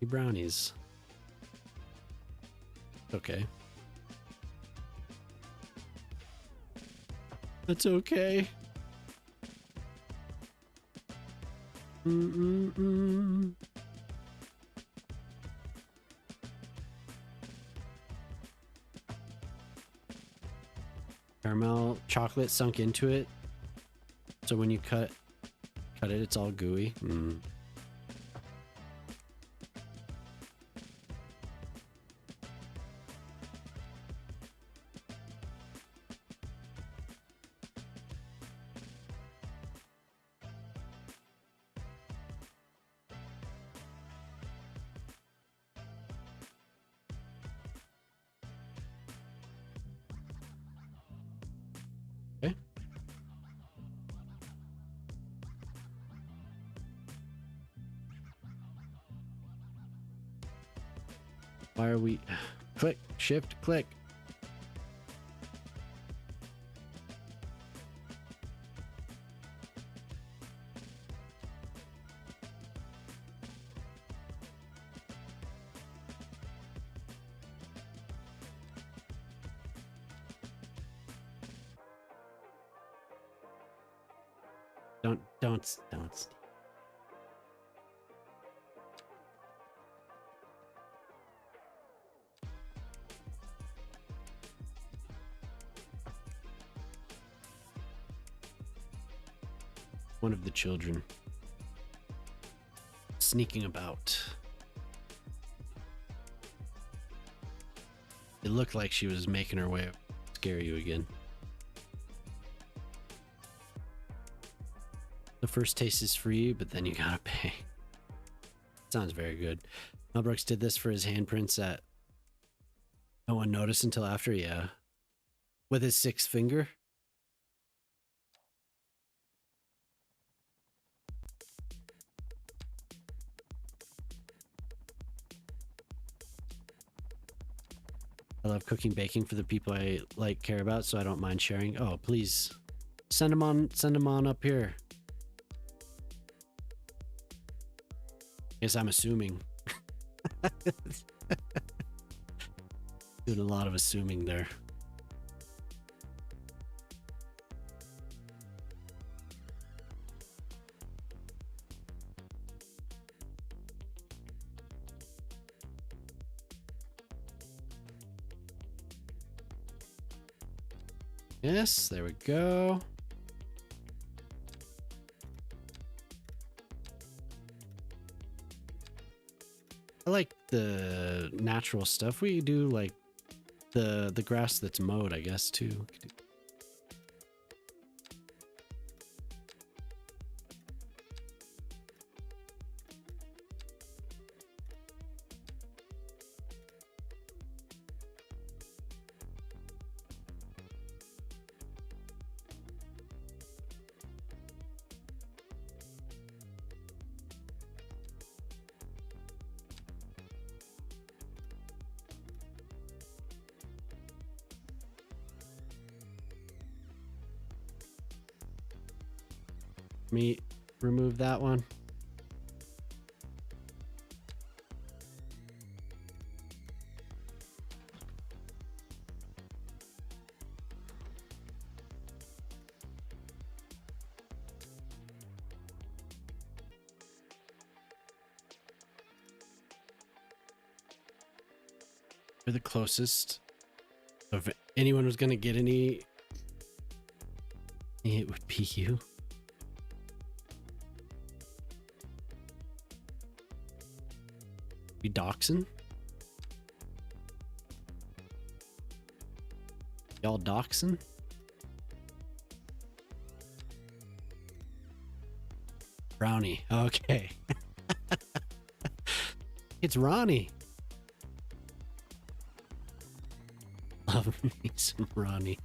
Brownies. Okay. That's okay. Caramel chocolate sunk into it. So when you cut it, it's all gooey. Why are we... Click, shift, click. Don't. One of the children sneaking about. It looked like she was making her way up to scare you again. The first taste is free, but then you gotta pay. Sounds very good. Mel Brooks did this for his handprints that no one noticed until after, yeah. With his 6th finger. I love cooking, baking for the people I care about, so I don't mind sharing. Oh, please send them on up here. Guess I'm assuming. Doing a lot of assuming there. Yes, there we go. I like the natural stuff. We do like the grass that's mowed, I guess, too. Me remove that one. We're the closest. If anyone was gonna get any, it would be you. We doxin'? Y'all doxin'? Brownie. Okay. It's Ronnie. Love me some Ronnie.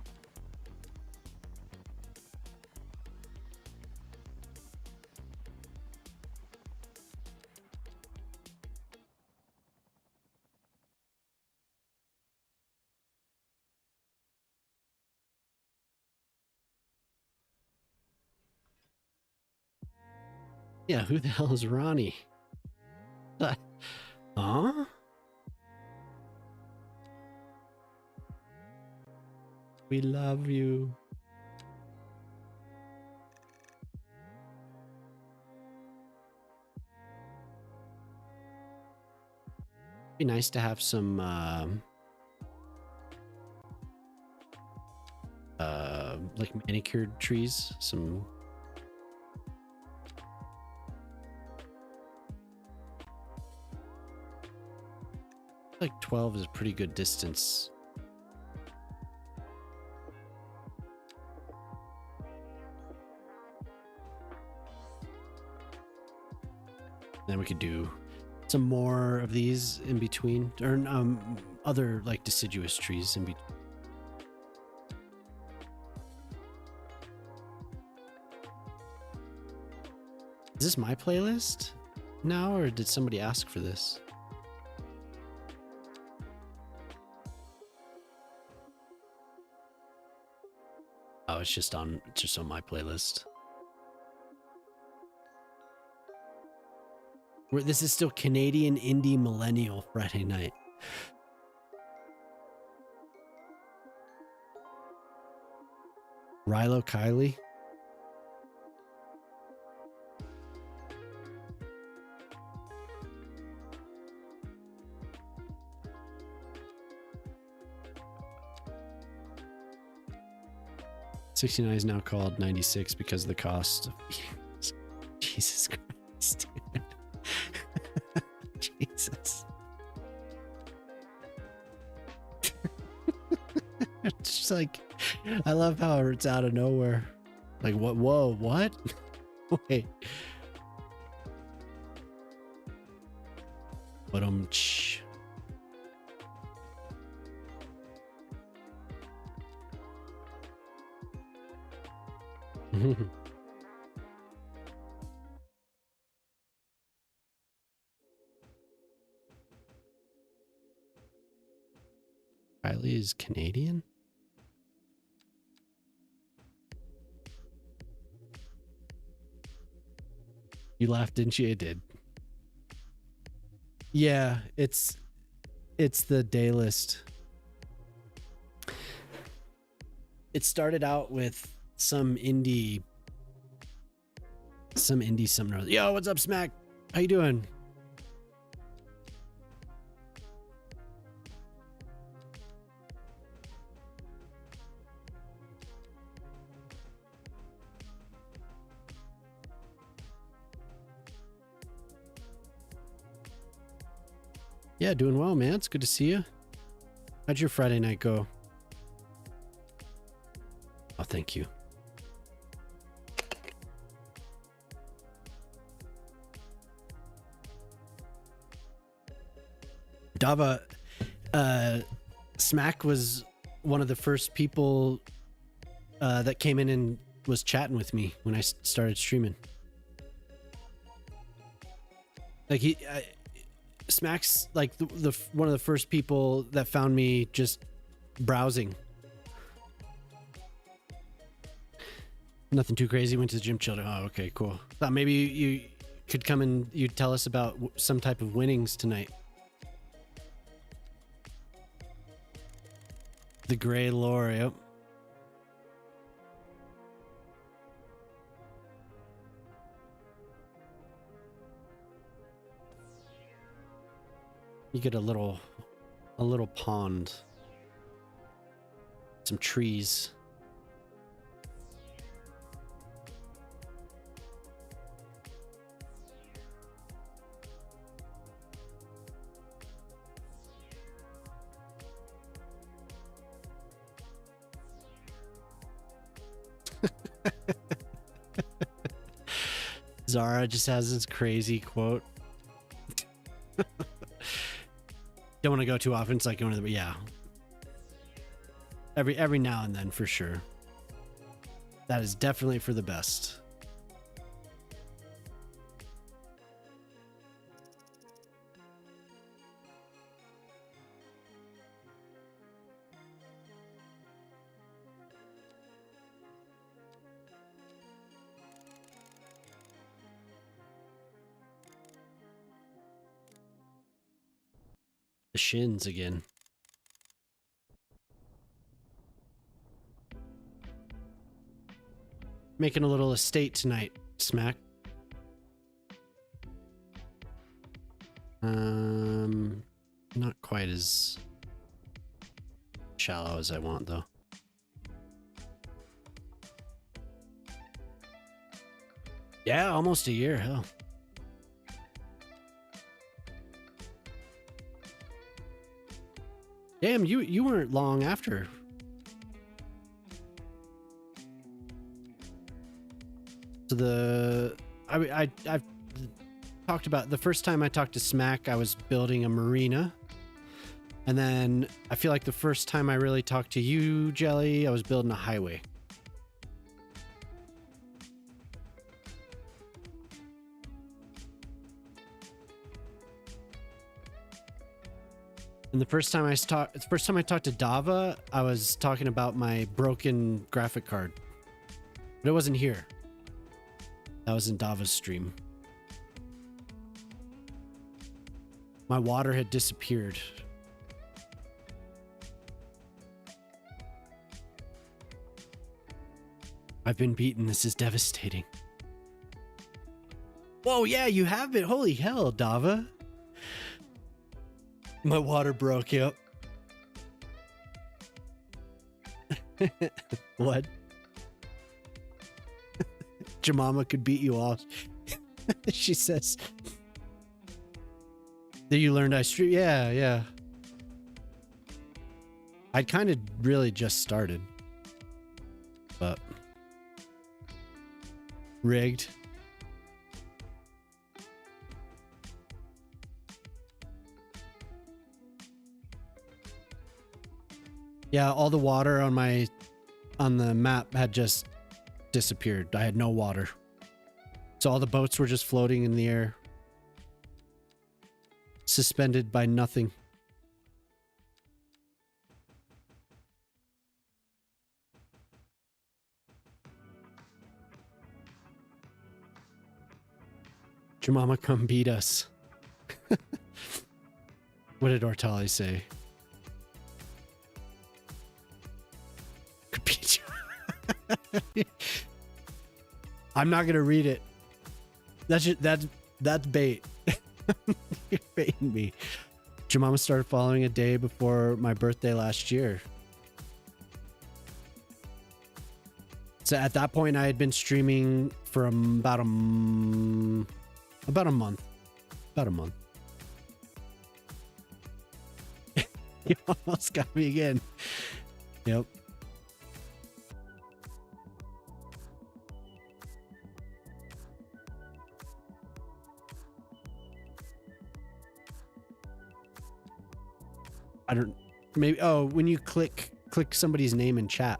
Yeah, who the hell is Ronnie? Huh? We love you. Be nice to have some like manicured trees, some like 12 is a pretty good distance. Then we could do some more of these in between, or other like deciduous trees in between. Is this my playlist now, or did somebody ask for this? Oh, it's just on my playlist. This is still Canadian Indie Millennial Friday night. Rilo Kiley. $69 is now called $96 because of the cost of Jesus Christ, dude. Jesus. It's just like, I love how it's out of nowhere. Like, what? Whoa, what? Wait. But Kylie is Canadian? You laughed, didn't you? It did. Yeah, it's the day list. It started out with some indie something or other. Yo, what's up, Smack? How you doing? Yeah, doing well, man. It's good to see you. How'd your Friday night go? Oh, thank you. Dava, Smack was one of the first people that came in and was chatting with me when I started streaming. Like Smack's like the one of the first people that found me just browsing. Nothing too crazy. Went to the gym, chilled. Oh, okay, cool. Thought maybe you could come and you'd tell us about some type of winnings tonight. The Gray Lore, yep. You get a little pond. Some trees. Zara just has this crazy quote. Don't want to go too often. It's like one of the, yeah. Every now and then, for sure. That is definitely for the best. The shins again. Making a little estate tonight, Smack. Not quite as shallow as I want, though. Yeah, almost a year, hell. Damn, you weren't long after. So I've talked about the first time I talked to Smack, I was building a marina. And then I feel like the first time I really talked to you, Jelly, I was building a highway. And the first time I talked to Dava, I was talking about my broken graphic card. But it wasn't here. That was in Dava's stream. My water had disappeared. I've been beaten. This is devastating. Whoa, yeah, you have been. Holy hell, Dava. My water broke, yep. What? Jemima could beat you off. She says. That you learned I stream? Yeah, yeah. I'd kind of really just started. But. Rigged. Yeah, all the water on the map had just disappeared. I had no water. So all the boats were just floating in the air. Suspended by nothing. Your mama come beat us. What did Ortali say? Could beat you. I'm not gonna read it. That's bait. You're baiting me. Jemima started following a day before my birthday last year. So at that point, I had been streaming for about a month. About a month. You almost got me again. Yep. I don't, maybe, oh, when you click somebody's name in chat.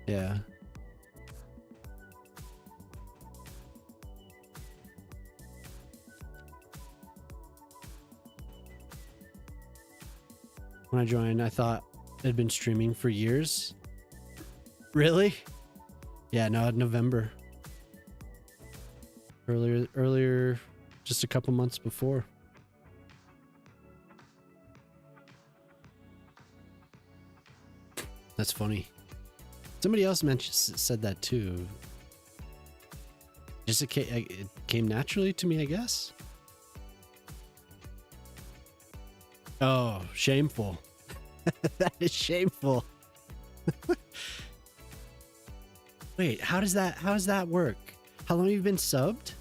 Yeah. When I joined, I thought I'd been streaming for years. Really? Yeah, no, November. Earlier, just a couple months before. That's funny. Somebody else said that too. Just it came naturally to me, I guess. Oh, shameful. That is shameful. Wait, how does that work? How long have you been subbed?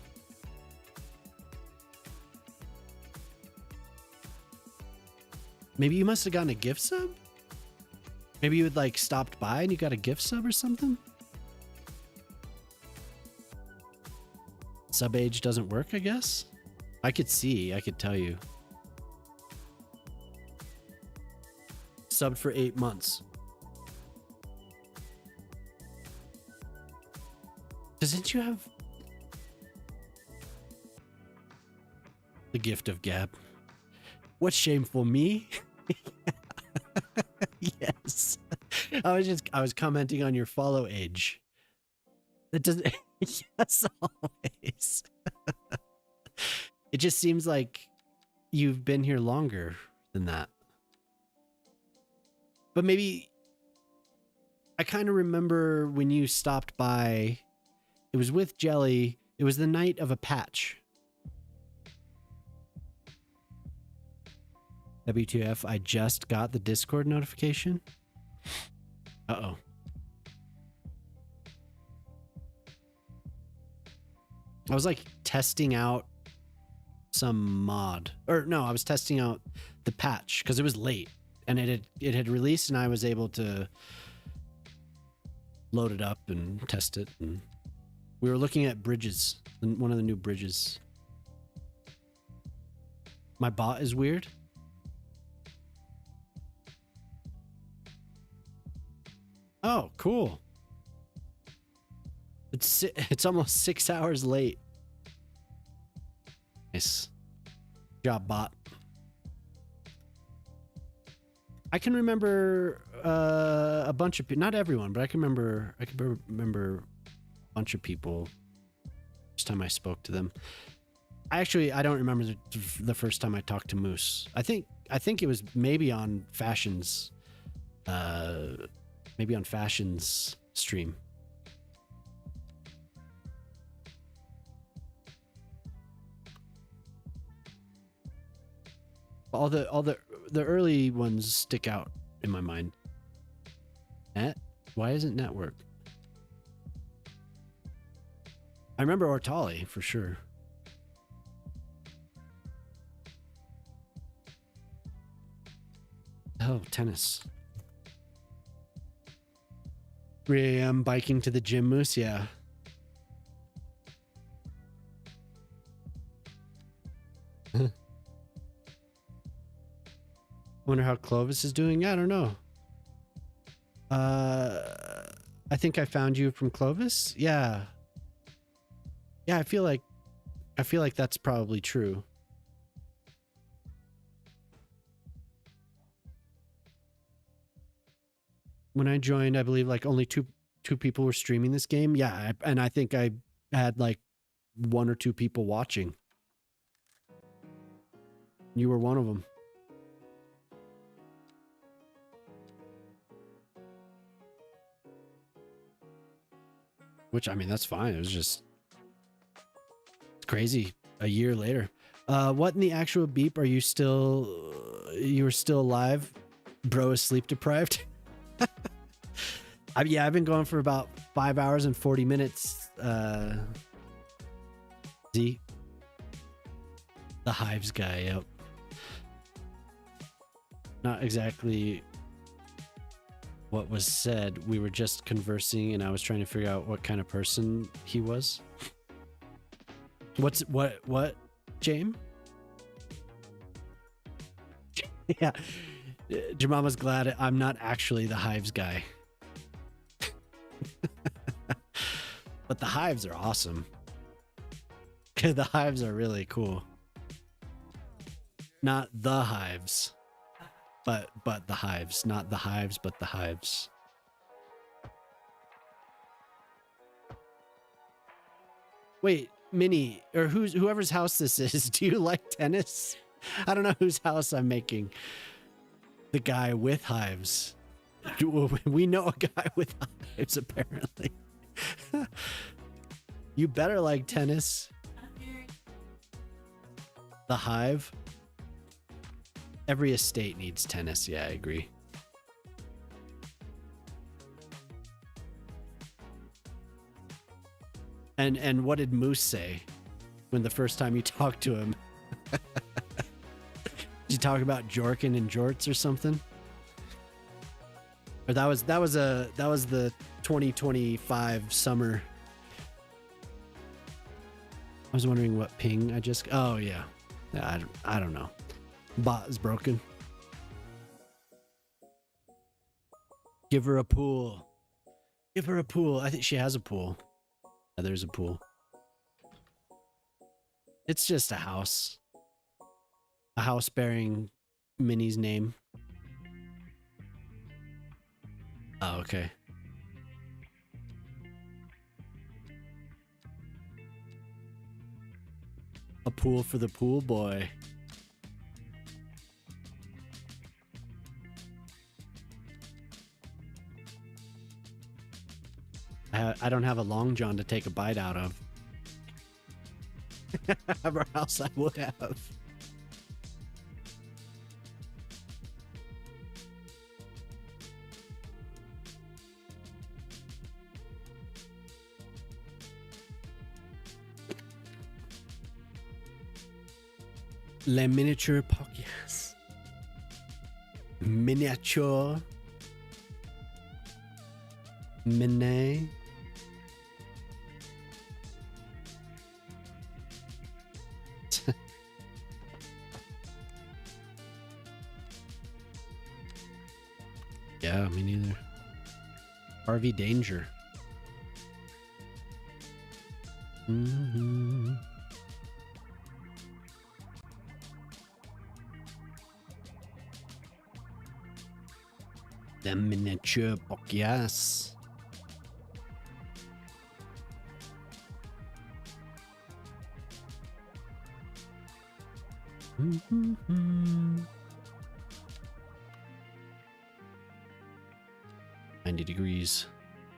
Maybe you must have gotten a gift sub? Maybe you had like stopped by and you got a gift sub or something? Sub age doesn't work, I guess? I could tell you. Subbed for 8 months. Doesn't you have the gift of gab? What's shameful, me? Yes. I was commenting on your follow age. That doesn't. Yes, always. It just seems like you've been here longer than that. But maybe I kind of remember when you stopped by. It was with Jelly. It was the night of a patch. WTF, I just got the Discord notification. Uh-oh. I was like testing out some mod. Or no, I was testing out the patch because it was late and it had released and I was able to load it up and test it. And we were looking at bridges, one of the new bridges. My bot is weird. Oh, cool. It's almost 6 hours late. Nice job, bot. I can remember a bunch of people, not everyone, but I can remember a bunch of people first time I spoke to them. I don't remember the first time I talked to Moose. I think it was maybe on Fashion's stream. All the early ones stick out in my mind. Net? Why isn't net work? I remember Ortali for sure. Oh, tennis. 3 a.m. biking to the gym, Moose. Yeah. Wonder how Clovis is doing. I don't know. I think I found you from Clovis. Yeah. Yeah, I feel like that's probably true. When I joined, I believe like only two people were streaming this game. Yeah, and I think I had like 1 or 2 people watching. You were one of them. Which, I mean, that's fine. It was just crazy. A year later. What in the actual beep? Are you were still alive? Bro is sleep deprived. Yeah, I've been going for about 5 hours and 40 minutes. Z. The Hives guy, yep. Not exactly what was said. We were just conversing and I was trying to figure out what kind of person he was. What, James? Yeah. Jemama's glad I'm not actually the Hives guy. But the Hives are awesome. The Hives are really cool. Not the Hives. But the Hives. Not the Hives, but the Hives. Wait, Minnie, or whoever's house this is, do you like tennis? I don't know whose house I'm making. The guy with hives. We know a guy with hives, apparently. You better like tennis. The Hive. Every estate needs tennis. Yeah, I agree. And what did Moose say when the first time you talked to him? Did you talk about Jorkin and Jorts or something? Or that was the 2025 summer. I was wondering what ping I just. Oh yeah, I don't know. Bot is broken. Give her a pool. Give her a pool. I think she has a pool. Yeah, there's a pool. It's just a house. A house bearing Minnie's name. Oh, okay. A pool for the pool boy. I don't have a long john to take a bite out of. Or else I would have. Les miniature podcast. Miniature. Mine. Yeah, me neither. RV Danger. Mm-hmm. The miniature Pokias. Mm-hmm. 90 degrees.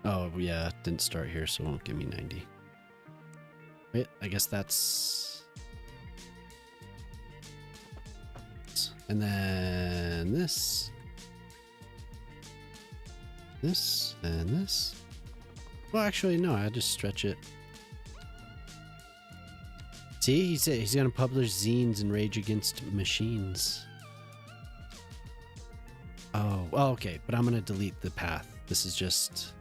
Oh, yeah, it didn't start here, so it won't give me 90. Wait, I guess that's... And then this. This and this. Well, actually, no, I just stretch it. See, he said he's going to publish zines and Rage Against Machines. Oh, well, okay, but I'm going to delete the path. This is just...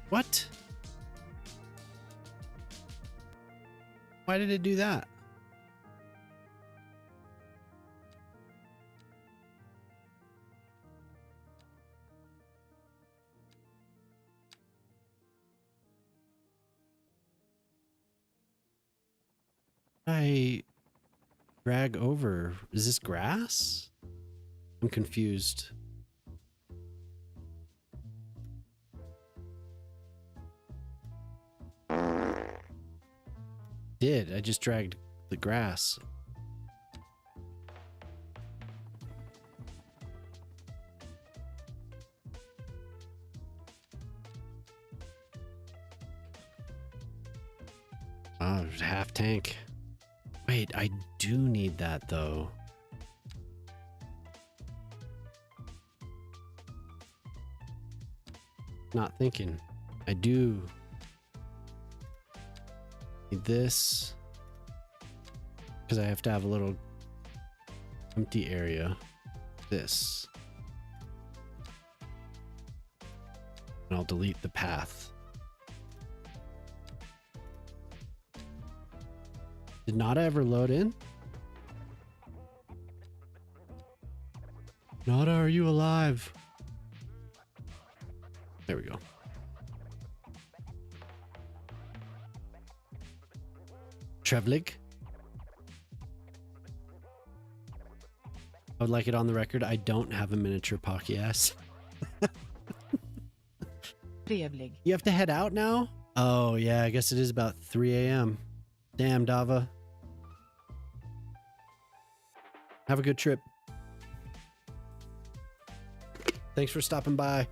What? Why did it do that? I drag over. Is this grass? I'm confused. I just dragged the grass. Oh, half tank. Wait, I do need that though. Not thinking. I do need this because I have to have a little empty area. This. And I'll delete the path. Did Nada ever load in? Nada, are you alive? There we go. Trevlig. I would like it on the record. I don't have a miniature Pokias. Trevlig. You have to head out now? Oh, yeah. I guess it is about 3 a.m. Damn, Dava. Have a good trip. Thanks for stopping by.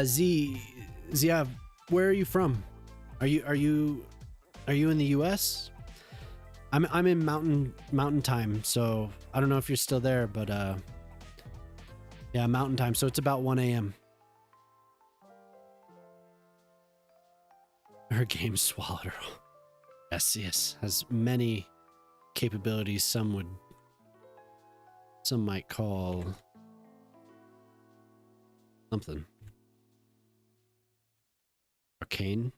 Zia, where are you from? Are you in the US? I'm in mountain time, so I don't know if you're still there, but yeah, mountain time, so it's about 1 a.m. Her game swallowed her. Yes, has many capabilities some might call something. Arcane.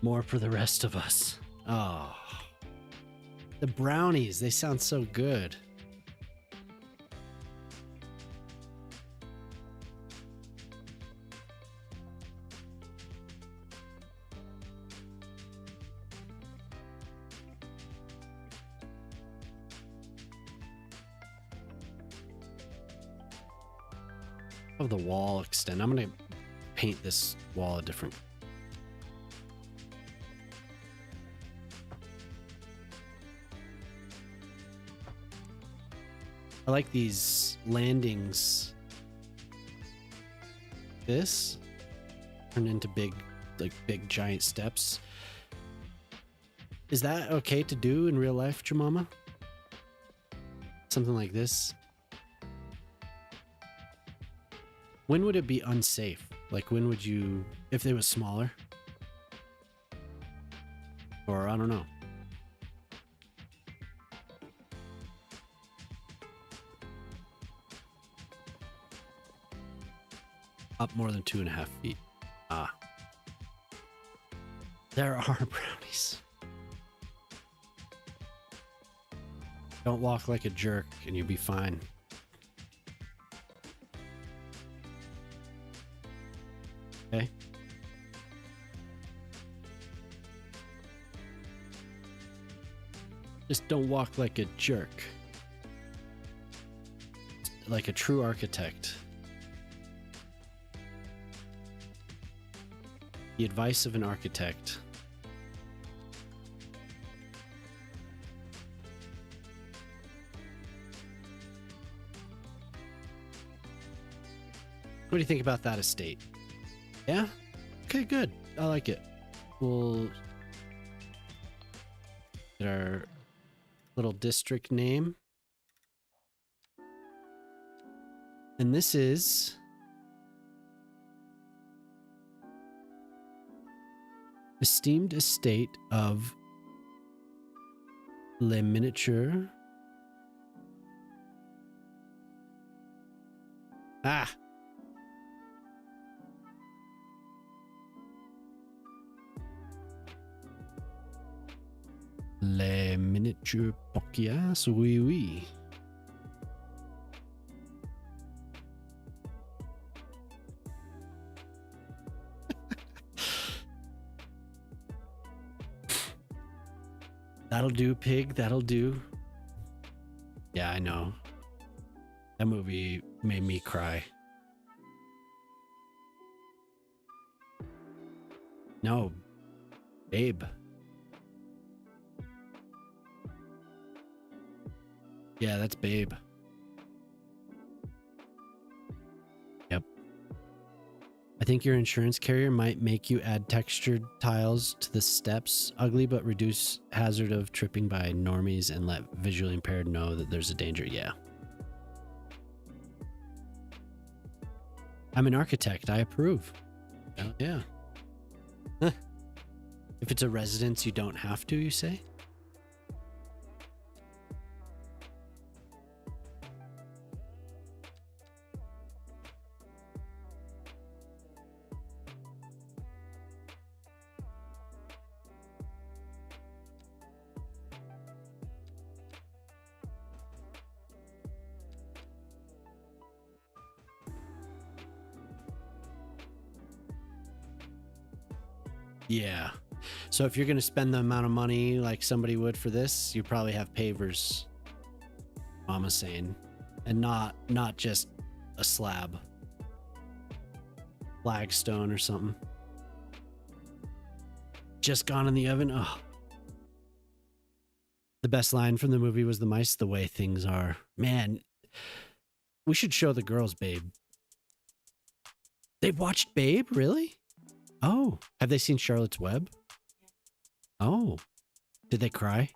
More for the rest of us. Oh. The brownies, they sound so good. Of the wall extend. I'm gonna paint this wall a different. I like these landings. This turned into big giant steps. Is that okay to do in real life, Jamama? Something like this? When would it be unsafe? Like, when would you, if it was smaller? Or, I don't know. Up more than 2.5 feet. Ah. There are brownies. Don't walk like a jerk and you'll be fine. Okay. Just don't walk like a jerk. Like a true architect. The advice of an architect. What do you think about that estate? Yeah? Okay, good. I like it. We'll get our little district name. And this is esteemed estate of Le Miniature. Ah. Les Miniature Pokias, oui, oui. That'll do, pig. That'll do. Yeah, I know. That movie made me cry. No. Babe. Yeah, that's Babe. Yep. I think your insurance carrier might make you add textured tiles to the steps. Ugly, but reduce hazard of tripping by normies and let visually impaired know that there's a danger. Yeah. I'm an architect. I approve. Hell yeah. Huh. If it's a residence, you don't have to, you say? Yeah. So if you're going to spend the amount of money like somebody would for this, you probably have pavers, Mama's saying, and not just a slab, flagstone or something. Just gone in the oven. Oh, the best line from the movie was the mice, the way things are. Man, we should show the girls Babe. They've watched Babe? Really? Oh, have they seen Charlotte's Web? Oh, did they cry?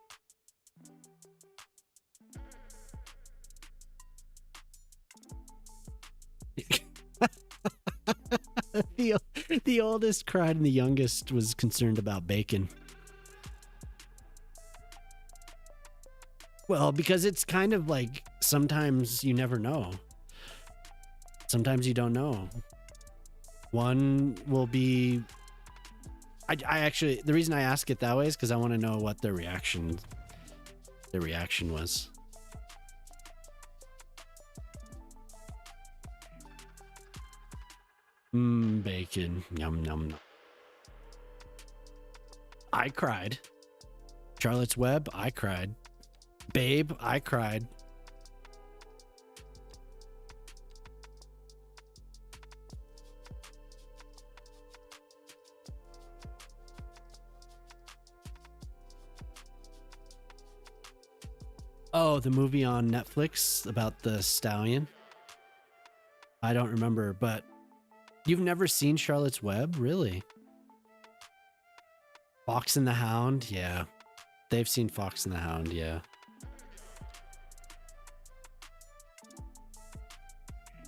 The oldest cried and the youngest was concerned about bacon. Well, because it's kind of like sometimes you never know. Sometimes you don't know. One will be... I actually... The reason I ask it that way is because I want to know what their reaction was. Bacon. Yum, yum, yum. I cried. Charlotte's Web, I cried. Babe, I cried. Oh, the movie on Netflix about the stallion? I don't remember, but you've never seen Charlotte's Web? Really? Fox and the Hound? Yeah. They've seen Fox and the Hound, yeah.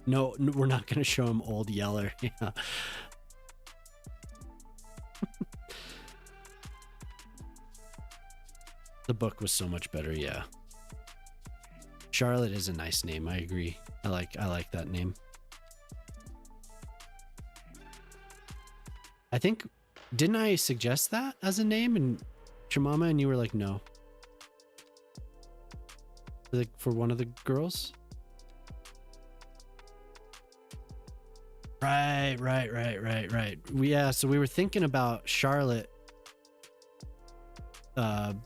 No, we're not going to show him Old Yeller. Yeah. The book was so much better, yeah. Charlotte is a nice name. I agree. I like that name. I think, didn't I suggest that as a name and Chimama, and you were like, no. Like for one of the girls? Right. Yeah, so we were thinking about Charlotte.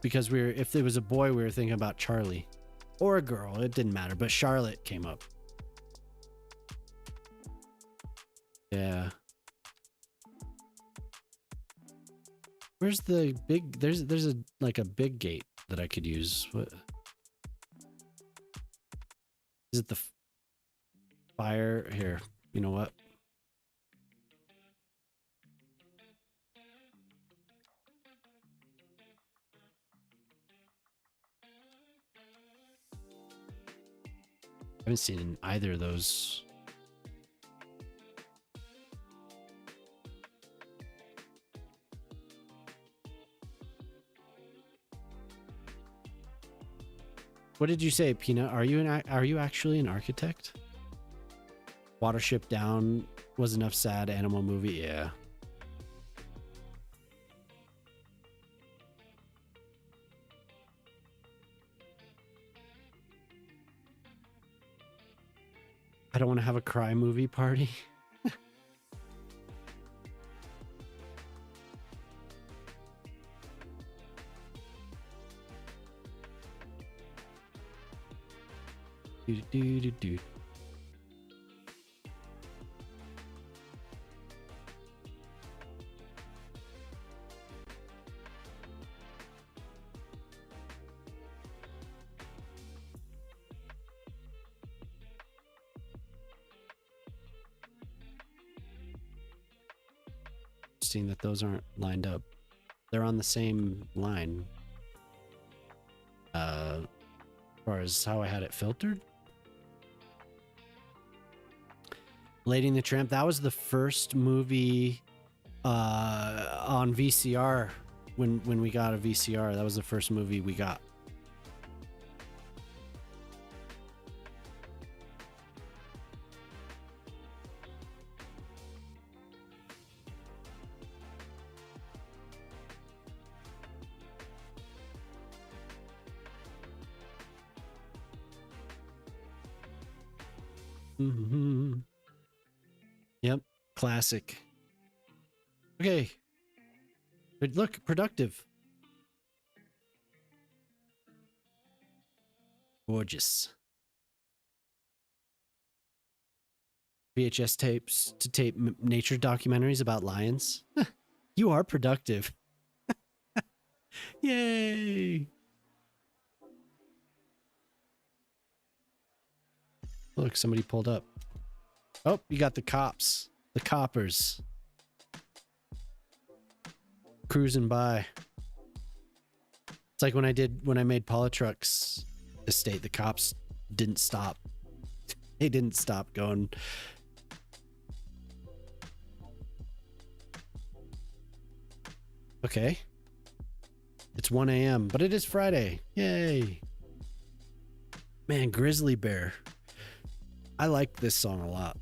Because if it was a boy, we were thinking about Charlie. Or a girl, it didn't matter, but Charlotte came up. Yeah. Where's the big, there's a like a big gate that I could use. What is it? The fire here? You know what? I haven't seen either of those. What did you say, Peanut? Are you actually an architect? Watership Down was enough sad animal movie. Yeah. I don't want to have a cry movie party. Do. Seeing that those aren't lined up. They're on the same line. As far as how I had it filtered. Lady and the Tramp, that was the first movie on VCR when we got a VCR. That was the first movie we got. Mm-hmm. Yep, classic. Okay. But look, productive. Gorgeous. VHS tapes to tape nature documentaries about lions. You are productive. Yay! Look, somebody pulled up. Oh, you got the cops. The coppers. Cruising by. It's like when I made Polytruck's estate, the cops didn't stop. They didn't stop going. Okay. It's 1 a.m., but it is Friday. Yay. Man, Grizzly Bear. I like this song a lot.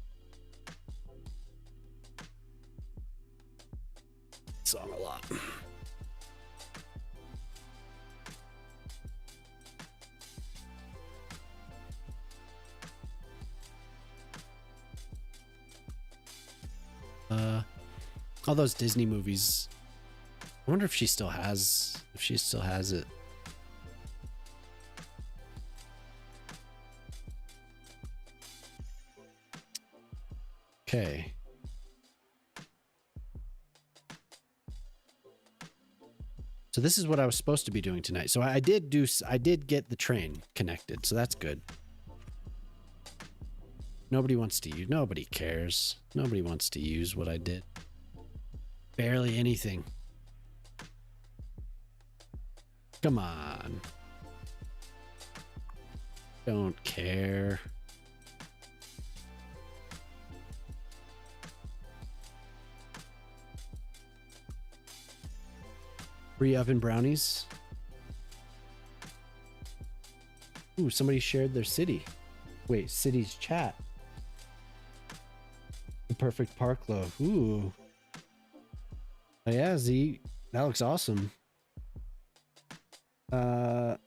Song a lot. All those Disney movies. I wonder if she still has it. Okay. So this is what I was supposed to be doing tonight. So I did get the train connected, so that's good. Nobody cares. Nobody wants to use what I did. Barely anything. Come on. Don't care. Free oven brownies. Ooh, somebody shared their city. Wait, city's chat. The perfect park loaf. Ooh. Oh yeah, Z, that looks awesome. Yeah,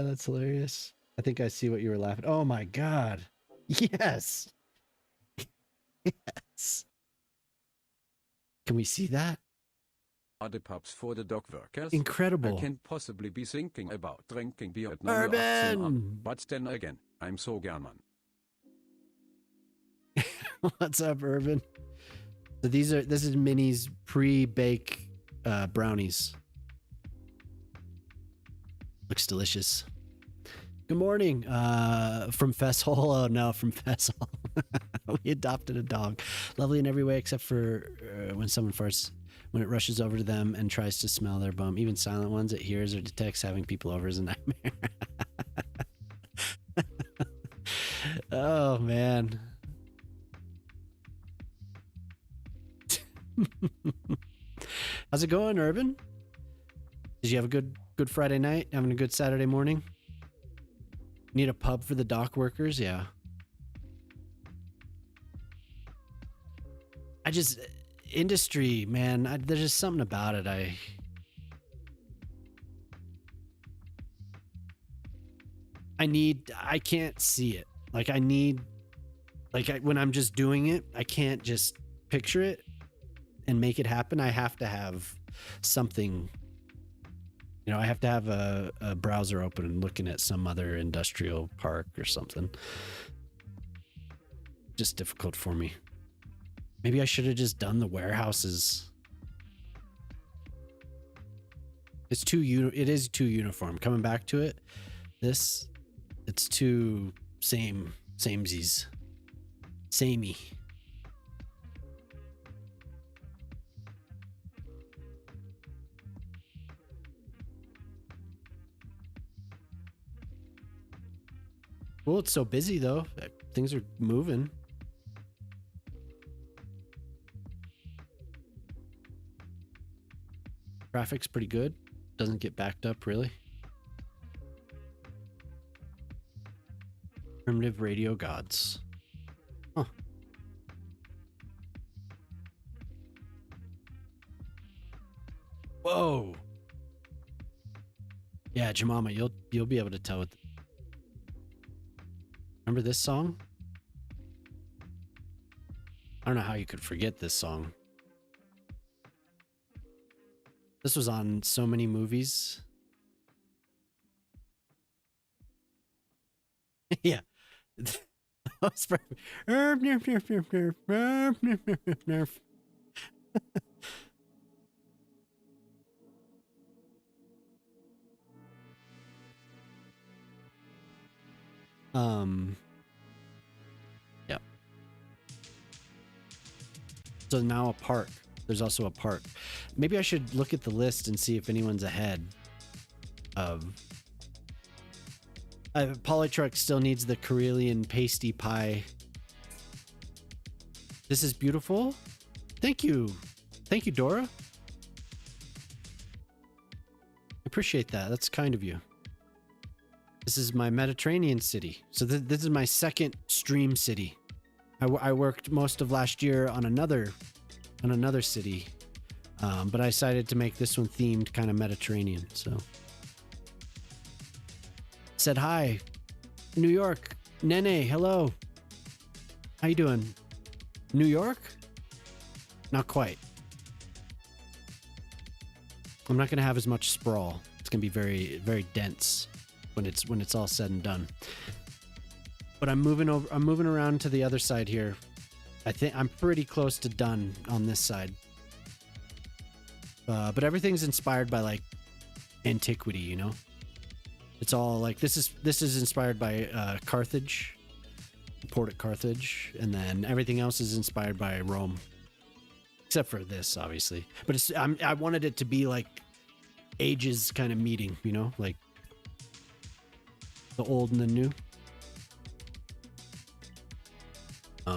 that's hilarious. I think I see what you were laughing. Oh my god. Yes. Yes. Can we see that? Are the pubs for the dock workers? Incredible. I can't possibly be thinking about drinking beer at number 18 up. Urban. But then again, I'm so German. What's up, Urban? So this is Minnie's pre-bake brownies. Looks delicious. Good morning. From Fesshole. Oh no, from Fesshole. We adopted a dog. Lovely in every way except for when someone farts. When it rushes over to them and tries to smell their bum. Even silent ones it hears or detects having people over is a nightmare. Oh man. How's it going, Urban? Did you have a good Friday night? Having a good Saturday morning? Need a pub for the dock workers? Yeah. Industry, man, there's just something about it. I can't see it. Like when I'm just doing it, I can't just picture it and make it happen. I have to have something, I have to have a browser open and looking at some other industrial park or something. Just difficult for me. Maybe I should have just done the warehouses. It is too uniform. Coming back to it, it's too samesies. Samey. Well, it's so busy though. Things are moving. Traffic's pretty good. Doesn't get backed up really. Primitive radio gods. Huh. Whoa. Yeah, Jemima, you'll be able to tell it. Remember this song? I don't know how you could forget this song. This was on so many movies. Yeah. That was perfect. Yep. So now a park. There's also a park. Maybe I should look at the list and see if anyone's ahead of... Polytruck still needs the Karelian pasty pie. This is beautiful. Thank you. Thank you, Dora. I appreciate that. That's kind of you. This is my Mediterranean city. So this is my second stream city. I worked most of last year on another city, but I decided to make this one themed kind of Mediterranean. So said hi, New York. Nene, hello. How you doing? New York? Not quite. I'm not gonna have as much sprawl. It's gonna be very, very dense when it's all said and done. But I'm moving around to the other side here. I think I'm pretty close to done on this side. But everything's inspired by like antiquity, you know? It's all like this is inspired by Carthage, the port at Carthage, and then everything else is inspired by Rome. Except for this, obviously. But I wanted it to be like ages kind of meeting, you know? Like the old and the new.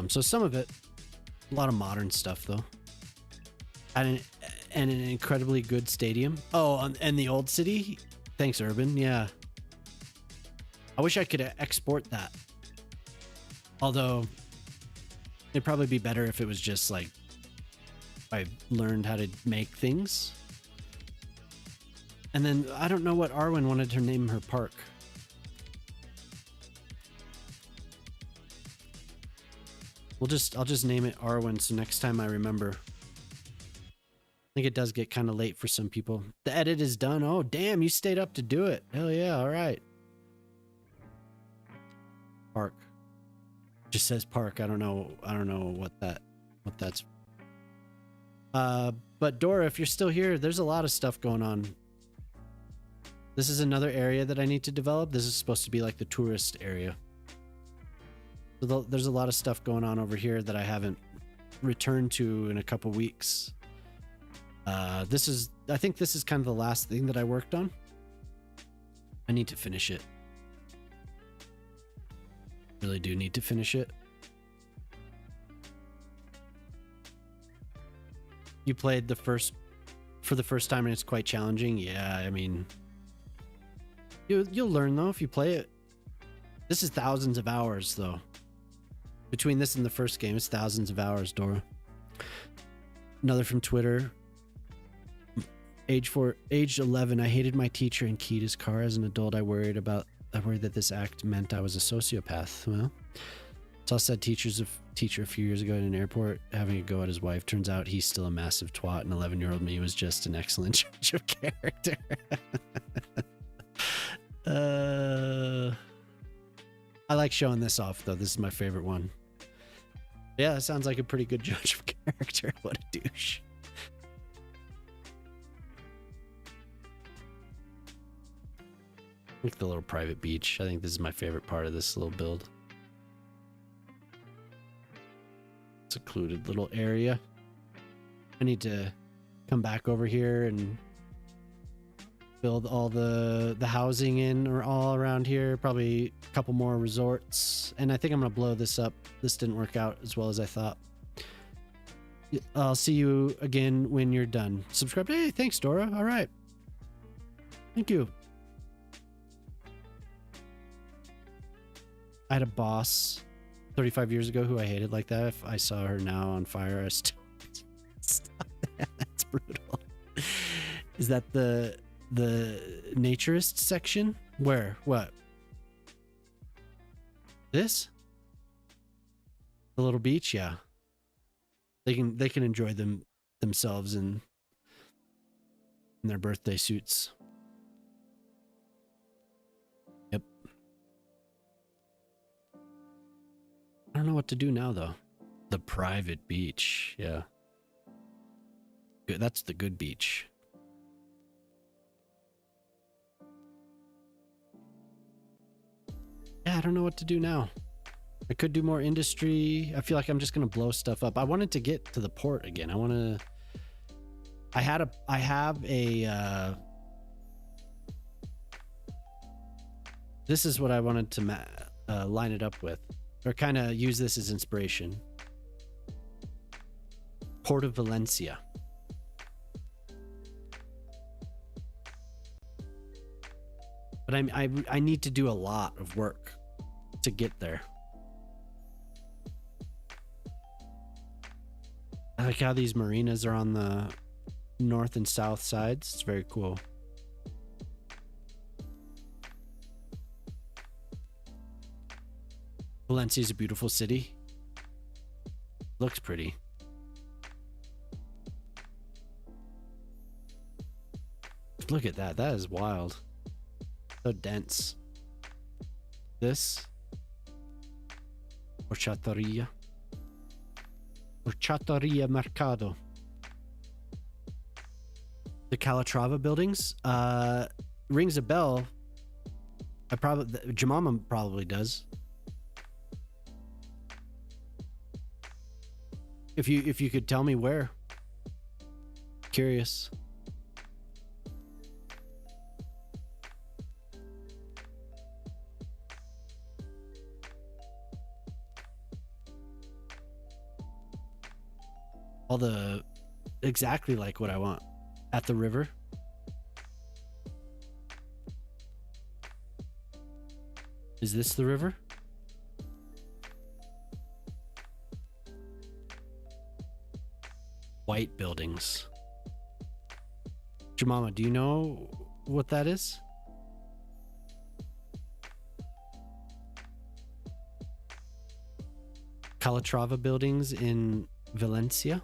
So some of it, a lot of modern stuff though, and an incredibly good stadium. Oh, and the old city. Thanks, Urban. Yeah, I wish I could export that. Although it'd probably be better if it was just like I learned how to make things. And then I don't know what Arwen wanted to name her park. I'll just name it Arwen so next time I remember. I think it does get kind of late for some people. The edit is done. Oh, damn, you stayed up to do it. Hell yeah, all right. Park. Just says park. I don't know what that's. But Dora, if you're still here, there's a lot of stuff going on. This is another area that I need to develop. This is supposed to be like the tourist area. So there's a lot of stuff going on over here that I haven't returned to in a couple weeks. I think this is kind of the last thing that I worked on. I need to finish it. Really do need to finish it. You played for the first time and it's quite challenging. Yeah, I mean, you'll learn though if you play it. This is thousands of hours though. Between this and the first game, it's thousands of hours, Dora. Another from Twitter. Age 11, I hated my teacher and keyed his car. As an adult, I worried that this act meant I was a sociopath. Well, saw said teacher a few years ago at an airport having a go at his wife. Turns out he's still a massive twat, and 11-year-old me was just an excellent judge of character. I like showing this off, though. This is my favorite one. Yeah, it sounds like a pretty good judge of character. What a douche. Like the little private beach. I think this is my favorite part of this little build. Secluded little area. I need to come back over here and build all the housing in or all around here. Probably a couple more resorts. And I think I'm going to blow this up. This didn't work out as well as I thought. I'll see you again when you're done. Subscribe. Hey, thanks, Dora. All right. Thank you. I had a boss 35 years ago who I hated like that. If I saw her now on fire, I still stop that. That's brutal. Is that the naturist section? Where? What? This? The little beach? Yeah. They can enjoy themselves in their birthday suits. Yep. I don't know what to do now though. The private beach. Yeah. Good. That's the good beach. Yeah, I don't know what to do now. I could do more industry. I feel like I'm just going to blow stuff up. I wanted to get to the port again. I have a this is what I wanted to line it up with, or kind of use this as inspiration. Port of Valencia. But I need to do a lot of work to get there. I like how these marinas are on the north and south sides. It's very cool. Valencia is a beautiful city. Looks pretty. Look at that. That is wild. So dense. This. Horchateria. Horchateria Mercado. The Calatrava buildings. Rings a bell. Jemima probably does. If you could tell me where. Curious. Exactly like what I want. At the river. Is this the river? White buildings. Jemama, do you know what that is? Calatrava buildings in Valencia?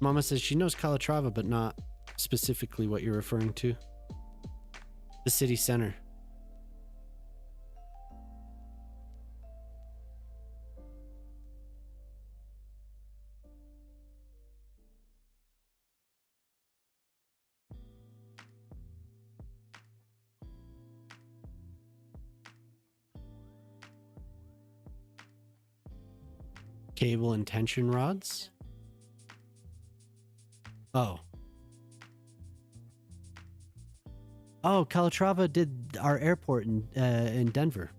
Mama says she knows Calatrava, but not specifically what you're referring to. The city center. Cable and tension rods? Oh. Oh, Calatrava did our airport in Denver.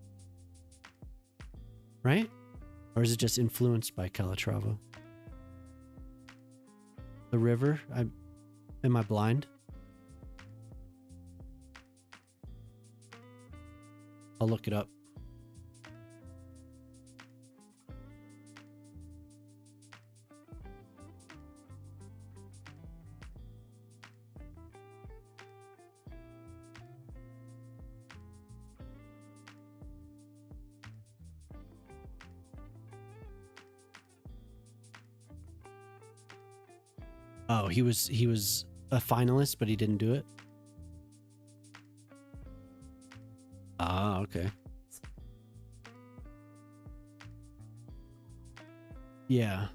Right? Or is it just influenced by Calatrava? The river? Am I blind? I'll look it up. Oh, he was a finalist, but he didn't do it. Ah, okay. Yeah.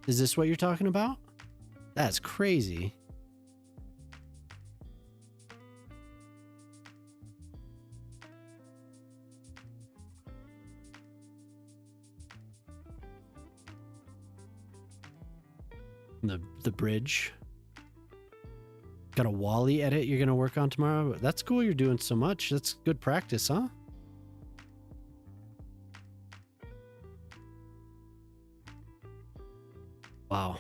Is this what you're talking about? That's crazy. The bridge. Got a Wally edit you're gonna work on tomorrow? That's cool, you're doing so much. That's good practice, huh? Wow.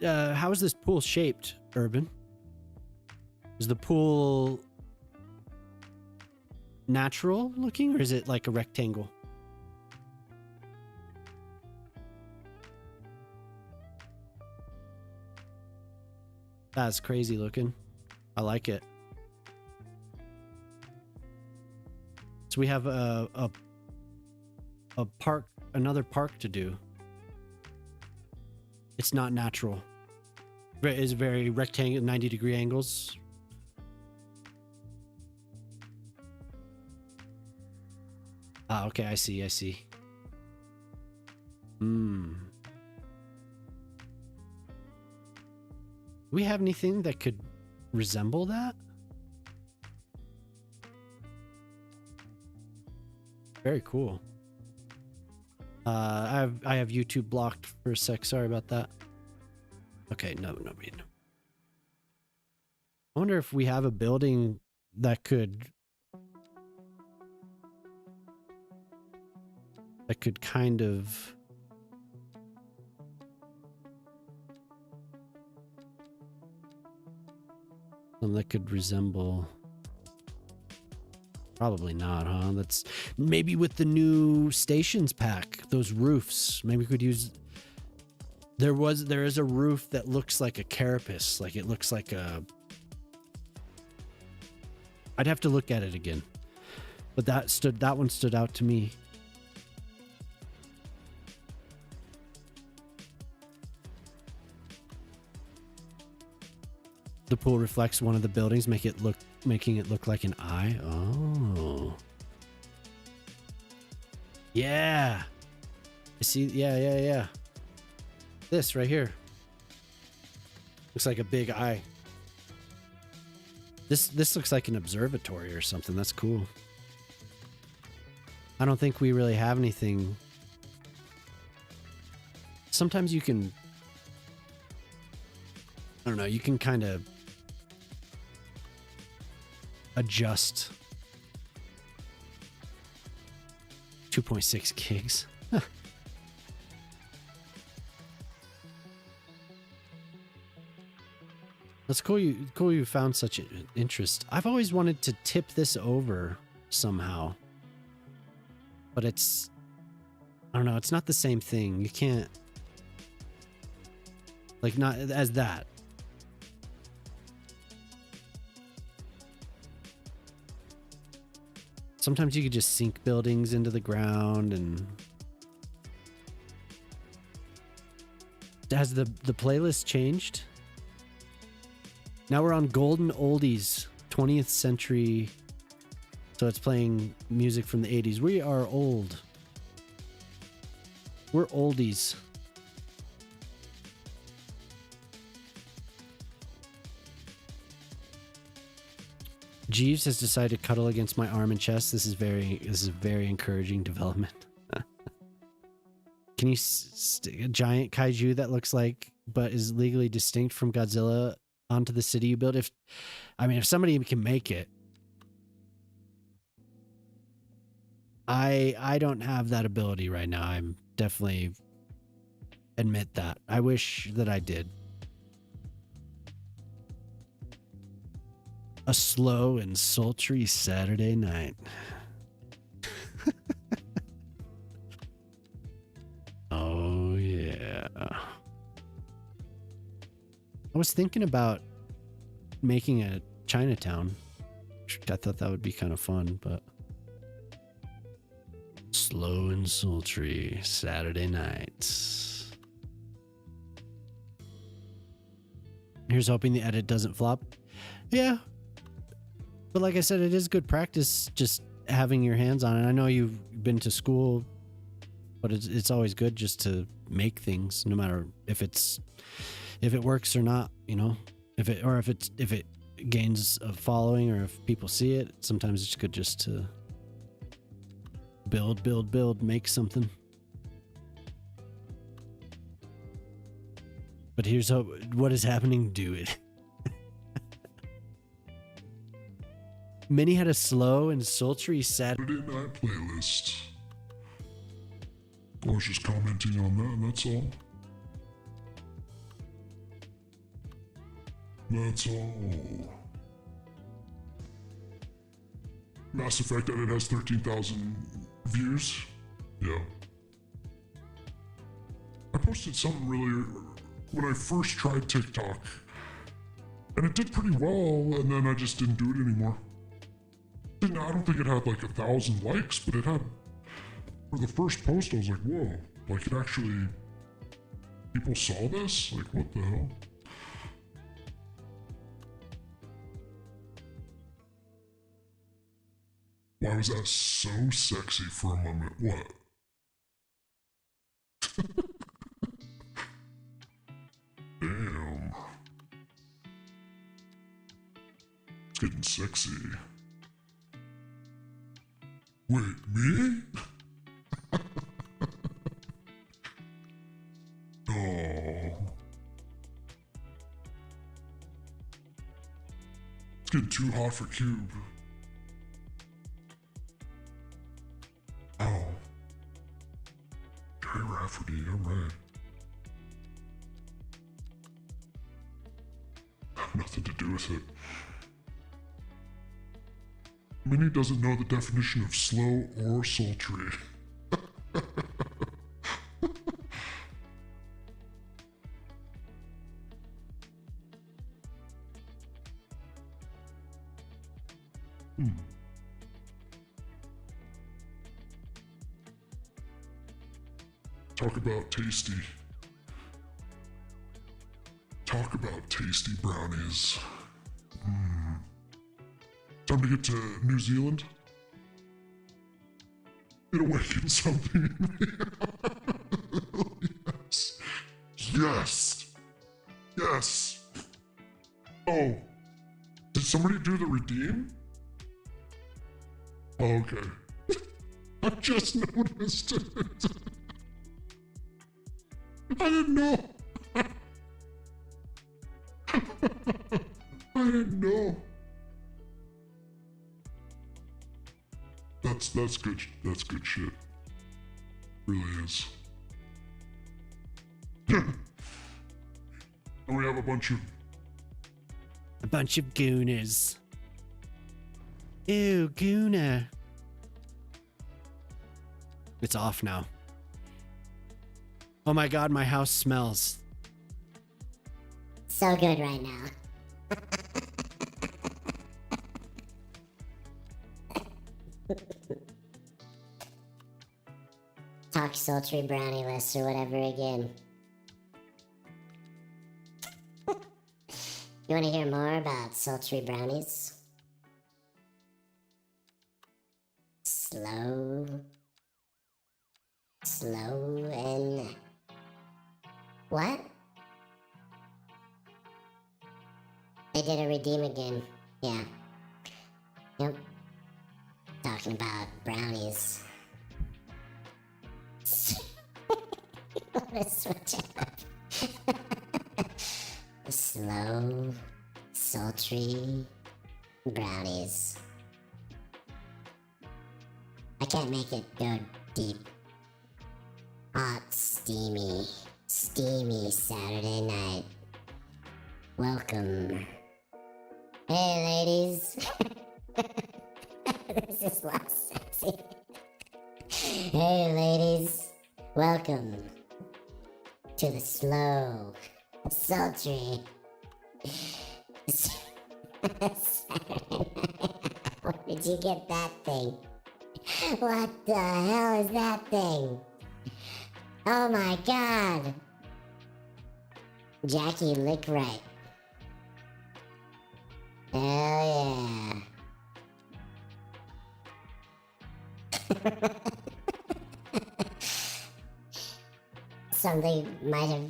How is this pool shaped, Urban? Is the pool natural looking, or is it like a rectangle? That's crazy looking. I like it. So we have a park, another park to do. It's not natural. It's very rectangular, 90-degree angles. Ah, okay, I see. Do we have anything that could resemble that? Very cool. I have YouTube blocked for a sec. Sorry about that. Okay, no. I wonder if we have a building that could kind of that could resemble. Probably not, huh? That's maybe with the new stations pack, those roofs. Maybe we could use. There is a roof that looks like a carapace, like it looks like a. I'd have to look at it again, but that one stood out to me. The pool reflects one of the buildings, making it look like an eye. Oh. Yeah. I see. Yeah. This right here. Looks like a big eye. This looks like an observatory or something. That's cool. I don't think we really have anything. Sometimes you can, I don't know, you can kind of adjust. 2.6 gigs. That's cool. You found such an interest. I've always wanted to tip this over somehow, but it's, I don't know. It's not the same thing. You can't, like, not as that. Sometimes you could just sink buildings into the ground, and has the playlist changed? Now we're on Golden Oldies, 20th century. So it's playing music from the 80s. We are old. We're oldies. Jeeves has decided to cuddle against my arm and chest. This is a very encouraging development. Can you stick a giant kaiju that looks like but is legally distinct from Godzilla onto the city you built? If somebody can make it. I don't have that ability right now. I'm definitely admit that. I wish that I did. A slow and sultry Saturday night. Oh, yeah. I was thinking about making a Chinatown. I thought that would be kind of fun, but slow and sultry Saturday nights. Here's hoping the edit doesn't flop. Yeah. But like I said, it is good practice just having your hands on it. I know you've been to school, but it's always good just to make things, no matter if it works or not, you know, if it gains a following or if people see it. Sometimes it's good just to build, make something. But here's what is happening. Do it. Minnie had a slow and sultry Saturday night playlist. I was just commenting on that, that's all. That's all. Mass Effect edit has 13,000 views. Yeah. I posted something really when I first tried TikTok, and it did pretty well, and then I just didn't do it anymore. I don't think it had like 1,000 likes, but it had, for the first post I was like, whoa, like it actually, people saw this? Like, what the hell? Why was that so sexy for a moment? What? Damn. It's getting sexy. Wait, me? Oh. It's getting too hot for Cube. Oh. Gary Rafferty, alright. Nothing to do with it. Minnie doesn't know the definition of slow or sultry. Talk about tasty. Talk about tasty brownies. Time to get to New Zealand. It awakens something in me. Yes. Yes. Yes. Oh. Did somebody do the redeem? Oh, okay. I just noticed it. I didn't know. I didn't know. That's good. That's good shit. Really is. And we have a bunch of gooners. Ew, gooner. It's off now. Oh my god, my house smells. So good right now. Talk sultry brownie list or whatever again. You want to hear more about sultry brownies? Slow and... What? They did a redeem again. Yeah. Yep. Talking about brownies. What a switch up. Slow, sultry brownies. I can't make it go deep. Hot, steamy Saturday night. Welcome. Hey, ladies. This is less sexy. Hey, ladies. Welcome to the slow, sultry Saturday night. Where did you get that thing? What the hell is that thing? Oh my god. Jackie Lickright. Hell yeah. Something might have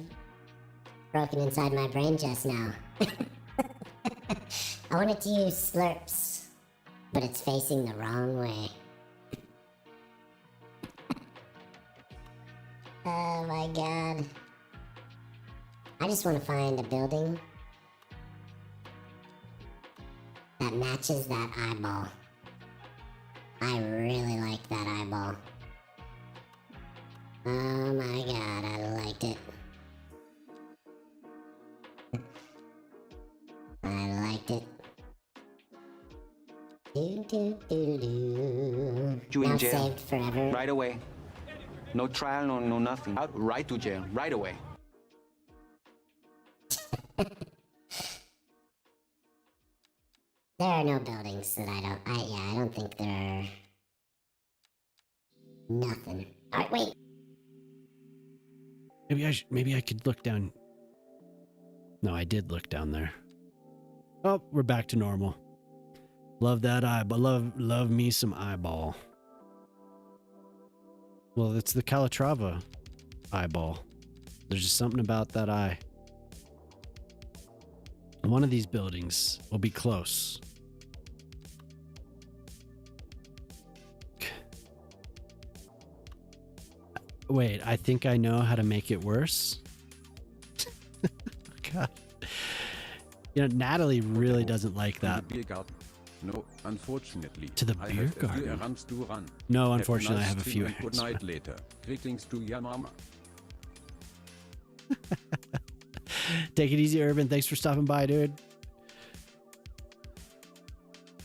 broken inside my brain just now. I wanted to use slurps, but it's facing the wrong way. Oh my god. I just want to find a building that matches that eyeball. I really like that eyeball. Oh my god, I liked it. I liked it. Do do do do. You in Now jail. saved forever. Right away. No trial, no nothing. Out right to jail. Right away. There are no buildings that I don't think there are. Nothing. Alright, wait. Maybe I could look down. No, I did look down there. Oh, we're back to normal. Love that eyeball. Love me some eyeball. Well, it's the Calatrava eyeball. There's just something about that eye. One of these buildings will be close. Wait, I think I know how to make it worse. God. You know, Natalie really doesn't like that. Beer garden. No, unfortunately. To the I beer have a few garden? errands to run. No, Have a unfortunately, nice I have a stream few and Good errands. night later. Greetings to your mama. Take it easy, Urban. Thanks for stopping by, dude.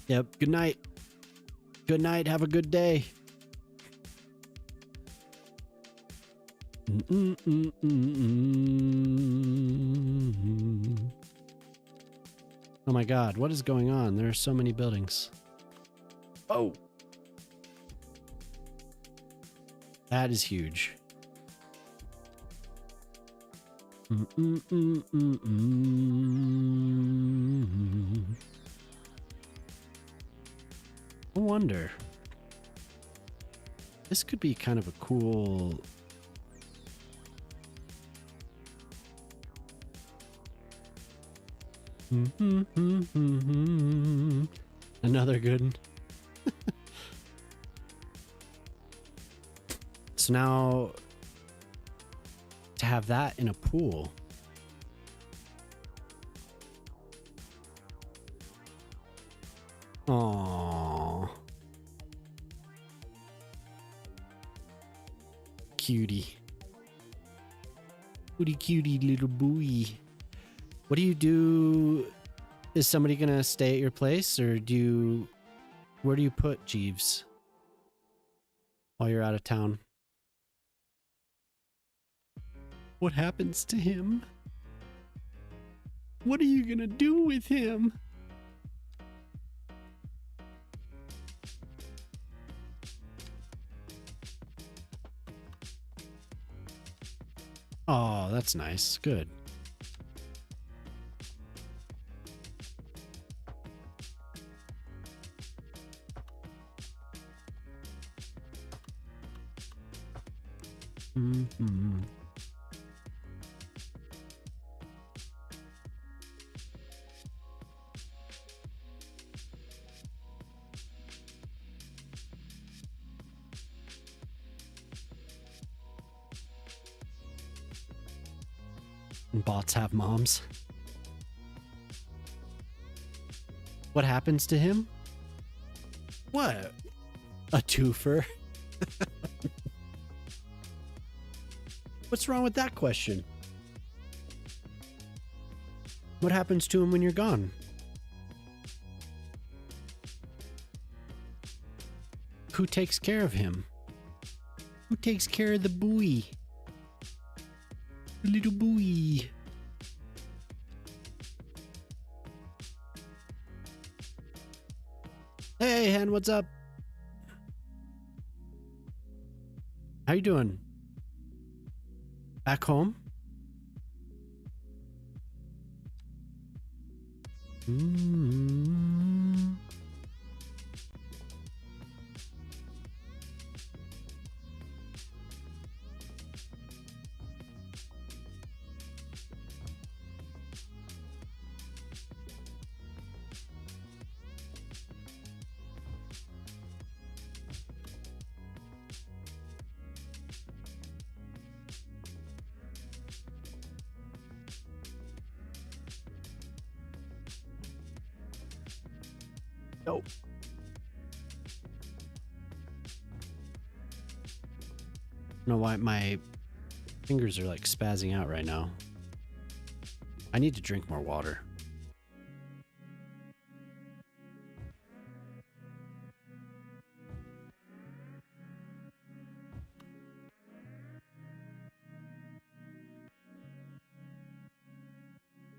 Yep. Good night. Good night. Have a good day. Oh my god, what is going on? There are so many buildings. Oh! That is huge. I wonder. This could be kind of a cool... Another good one. So now to have that in a pool. Aww. cutie. Cutie little buoy. What do you do? Is somebody gonna stay at your place, or where do you put Jeeves while you're out of town? What happens to him? What are you gonna do with him? Oh, that's nice. Good. Mm-hmm. Bots have moms. What happens to him? What? A twofer? What's wrong with that question? What happens to him when you're gone? Who takes care of him? Who takes care of the buoy? The little buoy. Hey, Hen, what's up? How you doing? Back home? Mm-hmm. Nope. I don't know why my fingers are like spazzing out right now. I need to drink more water.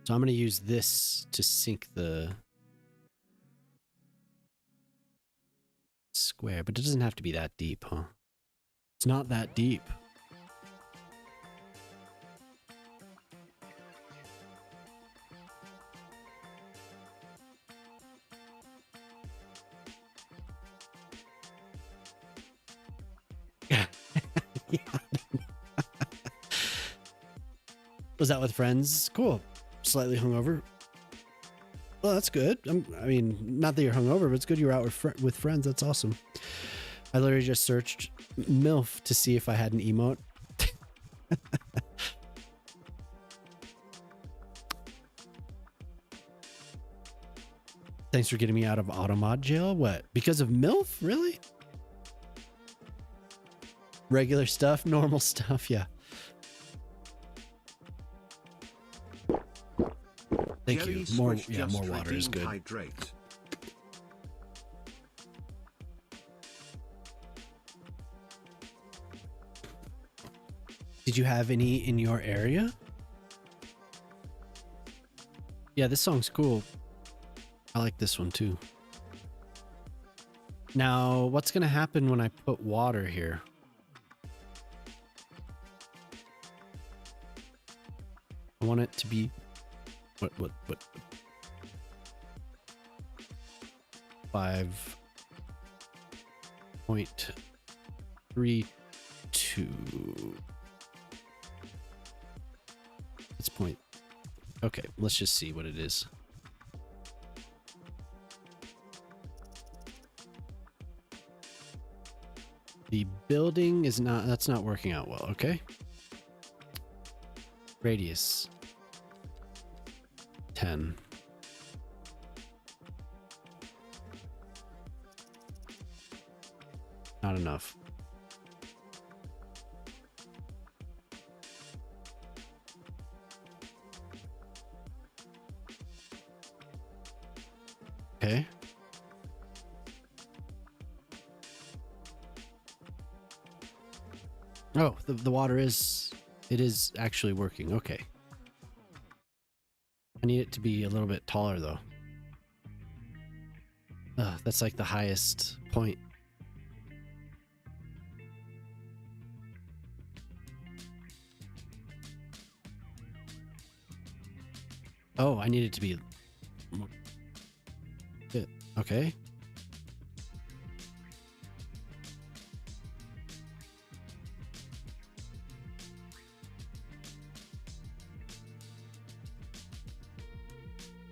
So I'm going to use this to sink the square, but it doesn't have to be that deep, huh? It's not that deep. Yeah. Was that with friends? Cool. Slightly hungover. Well, that's good. I mean, not that you're hungover, but it's good you're out with friends. That's awesome. I literally just searched MILF to see if I had an emote. Thanks for getting me out of automod jail. What? Because of MILF? Really? Regular stuff, normal stuff, yeah. Thank you. More water is good. Hydrate. Did you have any in your area? Yeah, this song's cool. I like this one too. Now, what's going to happen when I put water here? I want it to be... What? 5.32. It's point. Okay, let's just see what it is. The building is not, that's not working out well, okay? Radius 10. Not enough. Okay. Oh, the water is, it is actually working. Okay. I need it to be a little bit taller though. That's like the highest point. Oh, I need it to be more. Okay.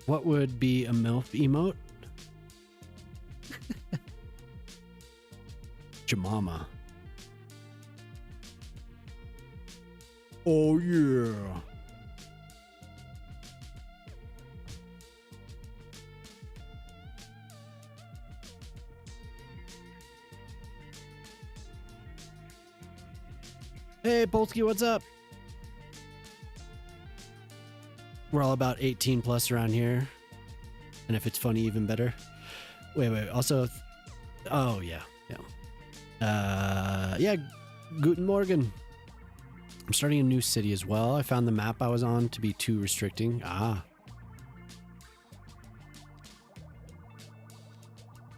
What would be a MILF emote? Jemama. Oh yeah. Hey, Polsky, what's up? We're all about 18 plus around here. And if it's funny, even better. Wait. Also, oh, yeah. Yeah, Guten Morgen. I'm starting a new city as well. I found the map I was on to be too restricting. Ah.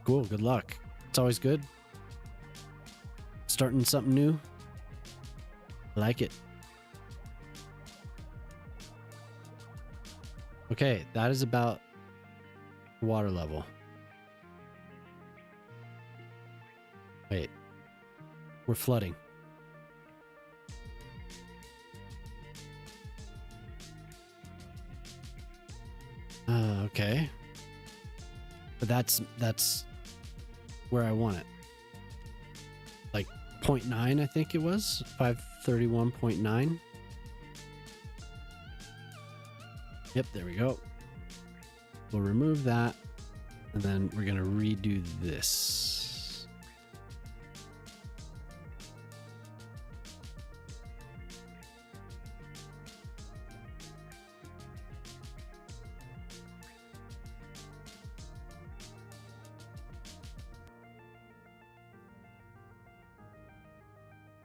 Cool, good luck. It's always good. Starting something new. I like it. Okay, that is about water level. Wait. We're flooding. Okay. But that's where I want it. Like 0.9, I think it was. 531.9. Yep, there we go. We'll remove that. And then we're going to redo this.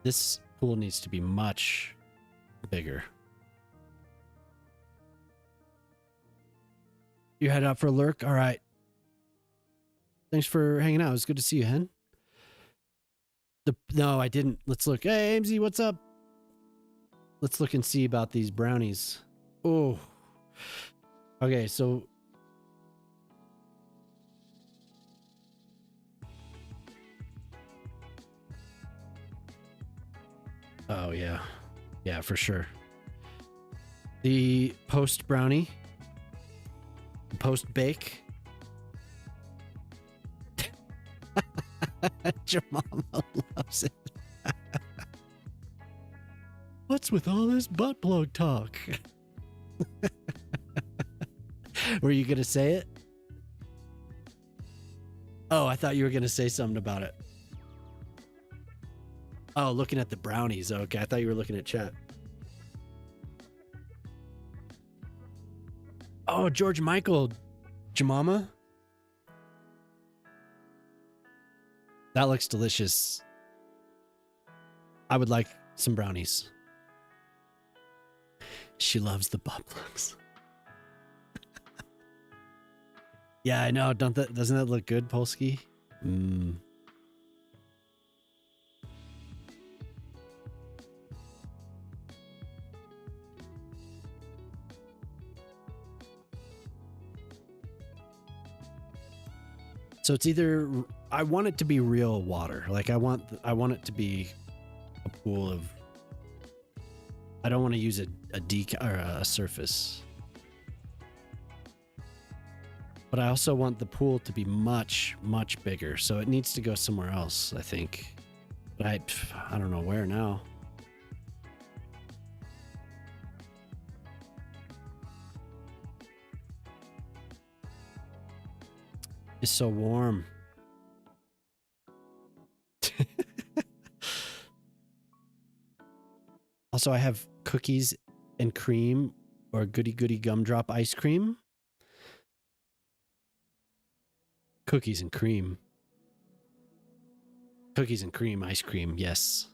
This pool needs to be much bigger. You head out for a lurk? All right. Thanks for hanging out. It was good to see you, Hen. No, I didn't. Let's look. Hey, AMZ, what's up? Let's look and see about these brownies. Oh. Okay, so... Oh, yeah. Yeah, for sure. The post brownie. The post bake. Your mama loves it. What's with all this butt plug talk? Were you going to say it? Oh, I thought you were going to say something about it. Oh, looking at the brownies. Okay, I thought you were looking at chat. Oh, George Michael. Jemama? That looks delicious. I would like some brownies. She loves the butt plugs. Yeah, I know. Doesn't that look good, Polsky? Mmm. So it's either I want it to be real water. Like I want it to be a pool of. I don't want to use a or a surface. But I also want the pool to be much, much bigger. So it needs to go somewhere else, I think. But I don't know where now. It's so warm. Also, I have cookies and cream or goody goody gumdrop ice cream. Cookies and cream. Cookies and cream ice cream. Yes.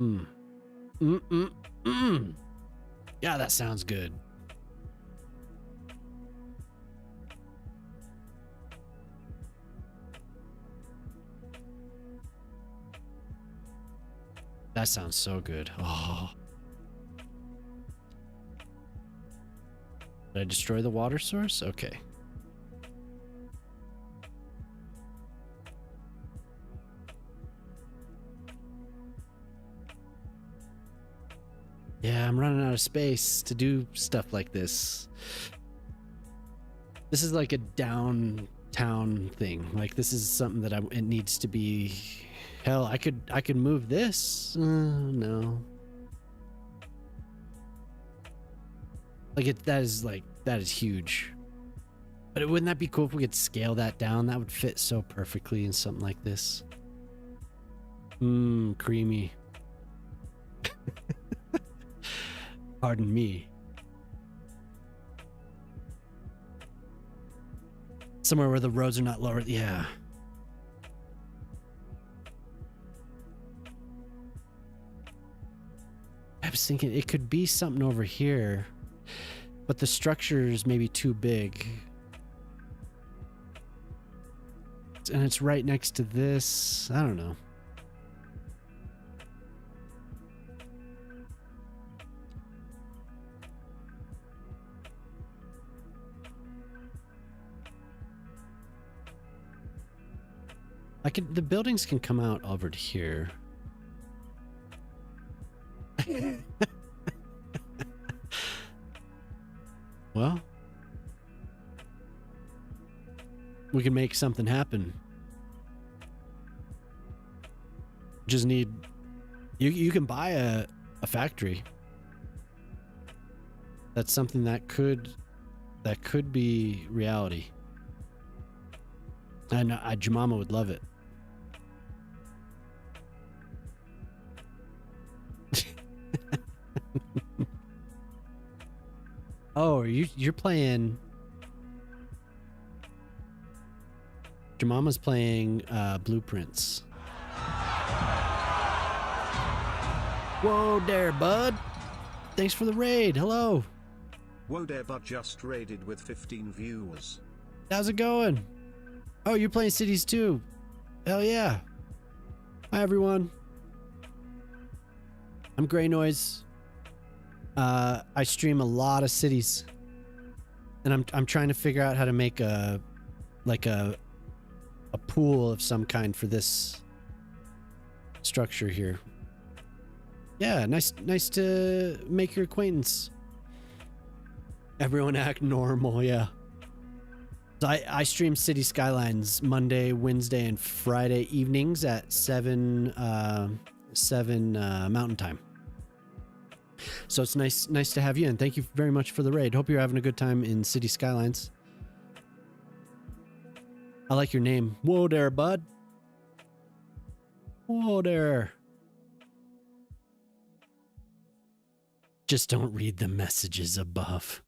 Mm. Yeah, that sounds good. That sounds so good. Oh. Did I destroy the water source? Okay. Yeah, I'm running out of space to do stuff like this. This is like a downtown thing. Like this is something that it needs to be. Hell, I could move this. No. Like that is huge. But wouldn't that be cool if we could scale that down? That would fit so perfectly in something like this. Creamy. Pardon me. Somewhere where the roads are not lower. Yeah. I was thinking it could be something over here, but the structure is maybe too big. And it's right next to this. I don't know. The buildings can come out over to here. Well, we can make something happen. Just need you can buy a factory. That's something that could be reality. And Jemima would love it. Oh, you're playing. Jemama's playing Blueprints. Whoa there, bud. Thanks for the raid. Hello. Whoa there, bud just raided with 15 viewers. How's it going? Oh, you're playing Cities too. Hell yeah. Hi everyone. I'm Grey Noise. I stream a lot of Cities, and I'm trying to figure out how to make a pool of some kind for this structure here. Yeah, nice to make your acquaintance. Everyone act normal, yeah. So I stream City Skylines Monday, Wednesday, and Friday evenings at 7 Mountain Time. So it's nice to have you, and thank you very much for the raid. Hope you're having a good time in City Skylines. I like your name. Whoa there, bud. Whoa there. Just don't read the messages above.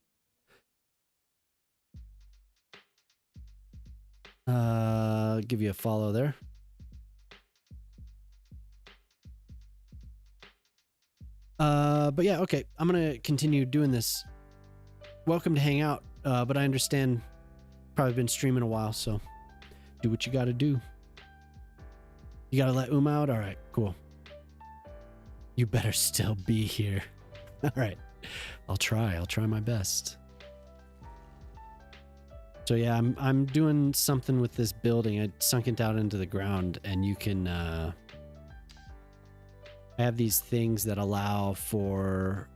Give you a follow there. But yeah, okay. I'm gonna continue doing this. Welcome to hang out. But I understand probably been streaming a while, so do what you gotta do. You gotta let out? Alright, cool. You better still be here. Alright. I'll try my best. So yeah, I'm doing something with this building. I sunk it down into the ground, and you can I have these things that allow for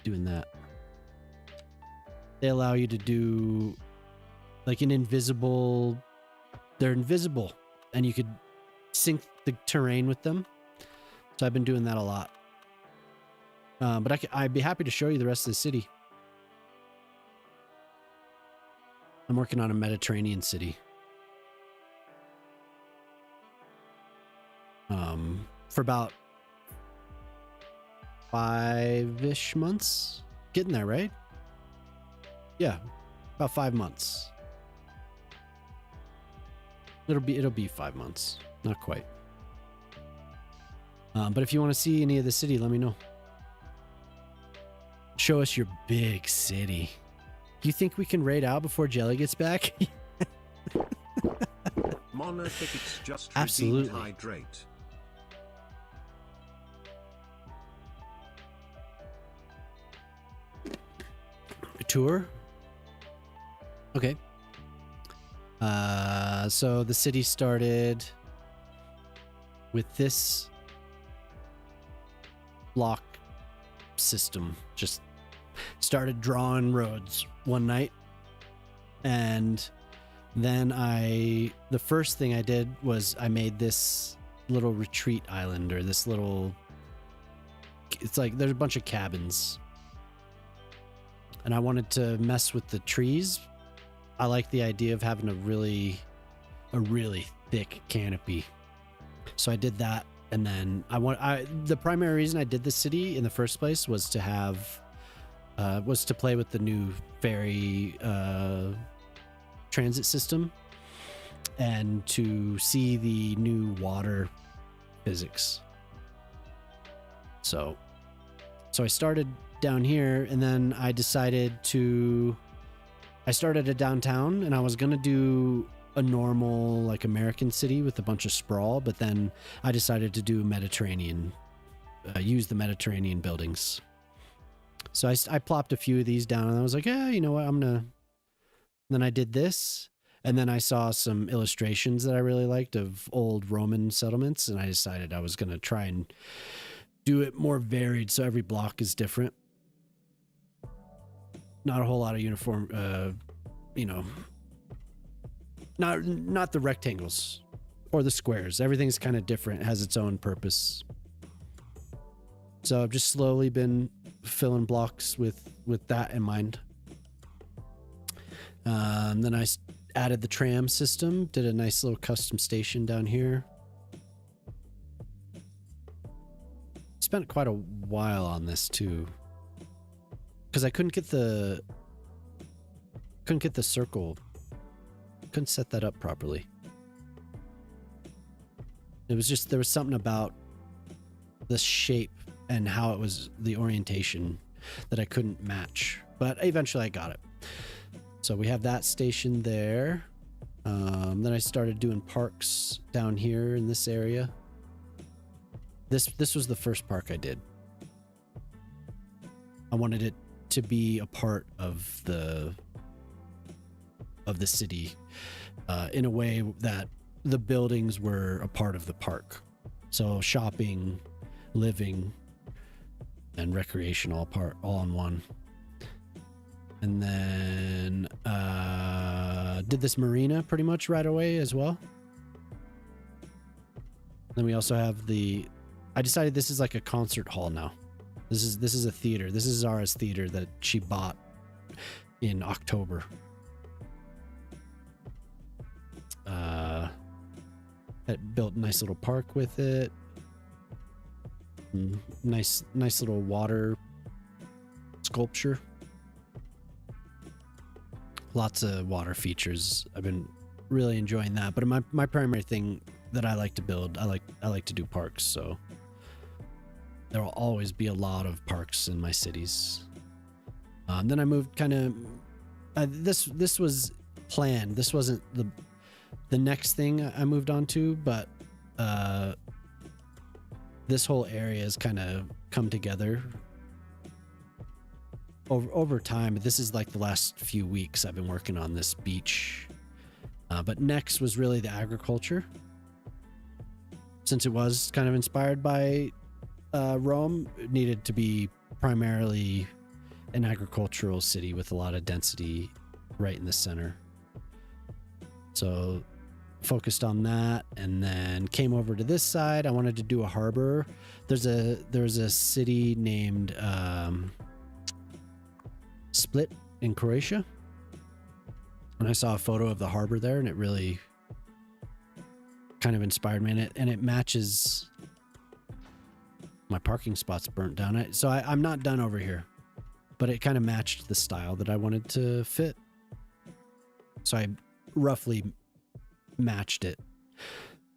doing that. They allow you to do like an invisible, they're invisible, and you could sync the terrain with them. So I've been doing that a lot. But I'd be happy to show you the rest of the city. I'm working on a Mediterranean city. For about 5-ish months. Getting there, right? Yeah, about 5 months. It'll be 5 months. Not quite. But if you want to see any of the city, let me know. Show us your big city. Do you think we can raid out before Jelly gets back? Mono tickets just Absolutely. redeemed. Hydrate. A tour? Okay. So the city started with this block system. Just started drawing roads one night, and then the first thing I did was I made this little retreat island, or this little, it's like there's a bunch of cabins, and I wanted to mess with the trees. I like the idea of having a really thick canopy, so I did that. And then the primary reason I did the city in the first place was to have was to play with the new ferry transit system and to see the new water physics. So I started down here, and then I started a downtown, and I was gonna do a normal like American city with a bunch of sprawl, but then I decided to do Mediterranean, use the Mediterranean buildings. So I plopped a few of these down, and I was like, yeah, you know what, then I did this, and then I saw some illustrations that I really liked of old Roman settlements, and I decided I was gonna try and do it more varied, so every block is different. Not a whole lot of uniform, not the rectangles or the squares. Everything's kind of different, has its own purpose. So I've just slowly been filling blocks with that in mind. Then I added the tram system, did a nice little custom station down here. Spent quite a while on this too, because I couldn't get the circle. Couldn't set that up properly. It was just, there was something about the shape and how it was, the orientation, that I couldn't match, but eventually I got it. So we have that station there. Then I started doing parks down here in this area. This was the first park I did. I wanted it to be a part of the city, in a way that the buildings were a part of the park. So shopping, living, and recreation all in one. And then did this marina pretty much right away as well. Then we also have I decided this is like a concert hall now. This is a theater. This is Zara's theater that she bought in October. It built a nice little park with it. Nice little water sculpture. Lots of water features. I've been really enjoying that. But my primary thing that I like to build, I like to do parks. So there will always be a lot of parks in my cities. Then I moved kind of. This was planned. This wasn't the next thing I moved on to, but this whole area has kind of come together over time. This is like the last few weeks I've been working on this beach. But next was really the agriculture. Since it was kind of inspired by Rome, it needed to be primarily an agricultural city with a lot of density right in the center. So focused on that, and then came over to this side. I wanted to do a harbor. There's a city named Split in Croatia, and I saw a photo of the harbor there, and it really kind of inspired me, and it matches My parking spot's burnt down. So I'm not done over here, but it kind of matched the style that I wanted to fit. So I roughly matched it.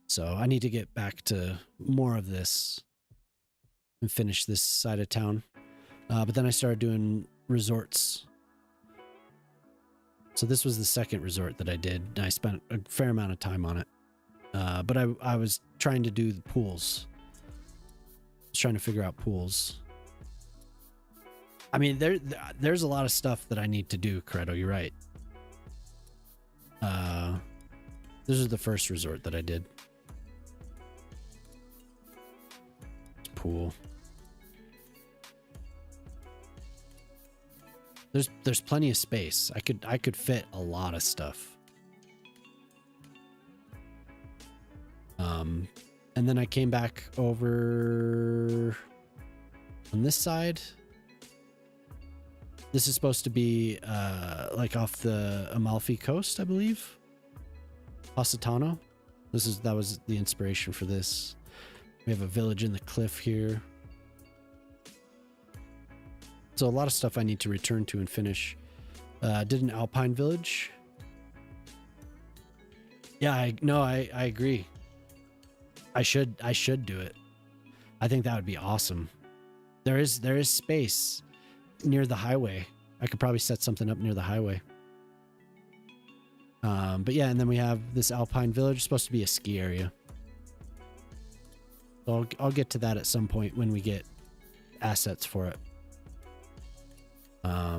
So I need to get back to more of this and finish this side of town. But then I started doing resorts. So this was the second resort that I did. And I spent a fair amount of time on it. But I was trying to do the pools. I was trying to figure out pools. I mean, there's a lot of stuff that I need to do, Credo. You're right. This is the first resort that I did. It's pool. There's plenty of space. I could fit a lot of stuff. And then I came back over on this side. This is supposed to be like off the Amalfi Coast, I believe. Positano. That was the inspiration for this. We have a village in the cliff here. So a lot of stuff I need to return to and finish. Did an alpine village. Yeah, I agree. I should do it. I think that would be awesome. There is space near the highway. I could probably set something up near the highway. But yeah, and then we have this alpine village. It's supposed to be a ski area. So I'll get to that at some point when we get assets for it.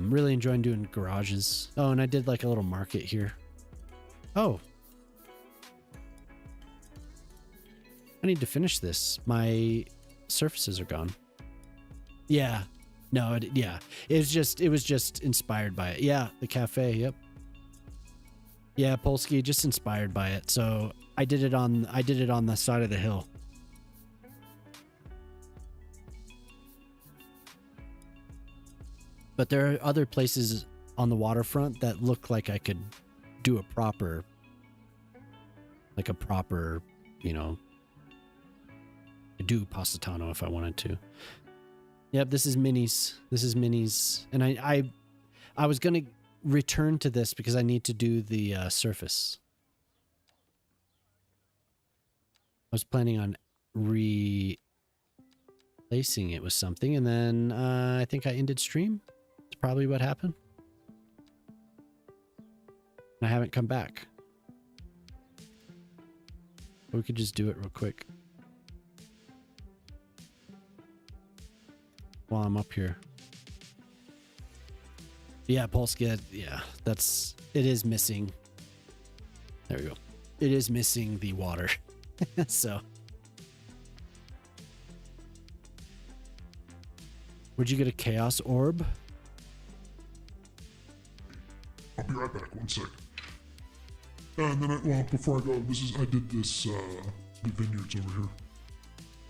Really enjoying doing garages. Oh, and I did like a little market here. Oh. I need to finish this. My surfaces are gone. Yeah. No, yeah. It was just inspired by it. Yeah, the cafe, yep. Yeah, Polsky, just inspired by it. So I did it on the side of the hill. But there are other places on the waterfront that look like I could do a proper, do Positano if I wanted to. Yep, this is minis. And I was going to return to this because I need to do the surface. I was planning on replacing it with something, and then I think I ended stream. That's probably what happened. And I haven't come back. We could just do it real quick while I'm up here. Yeah, Polska, yeah, it is missing. There we go. It is missing the water. So. Where'd you get a chaos orb? I'll be right back, 1 sec. And then, before I go, I did this, the vineyards over here.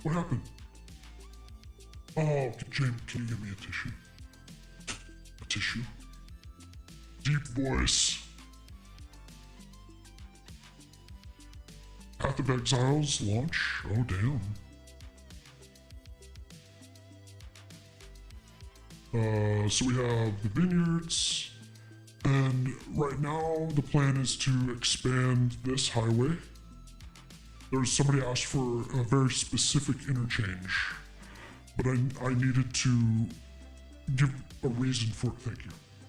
What happened? Oh, James, can you give me a tissue? A tissue? Deep voice. Path of Exiles launch? Oh, damn. So we have the vineyards, and right now the plan is to expand this highway. There's somebody asked for a very specific interchange, but I needed to give a reason for it.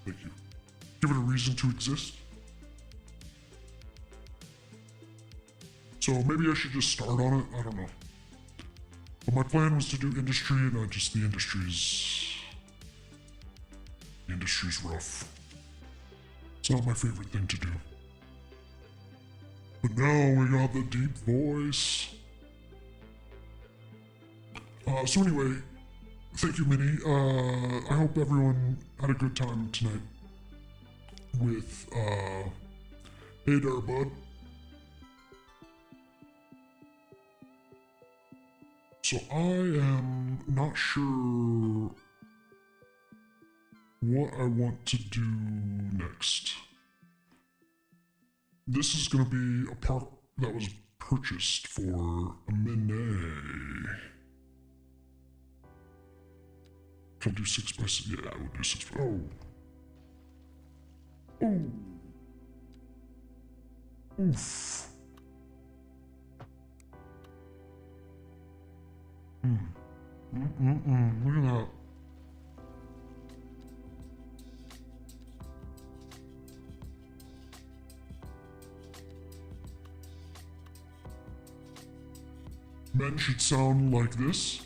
Thank you. Give it a reason to exist. So maybe I should just start on it. I don't know. But my plan was to do industry, and the industry's rough. It's not my favorite thing to do. But now we got the deep voice. So anyway, thank you, Minnie. I hope everyone had a good time tonight with, hey there, bud. So I am not sure what I want to do next. This is going to be a park that was purchased for a minute. Can I do 6 by 6? Yeah, I would do 6 by. Oh. Oh. Oof. Look at that. Men should sound like this.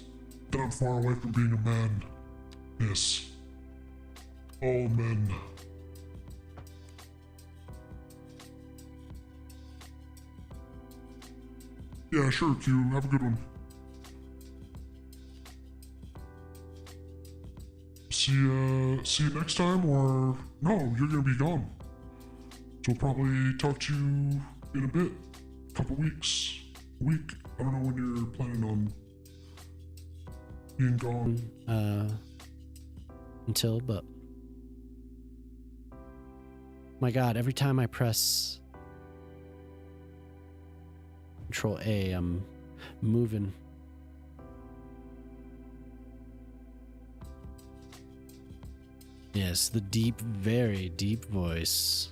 Then I'm far away from being a man. Yes. All men. Yeah, sure, Q. Have a good one. See you next time, or no, you're gonna be gone. So we'll probably talk to you in a bit. Couple weeks. A week. I don't know when you're planning on being gone. But my God, every time I press Control A, I'm moving. Yes, the deep, very deep voice.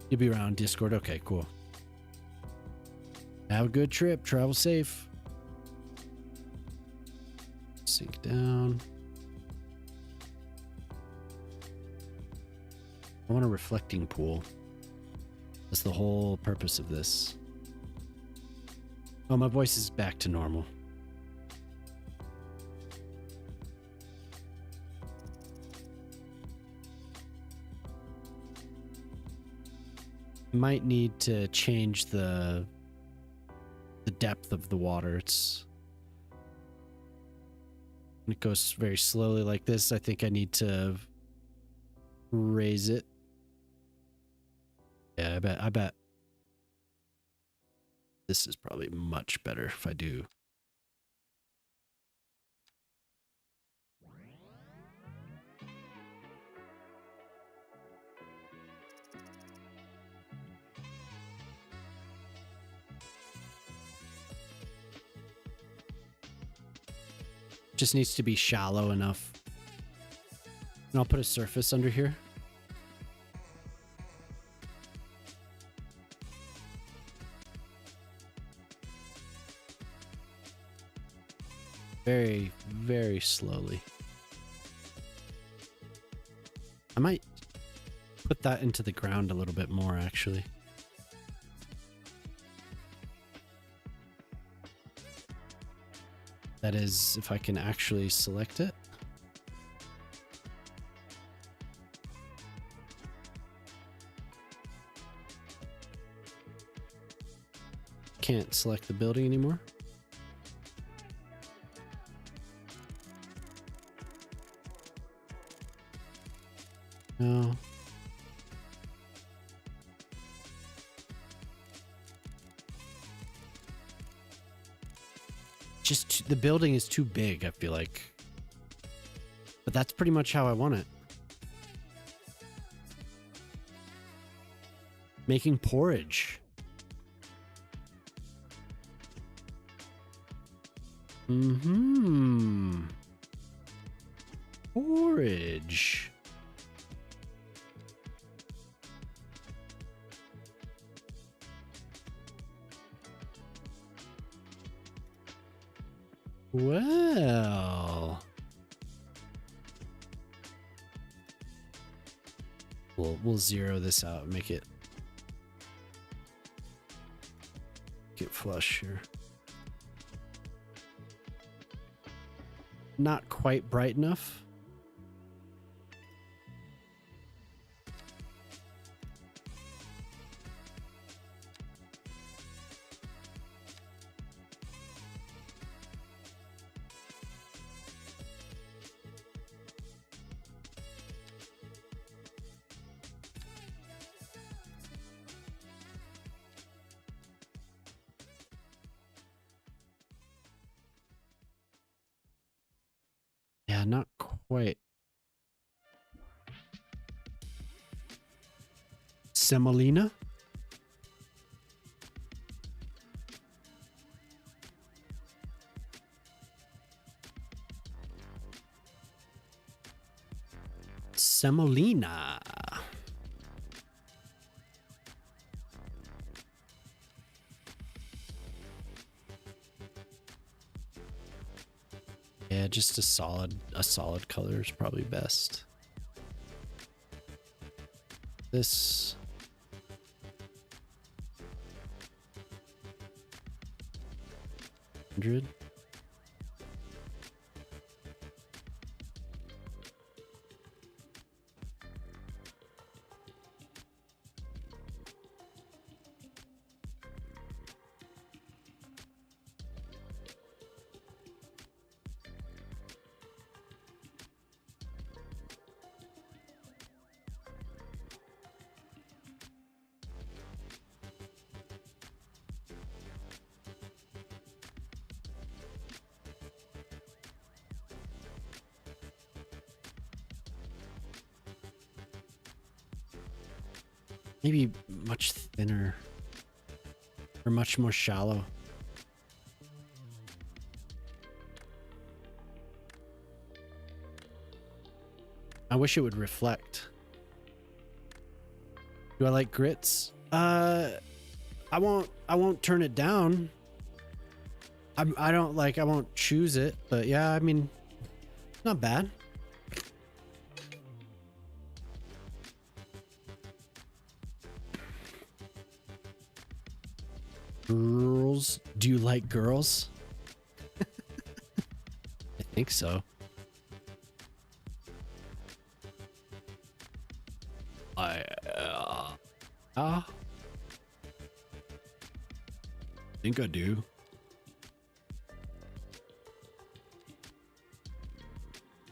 You'll be around Discord. Okay, cool. Have a good trip. Travel safe. Sink down. I want a reflecting pool. That's the whole purpose of this. Oh, my voice is back to normal. Might need to change the depth of the water. It goes very slowly like this. I think I need to raise it. Yeah, I bet this is probably much better if I do. Just needs to be shallow enough. And I'll put a surface under here. Very, very slowly. I might put that into the ground a little bit more, actually. That is, if I can actually select it. Can't select the building anymore. No. Just the building is too big, I feel like. But that's pretty much how I want it. Making porridge. Porridge. Well, we'll zero this out and make it get flush here. Not quite bright enough. Yeah, not quite. Semolina? semolina. Yeah, just a solid color is probably best. This 100. Maybe much thinner or much more shallow. I wish it would reflect. Do I like grits? I won't turn it down. I won't choose it, but yeah, I mean, not bad. Girls, do you like girls? I think so. I think I do.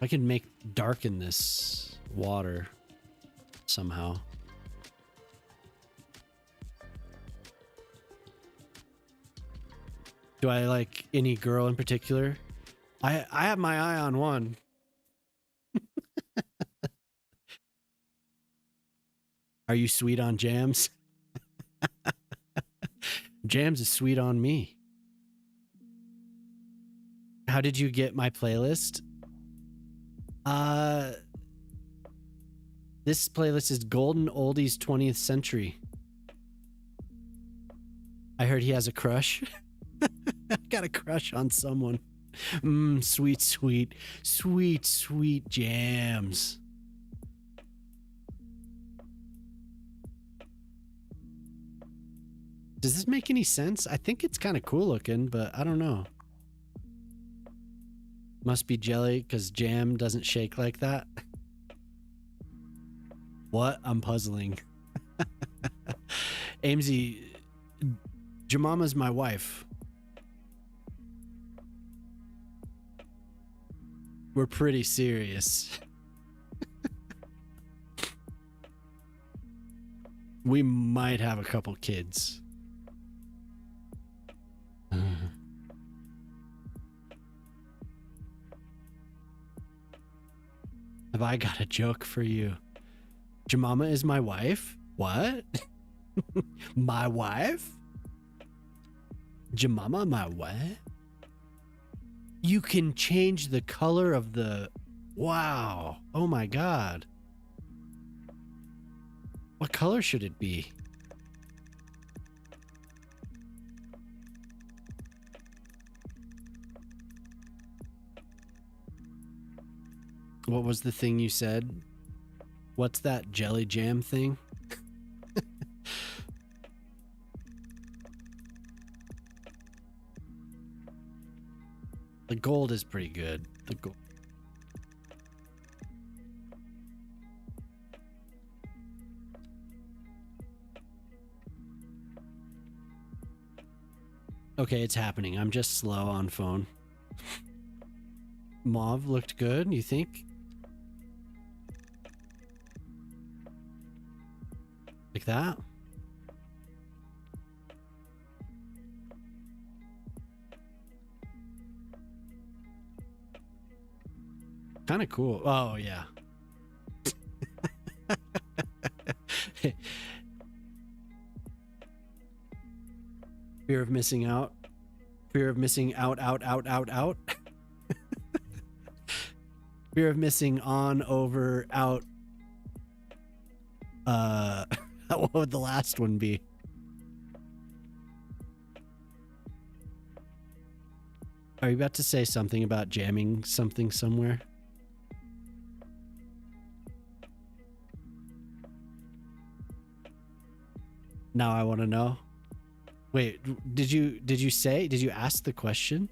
I can make darken this water somehow. Do I like any girl in particular? I have my eye on one. Are you sweet on Jams? Jams is sweet on me. How did you get my playlist? This playlist is Golden Oldies 20th Century. I heard he has a crush. I got a crush on someone. Sweet, sweet, sweet, sweet Jams. Does this make any sense? I think it's kind of cool looking, but I don't know. Must be jelly because jam doesn't shake like that. What? I'm puzzling. Amesy, Jemama's my wife. We're pretty serious. We might have a couple kids. Have I got a joke for you? Jemama is my wife? What? My wife? Jemama, my wife? You can change the color of the... Wow. Oh my God. What color should it be? What was the thing you said? What's that jelly jam thing? The gold is pretty good. The gold. Okay, it's happening. I'm just slow on phone. Mauve looked good, you think? Like that? Kind of cool. Oh, yeah. Fear of missing out. Fear of missing out. Fear of missing on, over, out, what would the last one be? Are you about to say something about jamming something somewhere? Now I want to know. Wait, did you ask the question?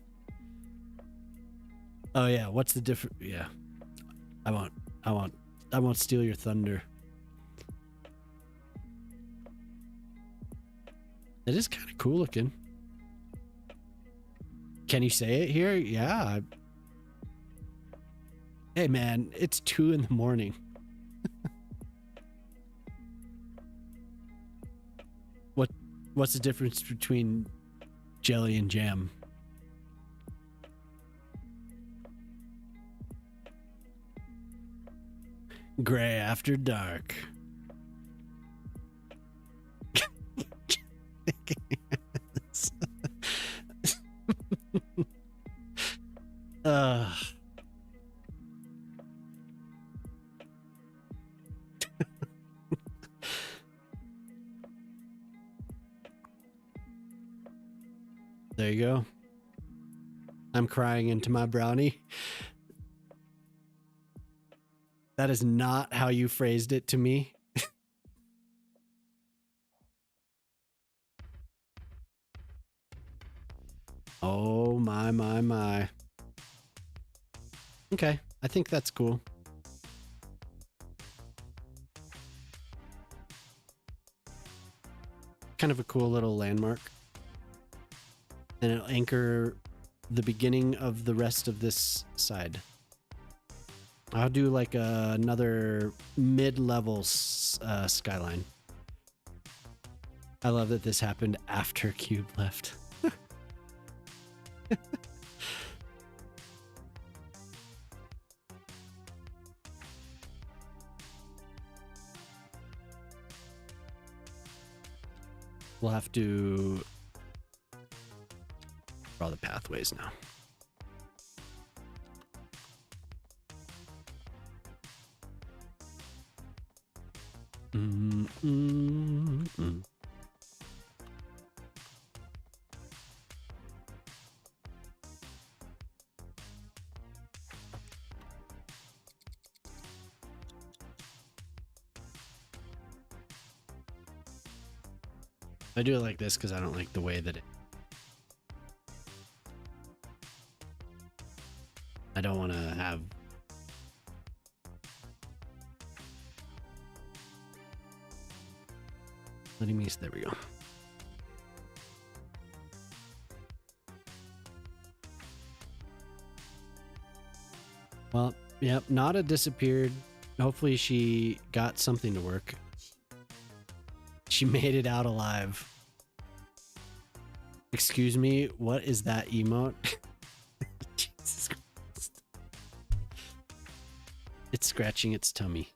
Oh yeah, what's the difference? Yeah. I won't steal your thunder. It is kind of cool looking. Can you say it here? Yeah. Hey man, it's 2 a.m. What's the difference between jelly and jam? Gray after dark. There you go. I'm crying into my brownie. That is not how you phrased it to me. Oh my. Okay, I think that's cool. Kind of a cool little landmark. And it'll anchor the beginning of the rest of this side. I'll do like another mid-level skyline. I love that this happened after Cube left. We'll have to draw the pathways now. I do it like this because I don't like the way that I don't want to have letting me. There we go. Well, yep, Nada disappeared. Hopefully she got something to work. She made it out alive. Excuse me, what is that emote? Jesus Christ. It's scratching its tummy.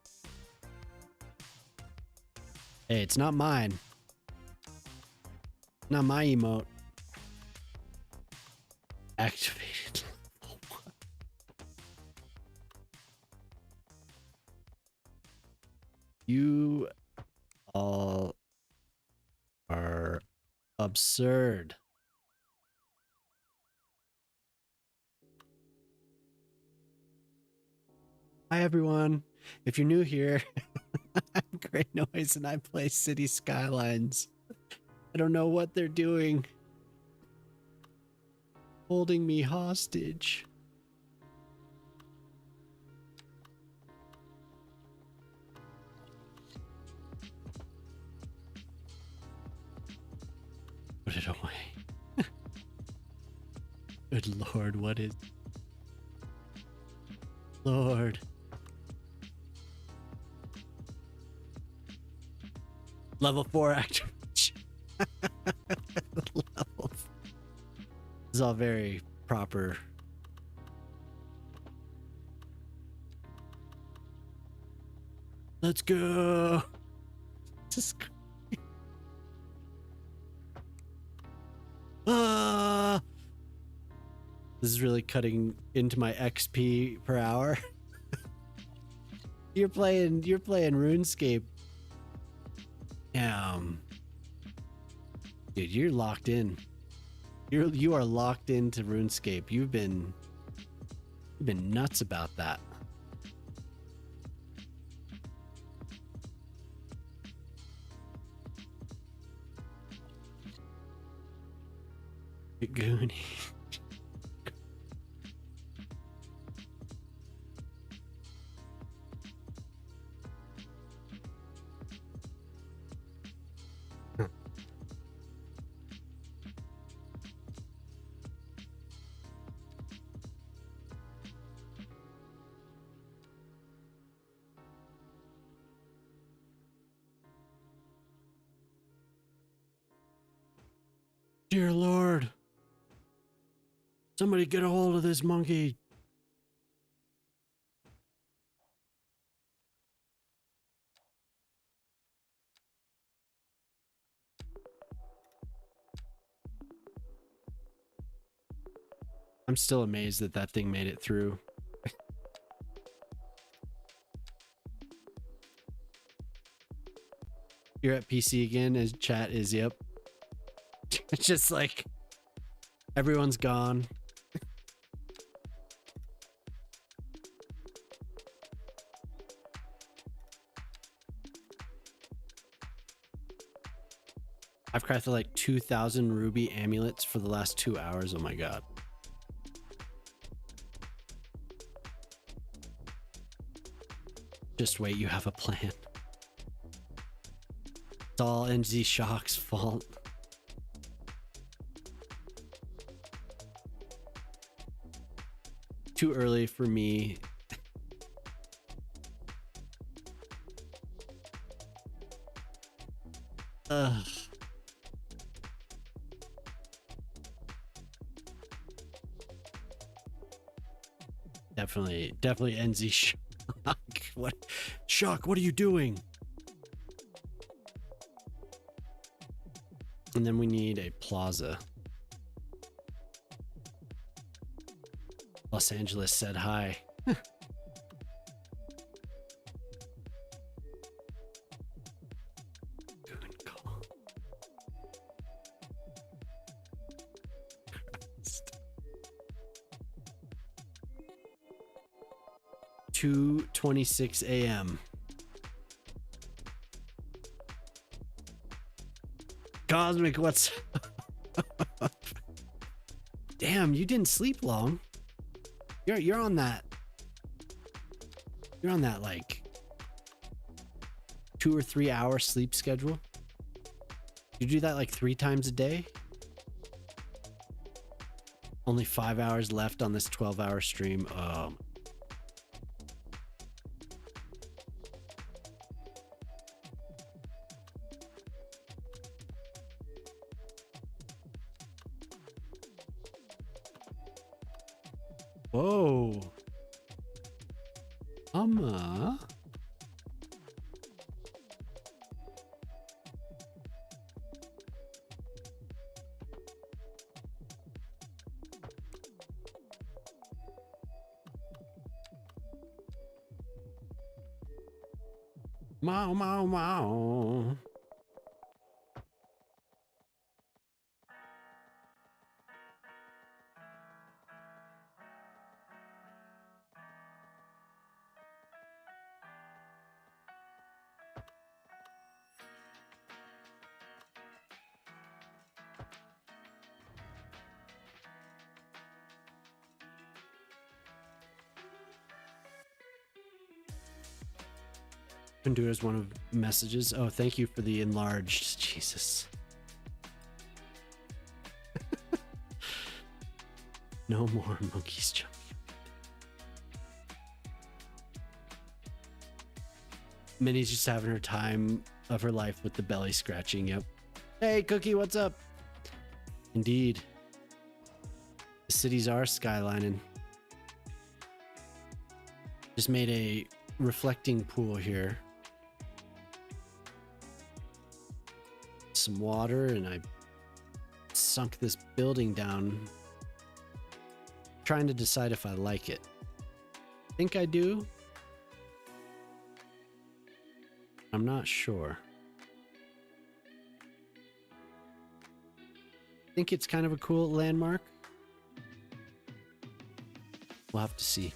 Hey, it's not mine. Not my emote. Activated. You all are absurd. Hi everyone. If you're new here, I'm Great Noise and I play City Skylines. I don't know what they're doing. Holding me hostage. Put it away. Good Lord, what is... Lord. Level 4 activation. Level 4. This is all very proper. Let's go. Just... This is really cutting into my XP per hour. You're playing RuneScape. Dude, you're locked in. You are locked into RuneScape. You've been nuts about that. Goonie. Dear Lord, somebody get a hold of this monkey. I'm still amazed that that thing made it through. You're at PC again, as chat is, yep. It's just like everyone's gone. I've crafted like 2,000 ruby amulets for the last 2 hours. Oh my god. Just wait, you have a plan. It's all NZ Shock's fault. Too early for me. Ugh. Definitely NZ Shock. What? Shock, what are you doing? And then we need a plaza. Los Angeles said hi. Good call. Christ. 2:26 a.m. Cosmic, what's Damn, you didn't sleep long. You're on that. You're on that like 2 or 3 hour sleep schedule. You do that like 3 times a day. Only 5 hours left on this 12-hour stream. Whoa. Mau, mau, mau. Can do it as one of messages. Oh, thank you for the enlarged. Jesus. No more monkeys jumping. Minnie's just having her time of her life with the belly scratching. Yep. Hey, Cookie, what's up? Indeed. The cities are skylining. Just made a reflecting pool here. Some water, and I sunk this building down, trying to decide if I like it. I think I do. I'm not sure. think it's kind of a cool landmark. We'll have to see.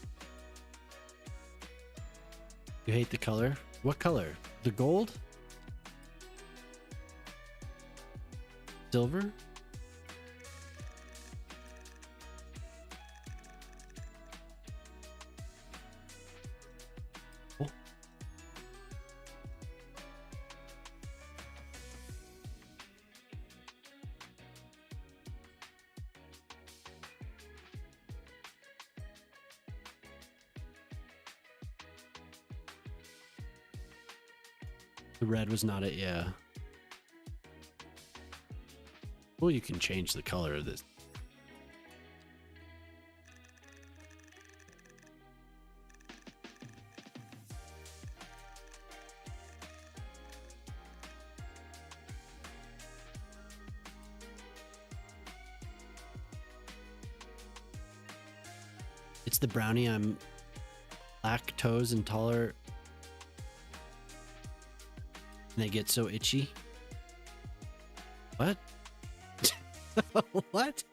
You hate the color? What color? The gold? Silver? Oh. The red was not it, yeah. Well, you can change the color of this. It's the brownie. I'm lactose intolerant. And they get so itchy. What? What?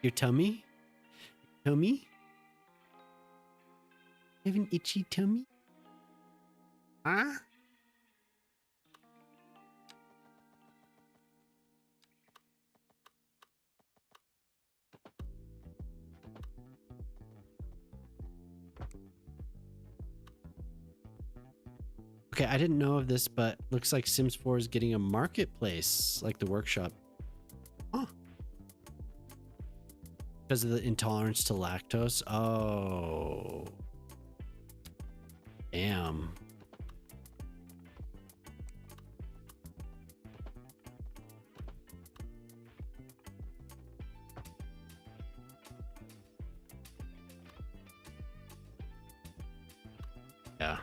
Your tummy? Tummy? You have an itchy tummy? Huh? Okay, I didn't know of this, but looks like Sims 4 is getting a marketplace, like the workshop. Huh. Because of the intolerance to lactose. Oh. Damn. Yeah.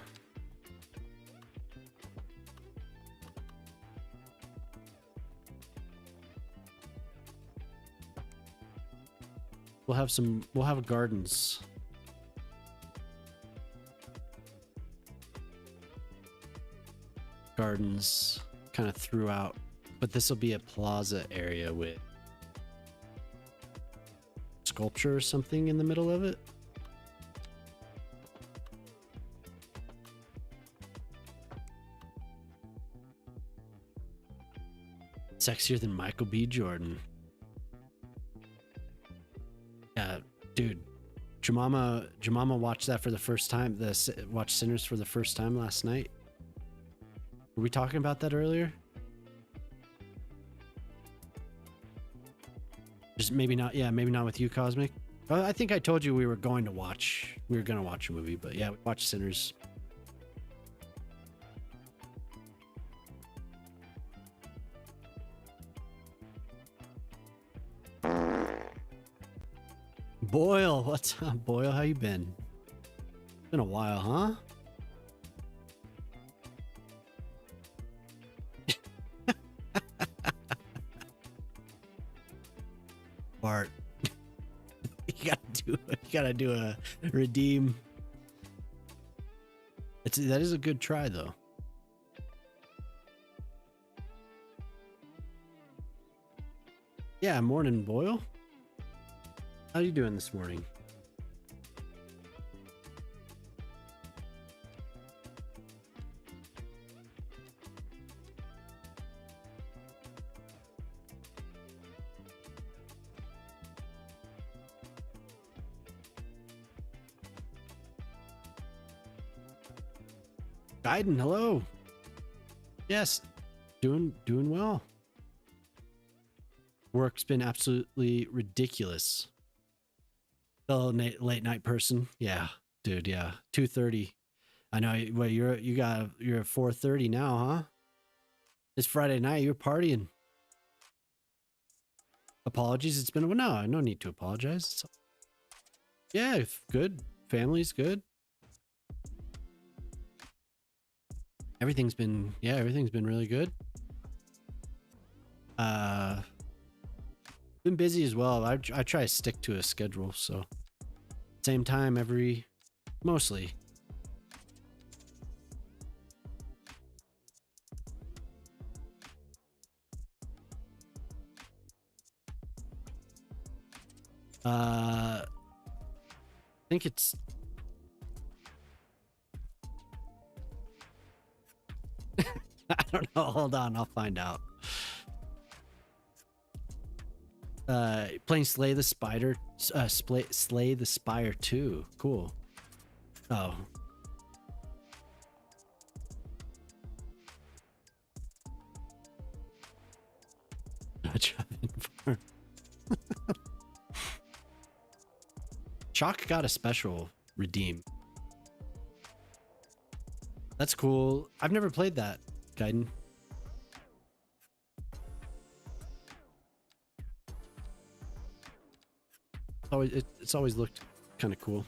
We'll have gardens. Gardens kind of throughout, but this will be a plaza area with sculpture or something in the middle of it. Sexier than Michael B. Jordan. Yeah, dude. Jemama watched that for the first time. Watched Sinners for the first time last night. Were we talking about that earlier? Just maybe not. Yeah, maybe not with you, Cosmic. I think I told you we were going to watch a movie, but yeah, we watched Sinners. Boyle, what's up, Boyle? How you been? Been a while, huh? Bart, you gotta do a redeem. That is a good try, though. Yeah, morning, Boyle. How you doing this morning? Gaiden, hello. Yes, doing well. Work's been absolutely ridiculous. Oh, late night person. Yeah, dude. Yeah, 2:30. I know. Well, you're at 4:30 now, huh? It's Friday night. You're partying. Apologies. It's been no need to apologize. Yeah, good. Family's good. Everything's been really good. Been busy as well. I try to stick to a schedule, so same time mostly. I think it's I don't know. Hold on, I'll find out. Playing Slay the Spire 2. Cool. Oh. Chalk got a special redeem. That's cool. I've never played that, Gaiden. It's always looked kind of cool.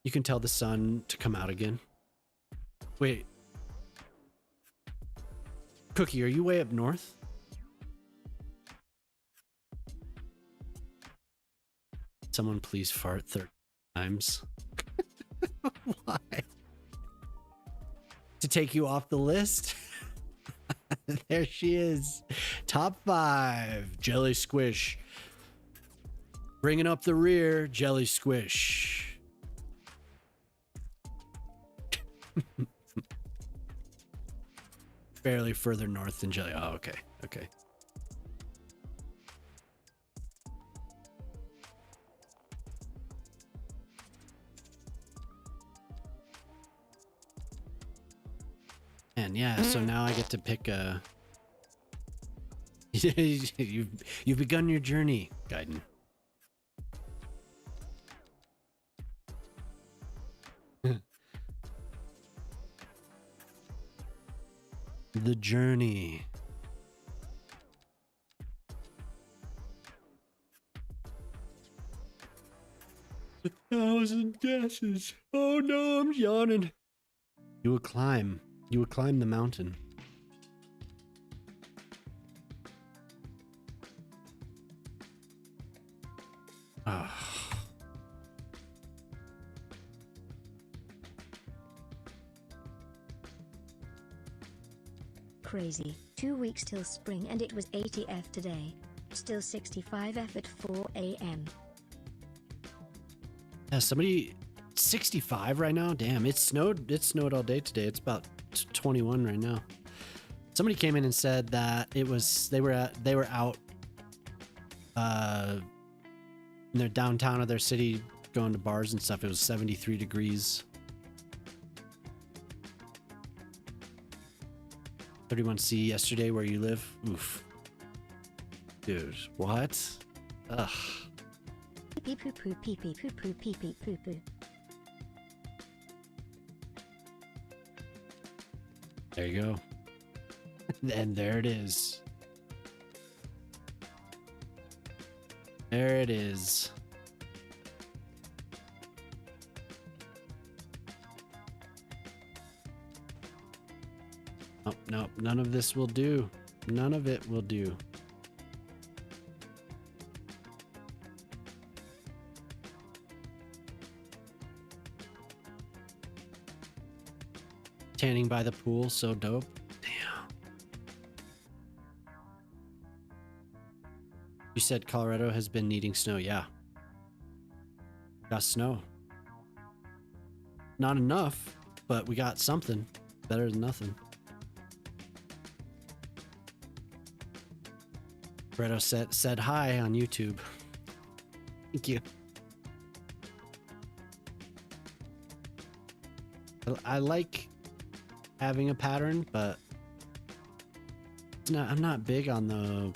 You can tell the sun to come out again. Wait. Cookie, are you way up north? Someone please fart 30 times. Why? To take you off the list? There she is. Top 5. Jelly Squish. Bringing up the rear, Jelly Squish. Barely further north than Jelly. Oh, okay. Okay. And yeah, so now I get to pick a. You've begun your journey, Gaiden. The journey. A thousand guesses. Oh no, I'm yawning. You would climb the mountain. Ah. Crazy. 2 weeks till spring and it was 80F today. Still 65F at 4 a.m. Yeah, somebody 65 right now? Damn, it snowed all day today. It's about 21 right now. Somebody came in and said that they were out in their downtown of their city going to bars and stuff. It was 73 degrees. 31C yesterday where you live. Oof. Dude, what? Ugh. Pee poo poo pee pee poo poo pee pee poo poo. There you go. And there it is. There it is. Oh, no, none of this will do. None of it will do. Tanning by the pool, so dope. Damn. You said Colorado has been needing snow. Yeah. Got snow. Not enough, but we got something. Better than nothing. Bredo said hi on YouTube. Thank you. I like having a pattern, but I'm not big on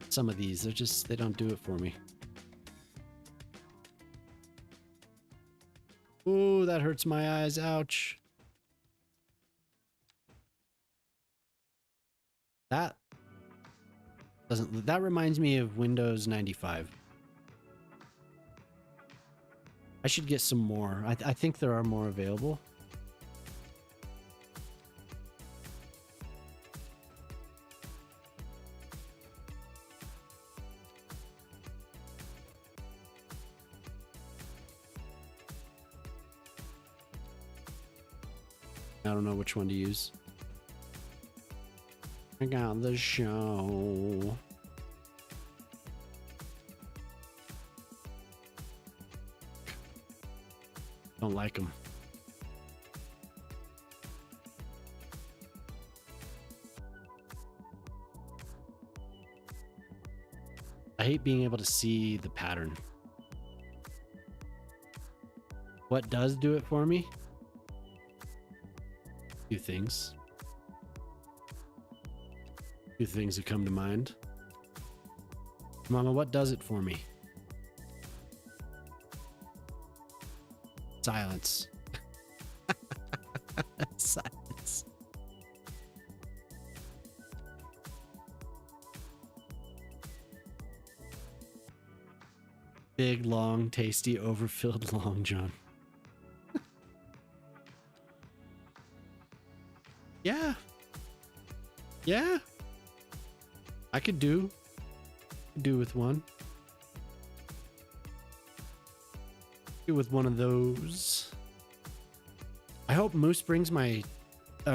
some of these. They don't do it for me. Ooh, that hurts my eyes. Ouch. That reminds me of Windows 95. I should get some more. I think there are more available. I don't know which one to use. Check out the show. Don't like them. I hate being able to see the pattern. What does do it for me? Two things. Two things that come to mind. Mama, what does it for me? Silence. Silence. Big, long, tasty, overfilled Long John. Yeah. Yeah. I could do with one. Do with one of those. I hope Moose brings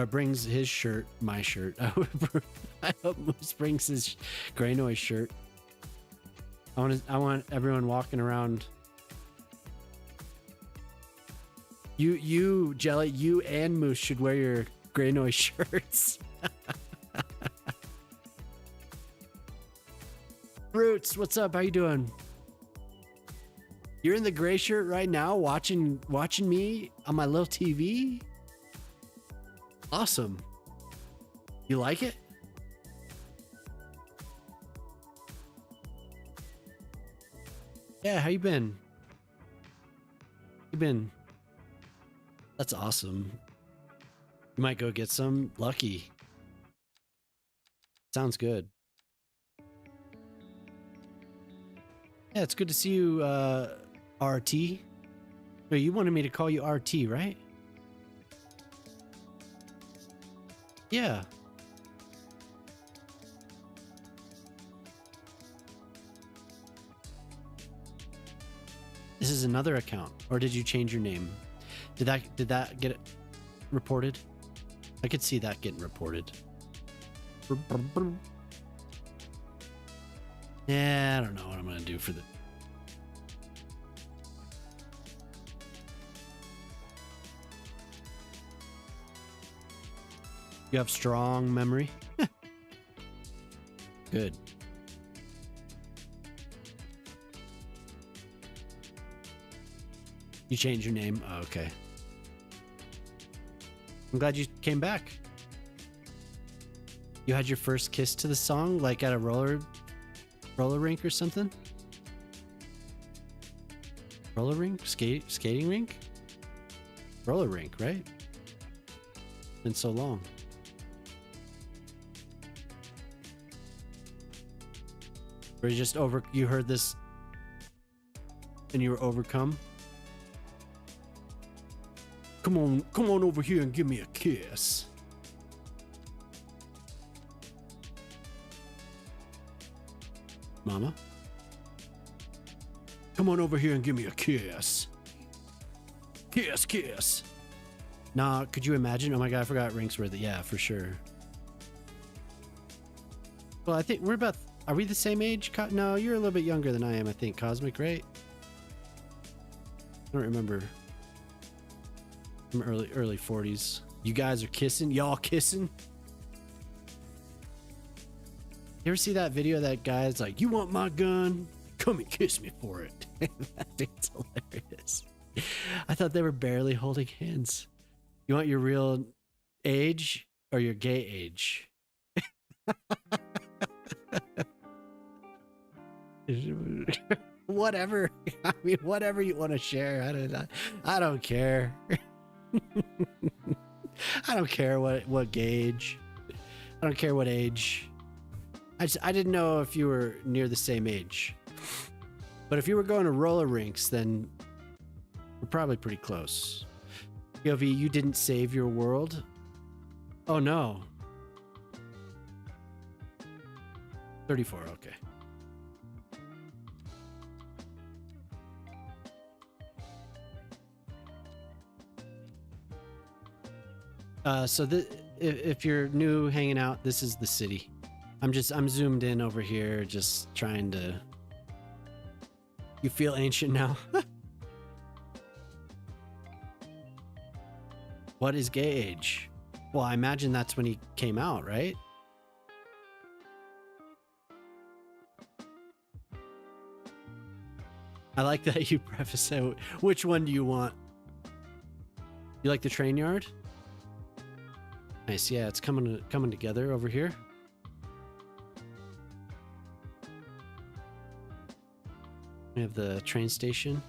brings his shirt, my shirt. I hope Moose brings his Grey Noise shirt. I want everyone walking around. You Jelly, you and Moose should wear your Grey Noise shirts. Roots, what's up? How you doing? You're in the gray shirt right now, watching me on my little TV. Awesome. You like it? Yeah, how you been? That's awesome. You might go get some. Lucky. Sounds good. Yeah, it's good to see you, RT. Wait, you wanted me to call you RT, right? Yeah. This is another account, or did you change your name? Did that get it reported? I could see that getting reported. Yeah, I don't know what I'm gonna do for the. You have strong memory. Good. You changed your name? Oh, okay. I'm glad you came back. You had your first kiss to the song, like at a roller rink or something? Roller rink? Skating rink? Roller rink, right? Been so long. Or you heard this and you were overcome? Come on over here and give me a kiss. Mama? Come on over here and give me a kiss. Kiss. Nah, could you imagine? Oh my god, I forgot rinks were yeah, for sure. Well, I think are we the same age? No, you're a little bit younger than I am, I think. Cosmic, right? I don't remember. I'm early 40s. You guys are kissing? Y'all kissing? You ever see that video of that guy's like, you want my gun? Come and kiss me for it. That dude's hilarious. I thought they were barely holding hands. You want your real age or your gay age? Whatever. I mean, whatever you want to share. I don't care. I don't care what gauge. I don't care what age. I didn't know if you were near the same age. But if you were going to roller rinks, then we're probably pretty close. POV, you didn't save your world? Oh no. 34, okay. So if you're new hanging out, this is the city. I'm zoomed in over here, just trying to. You feel ancient now. What is gay age? Well, I imagine that's when he came out, right? I like that you preface it. Which one do you want? You like the train yard? Nice, yeah, it's coming together over here. We have the train station.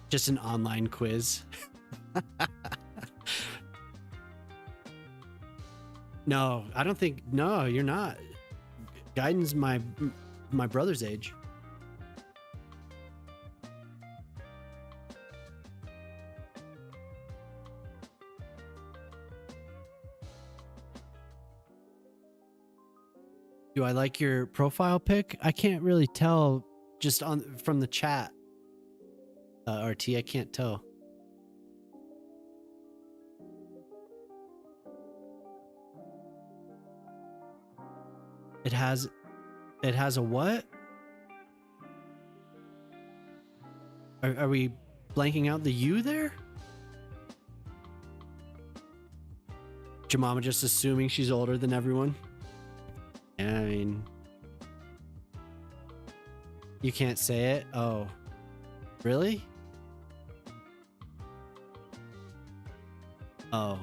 Just an online quiz. No, I don't think. No, you're not. Guyden's my brother's age. Do I like your profile pic? I can't really tell just from the chat. RT, I can't tell. It has a what? Are we blanking out the U there? Jemima just assuming she's older than everyone. Yeah, I mean, you can't say it. Oh, really? Oh.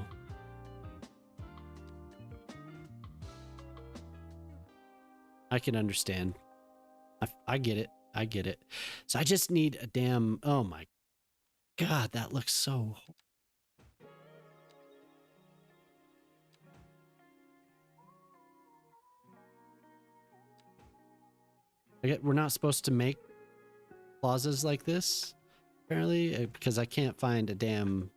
I can understand. I get it. I get it. So I just need a damn. Oh my God, that looks so. We're not supposed to make plazas like this, apparently, because I can't find a damn.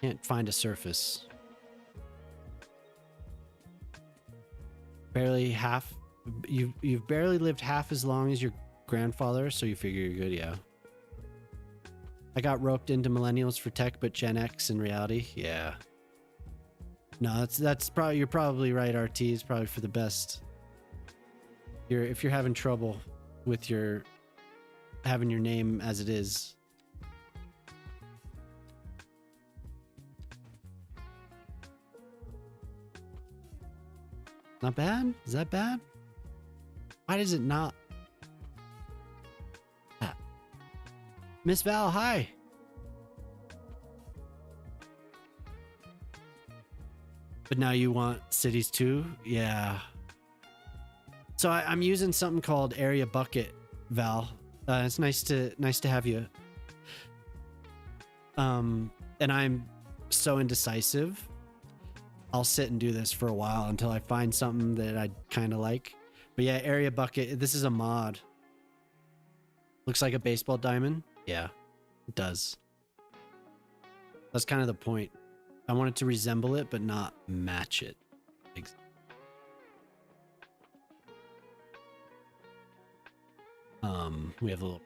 Can't find a surface. Barely half. You've barely lived half as long as your grandfather, so you figure you're good, yeah. I got roped into millennials for tech, but Gen X in reality, yeah. No, that's probably, you're probably right. RT is probably for the best. If you're having trouble with having your name as it is. Not bad? Is that bad? Why does it not? Miss Val, hi. But now you want cities too? Yeah. So I'm using something called Area Bucket, Val. It's nice to have you. And I'm so indecisive. I'll sit and do this for a while until I find something that I kind of like. But yeah, Area Bucket. This is a mod. Looks like a baseball diamond. Yeah, it does. That's kind of the point. I want it to resemble it, but not match it. We have a little.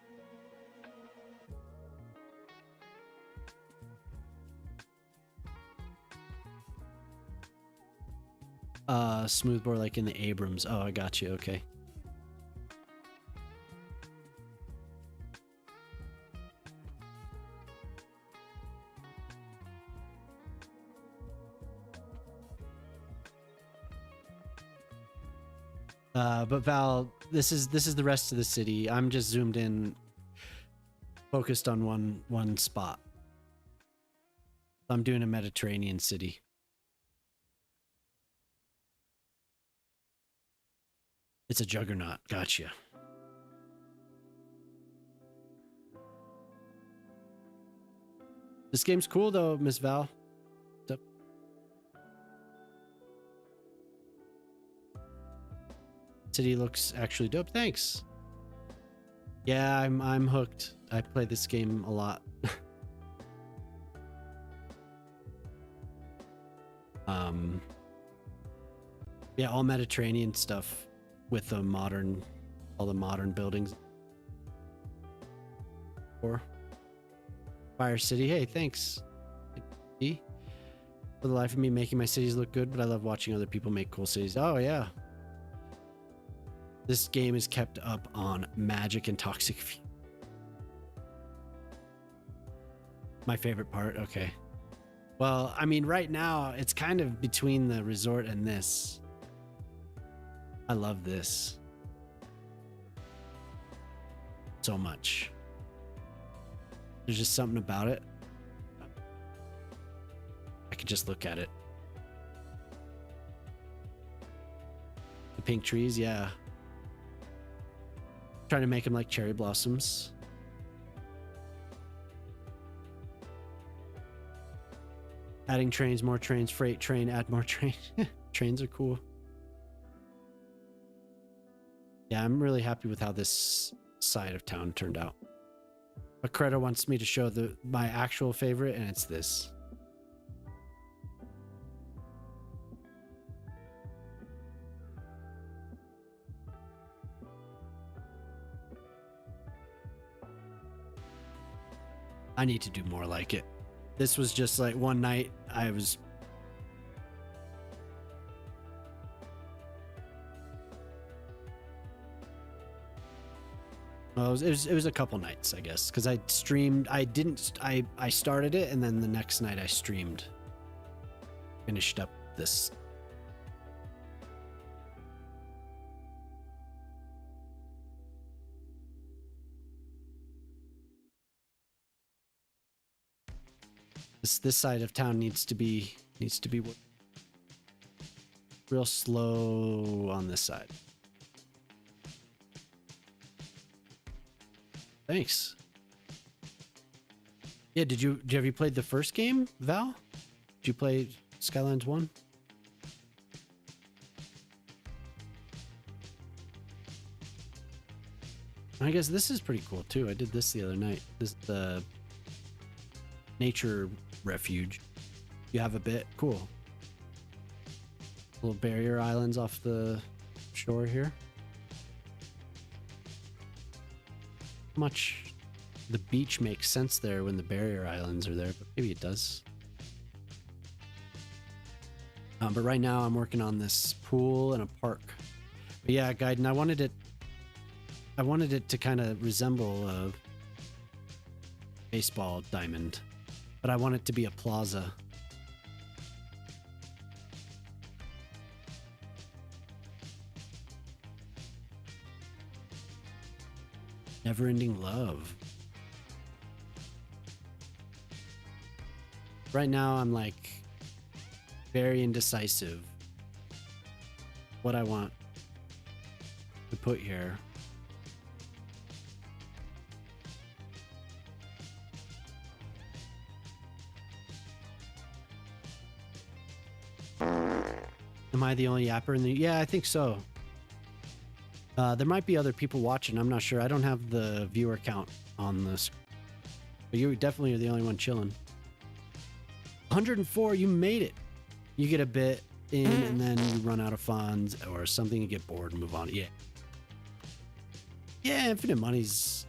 Smoothbore like in the Abrams. Oh, I got you. Okay. But Val, this is the rest of the city. I'm just zoomed in, focused on one spot. I'm doing a Mediterranean city. It's a juggernaut. Gotcha. This game's cool though, Miss Val. What's up? City looks actually dope. Thanks. Yeah, I'm hooked. I play this game a lot. Yeah, all Mediterranean stuff with all the modern buildings. Or Fire City. Hey, thanks. For the life of me, making my cities look good, but I love watching other people make cool cities. Oh, yeah. This game is kept up on magic and toxic. My favorite part. Okay. Well, I mean, right now, it's kind of between the resort and this. I love this so much. There's just something about it. I could just look at it. The pink trees, yeah. Trying to make them like cherry blossoms. Adding trains, more trains, freight train, add more trains. Trains are cool. Yeah, I'm really happy with how this side of town turned out. But Creta wants me to show my actual favorite, and it's this. I need to do more like it. This was just like one night I was... Well, it was a couple nights, I guess, because I streamed. I started it, and then the next night I streamed. Finished up this. This side of town needs to be real slow on this side. Thanks. Yeah, have you played the first game, Val? Did you play Skylines 1? I guess this is pretty cool too. I did this the other night. This is the nature refuge. You have a bit cool. Little barrier islands off the shore here. Much the beach makes sense there when the barrier islands are there, but maybe it does. But right now I'm working on this pool and a park. But yeah, Gaiden, I wanted it to kind of resemble a baseball diamond, but I want it to be a plaza. Never-ending love. Right now, I'm like very indecisive what I want to put here. Am I the only yapper in the... Yeah, I think so. There might be other people watching. I'm not sure. I don't have the viewer count on this. But you definitely are the only one chilling. 104, you made it. You get a bit in and then you run out of funds or something, you get bored and move on. Yeah. Yeah, infinite money's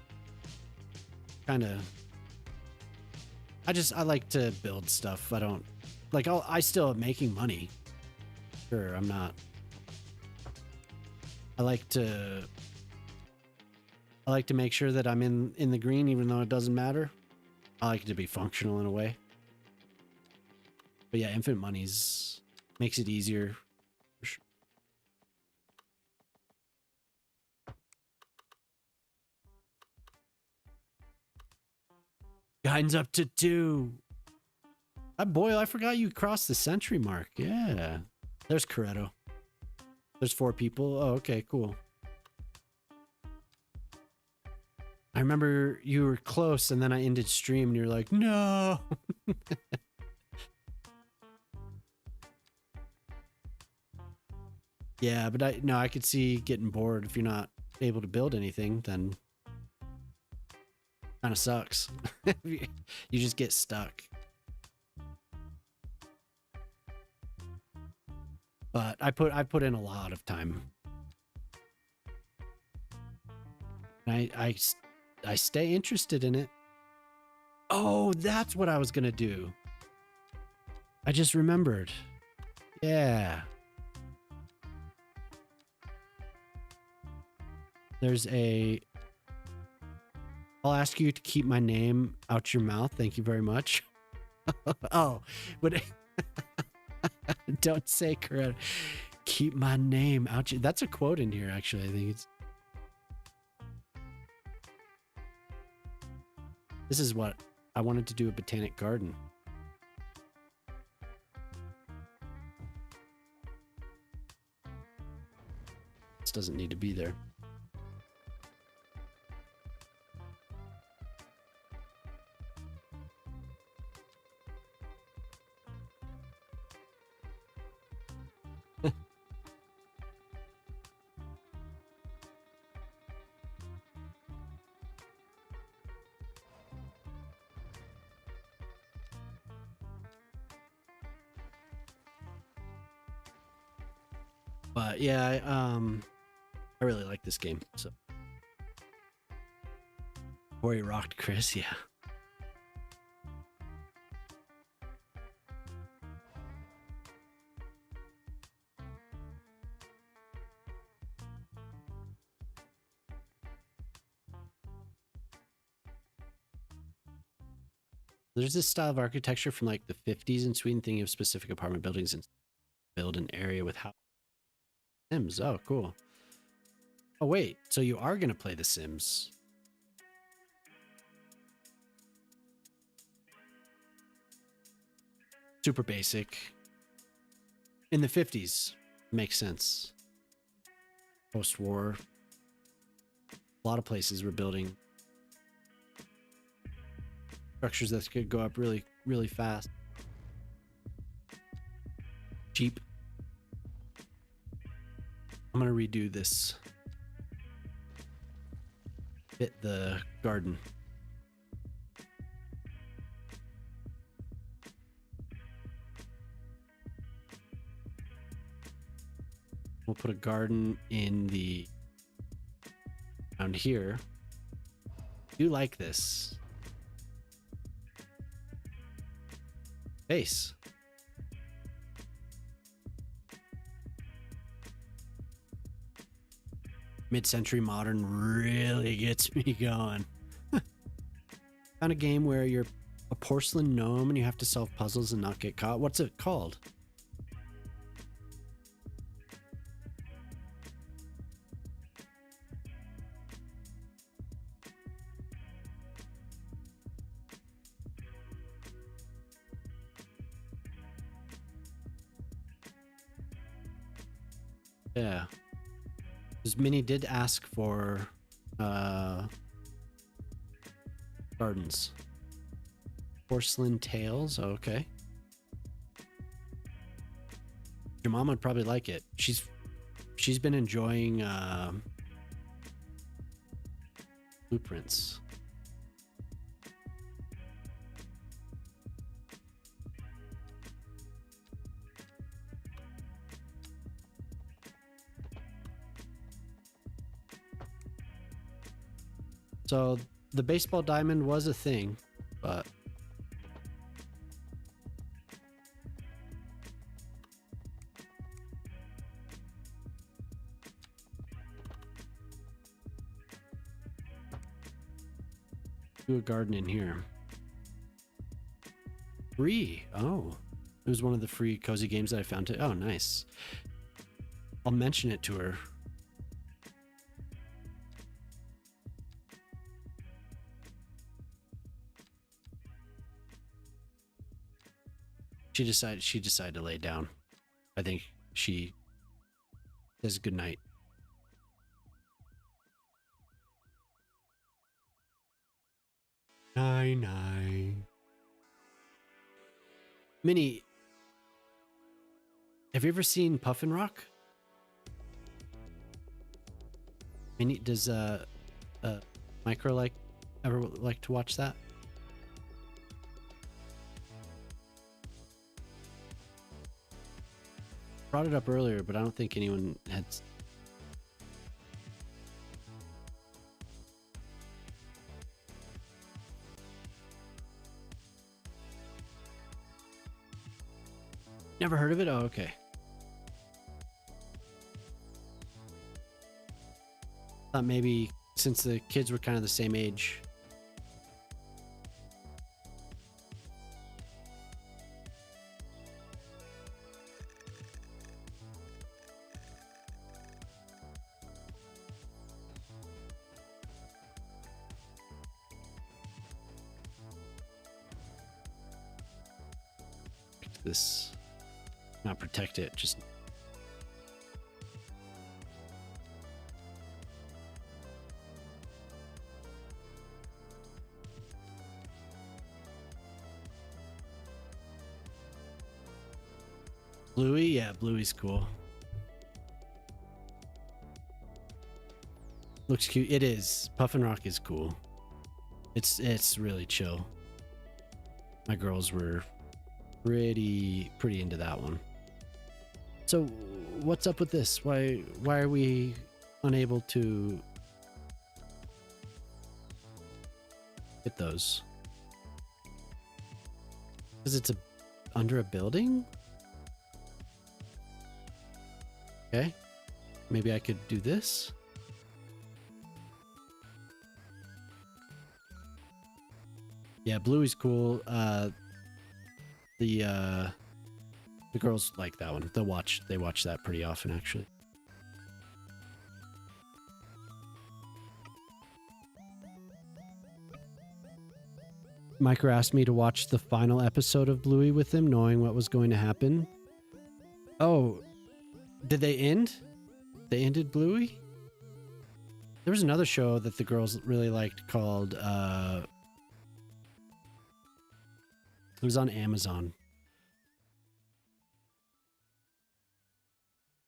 kind of... I like to build stuff. I don't... Like, I still am making money. Sure, I'm not... I like to make sure that I'm in the green, even though it doesn't matter. I like it to be functional in a way. But yeah, infinite monies makes it easier. For sure. Guidance up to 2. Boy, I forgot you crossed the century mark. Yeah. There's Coretto. There's 4 people. Oh, okay, cool. I remember you were close and then I ended stream and you're like, no. Yeah, but I could see getting bored if you're not able to build anything, then kind of sucks. You just get stuck. But I put in a lot of time. And I stay interested in it. Oh, that's what I was gonna do. I just remembered. Yeah. There's a... I'll ask you to keep my name out your mouth. Thank you very much. Oh, but don't say correct. Keep my name out your... That's a quote in here, actually. I think it's... This is what I wanted to do, a botanic garden. This doesn't need to be there. But yeah, I really like this game. So, Corey rocked Chris, yeah. There's this style of architecture from like the 50s in Sweden, thinking of specific apartment buildings and build an area with house Sims. Oh, cool. Oh, wait. So you are going to play The Sims. Super basic. In the 50s. Makes sense. Post-war. A lot of places were building structures that could go up really, really fast. Cheap. I'm going to redo this. Fit the garden. We'll put a garden in the... around here. I do like this. Base. Mid-century modern really gets me going. Found a game where you're a porcelain gnome and you have to solve puzzles and not get caught. What's it called? Yeah. Because Minnie did ask for gardens. Porcelain Tales, okay. Your mom would probably like it. She's been enjoying Blueprints. So the baseball diamond was a thing, but do a garden in here. Free. Oh, it was one of the free cozy games that I found. Oh, nice. I'll mention it to her. She decided to lay down. I think she says good night. Night. Minnie, have you ever seen Puffin Rock? Minnie, does Micro ever like to watch that? Brought it up earlier, but I don't think anyone had. Never heard of it? Oh, okay. Thought maybe since the kids were kind of the same age. This, not protect it, just Bluey. Yeah, Bluey's cool. Looks cute. It is. Puffin Rock is cool. It's really chill. My girls were pretty into that one. So what's up with this? Why are we unable to hit those? Because it's under a building? Okay. Maybe I could do this. Yeah, Bluey's cool. The girls like that one. They watch that pretty often, actually. Micro asked me to watch the final episode of Bluey with him, knowing what was going to happen. Oh, did they end? They ended Bluey? There was another show that the girls really liked called, it was on Amazon.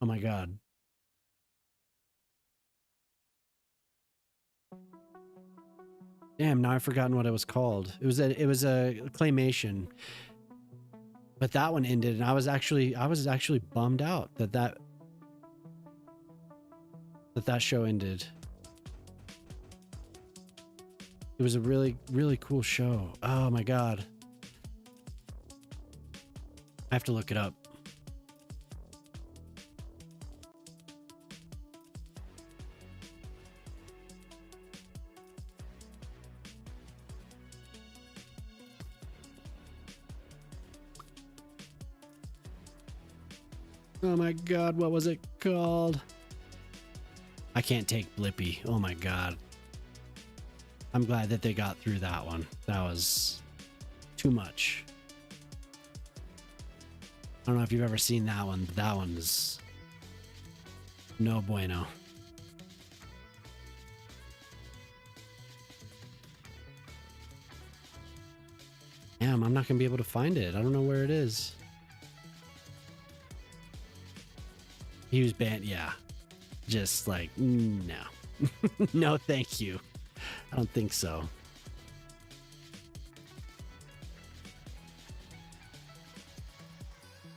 Oh my god. Damn, now I've forgotten what it was called. It was a claymation. But that one ended, and I was actually bummed out that show ended. It was a really, really cool show. Oh my god. I have to look it up. Oh my god, what was it called? I can't take Blippi. Oh my god. I'm glad that they got through that one. That was too much. I don't know if you've ever seen that one. That one's no bueno. Damn, I'm not gonna be able to find it. I don't know where it is. He was banned, yeah. Just like, no. No, thank you. I don't think so.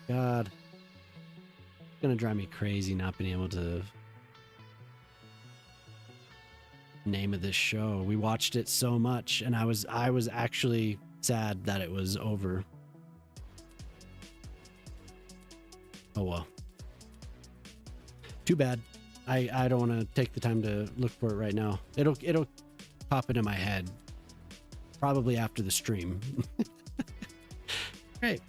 God. It's gonna drive me crazy not being able to name of this show. We watched it so much, and I was actually sad that it was over. Oh well. Too bad. I don't want to take the time to look for it right now. It'll pop into my head probably after the stream. Great.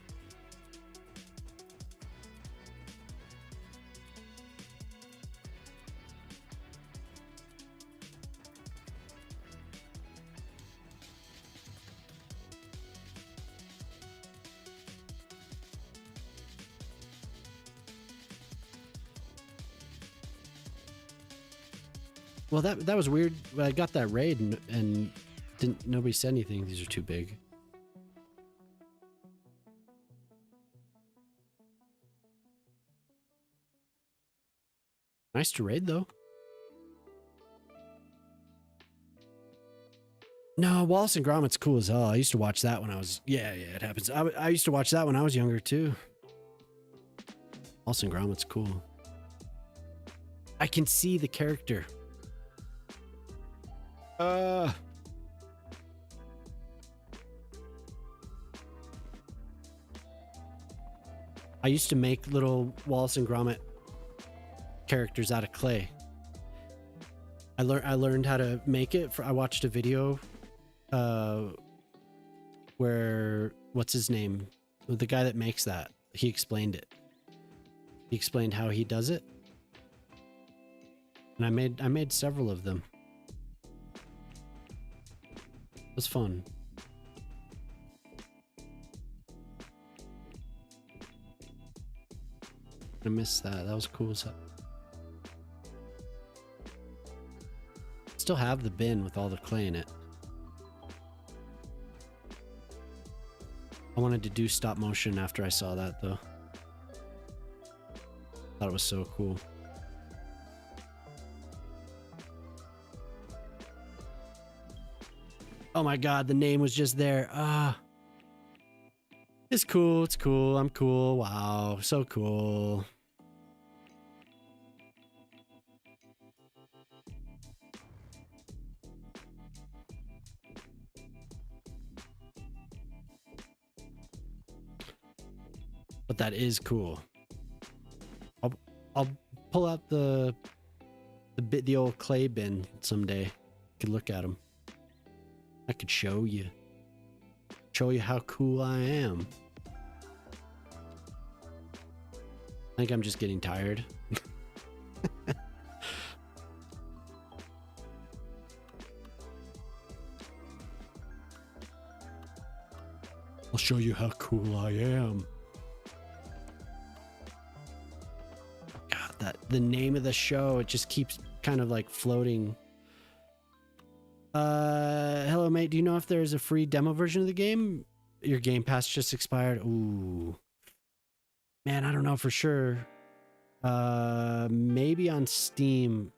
Well, that was weird. I got that raid and nobody said anything. These are too big. Nice to raid though. No, Wallace and Gromit's cool as hell. I used to watch that when I was yeah, it happens. I used to watch that when I was younger too. Wallace and Gromit's cool. I can see the character. I used to make little Wallace and Gromit characters out of clay. I learned how to make it. I watched a video where, what's his name? The guy that makes that. He explained it. He explained how he does it. And I made several of them. It was fun. I missed that. That was cool as hell. Still have the bin with all the clay in it. I wanted to do stop motion after I saw that though. Thought it was so cool. Oh my god, the name was just there. It's cool, it's cool, I'm cool. Wow, so cool. But that is cool. I'll pull out the old clay bin someday. You could look at them. I could show you how cool I am. I think I'm just getting tired. I'll show you how cool I am. God, the name of the show, it just keeps kind of like floating. Hello mate, do you know if there's a free demo version of the game? Your Game Pass just expired. Ooh. Man, I don't know for sure. Maybe on Steam.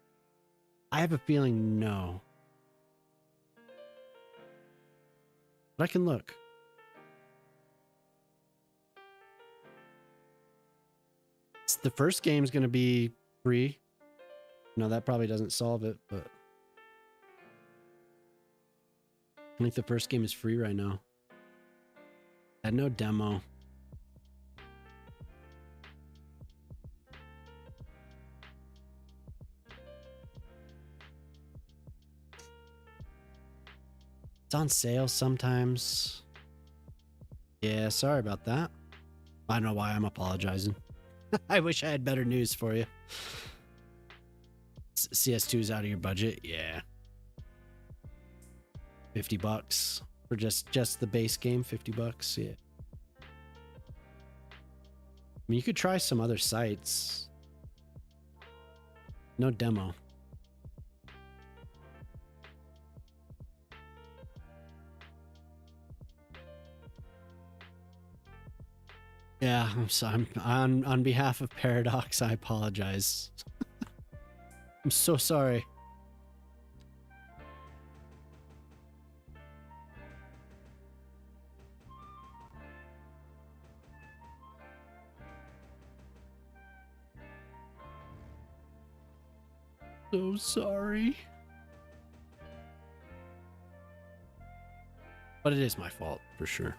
I have a feeling no. But I can look. The first game's going to be free. No, that probably doesn't solve it, but I think the first game is free right now. I had no demo. It's on sale sometimes. Yeah, sorry about that. I don't know why I'm apologizing. I wish I had better news for you. CS2 is out of your budget? Yeah. $50 for just the base game. $50, yeah. I mean, you could try some other sites. No demo. Yeah, I'm sorry. On behalf of Paradox, I apologize. I'm so sorry. So sorry. But it is my fault, for sure.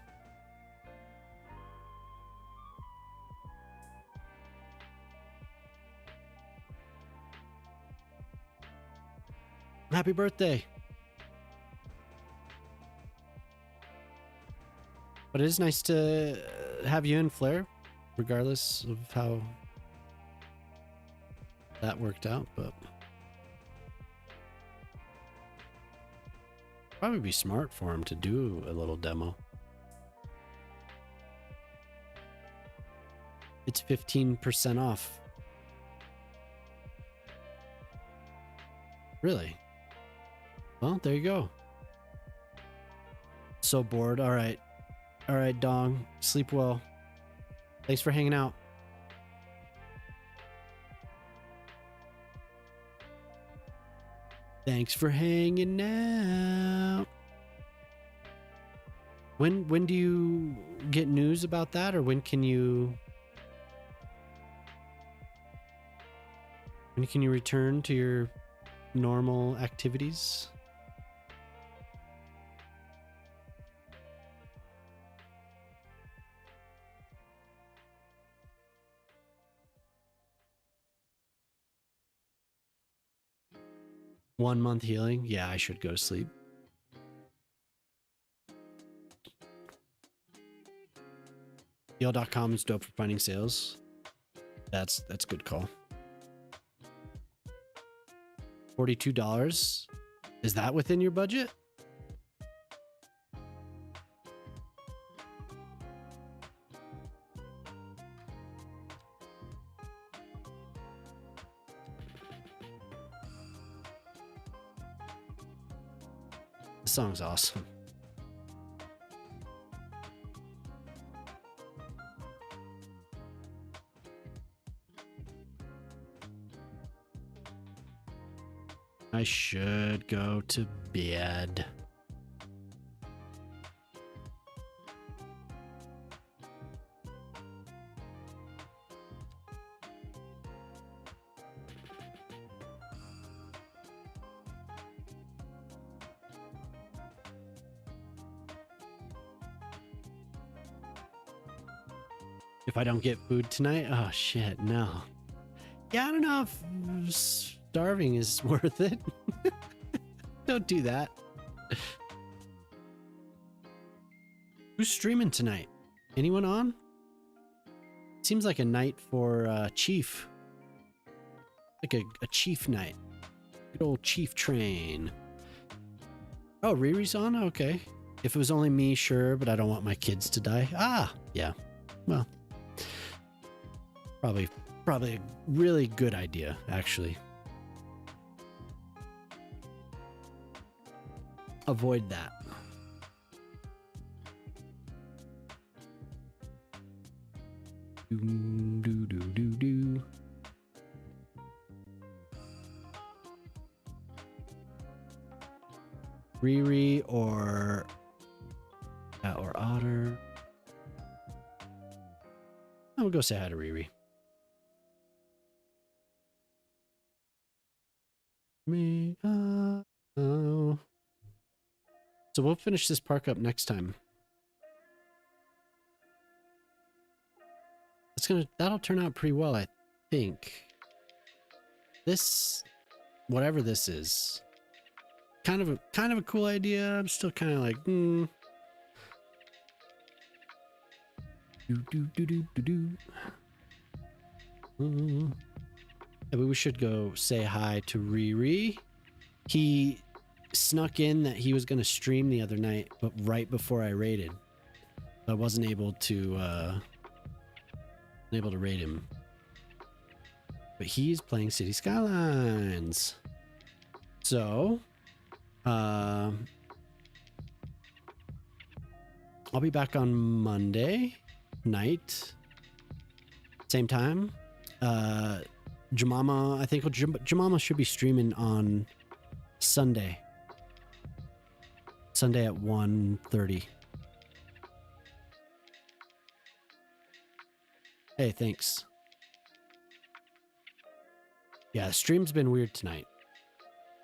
Happy birthday. But it is nice to have you in, Flair, regardless of how that worked out, but probably be smart for him to do a little demo. It's 15% off. Really? Well, there you go. So bored. All right. All right, Dong. Sleep well. Thanks for hanging out. Thanks for hanging out. When do you get news about that, or when can you return to your normal activities? 1 month healing. Yeah, I should go to sleep. Heal.com is dope for finding sales. That's a good call. $42. Is that within your budget? This song's awesome. I should go to bed. If I don't get food tonight, oh shit, no. Yeah, I don't know if starving is worth it. Don't do that. Who's streaming tonight? Anyone on? Seems like a night for Chief. Like a Chief night. Good old Chief train. Oh, Riri's on? Okay. If it was only me, sure, but I don't want my kids to die. Ah, yeah. Well, probably a really good idea, actually. Avoid that. Do. Riri or Otter. I will go say hi to Riri. Oh. So we'll finish this park up next time. That'll turn out pretty well, I think. This, whatever this is, kind of a cool idea. I'm still kind of like, Yeah, but we should go say hi to Riri. He snuck in that he was going to stream the other night, but right before I raided. I wasn't able to raid him. But he's playing City Skylines. So, I'll be back on Monday night. Same time. Jamama, I think Jamama should be streaming on Sunday. Sunday at 1:30. Hey, thanks. Yeah, the stream's been weird tonight.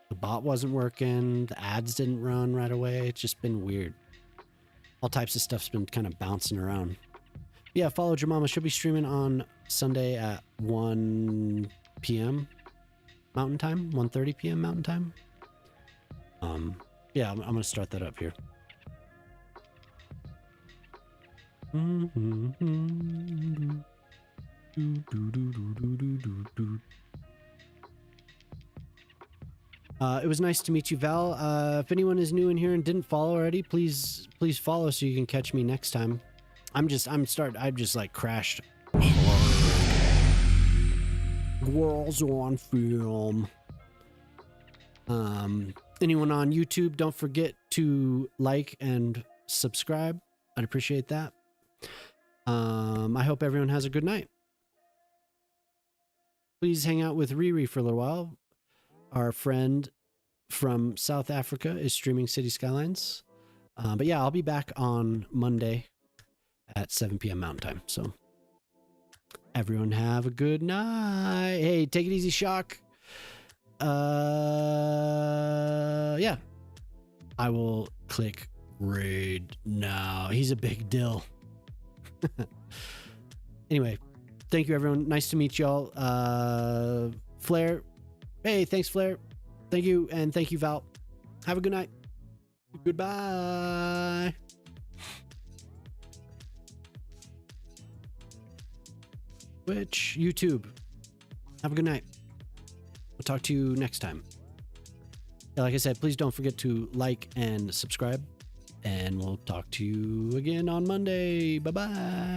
The bot wasn't working. The ads didn't run right away. It's just been weird. All types of stuff's been kind of bouncing around. Yeah, follow Jamama. She'll be streaming on Sunday at 1 p.m. Mountain Time. 1:30 p.m. Mountain Time. Yeah, I'm gonna start that up here. It was nice to meet you, Val. If anyone is new in here and didn't follow already, please follow so you can catch me next time. I've just like crashed Girls on film. Anyone on YouTube, don't forget to like and subscribe. I'd appreciate that. I hope everyone has a good night. Please hang out with Riri for a little while. Our friend from South Africa is streaming City Skylines. But yeah, I'll be back on Monday at 7 p.m. Mountain Time. So everyone have a good night. Hey, take it easy, Shock. Yeah. I will click raid now. He's a big deal. Anyway, thank you, everyone. Nice to meet y'all. Flair. Hey, thanks, Flair. Thank you, and thank you, Val. Have a good night. Goodbye. Twitch, YouTube. Have a good night. We'll talk to you next time. Yeah, like I said, please don't forget to like and subscribe. And we'll talk to you again on Monday. Bye-bye.